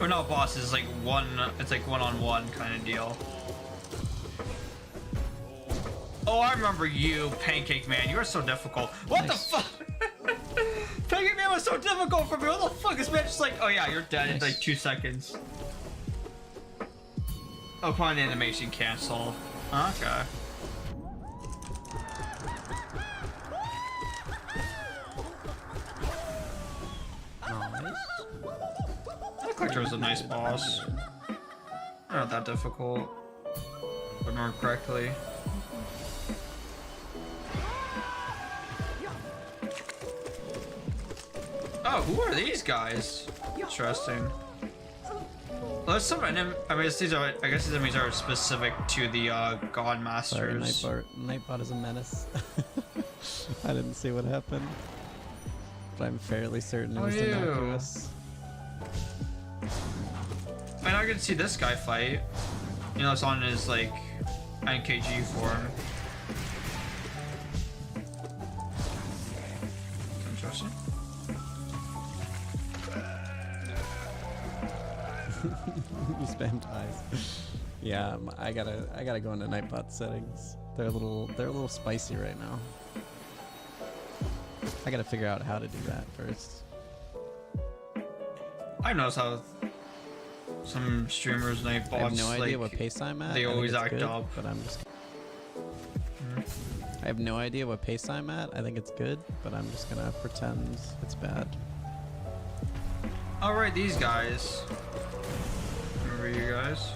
or not bosses, like one. It's like one-on-one kind of deal. Oh, I remember you, Pancake Man. You were so difficult. What the fuck? Pancake Man was so difficult for me. What the fuck? This man just like, oh yeah, you're dead in like 2 seconds. Upon animation cancel. Okay. That Collector was a nice boss. Not that difficult, if I remember correctly. Oh, who are these guys? Interesting. Well, there's some enemies. I mean, these are. I guess these enemies are specific to the God Sorry, Masters. Nightbot is a menace. I didn't see what happened, but I'm fairly certain it was innocuous. I mean, I can see this guy fight. You know, it's on his like NKG form. Interesting. You spammed eyes. Yeah, I gotta go into Nightbot settings. They're a little spicy right now. I gotta figure out how to do that first. I noticed how some streamers night bots. I have no idea like, what pace I'm at. They I think always it's act good, up. but I'm just. I have no idea what pace I'm at. I think it's good, but I'm just gonna pretend it's bad. All right, these guys. Remember you guys?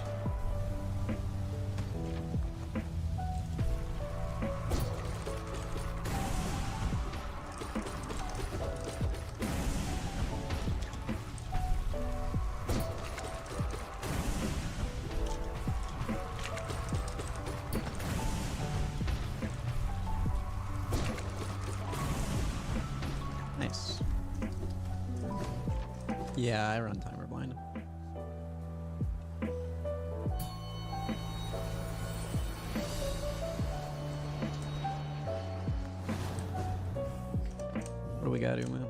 Nice. Yeah, I run timer blind. What do we got, Umu?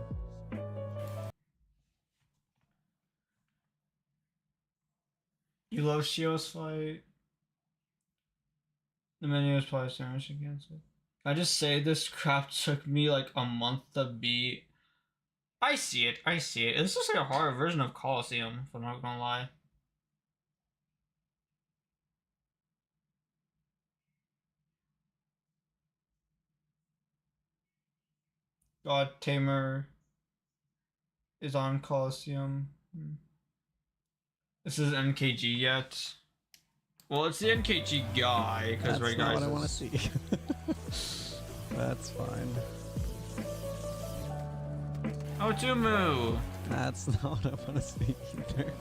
You love Shio's fight. The menu is probably damage against it. I just say this crap took me like a month to beat. I see it. I see it. This is like a harder version of Colosseum, if I'm not gonna lie. God Tamer is on Colosseum. This is NKG yet. Well, it's the NKG guy, because That's right, not guys. what I want to see. That's fine. Oh, Tumu! That's not what I want to see either.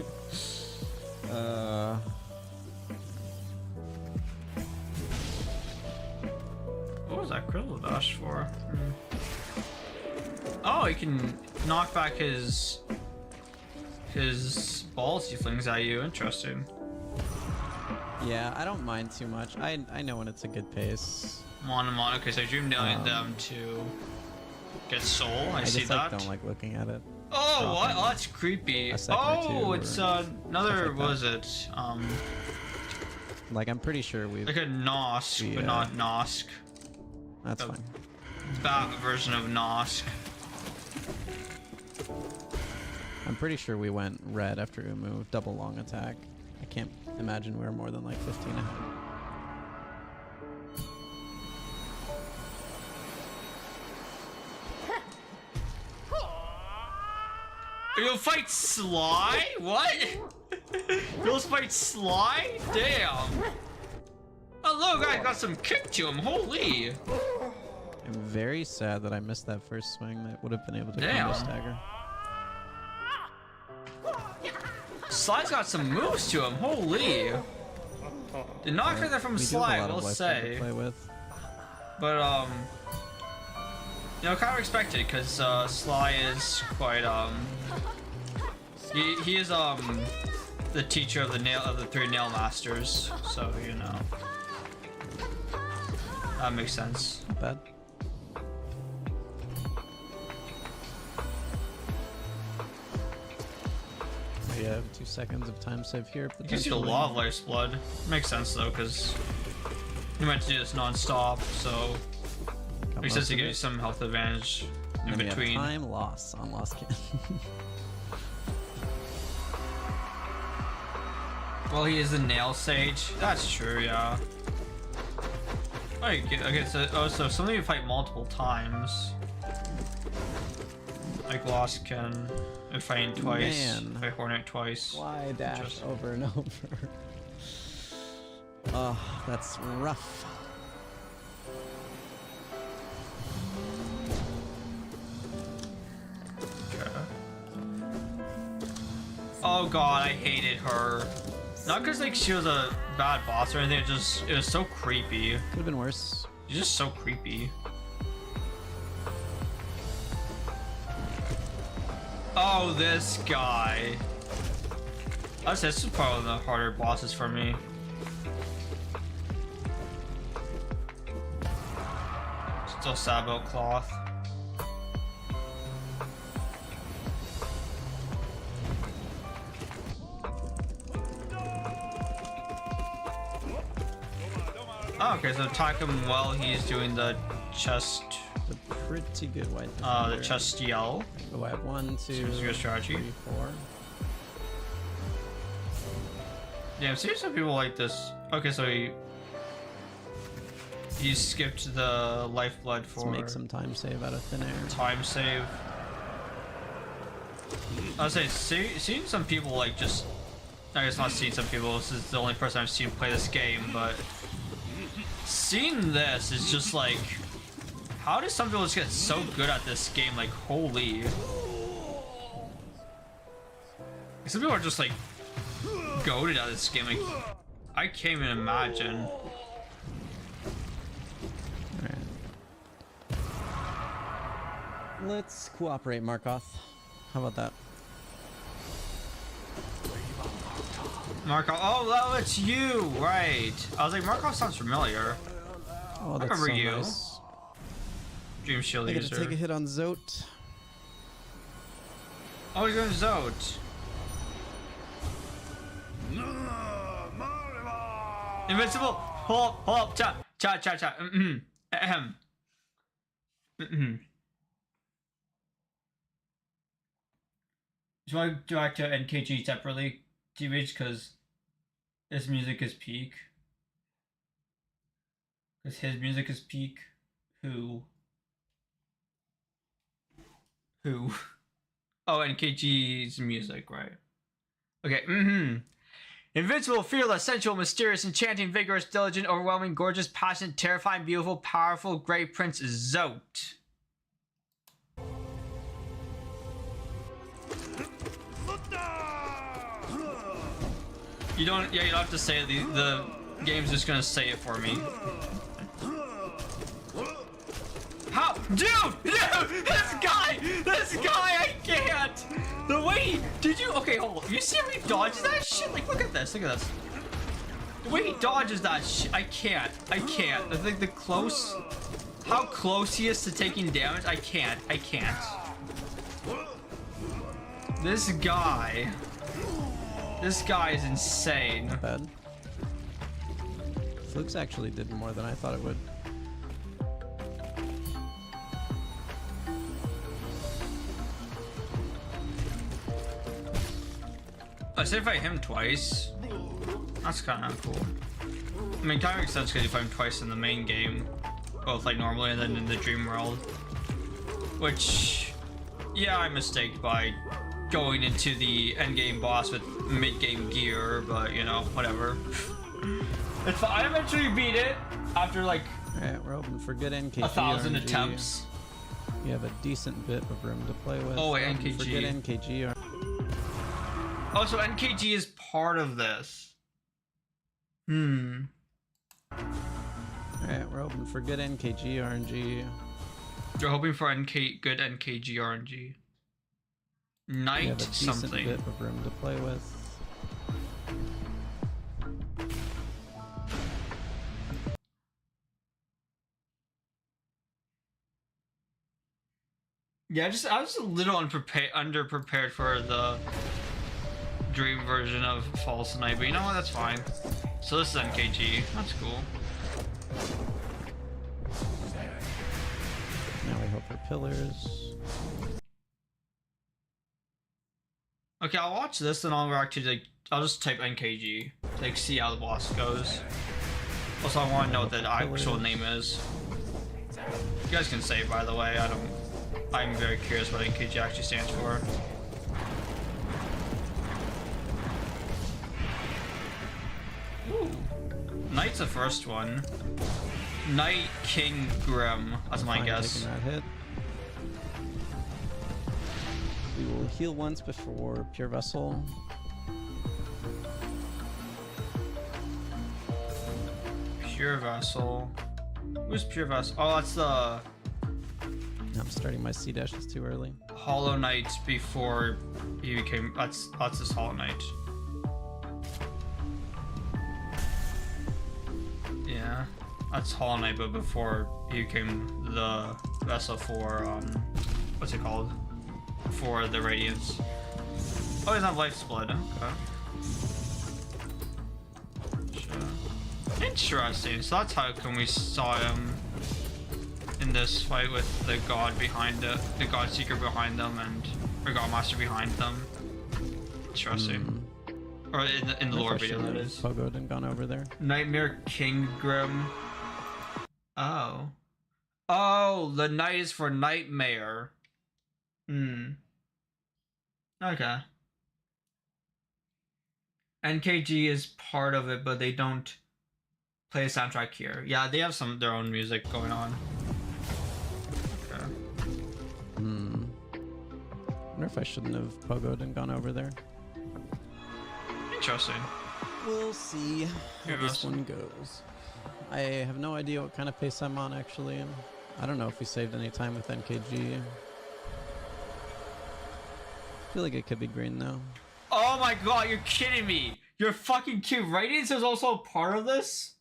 What was that Krill dash for? Oh, he can knock back his balls he flings at you. Interesting. Yeah, I don't mind too much. I know when it's a good pace. Mono. Okay, so I dreamed down them to get soul. I see just that. don't like looking at it. Oh, what? Oh, that's creepy. A second or Oh, two it's or another. like What was it? Like I'm pretty sure we've. Like a Nosk, but not Nosk. That's fine. That version of Nosk. I'm pretty sure we went red after Umu, double long attack. I can't imagine we were more than like 15 ahead. You'll fight Sly? What? You'll fight Sly? Damn. Oh, look, I got some kick to him. Holy. I'm very sad that I missed that first swing that would have been able to Damn. combo stagger. Sly's got some moves to him. Holy. Did not get that from We do Sly, have I a lot will of life to say. play with. But, you know, kind of expected, because, Sly is quite, he is, the teacher of the three nail masters, so, you know. That makes sense. Not bad. We have 2 seconds of time save here. It gives you a lot of life's blood. Makes sense though, because you meant to do this non-stop, so makes sense to give you some health advantage in between. We have time loss on Lost Kin. Well, he is the nail sage. That's true, yeah. Okay, so something you fight multiple times. Like Lost can fight twice. Man. Fight Hornet twice. Why dash over and over? Oh, that's rough. Okay. Oh god, I hated her. Not because like she was a bad boss or anything, it was so creepy. Could have been worse. She's just so creepy. Oh, this guy. This is probably one of the harder bosses for me. Still sad about Cloth. Oh, okay, so attack him while he's doing the chest. It's a pretty good white. The chest yell. So I have 1, 2, Seems your strategy. 3, 4. Yeah, I'm seeing some people like this. Okay, so he skipped the lifeblood for. Let's make some time save out of thin air. Time save. I was saying, seeing some people like just. I guess not seeing some people. This is the only person I've seen play this game, but seeing this is just like, how do some people just get so good at this game? Like, holy. Some people are just like goated at this game. Like, I can't even imagine. Alright. Let's cooperate, Markoth. How about that? Markov. Oh, it's you, right? I was like, Markov sounds familiar. Oh, I that's remember so you. nice. Dream Shield I get to user. take a hit on Zote. Oh, you're going Zote. Invincible. Hold up. Chat. Ahem. Do I direct to NKG separately, TBH, because his music is peak? Because his music is peak? Who? Oh, NKG's music, right. Okay, Invincible, fearless, sensual, mysterious, enchanting, vigorous, diligent, overwhelming, gorgeous, passionate, terrifying, beautiful, powerful, great Prince Zote. You don't have to say it. The game's just gonna say it for me. How? Dude! This guy, I can't! The way okay, hold on. You see how he dodges that shit? Like, look at this. The way he dodges that shit, I can't. I think how close he is to taking damage, I can't. This guy is insane. Not bad. Fluke's actually did more than I thought it would. I say if I hit him twice, that's kind of cool. I mean, kind of makes sense because you fight him twice in the main game, both like normally and then in the dream world. Which, yeah, I mistaked by going into the end game boss with mid game gear, but you know, whatever. It's fine. I eventually beat it after like Alright, we're hoping for good NKG 1,000 RNG. attempts. You have a decent bit of room to play with. Oh wait, Hoping for good NKG. NKG. Oh, so NKG is part of this. Alright, we're hoping for good NKG RNG. You're hoping for good NKG RNG. You Knight have a decent something. bit of room to play with. Yeah, I was a little underprepared for the dream version of False Knight, but you know what? That's fine. So this is NKG. That's cool. Now we hope for pillars. Okay, I'll watch this and I'll react to like I'll just type NKG to like see how the boss goes. Also, I want to know what the actual name is. You guys can say, by the way. I'm very curious what NKG actually stands for. Ooh. Knight's the first one. Knight King Grim. That's my Fine, guess. taking that hit. We will heal once before Pure Vessel. Pure Vessel. Who's Pure Vessel? Oh, that's the I'm starting my C dashes too early. Hollow Knight before he became. That's this Hollow Knight. Yeah, that's Hollow Knight, but before he became the vessel for what's it called? For the Radiance. Oh, he's not Life Split. Okay. Sure. Interesting. So that's how come we saw him in this fight with the god behind it, the god seeker behind them, and or god master behind them. Interesting. Or in the lore video, that is. Pogoed and gone over there. Nightmare King Grim. Oh. Oh, the night is for Nightmare. Okay. NKG is part of it, but they don't play a soundtrack here. Yeah, they have their own music going on. Okay. Wonder if I shouldn't have pogoed and gone over there. Interesting. We'll see how this one goes. I have no idea what kind of pace I'm on, actually. I don't know if we saved any time with NKG. I feel like it could be green, though. Oh my god, you're kidding me! You're fucking kidding. Radiance is also a part of this?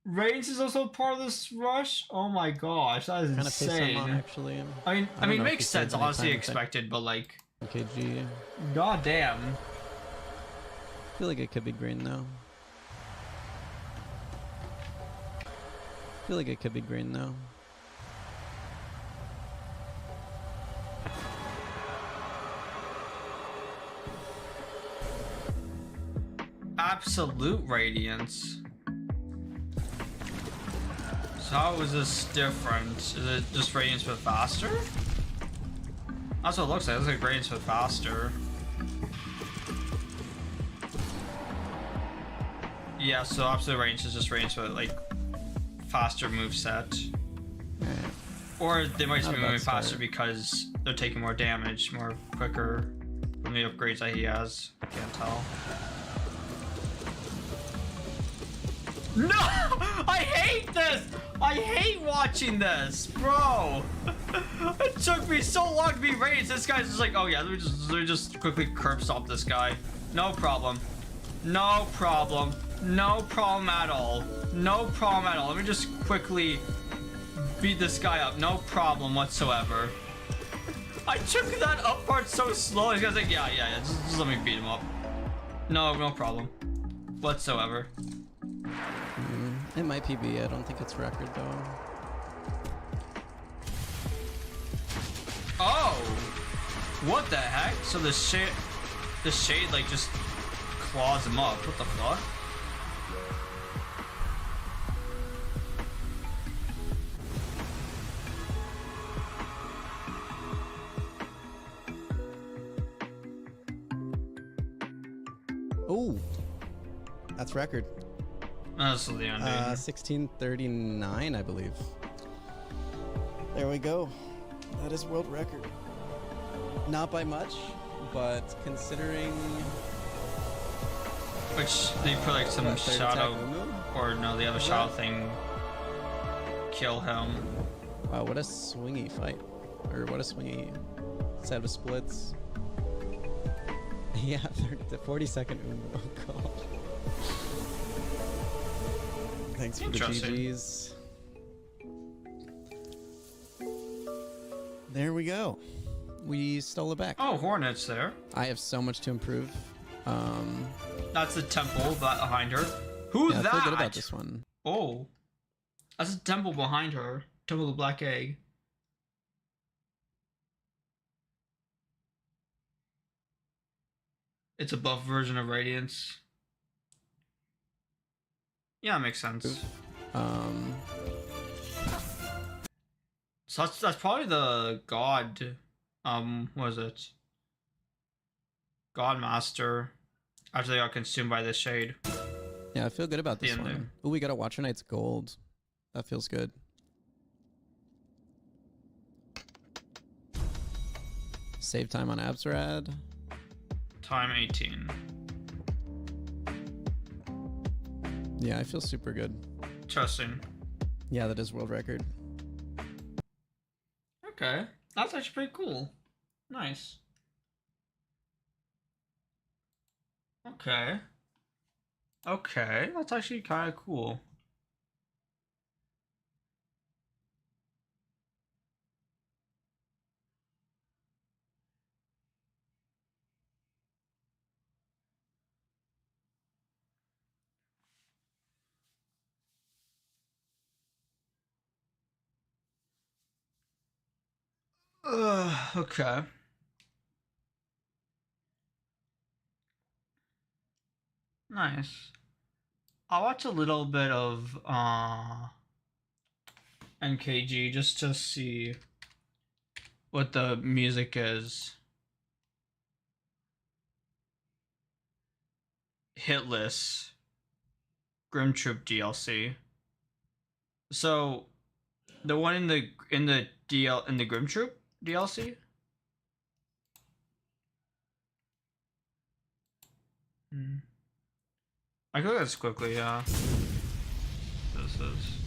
Radiance is also part of this rush? Oh my gosh, that is kind insane. Of pace I'm on, actually. I mean, makes sense, honestly expected, but like... NKG. God damn. I feel like it could be green, though. I feel like it could be green, though. Absolute Radiance. So how is this different? Is it just Radiance but faster? That's what it looks like. It looks like Radiance but faster. Yeah, so Absolute Radiance is just Radiance but like faster moveset. Or they might just be moving faster because they're taking more damage, more quicker from the upgrades that he has. Can't tell. No! I hate this! I hate watching this, bro! It took me so long to be raised. This guy's just like, oh yeah, let me just quickly curb stop this guy. No problem. No problem. No problem at all. No problem at all. Let me just quickly beat this guy up. No problem whatsoever. I took that up part so slow. This guy's like, yeah, just let me beat him up. No problem whatsoever. It might PB. I don't think it's record though. Oh, what the heck? So the shade like just claws him up. What the fuck? Oh, that's record. That's the ending. 1639, I believe. There we go. That is world record. Not by much, but considering... Which they put like some shadow, or no, they have a shadow thing kill him. Wow, what a swingy fight. Or what a swingy set of splits. Yeah, the 40-second Umo. Oh, God. Thanks for the GGs. There we go. We stole it back. Oh, Hornet's there. I have so much to improve. That's the temple behind her. Who's that? I feel good about this one. Oh, that's a temple behind her. Temple of the Black Egg. It's a buff version of Radiance. Yeah, it makes sense. So that's probably the god. What is it? God Master. After they got consumed by the shade. Yeah, I feel good about this one. Oh, we got a Watcher Knight's gold. That feels good. Save time on Abzarad. Time 18. Yeah, I feel super good. Interesting. Yeah, that is world record. Okay. That's actually pretty cool. Nice. Okay. Okay, that's actually kind of cool. Okay. Nice. I'll watch a little bit of NKG just to see what the music is. Hit list. Grim Troop DLC. So the one in the Grim Troop DLC? I can look at this quickly, yeah. This is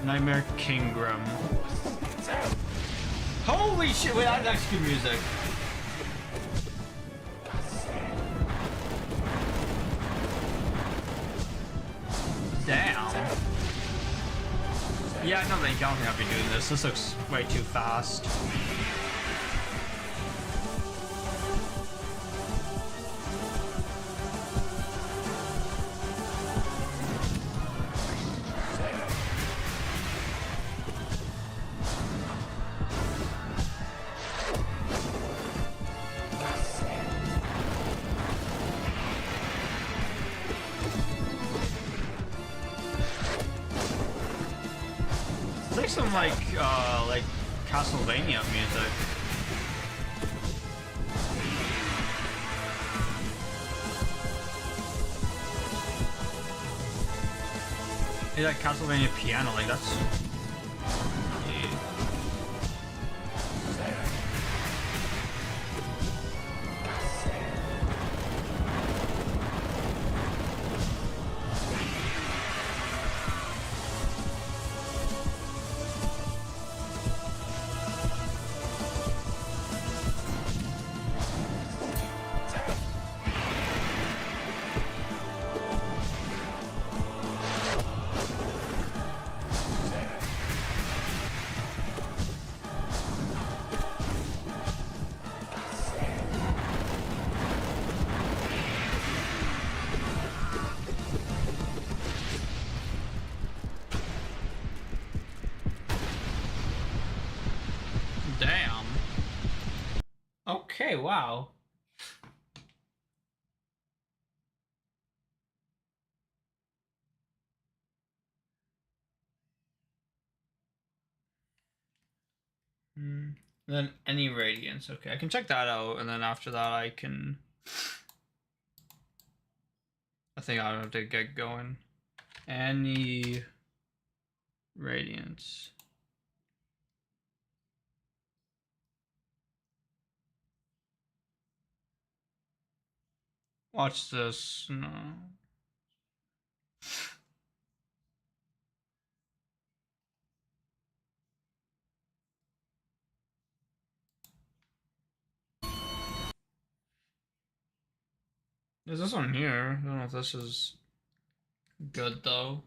Nightmare King Grim. Holy shit! Wait, that's actually good music. Damn. Yeah, I don't think I'll be doing this. This looks way too fast. It's like some like Castlevania music. It's like Castlevania piano, like that's. Damn. Okay, wow. Then any radiance. Okay, I can check that out, and then after that I can. I think I'll have to get going. Any radiance. Watch this. No. There's this one here. I don't know if this is good though.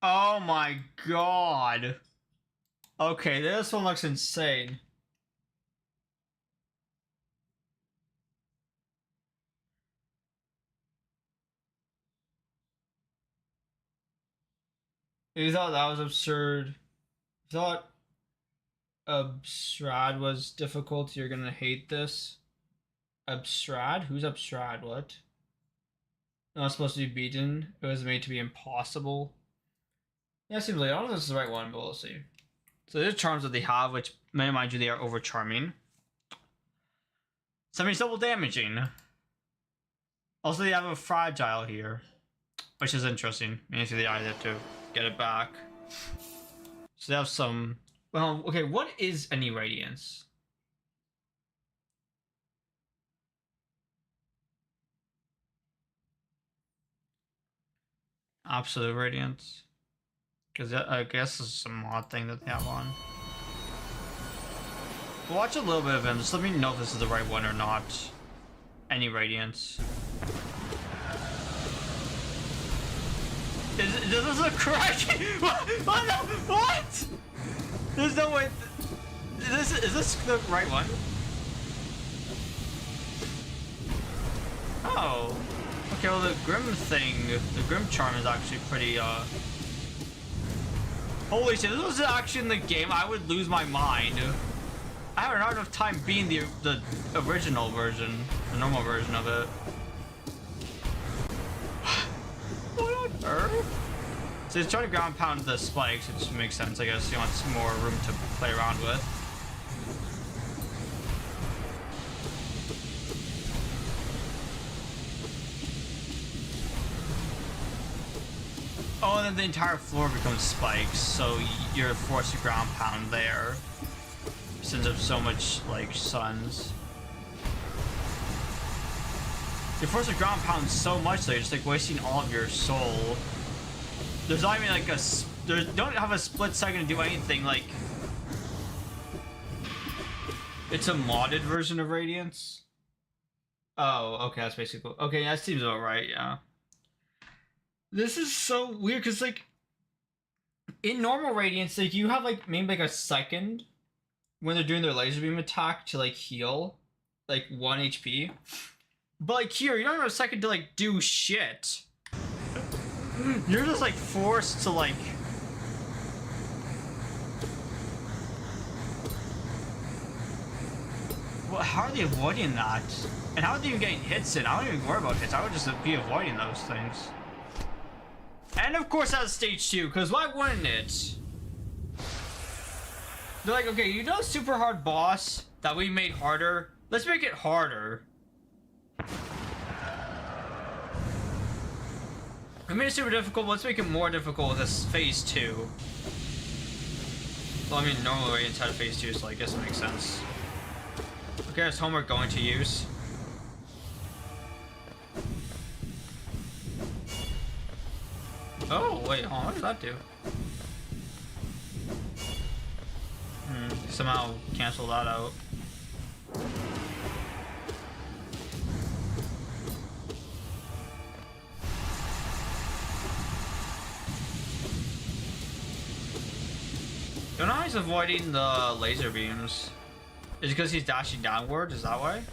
Oh my god. Okay, this one looks insane. You thought that was absurd. You thought Abstrad was difficult. You're gonna hate this. Abstrad? Who's Abstrad? What? Not supposed to be beaten. It was made to be impossible. Yeah, it seems like I don't know if this is the right one, but we'll see. So there's charms that they have, which may remind you they are over charming. So I mean, it's double damaging. Also, they have a fragile here, which is interesting. I mean, they either have to get it back. So they have some. Well, okay, what is any radiance? Absolute radiance. Because I guess it's some mod thing that they have on. We'll watch a little bit of him. Just let me know if this is the right one or not. Any radiance. Is this a correct? What? There's no way. Is this the right one? Oh. Okay, well the Grim thing, the Grim charm is actually pretty, Holy shit, if this was actually in the game, I would lose my mind. I haven't had enough time being the original version, the normal version of it. What on earth? So he's trying to ground pound the spikes, which makes sense, I guess. He wants more room to play around with. Oh, and then the entire floor becomes spikes, so you're forced to ground pound there. Since there's so much, like, suns. You're forced to ground pound so much, though, you're just, like, wasting all of your soul. There's not even, like, don't have a split second to do anything, like... It's a modded version of Radiance? Oh, okay, that's basically... Okay, that seems about right, yeah. This is so weird, because, like... In normal Radiance, like, you have, like, maybe, like, a second... when they're doing their laser beam attack to, like, heal, like, 1 HP. But, like, here, you don't have a second to, like, do shit. You're just, like, forced to, like... Well, how are they avoiding that? And how are they even getting hits in? I don't even worry about hits. I would just be avoiding those things. And, of course, that's stage 2, because why wouldn't it? They're like, okay, you know super hard boss that we made harder? Let's make it harder. We made it super difficult, let's make it more difficult with this phase 2. Well, I mean, normally inside of phase 2, so I guess it makes sense. Okay, that's homework going to use. Oh, wait, hold on, what does that do? Somehow cancel that out. Don't know how he's avoiding the laser beams. Is it because he's dashing downward? Is that why?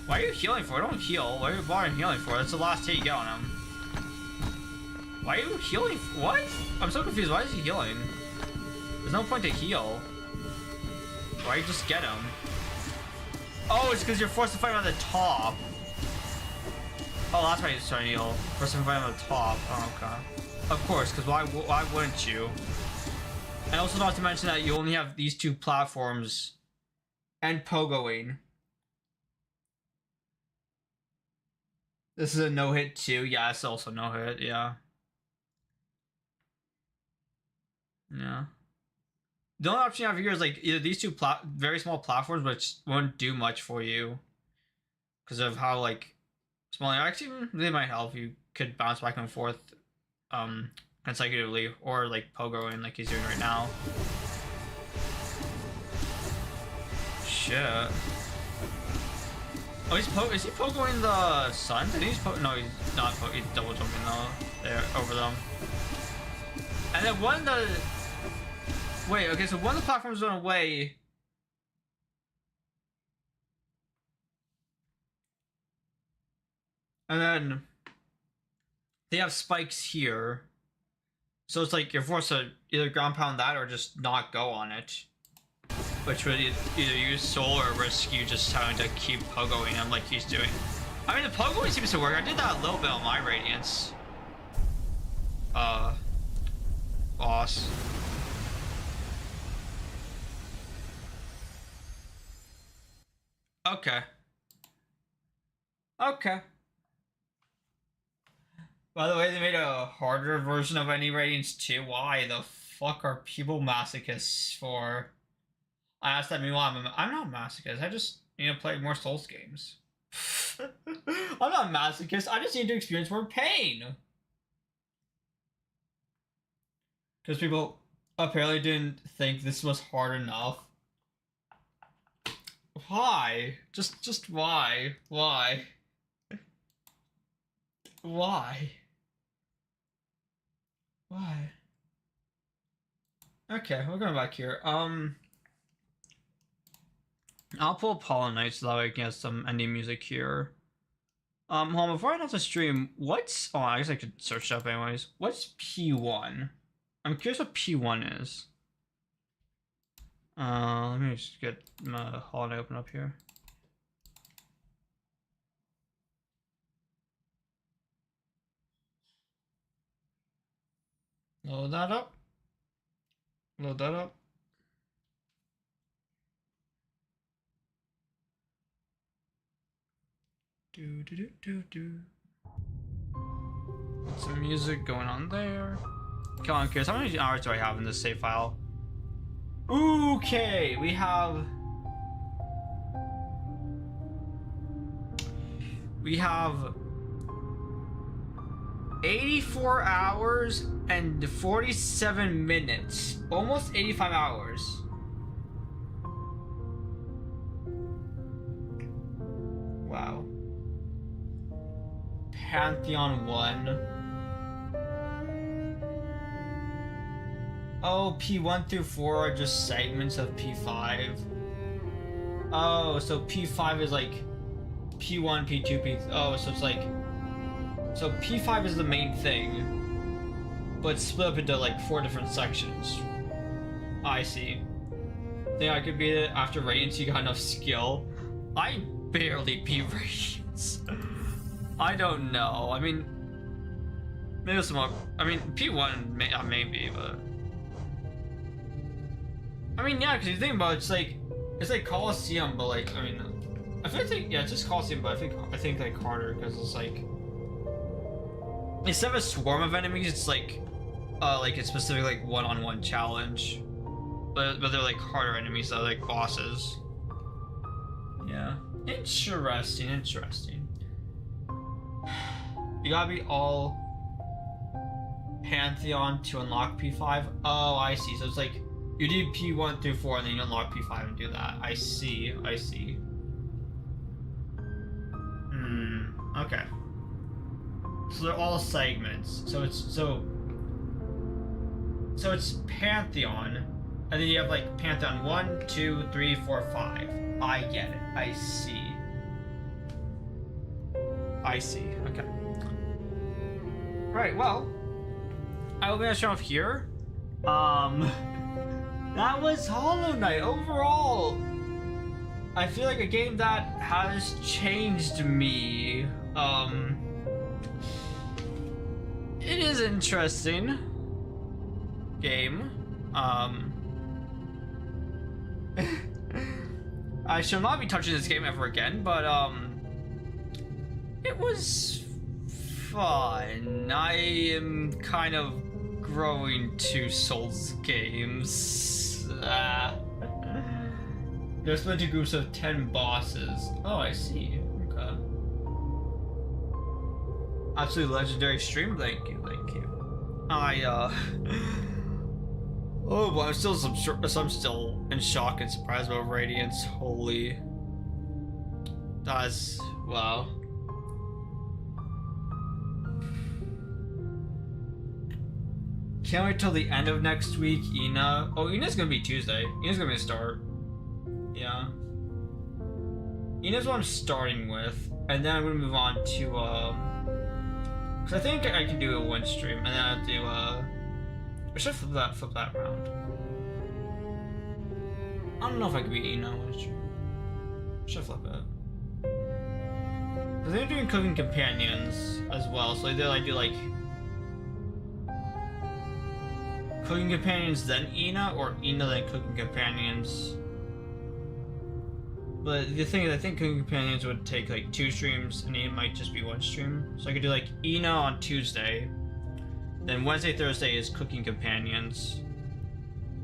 Why are you healing for? Don't heal. Why are you bothering healing for? That's the last hit you get on him. Why are you healing? What? I'm so confused. Why is he healing? There's no point to heal. Why you just get him? Oh, it's because you're forced to fight him on the top. Oh, that's why he's trying to heal. Forced to fight him on the top. Oh, okay. Of course, because why wouldn't you? And also not to mention that you only have these 2 platforms and pogoing. This is a no-hit too. Yeah, it's also no-hit. Yeah. Yeah. The only option you have here is like either these 2 very small platforms, which won't do much for you because of how like small. Actually, they might help. You could bounce back and forth consecutively, or like pogoing like he's doing right now. Shit. Oh, is he pogoing the sun? Did he just no, he's not. He's double jumping though. There over them. And then one the wait, okay, so one of the platforms went away. And then they have spikes here. So it's like you're forced to either ground pound that or just not go on it. Which would either use soul or risk you just having to keep pogoing him like he's doing. I mean, the pogoing seems to work. I did that a little bit on my Radiance. Boss. Okay. Okay. By the way, they made a harder version of any Radiance too. Why the fuck are people masochists for? I asked that meanwhile, I'm not a masochist. I just need to play more Souls games. I'm not a masochist. I just need to experience more pain. Because people apparently didn't think this was hard enough. Why? Just why? Why? Why? Why? Okay, we're going back here. I'll pull Hollow Knight so that way I can get some ending music here. Hold on, before I have to stream, what's... Oh, I guess I could search it up anyways. What's P1? I'm curious what P1 is. Let me just get my Hollow Knight open up here. Load that up. Load that up. Some music going on there. Come on, curious. How many hours do I have in this save file? Okay, we have 84 hours and 47 minutes. Almost 85 hours. Wow. Pantheon 1. Oh, P1 through 4 are just segments of P5. Oh, so P5 is like P1, P2, P... Oh, so it's like... So P5 is the main thing, but split up into like 4 different sections. I see. Think I could beat it after Radiance, you got enough skill. I barely beat Radiance. I don't know. I mean, maybe some more. I mean, P1 maybe, but I mean, yeah, because you think about it, it's like Coliseum, but like, I mean, I think yeah, it's just Coliseum, but I think like harder because it's like instead of a swarm of enemies, it's like a specific like one-on-one challenge, but they're like harder enemies, though, like bosses. Yeah, interesting. You gotta be all Pantheon to unlock P5. Oh, I see. So it's like you do P1 through 4 and then you unlock P5 and do that. I see. Okay. So they're all segments. So it's Pantheon, and then you have like Pantheon 1, 2, 3, 4, 5. I get it. I see. Okay. Right, well, I will be gonna show off here. That was Hollow Knight. Overall, I feel like a game that has changed me. It is interesting game. I shall not be touching this game ever again, but it was fun. I am kind of growing to Souls games. There's split into groups of 10 bosses. Oh, I see. Okay. Absolutely legendary stream. Thank you. Oh, but I'm still in shock and surprised about Radiance. Holy. That's... wow. Can't wait till the end of next week, Ina. Oh, Ina's gonna be Tuesday. Ina's gonna be a start. Yeah. Ina's what I'm starting with. And then I'm gonna move on to, cause I think I can do a one stream, and then I'll do, I should flip that around. I don't know if I could be Eno. Should flip it. I think they're doing cooking companions as well, so either I do like cooking companions then Eno, or Eno then cooking companions. But the thing is, I think cooking companions would take like 2 streams, and it might just be 1 stream. So I could do like Eno on Tuesday, then Wednesday, Thursday is cooking companions,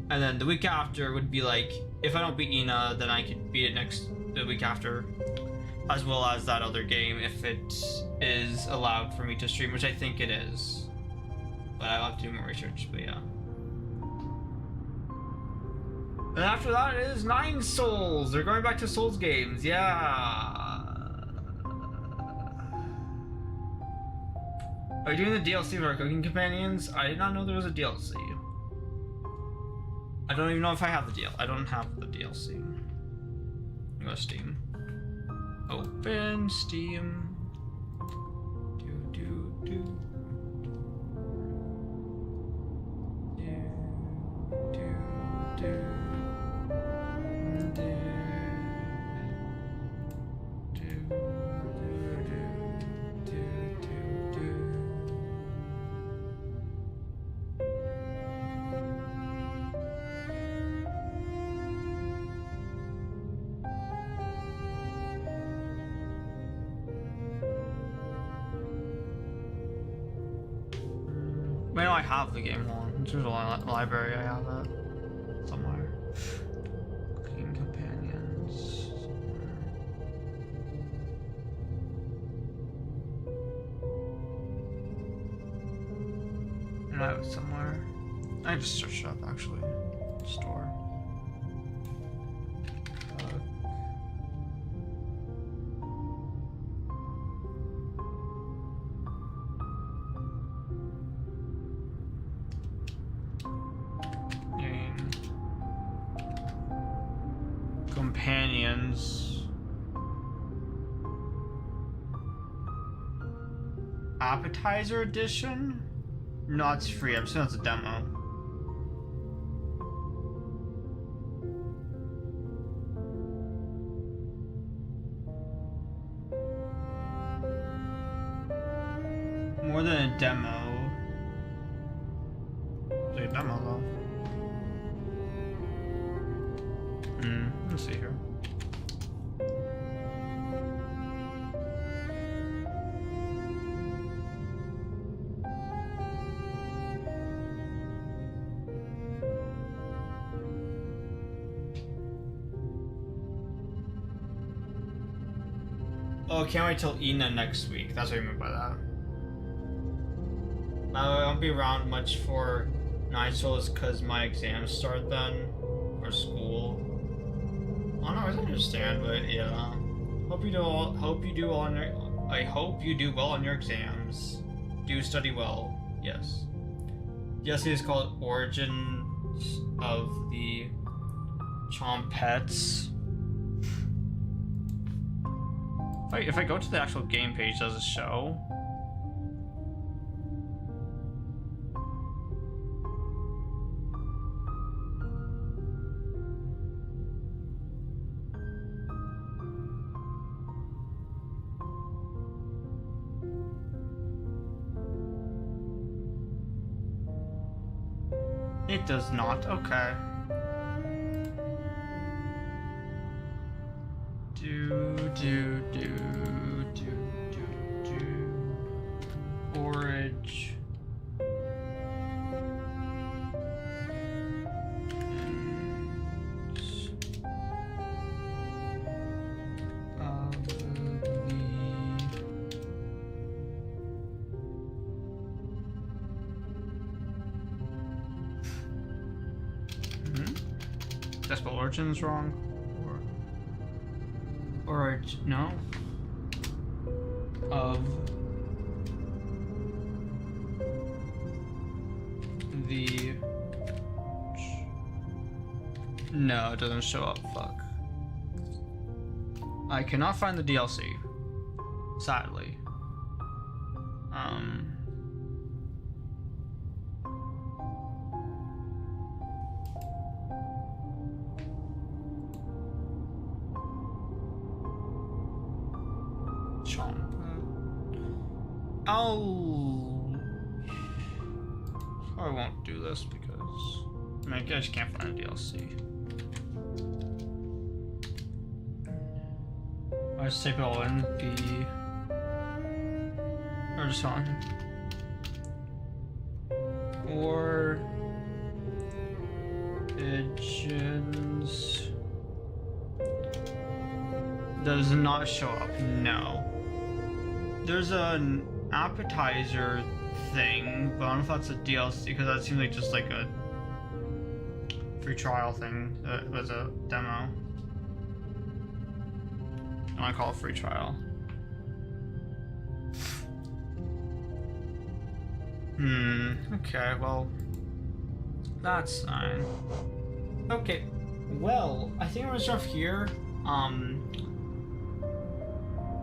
and then the week after would be like, if I don't beat Eno, then I could beat it the week after, as well as that other game if it is allowed for me to stream, which I think it is. But I'll have to do more research, but yeah. And after that is 9 Souls. They're going back to Souls games, yeah. Are you doing the DLC for our cooking companions? I did not know there was a DLC. I don't even know if I have the DLC. I don't have the DLC. Go to Steam. Open Steam. I know I have the game on. There's a library. I have it somewhere. Cooking companions. And I have it somewhere. I just searched it up actually. Store. Companions. Appetizer edition? No, it's free. I'm assuming it's a demo. More than a demo. It's like a demo though. Let's see here. Oh, can't wait till Ena next week. That's what I meant by that. I won't be around much for 9 Souls because my exams start then, for school. I don't know, I understand, but yeah. Hope you do well on your. I hope you do well on your exams. Do study well. Yes. Yes, it is called Origins of the Chompets. If I go to the actual game page, does it show? It does not. Okay. Origin. Did I spell origins wrong? Or no? Of the... No, it doesn't show up, fuck. I cannot find the DLC. Sadly. I won't do this because I just can't find a DLC. I just type it all in B. Or just on. Or pigeons does not show up. No. There's an appetizer thing, but I don't know if that's a DLC because that seems like just like a free trial thing. It was a demo. I want to call it free trial. Okay, well, that's fine. Okay, well, I think we're gonna start off here.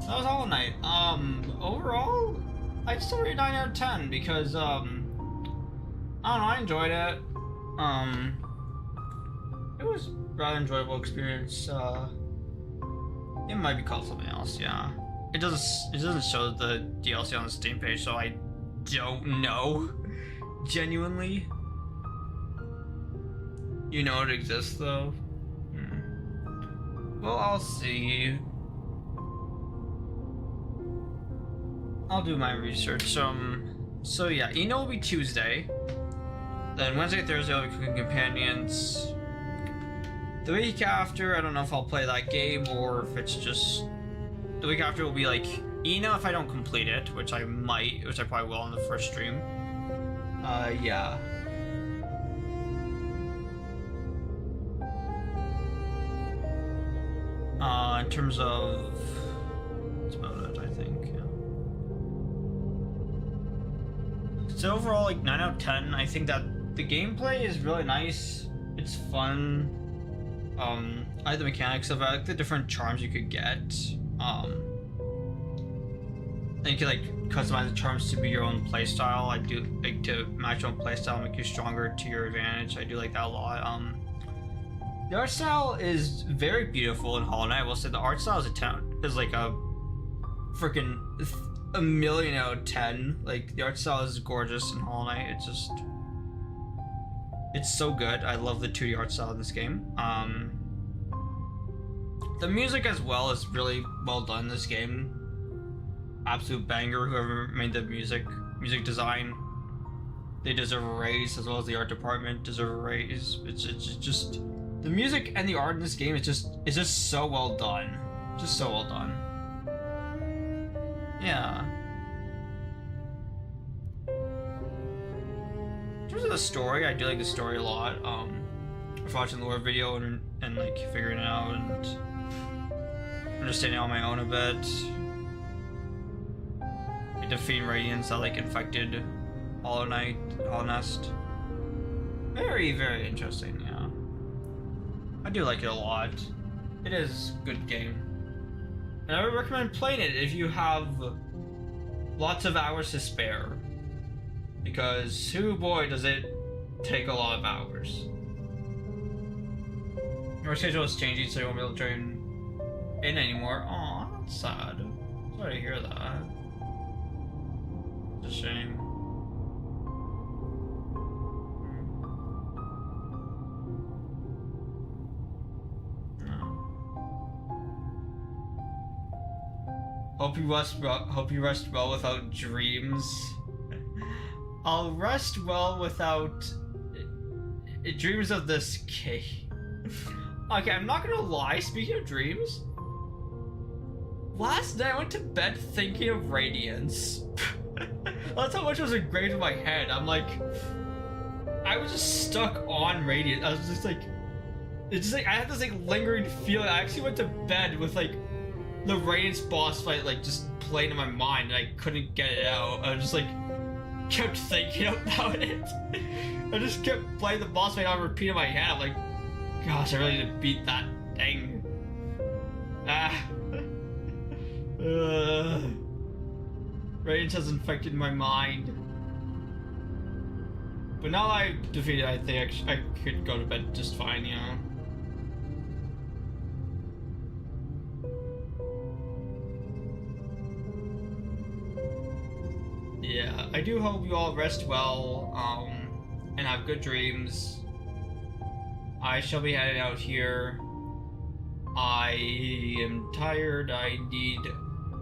So that was Hollow Knight. Overall, I'd still rate 9 out of 10 because, I don't know, I enjoyed it. It was a rather enjoyable experience. It might be called something else, yeah. It doesn't show the DLC on the Steam page, so I don't know. Genuinely. You know it exists though? Well, I'll see. I'll do my research. So yeah, Eno will be Tuesday. Then Wednesday, Thursday I'll be Cooking Companions. The week after, I don't know if I'll play that game or if it's just... The week after will be like Eno if I don't complete it, which I might, which I probably will on the first stream. Yeah. In terms of... That's about it, I think, yeah. So overall, like, 9 out of 10, I think that the gameplay is really nice. It's fun. I like the mechanics of it. I like the different charms you could get. And you can like customize the charms to be your own playstyle. I do like to match your own playstyle, make you stronger to your advantage. I do like that a lot. The art style is very beautiful in Hollow Knight. I will say the art style is like a freaking a million out of 10. Like the art style is gorgeous in Hollow Knight. It's so good. I love the 2D art style in this game. The music as well is really well done in this game. Absolute banger. Whoever made the music design, they deserve a raise, as well as the art department deserve a raise. It's just the music and the art in this game is just so well done. Just so well done. Yeah. In terms of the story, I do like the story a lot. After watching the lore video and like figuring it out and understanding on my own a bit. Like defeating Radiants that like infected Hollow Nest. Very, very interesting, yeah. I do like it a lot. It is a good game. And I would recommend playing it if you have lots of hours to spare. Because, oh boy, does it take a lot of hours. Your schedule is changing, so you won't be able to join in anymore. Aw, that's sad. Sorry to hear that. It's a shame. Hope you rest well without dreams. I'll rest well without dreams of this cake. Okay, I'm not gonna lie, speaking of dreams, last night I went to bed thinking of Radiance. That's how much was engraved in my head. I'm like, I was just stuck on Radiance. I was just like, it's just like, I had this like lingering feeling. I actually went to bed with like the Radiance boss fight like just playing in my mind and I couldn't get it out. I was just like, kept thinking about it. I just kept playing the boss fight on repeat in my head. I'm like, gosh, I really need to beat that thing. Radiance has infected my mind. But now that I defeated it, I think I could go to bed just fine, you know? yeah, I do hope you all rest well, and have good dreams. I shall be heading out here. I am tired. I need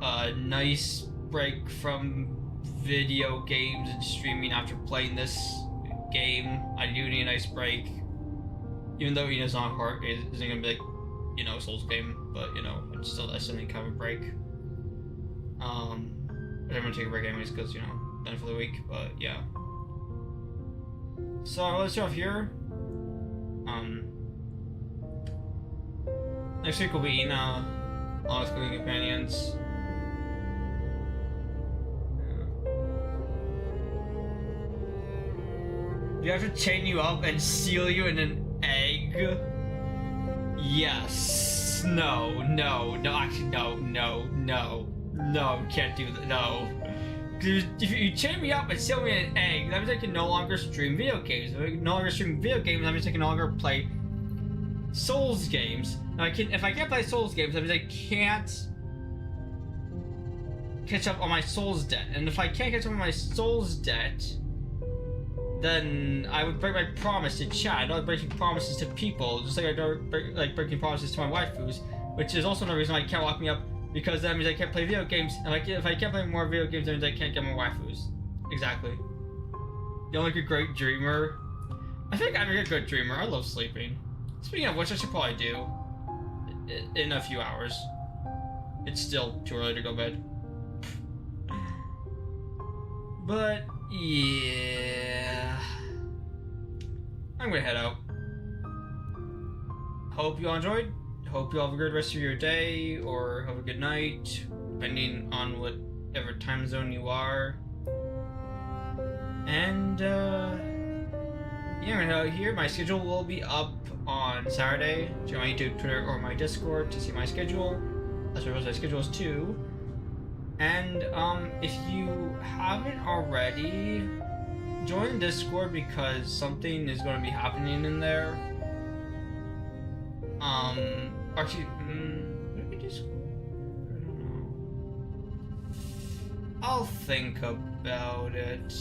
a nice break from video games and streaming after playing this game. I do need a nice break. Even though it's not hard, it isn't gonna be like, you know, Souls game, but you know, it's still I still need kind of a break. But I'm gonna take a break anyways because, you know, done for the week, but yeah. So let's start off here. Next week will be Ina, Honest Cooking Companions. Do you have to chain you up and seal you in an egg? Yes. No, actually, no, can't do that, no. Because if you chain me up and seal me in an egg, that means I can no longer stream video games. If I can no longer stream video games, that means I can no longer play Souls games. Now if I can't play Souls games, that means I can't catch up on my Souls debt. And if I can't catch up on my Souls debt, then I would break my promise to chat. I don't breaking promises to people, just like I don't breaking promises to my waifus, which is also another reason why I can't lock me up, because that means I can't play video games. And if I can't play more video games, that means I can't get more waifus. Exactly. You're like a great dreamer. I think I'm a good dreamer. I love sleeping. Speaking of which, I should probably do in a few hours. It's still too early to go to bed. But yeah, I'm gonna head out. Hope you all enjoyed. Hope you all have a good rest of your day, or have a good night, depending on whatever time zone you are. And yeah, I'm gonna head out here. My schedule will be up on Saturday. Check my YouTube, Twitter, or my Discord to see my schedule. As well as my schedules too. And if you haven't already, join Discord because something is going to be happening in there. Actually, maybe Discord? I don't know. I'll think about it.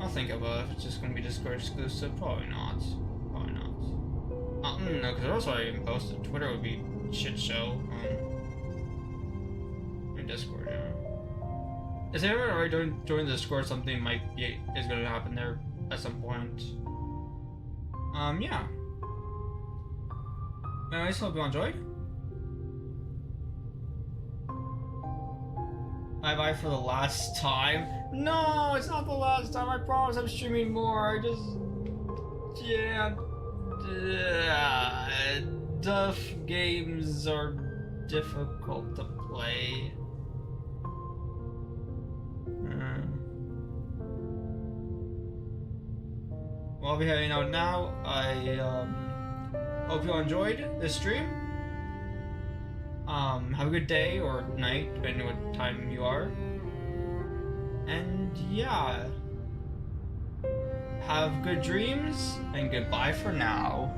I'll think about it if it's just going to be Discord exclusive. Probably not. Probably not. No, because also I even posted. Twitter would be shit show. In Discord, yeah. Is anyone already joining the Discord? Something is going to happen there at some point. Yeah. Anyways, hope you all enjoyed. Bye for the last time. No, it's not the last time. I promise I'm streaming more. I just can't. Duff games are difficult to play. Well, I'll be heading out now. I hope you all enjoyed this stream. Have a good day or night, depending on what time you are. And yeah, have good dreams and goodbye for now.